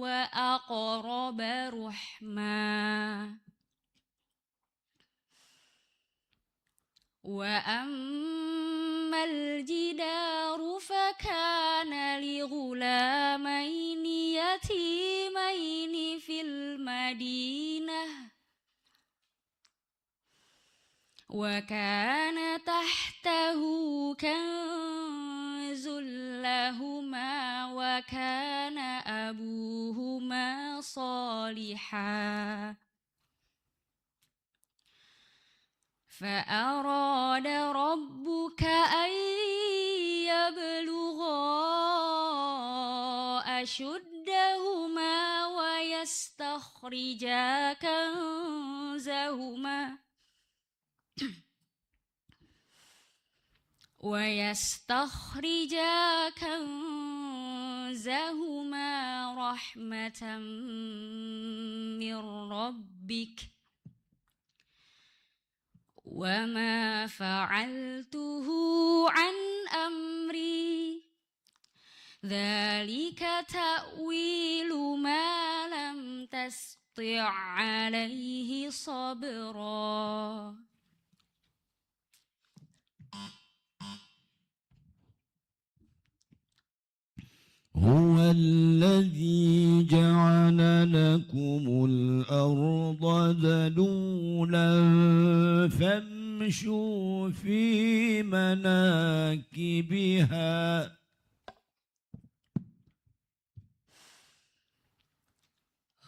وأقرب رحما وأما الجدار فكان لغلامين يتيمين في المدينة وكان تحته كنز لهما وكان أبوهما صالحا فأراد ربك أن يبلغا أشدهما ويستخرجا كنزهما رحمة من ربك وما فعلته عن أمري ذلك تأويل ما لم تستطع عليه صبرا هو الذي جعل لكم الأرض ذلولا فامشوا في مناكبها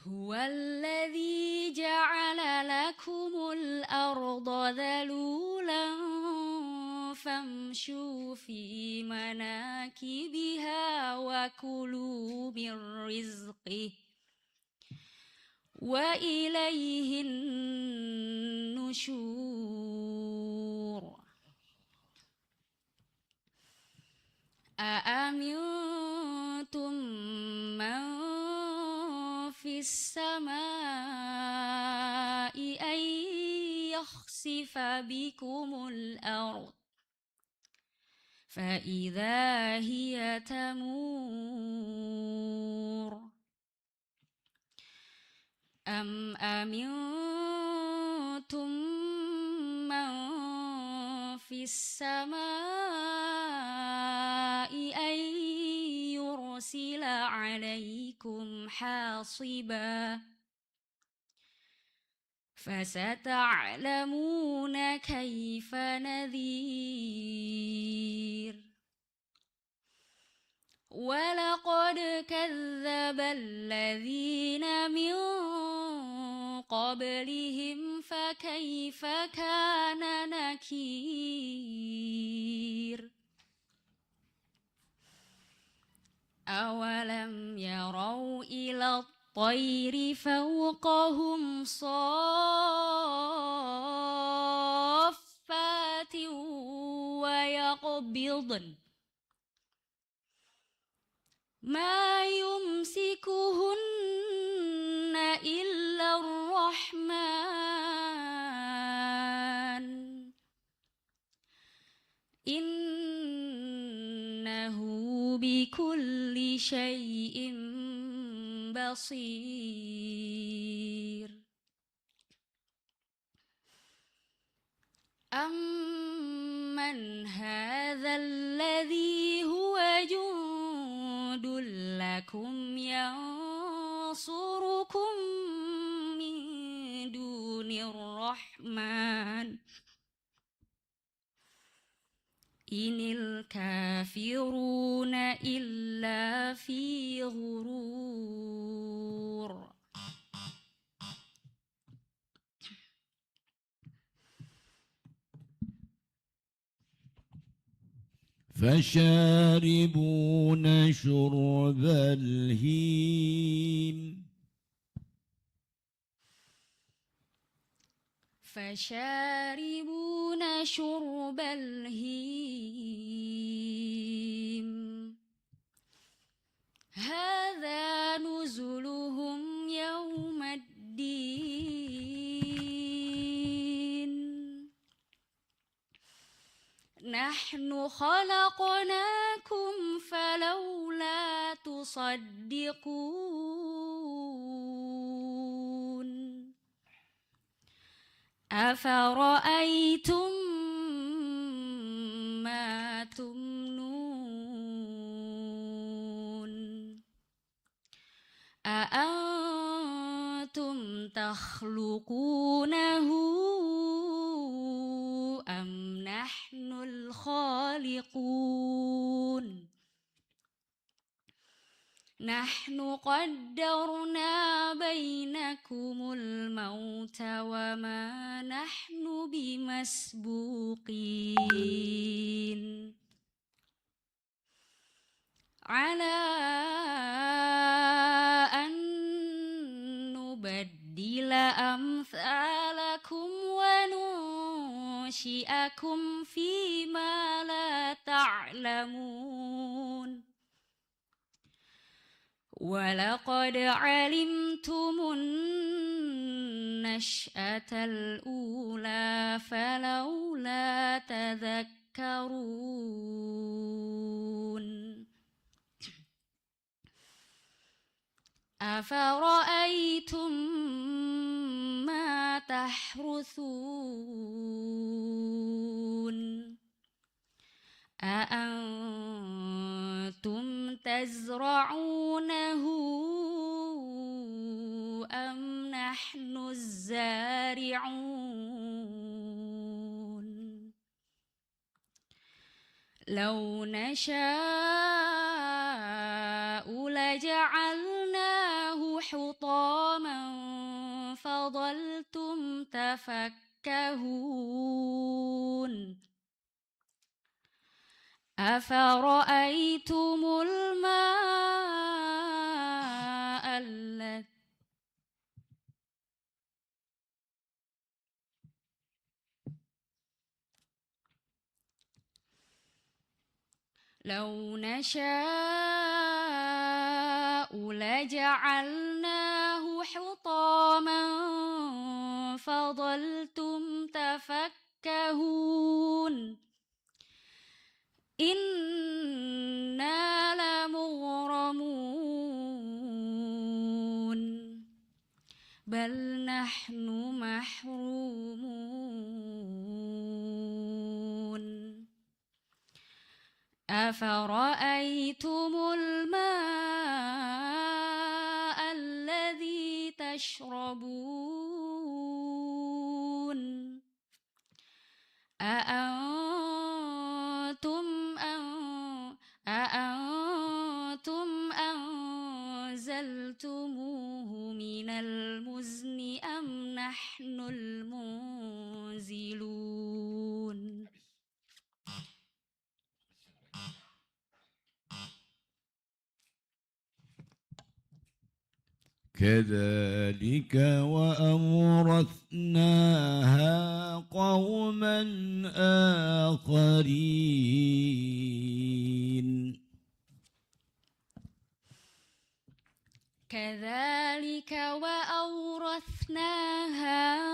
هو الذي جعل لكم الأرض ذلولا فامشوا في مناكبها وكلوا من رزقه وإليه النشور أأمنتم من في السماء يخسف بكم الأرض فإذا هي تمور أم أمنتم من في السماء أن يرسل عليكم حاصبا فستعلمون كيف نذير ولقد كذب الذين من قبلهم فكيف كان نكير أولم يروا إلى الطير فوقهم صافات ويقبضن ما يمسكهن إلا الرحمن إنه بكل شيء بصير أمن هذا الذي هو جند لكم ينصركم من دون الرحمن إن الكافرون إلا في غرور فشاربون شرب الهيم فشاربون شرب الهيم هذا نزلهم يوم الدين نحن خلقناكم فلولا تصدقون أفرأيتم ما تمنون أأنتم تخلقونه أم نحن الخالقون نحن قدرنا بينكم الموت وما نحن بمسبوقين على أن نبدل أمثالكم وننشئكم فيما لا تعلمون ولقد علمتم النشأة الأولى فلولا تذكرون أفرأيتم ما تحرثون أأنتم تزرعونه أم نحن الزارعون لو نشاء لجعلناه حطاما فظلتم تفكهون أفرأيتم الماء الذي لو نشاء لجعلناه حطاما فظلتم إنا لمغرمون بل نحن محرومون أفرأيتم الماء الذي تشربون أأنتم أنزلتموه من المزن أم نحن المنزلون كذلك وأورثناها قوما آخرين كذلك وأورثناها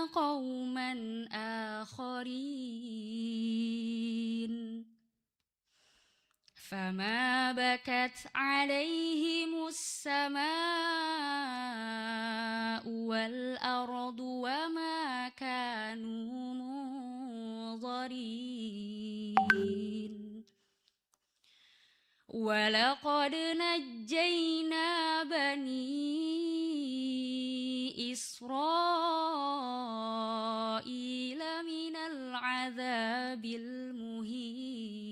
قوما آخرين فما بكت عليهم السماء والأرض وما كانوا منظرين ولقد نجينا بني إسرائيل من العذاب المهين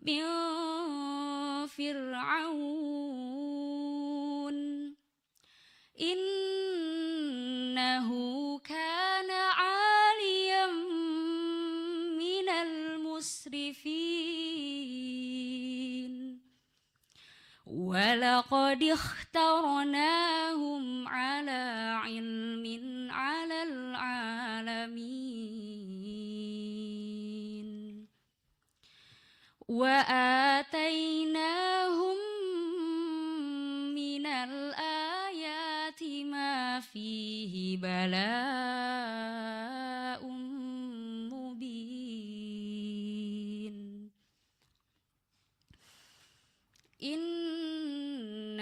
من فرعون إنه كان عاليا من المسرفين ولقد اخترناهم على علم على العالمين وآتيناهم من الآيات ما فيه بلاء مبين إن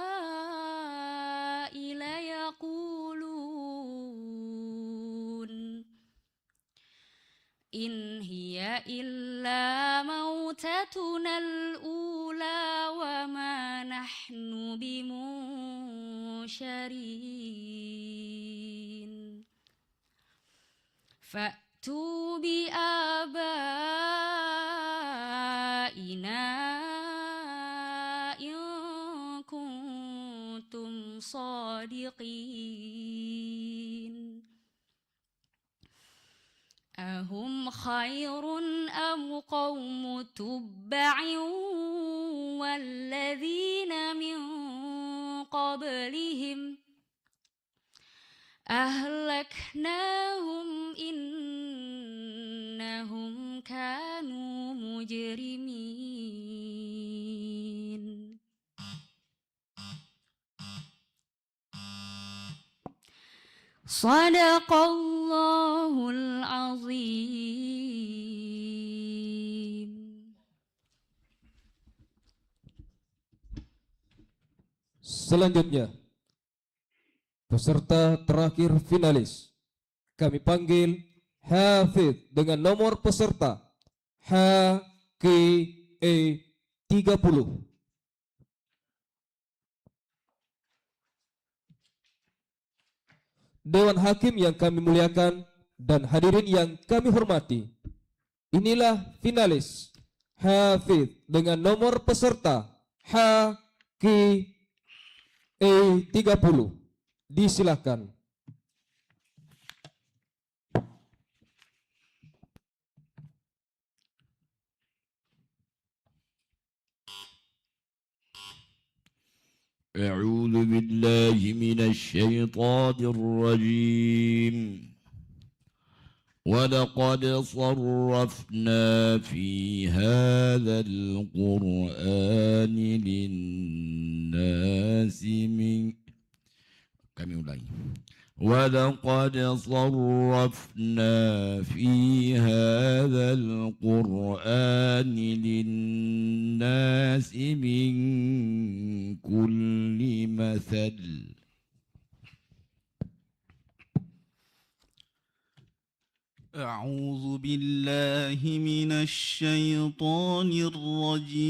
هؤلاء ليقولون إن هي إلا موتتنا الأولى وما نحن بمنشرين فأتوا بآبائنا إن كنتم صادقين أهم خير أم قوم تبع والذين من قبلهم أهلكناهم إنهم كانوا مجرمين صدق الله العظيم. Selanjutnya, peserta terakhir finalis. Kami panggil Hafidh dengan nomor peserta HKE 30. Dewan Hakim yang kami muliakan dan hadirin yang kami hormati, inilah finalis Hafidh dengan nomor peserta HKE 30. Disilakan. أعوذ بالله من الشيطان الرجيم ولقد صرفنا في هذا القرآن للناس من ولقد صرفنا في هذا القرآن للناس من كل مثل أعوذ بالله من الشيطان الرجيم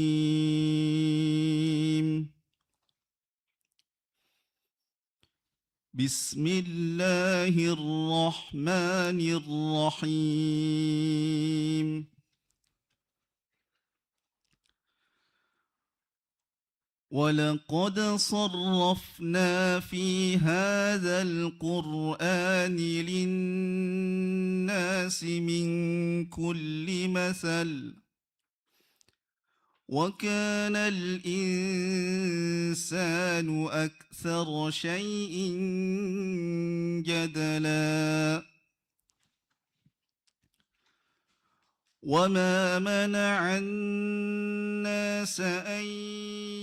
بسم الله الرحمن الرحيم ولقد صرفنا في هذا القرآن للناس من كل مثل وكان الإنسان أكثر شيء جدلا وما منع الناس أن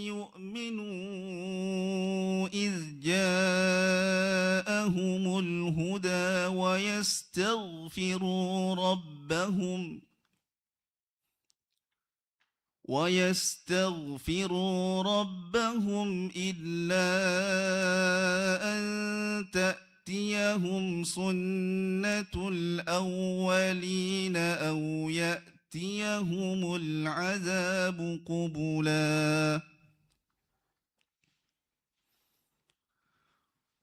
يؤمنوا إذ جاءهم الهدى ويستغفروا ربهم إلا أن تأتيهم سنة الأولين أو يأتيهم العذاب قبلا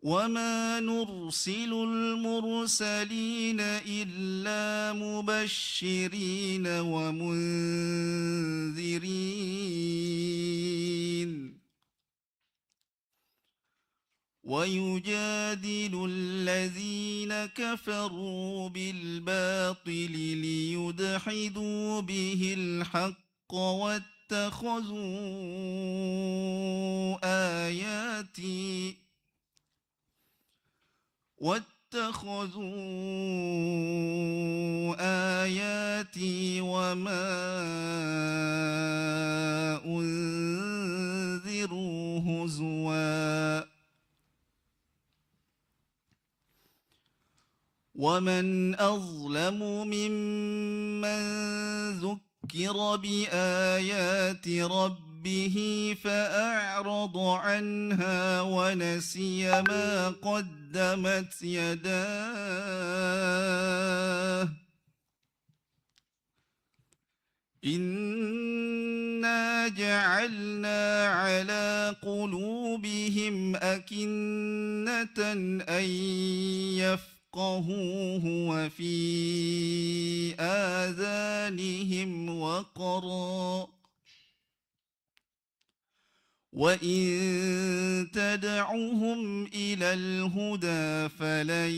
وما نرسل المرسلين إلا مبشرين ومنذرين ويجادل الذين كفروا بالباطل ليدحضوا به الحق واتخذوا آياتي وما أنذروا هزوا ومن أظلم ممن ذكر بآيات ربه فأعرض عنها ونسي ما قدمت يداه إنا جعلنا على قلوبهم أكنة أن يفقهوه وفي آذانهم وقرا وإن تدعهم إلى الهدى فلن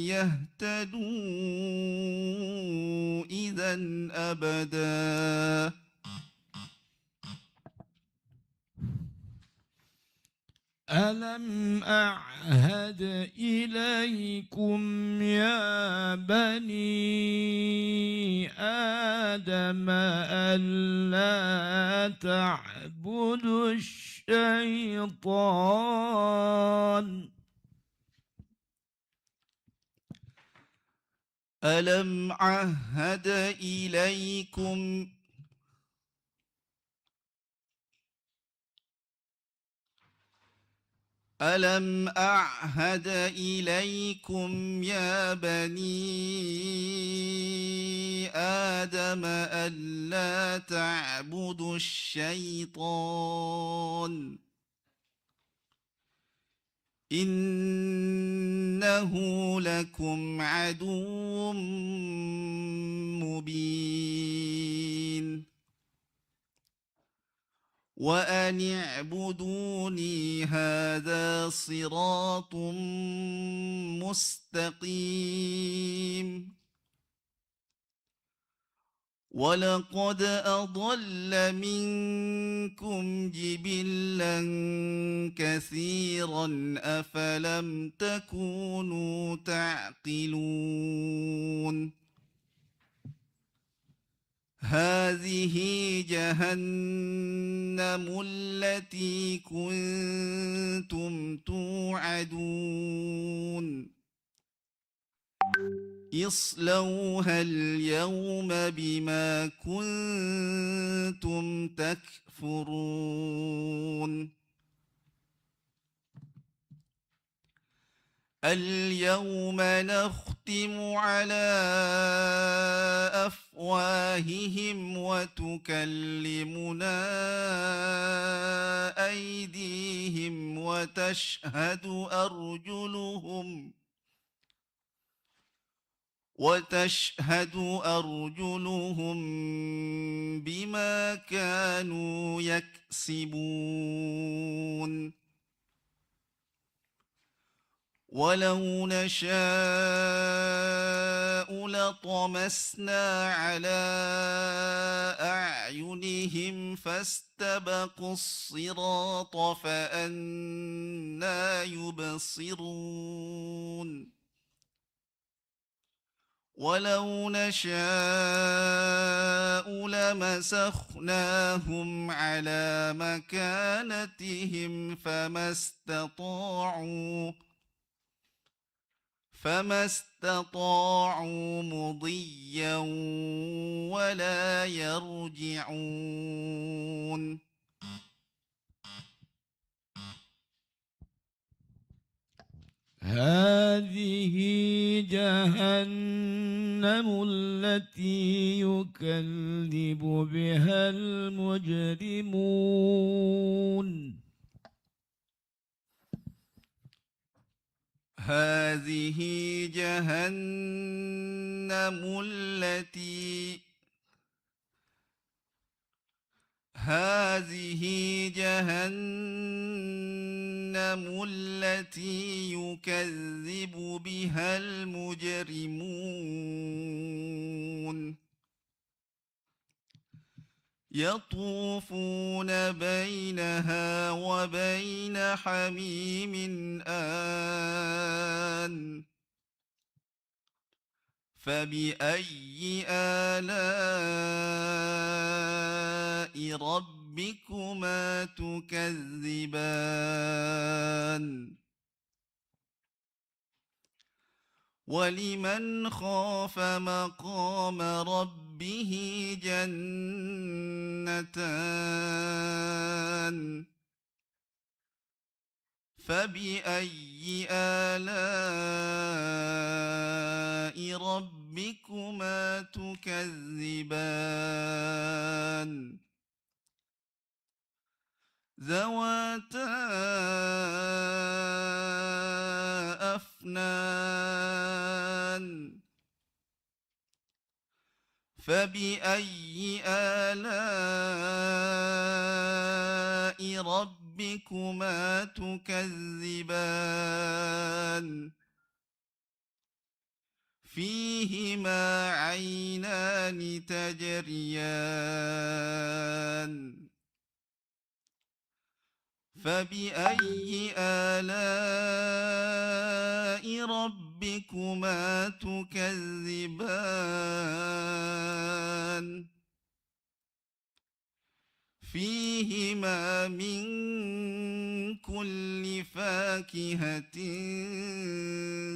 يهتدوا إذا أبدا ألم أعهد إليكم يا بني آدم ألا تعبدوا الشيطان ألم أعهد إليكم يا بني آدم ألا تعبدوا الشيطان إنه لكم عدو مبين وأن اعبدوني هذا صراط مستقيم ولقد أضل منكم جبلا كثيرا أفلم تكونوا تعقلون هذه جهنم التي كنتم توعدون اصلوها اليوم بما كنتم تكفرون اليوم نختم على أفواههم وتكلمنا أيديهم وتشهد أرجلهم بما كانوا يكسبون ولو نشاء لطمسنا على أعينهم فاستبقوا الصراط فأنى يبصرون ولو نشاء لمسخناهم على مكانتهم فما استطاعوا مضيا ولا يرجعون هذه جهنم التي يكذب بها المجرمون هذه جهنم التي يكذب بها المجرمون يطوفون بينها وبين حميم آن فبأي آلاء ربكما تكذبان ولمن خاف مقام ربه جنتان فبأي آلاء ربكما تكذبان ذواتا أفنان فبأي آلاء ربكما تكذبان فيهما عينان تجريان فبأي آلاء ربكما تكذبان فيهما من كل فاكهة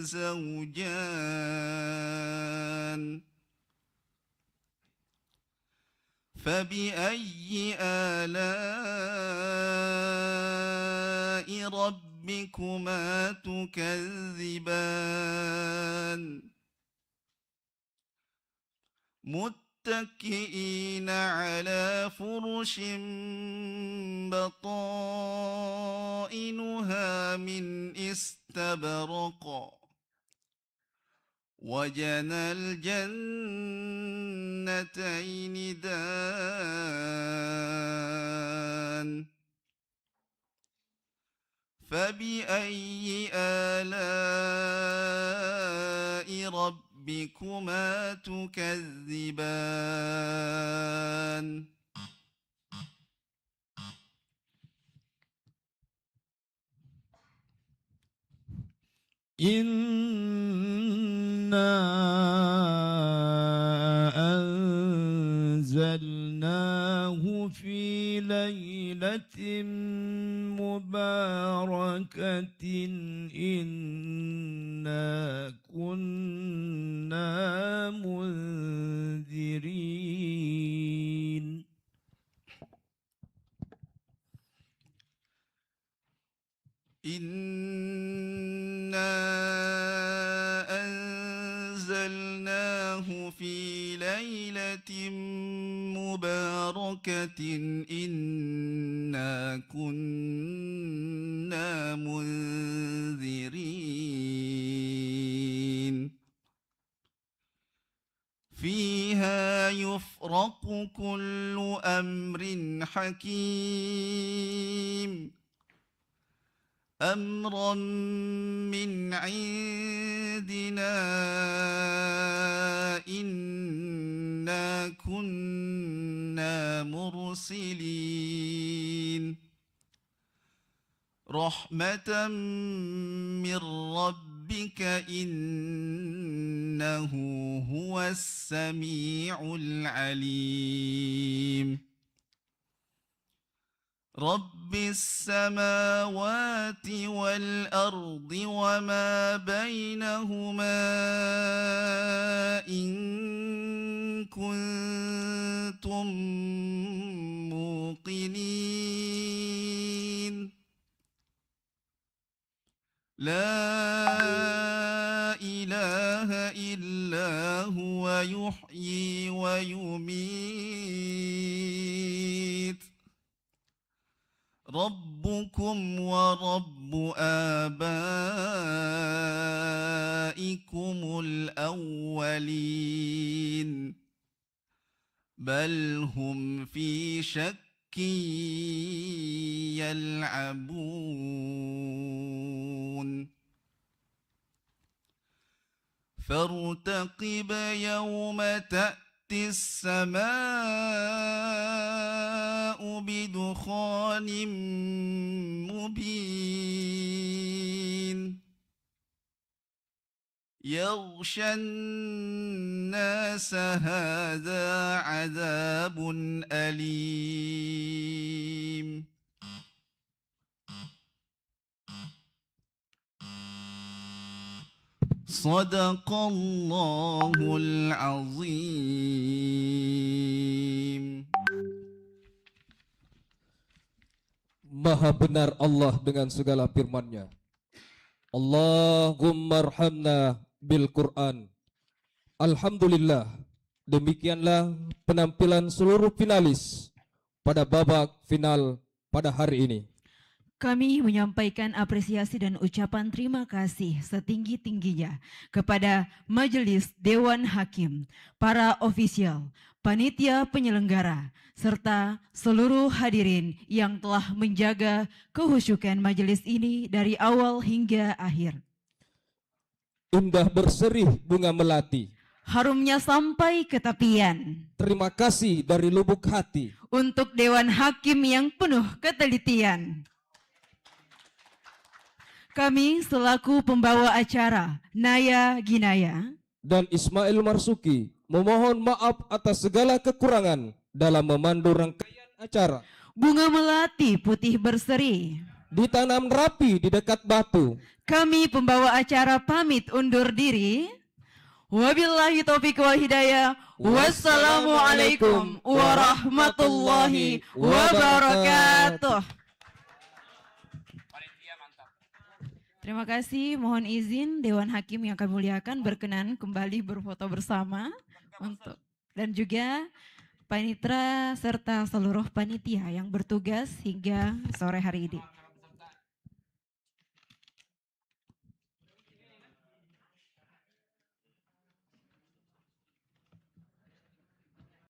زوجان فبأي آلاء ربكما تكذبان متكئين على فرش بطائنها من استبرق وجنى الجنتين دان فبأي آلاء ربكما تكذبان إنا أنزلنا أنزلناه في ليلة مباركة إنا كنا منذرين إنا أنزلناه في ليلة مباركة إنا كنا منذرين فيها يفرق كل أمر حكيم أمرا من عندنا إنا كنا مرسلين رحمة من ربك إنه هو السميع العليم رب السماوات والأرض وما بينهما إن كنتم موقنين لا إله إلا هو يحيي ويميت ربكم ورب آبائكم الأولين بل هم في شك يلعبون فارتقب يوم تأتي السماء بدخان مبين يغشى الناس هذا عذاب أليم صدق الله العظيم. Maha benar Allah dengan segala firman-Nya. Allahumma arhamna bil Quran. Alhamdulillah, demikianlah penampilan seluruh finalis pada babak final pada hari ini. Kami menyampaikan apresiasi dan ucapan terima kasih setinggi-tingginya kepada Majelis Dewan Hakim, para ofisial, panitia penyelenggara, serta seluruh hadirin yang telah menjaga kehusyukan majelis ini dari awal hingga akhir. Indah berseri bunga melati, harumnya sampai ke tepian. Terima kasih dari lubuk hati untuk Dewan Hakim yang penuh ketelitian. Kami selaku pembawa acara Naya Ginaya dan Ismail Marzuki memohon maaf atas segala kekurangan dalam memandu rangkaian acara. Bunga melati putih berseri ditanam rapi di dekat batu. Kami pembawa acara pamit undur diri. Wabillahi taufiq wal hidayah. Wassalamualaikum warahmatullahi wabarakatuh. Terima kasih, mohon izin Dewan Hakim yang kami muliakan berkenan kembali berfoto bersama dan juga panitera serta seluruh panitia yang bertugas hingga sore hari ini.